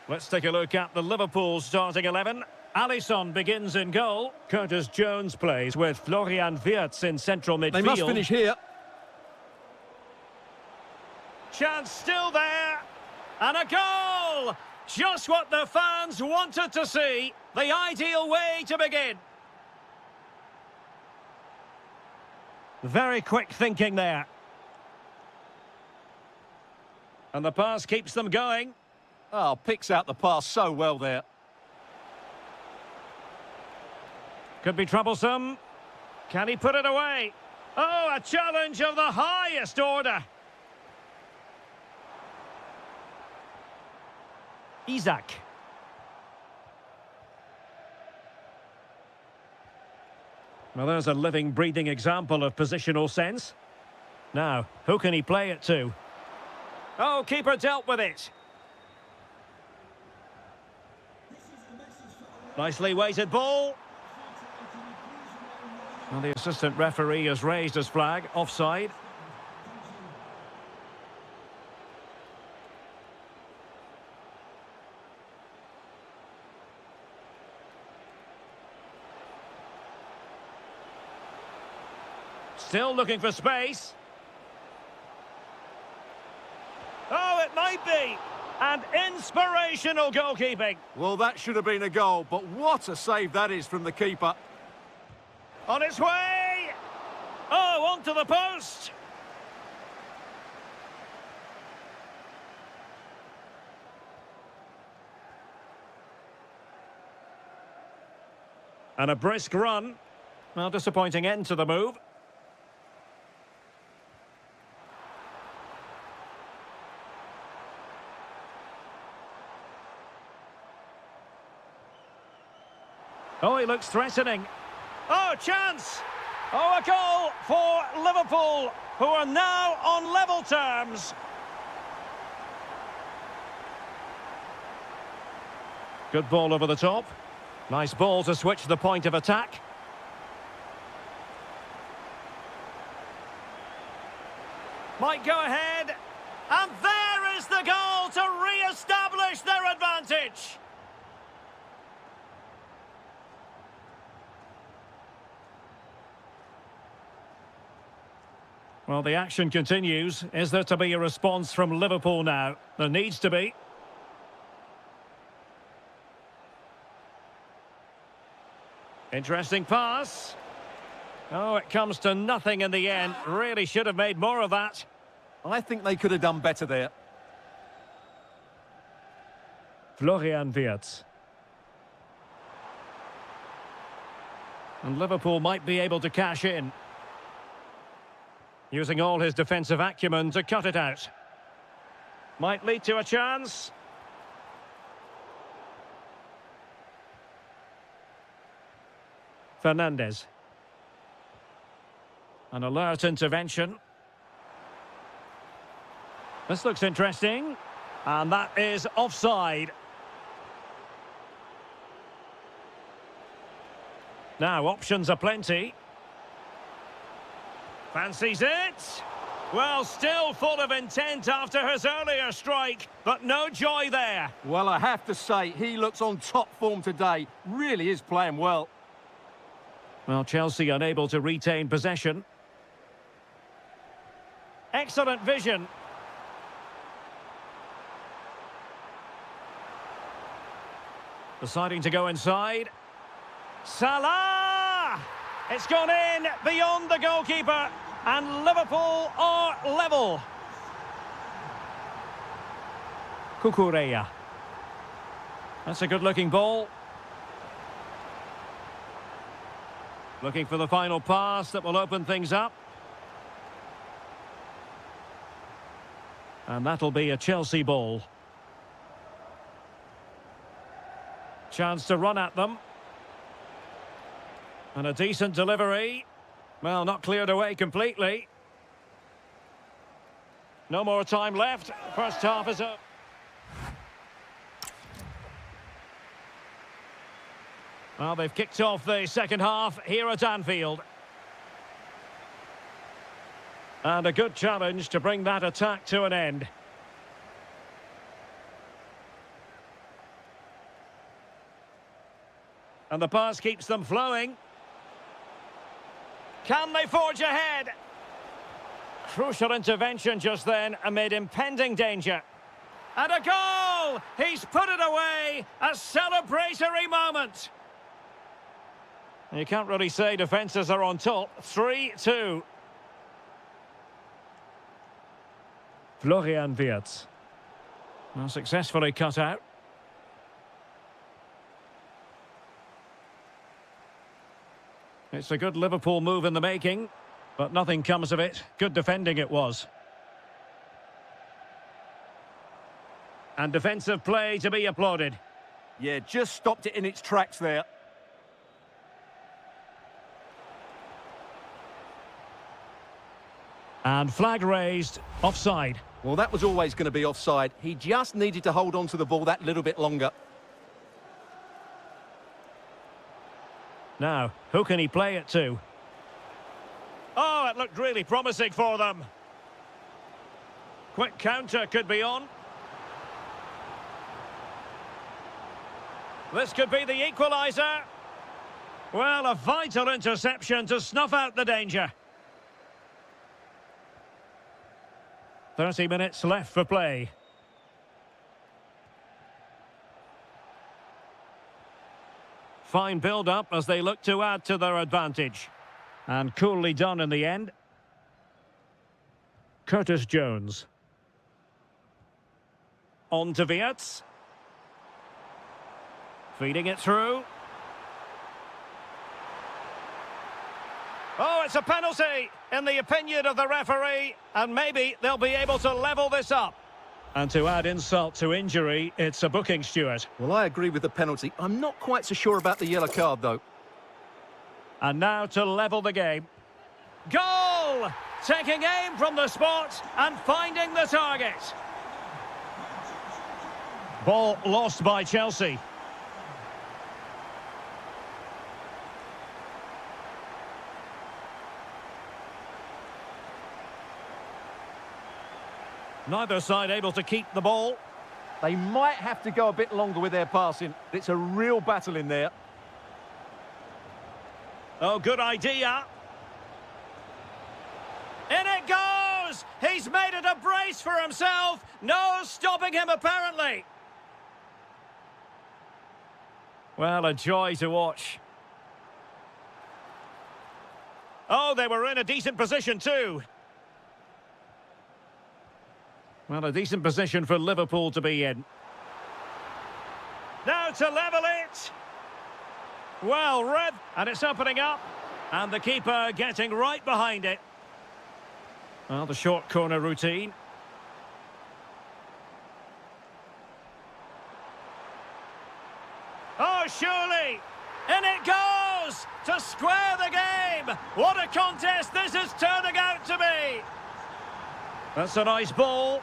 Let's take a look at the Liverpool starting 11. Alisson begins in goal. Curtis Jones plays with Florian Wirtz in central midfield. They must finish here. Chance still there. And a goal! Just what the fans wanted to see. The ideal way to begin. Very quick thinking there. And the pass keeps them going. Oh, picks out the pass so well there. Could be troublesome. Can he put it away? Oh, a challenge of the highest order. Isaac. Well, there's a living, breathing example of positional sense. Now, who can he play it to? Oh, keeper dealt with it. Nicely weighted ball. Well, the assistant referee has raised his flag, offside. Still looking for space. Oh, it might be. And inspirational goalkeeping. Well, that should have been a goal, but what a save that is from the keeper. On its way. Oh, onto the post. And a brisk run. Well, disappointing end to the move. Oh, he looks threatening. Oh, chance! Oh, a goal for Liverpool, who are now on level terms. Good ball over the top. Nice ball to switch the point of attack. Might go ahead. And there is the goal to re-establish their advantage. Well, the action continues. Is there to be a response from Liverpool now? There needs to be. Interesting pass. Oh, it comes to nothing in the end. Really should have made more of that. I think they could have done better there. Florian Wirtz. And Liverpool might be able to cash in. Using all his defensive acumen to cut it out. Might lead to a chance. Fernandez. An alert intervention. This looks interesting. And that is offside. Now, options are plenty. Fancies it. Well, still full of intent after his earlier strike, but no joy there. Well, I have to say, he looks on top form today. Really is playing well. Well, Chelsea unable to retain possession. Excellent vision. Deciding to go inside. Salah! It's gone in beyond the goalkeeper, and Liverpool are level. Cucurella. That's a good-looking ball. Looking for the final pass that will open things up. And that'll be a Chelsea ball. Chance to run at them. And a decent delivery. Well, not cleared away completely. No more time left. First half is up. Well, they've kicked off the second half here at Anfield. And a good challenge to bring that attack to an end. And the pass keeps them flowing. Can they forge ahead? Crucial intervention just then amid impending danger. And a goal! He's put it away! A celebratory moment! You can't really say defences are on top. 3-2. Florian Wirtz. Well, successfully cut out. It's a good Liverpool move in the making, but nothing comes of it. Good defending it was. And defensive play to be applauded. Yeah, just stopped it in its tracks there. And flag raised, offside. Well, that was always going to be offside. He just needed to hold on to the ball that little bit longer. Now, who can he play it to? Oh, it looked really promising for them. Quick counter could be on. This could be the equaliser. Well, a vital interception to snuff out the danger. 30 minutes left for play. Fine build-up as they look to add to their advantage. And coolly done in the end. Curtis Jones. On to Wirtz. Feeding it through. Oh, it's a penalty, in the opinion of the referee, and maybe they'll be able to level this up. And to add insult to injury, it's a booking, Stuart. Well, I agree with the penalty. I'm not quite so sure about the yellow card, though. And now to level the game. Goal! Taking aim from the spot and finding the target. Ball lost by Chelsea. Neither side able to keep the ball. They might have to go a bit longer with their passing. It's a real battle in there. Oh, good idea. In it goes! He's made it a brace for himself. No stopping him, apparently. Well, a joy to watch. Oh, they were in a decent position too. Well, a decent position for Liverpool to be in. Now to level it. Well read, and it's opening up. And the keeper getting right behind it. Well, the short corner routine. Oh, surely. In it goes to square the game. What a contest this is turning out to be. That's a nice ball.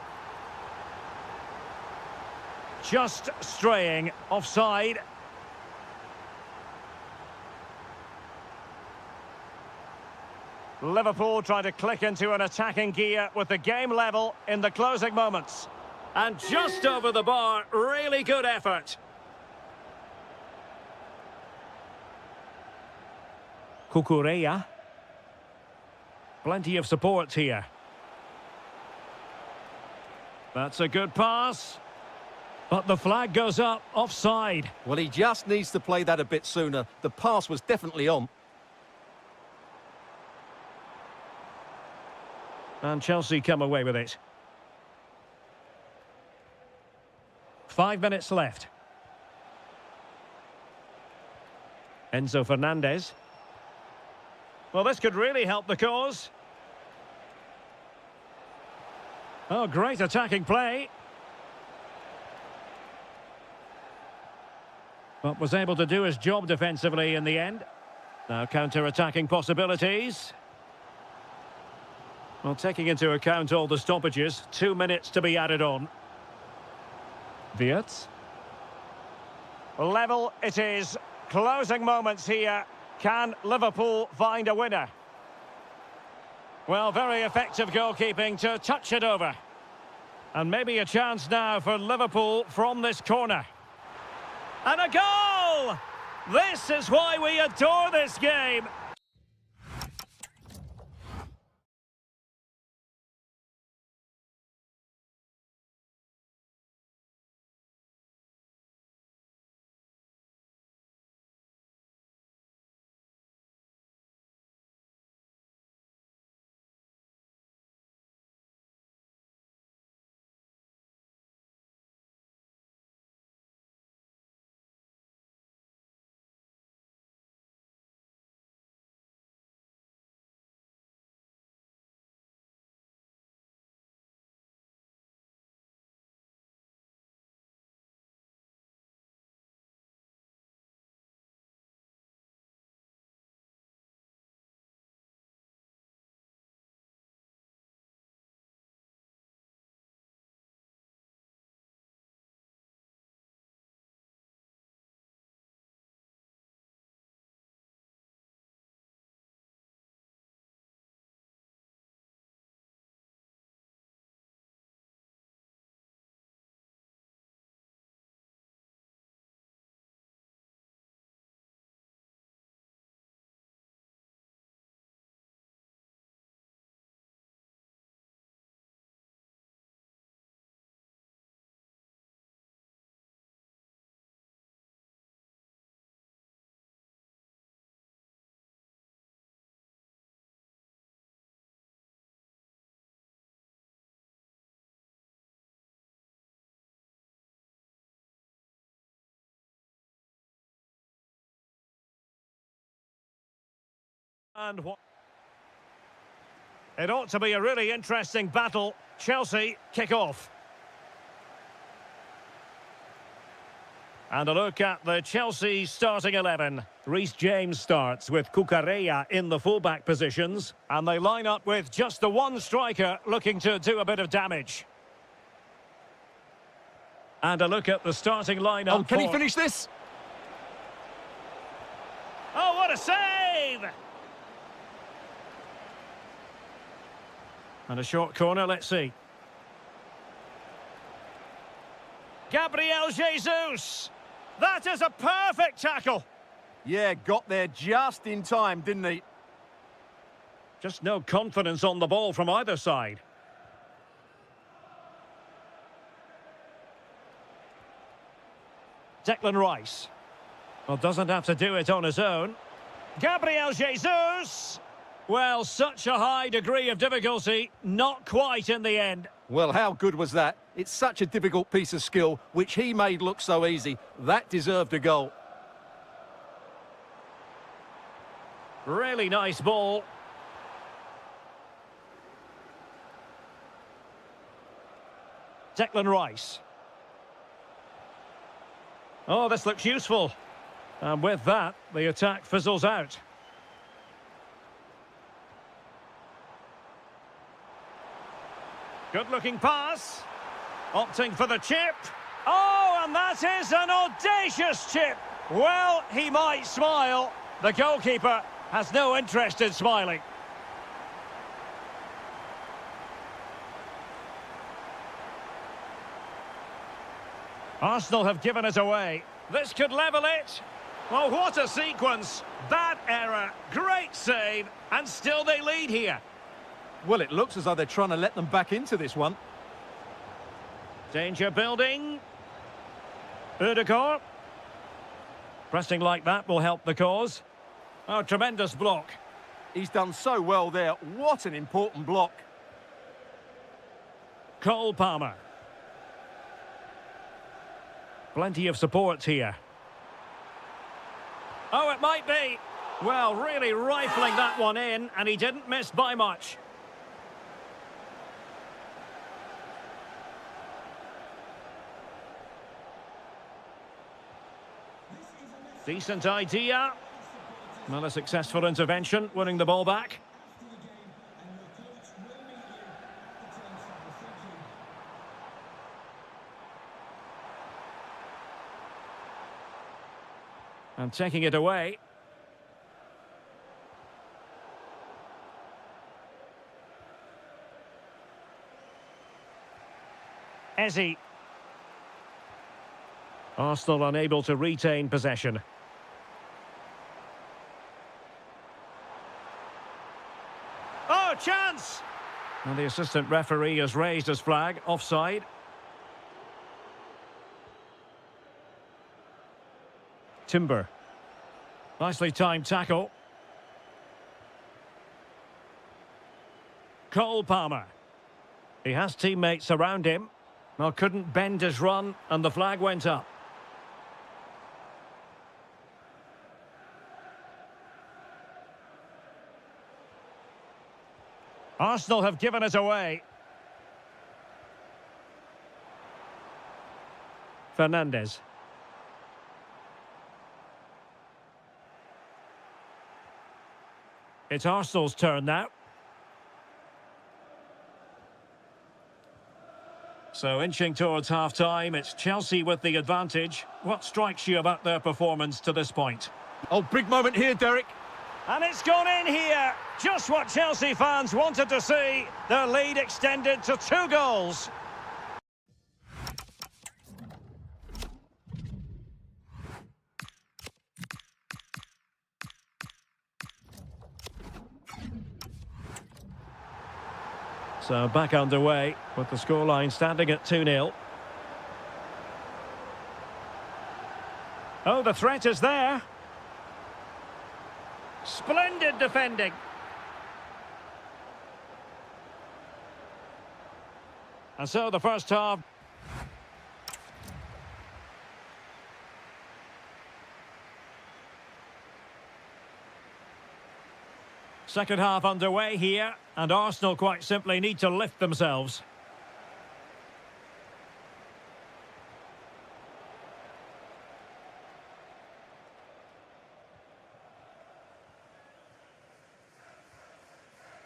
Just straying offside. Liverpool trying to click into an attacking gear with the game level in the closing moments. And just over the bar, really good effort. Kukureya. Plenty of support here. That's a good pass. But the flag goes up, offside. Well, he just needs to play that a bit sooner. The pass was definitely on. And Chelsea come away with it. 5 minutes left. Enzo Fernandez. Well, this could really help the cause. Oh, great attacking play. But was able to do his job defensively in the end. Now counter-attacking possibilities. Well, taking into account all the stoppages, 2 minutes to be added on. Wirtz. Level it is. Closing moments here. Can Liverpool find a winner? Well, very effective goalkeeping to touch it over. And maybe a chance now for Liverpool from this corner. And a goal! This is why we adore this game. And what? It ought to be a really interesting battle. Chelsea kick off. And a look at the Chelsea starting 11. Reece James starts with Cucurella in the fullback positions. And they line up with just the one striker looking to do a bit of damage. And a look at the starting lineup. Oh, can he finish this? Oh, what a save! And a short corner, let's see. Gabriel Jesus! That is a perfect tackle! Yeah, got there just in time, didn't he? Just no confidence on the ball from either side. Declan Rice. Well, doesn't have to do it on his own. Gabriel Jesus! Well, such a high degree of difficulty, not quite in the end. Well, how good was that? It's such a difficult piece of skill, which he made look so easy. That deserved a goal. Really nice ball. Declan Rice. Oh, this looks useful. And with that, the attack fizzles out. Good-looking pass. Opting for the chip. Oh, and that is an audacious chip. Well, he might smile. The goalkeeper has no interest in smiling. Arsenal have given it away. This could level it. Well, what a sequence. Bad error, great save, and still they lead here. Well, it looks as though they're trying to let them back into this one. Danger building. Ødegaard. Pressing like that will help the cause. Oh, tremendous block. He's done so well there. What an important block. Cole Palmer. Plenty of support here. Oh, it might be. Well, really rifling that one in, and he didn't miss by much. Decent idea. Well, a successful intervention, winning the ball back. And taking it away. Eze. Arsenal unable to retain possession. Oh, chance! And the assistant referee has raised his flag, offside. Timber. Nicely timed tackle. Cole Palmer. He has teammates around him. Well, couldn't bend his run, and the flag went up. Arsenal have given it away. Fernandez. It's Arsenal's turn now. So inching towards half-time, it's Chelsea with the advantage. What strikes you about their performance to this point? Oh, big moment here, Derek. And it's gone in here. Just what Chelsea fans wanted to see. Their lead extended to 2 goals. So back underway with the scoreline standing at 2-0. Oh, the threat is there. Splendid defending. And so the first half. Second half underway here, and Arsenal quite simply need to lift themselves.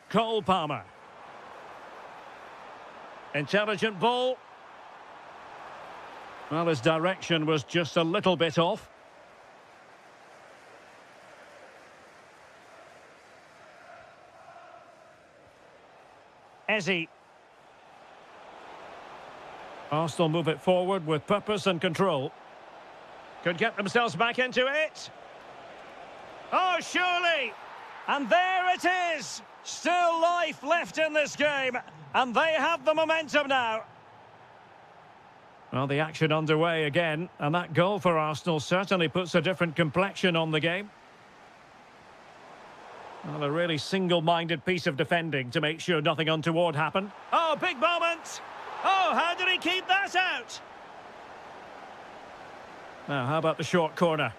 Cole Palmer. Intelligent ball. Well, his direction was just a little bit off. Eze. Arsenal move it forward with purpose and control. Could get themselves back into it. Oh, surely! And there it is! Still life left in this game, and they have the momentum now. Well, the action underway again, and that goal for Arsenal certainly puts a different complexion on the game. Well, a really single-minded piece of defending to make sure nothing untoward happened. Oh, big moment! Oh, how did he keep that out? Now, how about the short corner?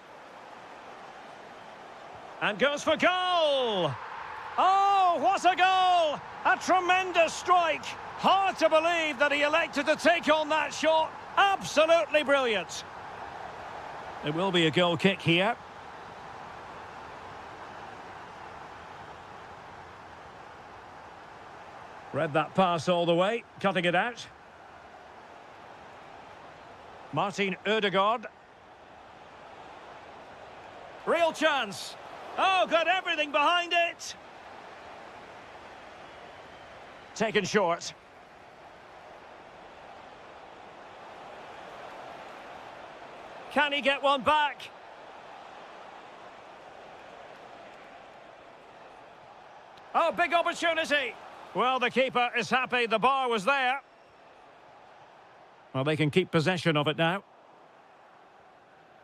And goes for goal! Oh, what a goal! A tremendous strike! Hard to believe that he elected to take on that shot. Absolutely brilliant. It will be a goal kick here. Read that pass all the way, cutting it out. Martin Ødegaard. Real chance. Oh, got everything behind it. Taken short. Can he get one back? Oh, big opportunity. Well, the keeper is happy the bar was there. Well, they can keep possession of it now.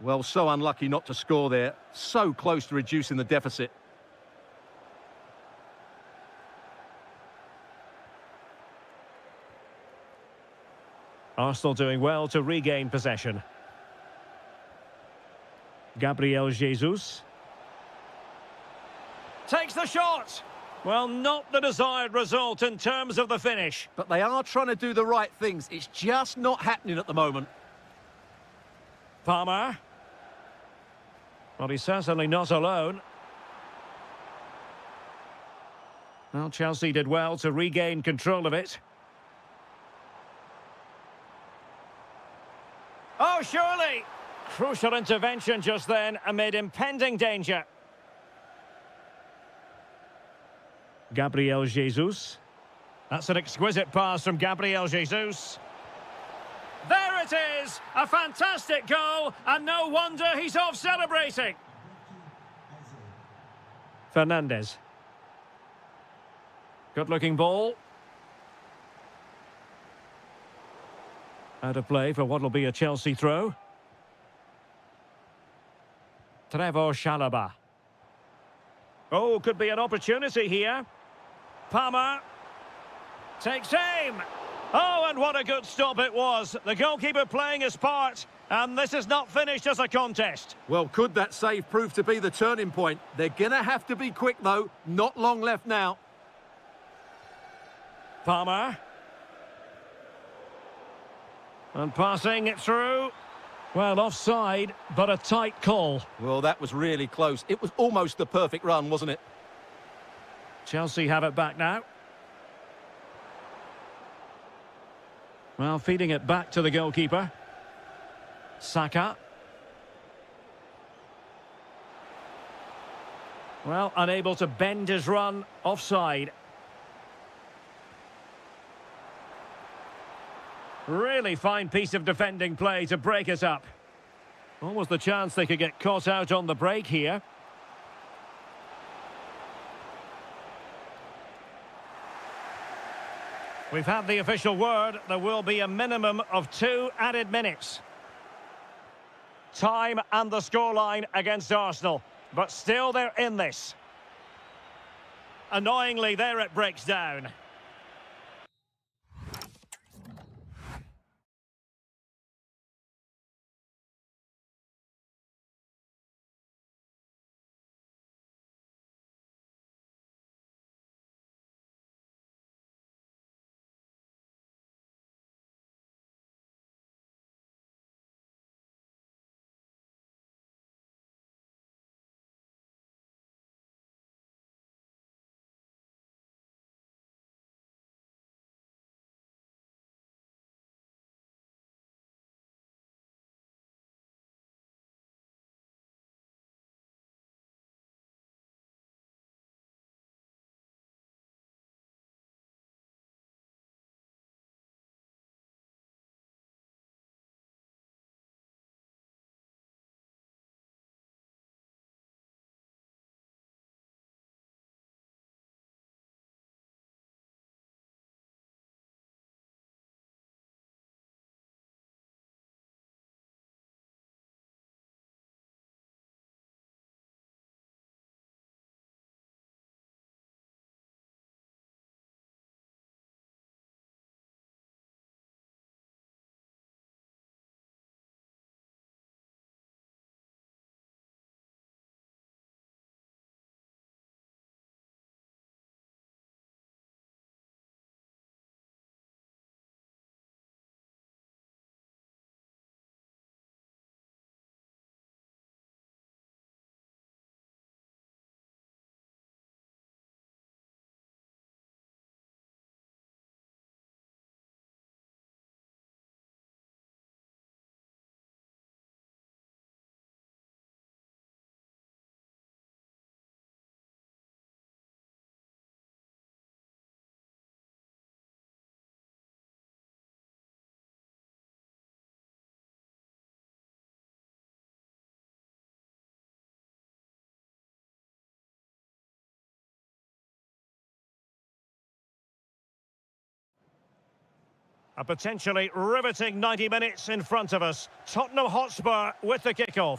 Well, so unlucky not to score there. So close to reducing the deficit. Arsenal doing well to regain possession. Gabriel Jesus. Takes the shot. Well, not the desired result in terms of the finish. But they are trying to do the right things. It's just not happening at the moment. Palmer. Well, he's certainly not alone. Well, Chelsea did well to regain control of it. Oh, surely! Crucial intervention just then amid impending danger. Gabriel Jesus. That's an exquisite pass from Gabriel Jesus. it is! A fantastic goal, and no wonder he's off celebrating. Fernandez. Good-looking ball. Out of play for what will be a Chelsea throw. Trevor Chalobah. Oh, could be an opportunity here. Palmer. Takes aim. Oh, and what a good stop it was. The goalkeeper playing his part. And this is not finished as a contest. Well, could that save prove to be the turning point? They're going to have to be quick, though. Not long left now. Palmer. And passing it through. Well, offside, but a tight call. Well, that was really close. It was almost the perfect run, wasn't it? Chelsea have it back now. Well, feeding it back to the goalkeeper. Saka. Well, unable to bend his run. Offside. Really fine piece of defending play to break us up. Almost the chance they could get caught out on the break here. We've had the official word. There will be a minimum of 2 added minutes. Time and the scoreline against Arsenal. But still they're in this. Annoyingly, there it breaks down. A potentially riveting 90 minutes in front of us. Tottenham Hotspur with the kickoff.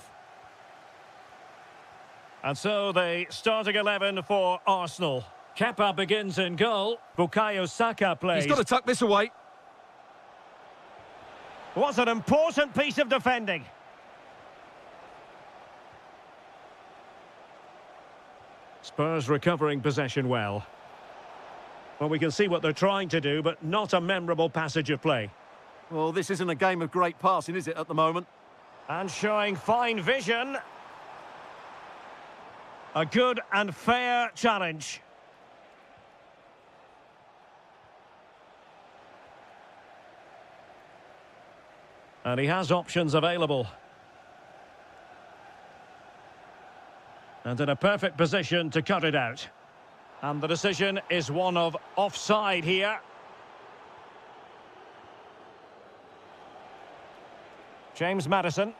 And so the starting 11 for Arsenal. Kepa begins in goal. Bukayo Saka plays. He's got to tuck this away. What an important piece of defending. Spurs recovering possession well. Well, we can see what they're trying to do, but not a memorable passage of play. Well, this isn't a game of great passing, is it, at the moment? And showing fine vision. A good and fair challenge. And he has options available. And in a perfect position to cut it out. And the decision is one of offside here. James Maddison.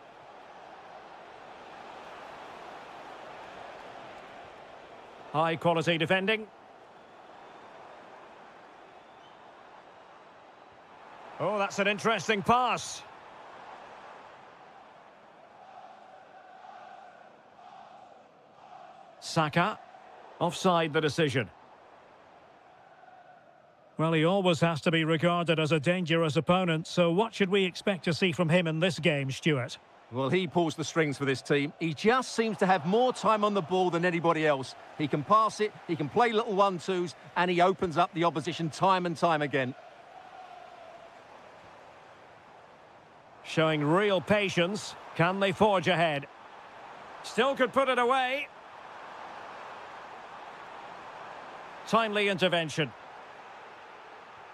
High quality defending. Oh, that's an interesting pass. Saka. Offside the decision. Well, he always has to be regarded as a dangerous opponent, so what should we expect to see from him in this game, Stuart? Well, he pulls the strings for this team. He just seems to have more time on the ball than anybody else. He can pass it, he can play little one-twos, and he opens up the opposition time and time again. Showing real patience. Can they forge ahead? Still could put it away. Timely intervention.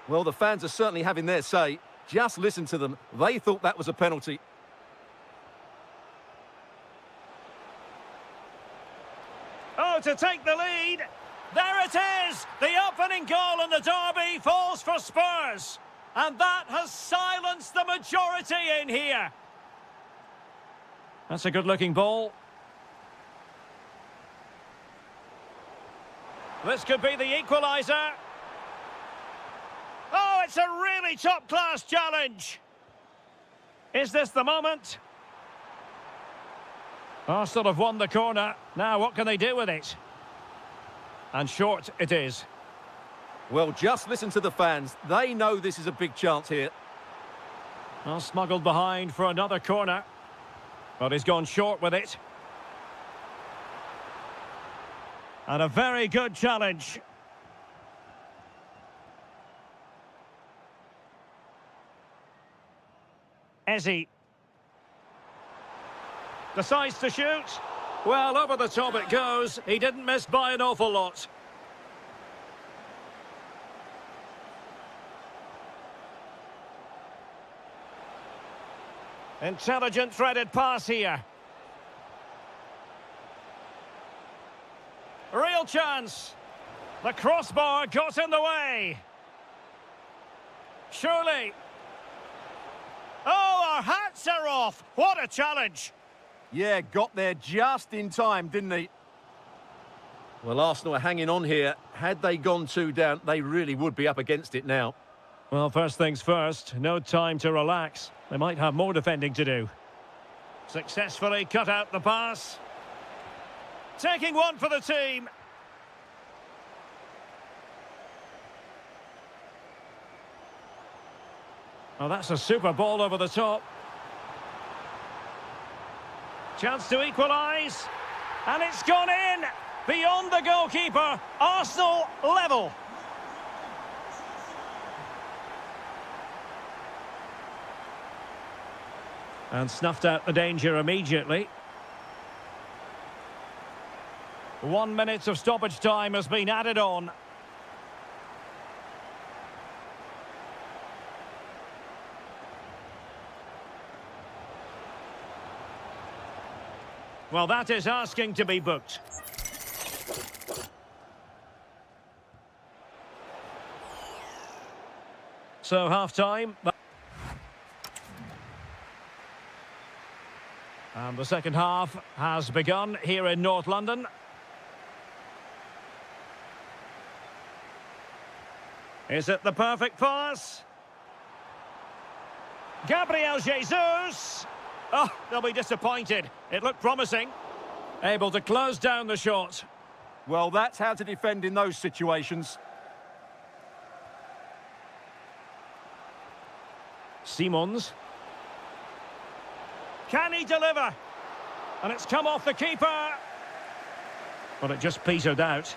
Well, the fans are certainly having their say. Just listen to them. They thought that was a penalty. Oh, to take the lead. There it is! The opening goal in the derby falls for Spurs. And that has silenced the majority in here. That's a good-looking ball. This could be the equaliser. Oh, it's a really top-class challenge. Is this the moment? Arsenal have won the corner. Now, what can they do with it? And short it is. Well, just listen to the fans. They know this is a big chance here. Well, smuggled behind for another corner. But he's gone short with it. And a very good challenge. Ezzy decides to shoot. Well, over the top it goes. He didn't miss by an awful lot. Intelligent threaded pass here. Real chance. The crossbar got in the way. Surely. Oh, our hats are off. What a challenge. Yeah, got there just in time, didn't he? Well, Arsenal are hanging on here. Had they gone 2 down, they really would be up against it now. Well, first things first, no time to relax. They might have more defending to do. Successfully cut out the pass. Taking one for the team. Oh, that's a super ball over the top. Chance to equalise. And it's gone in. Beyond the goalkeeper. Arsenal level. And snuffed out the danger immediately. 1 minute of stoppage time has been added on. Well, that is asking to be booked. So, half-time. And the second half has begun here in North London. Is it the perfect pass? Gabriel Jesus! Oh, they'll be disappointed. It looked promising. Able to close down the shot. Well, that's how to defend in those situations. Simons. Can he deliver? And it's come off the keeper. Well, it just petered out.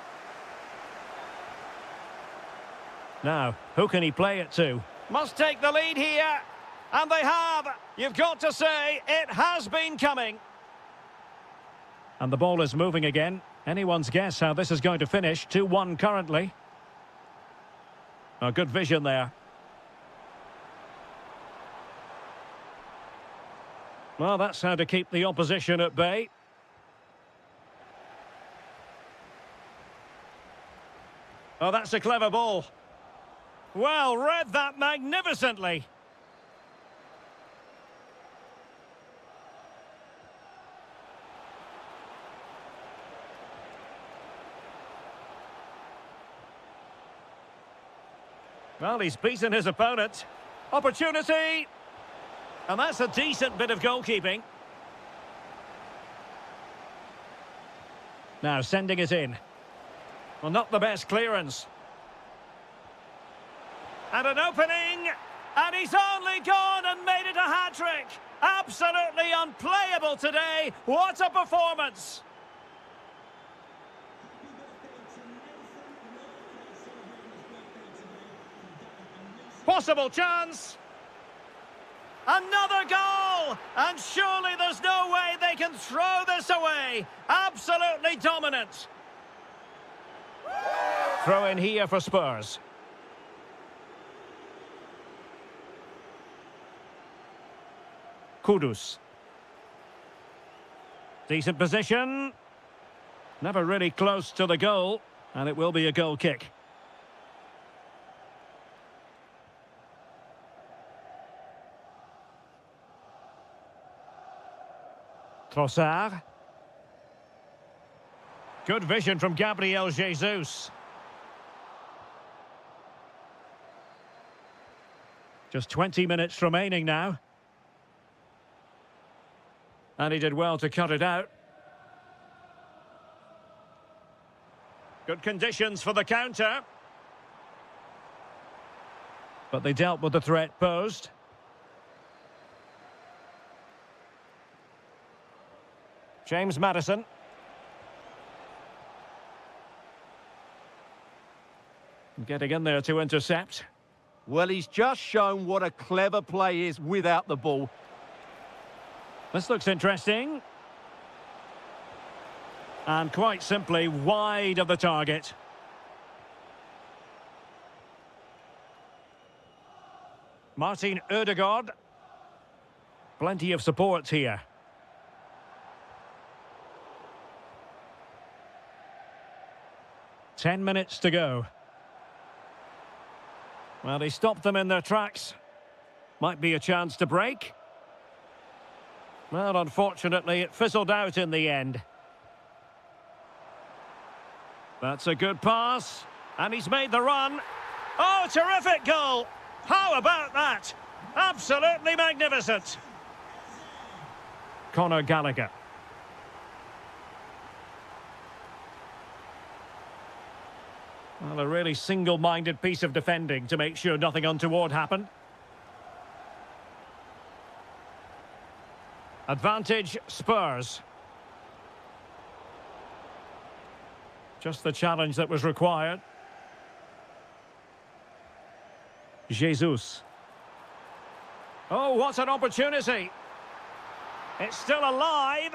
Now, who can he play it to? Must take the lead here. And they have. You've got to say, it has been coming. And the ball is moving again. Anyone's guess how this is going to finish. 2-1 currently. A good vision there. Well, that's how to keep the opposition at bay. Oh, that's a clever ball. Well, read that magnificently. Well, he's beaten his opponent. Opportunity! And that's a decent bit of goalkeeping. Now sending it in. Well, not the best clearance. And an opening! And he's only gone and made it a hat-trick! Absolutely unplayable today! What a performance! Possible chance! Another goal! And surely there's no way they can throw this away! Absolutely dominant! Throw in here for Spurs. Kudus. Decent position. Never really close to the goal. And it will be a goal kick. Trossard. Good vision from Gabriel Jesus. Just 20 minutes remaining now. And he did well to cut it out. Good conditions for the counter. But they dealt with the threat posed. James Maddison. Getting in there to intercept. Well, he's just shown what a clever play is without the ball. This looks interesting. And quite simply wide of the target. Martin Ødegaard. Plenty of support here. Ten minutes to go. Well, he stopped them in their tracks. Might be a chance to break. Well, unfortunately, it fizzled out in the end. That's a good pass. And he's made the run. Oh, terrific goal! How about that? Absolutely magnificent. Conor Gallagher. Well, a really single-minded piece of defending to make sure nothing untoward happened. Advantage Spurs. Just the challenge that was required. Jesus. Oh, what an opportunity. It's still alive.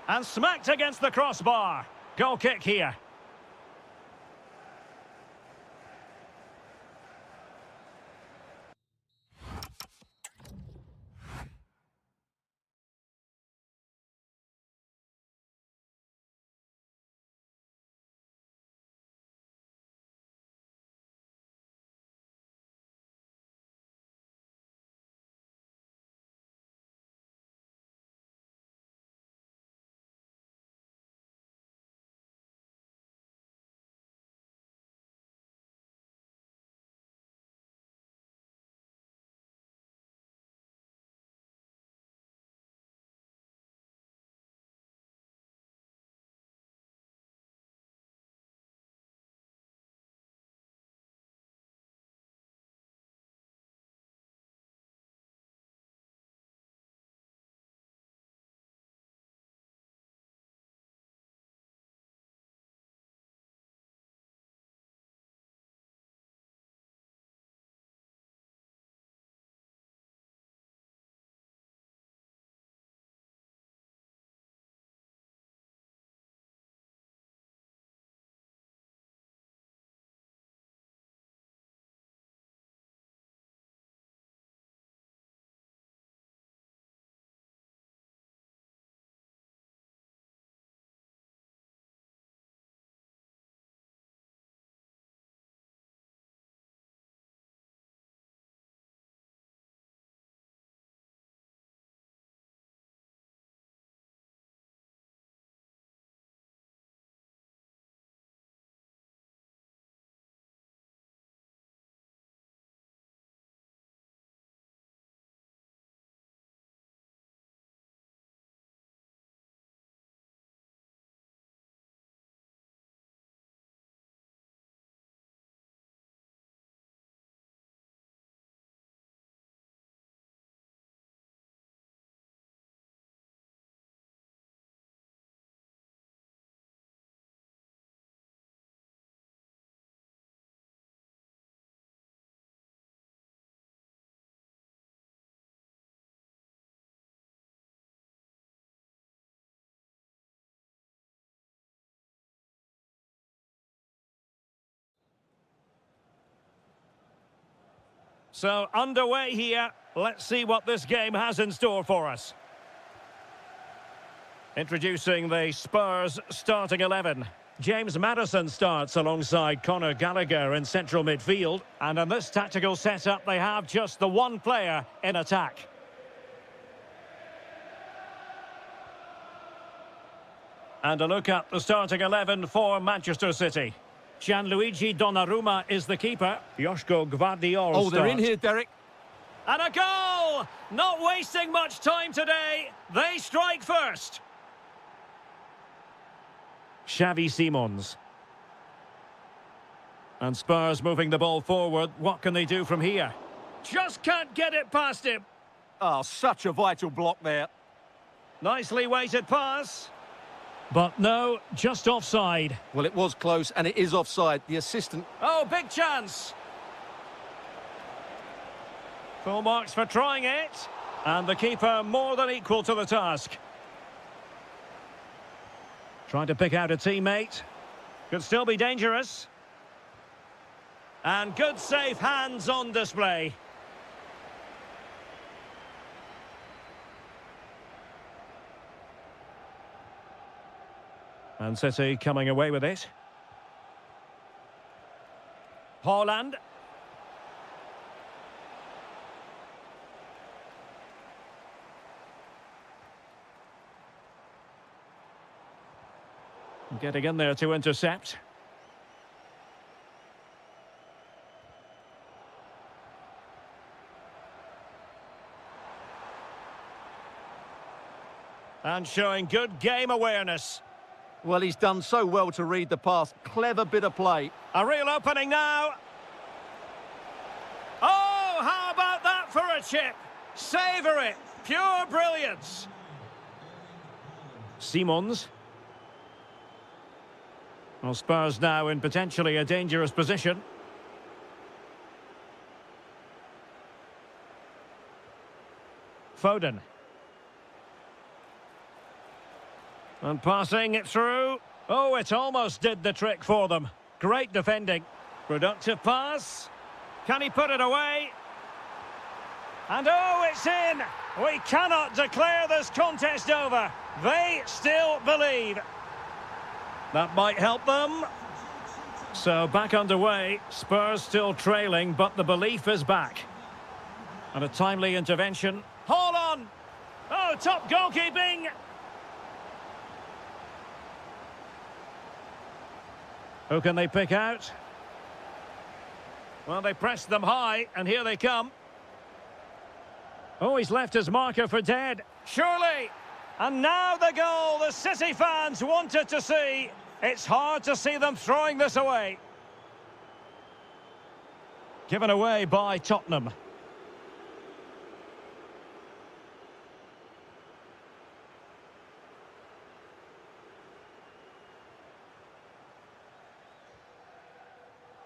And smacked against the crossbar. Goal kick here. So, underway here. Let's see what this game has in store for us. Introducing the Spurs starting 11. James Maddison starts alongside Conor Gallagher in central midfield. And in this tactical setup, they have just the one player in attack. And a look at the starting 11 for Manchester City. Gianluigi Donnarumma is the keeper. Joško Gvardiol Oh, they're starts. in here, Derek. And a goal! Not wasting much time today. They strike first. Xavi Simons. And Spurs moving the ball forward. What can they do from here? Just can't get it past him. Oh, such a vital block there. Nicely weighted pass. But no, just offside. Well, it was close, and it is offside. The assistant... Oh, big chance. Full marks for trying it. And the keeper more than equal to the task. Trying to pick out a teammate. Could still be dangerous. And good safe hands on display. And City coming away with it. Haaland. Getting in there to intercept. And showing good game awareness. Well, he's done so well to read the pass. Clever bit of play. A real opening now. Oh, how about that for a chip? Savour it. Pure brilliance. Simons. Well, Spurs now in potentially a dangerous position. Foden. And passing it through. Oh, it almost did the trick for them. Great defending. Productive pass. Can he put it away? And oh, it's in! We cannot declare this contest over. They still believe. That might help them. So back underway. Spurs still trailing, but the belief is back. And a timely intervention. Hold on! Oh, top goalkeeping! Who can they pick out? Well, they pressed them high, and here they come. Oh, he's left his marker for dead. Surely! And now the goal the City fans wanted to see. It's hard to see them throwing this away. Given away by Tottenham.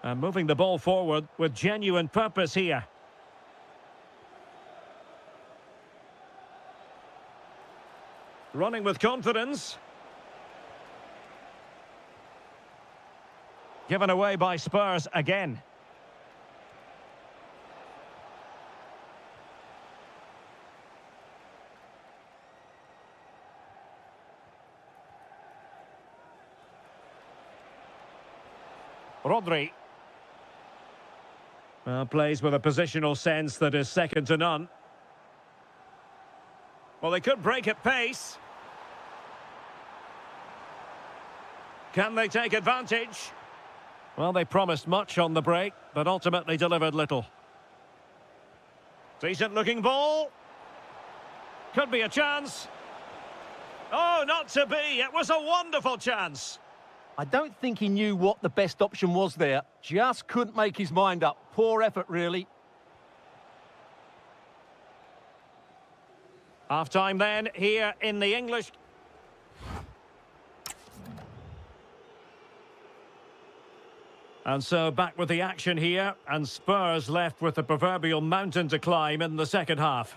And moving the ball forward with genuine purpose here. Running with confidence. Given away by Spurs again. Rodri. Plays with a positional sense that is second to none. Well, they could break at pace. Can they take advantage? Well, they promised much on the break, but ultimately delivered little. Decent looking ball. Could be a chance. Oh, not to be. It was a wonderful chance. I don't think he knew what the best option was there. Just couldn't make his mind up. Poor effort, really. Half-time then, here in the English. And so back with the action here, and Spurs left with the proverbial mountain to climb in the second half.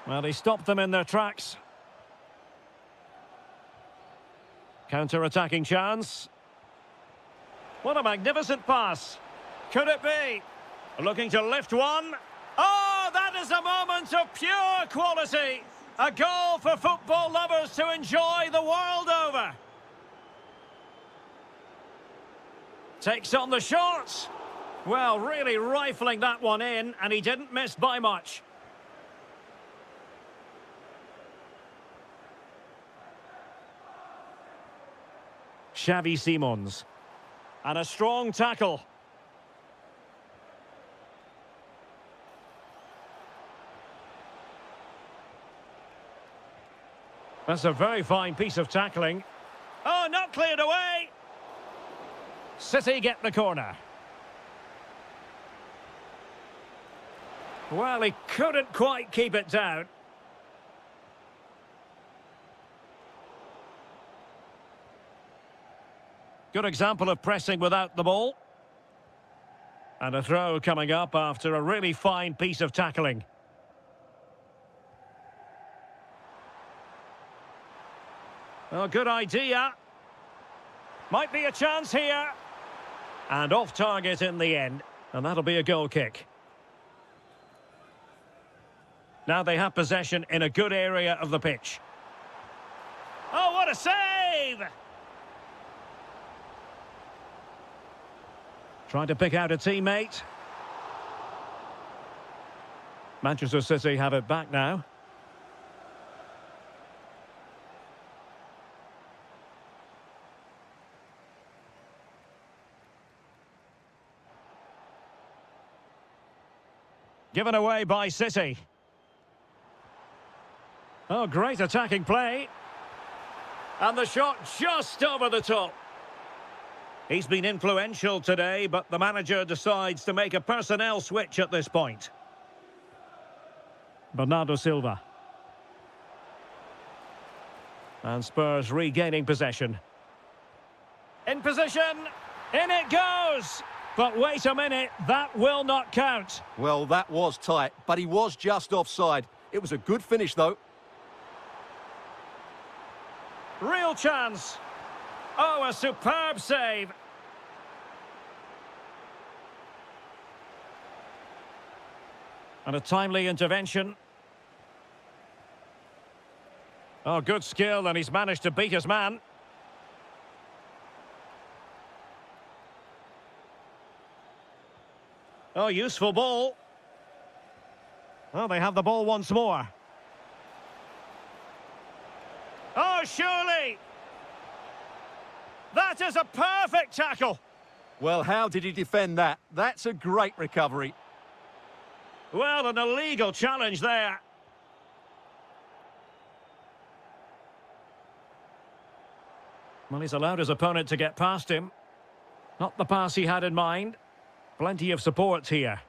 Well, he stopped them in their tracks. Counter-attacking chance. What a magnificent pass. Could it be? Looking to lift one. Oh, that is a moment of pure quality. A goal for football lovers to enjoy the world over. Takes on the shot. Well, really rifling that one in, and he didn't miss by much. Xavi Simons. And a strong tackle. That's a very fine piece of tackling. Oh, not cleared away. City get the corner. Well, he couldn't quite keep it down. Good example of pressing without the ball. And a throw coming up after a really fine piece of tackling. Oh, good idea. Might be a chance here. And off target in the end. And that'll be a goal kick. Now they have possession in a good area of the pitch. Oh, what a save! Trying to pick out a teammate. Manchester City have it back now. Given away by City. Oh, great attacking play. And the shot just over the top. He's been influential today, but the manager decides to make a personnel switch at this point. Bernardo Silva. And Spurs regaining possession. In position. In it goes. But wait a minute, that will not count. Well, that was tight, but he was just offside. It was a good finish, though. Real chance. Oh, a superb save. And a timely intervention. Oh, good skill, and he's managed to beat his man. Oh, useful ball. Oh, they have the ball once more. Oh, surely. That is a perfect tackle. Well, how did he defend that? That's a great recovery. Well, an illegal challenge there. Well, he's allowed his opponent to get past him. Not the pass he had in mind. Plenty of support here.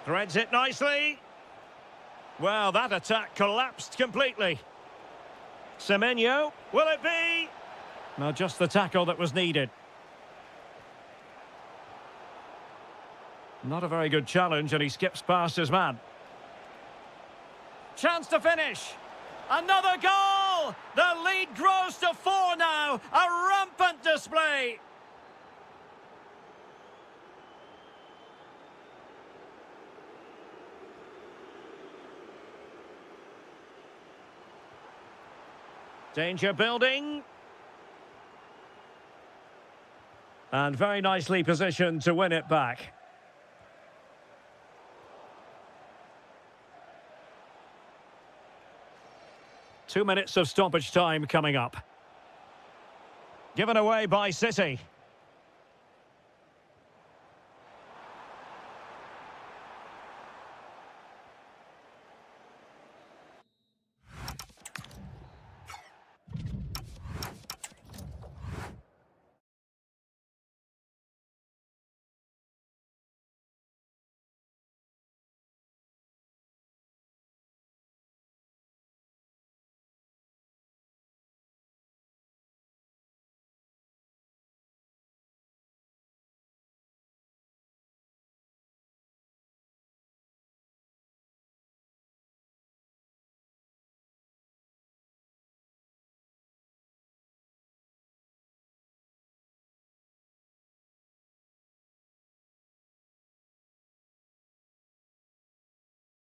Threads it nicely. Well, that attack collapsed completely. Semenyo, will it be? No, just the tackle that was needed. Not a very good challenge, and he skips past his man. Chance to finish. Another goal! The lead grows to 4 now. A rampant display. Danger building. And very nicely positioned to win it back. Two minutes of stoppage time coming up. Given away by City.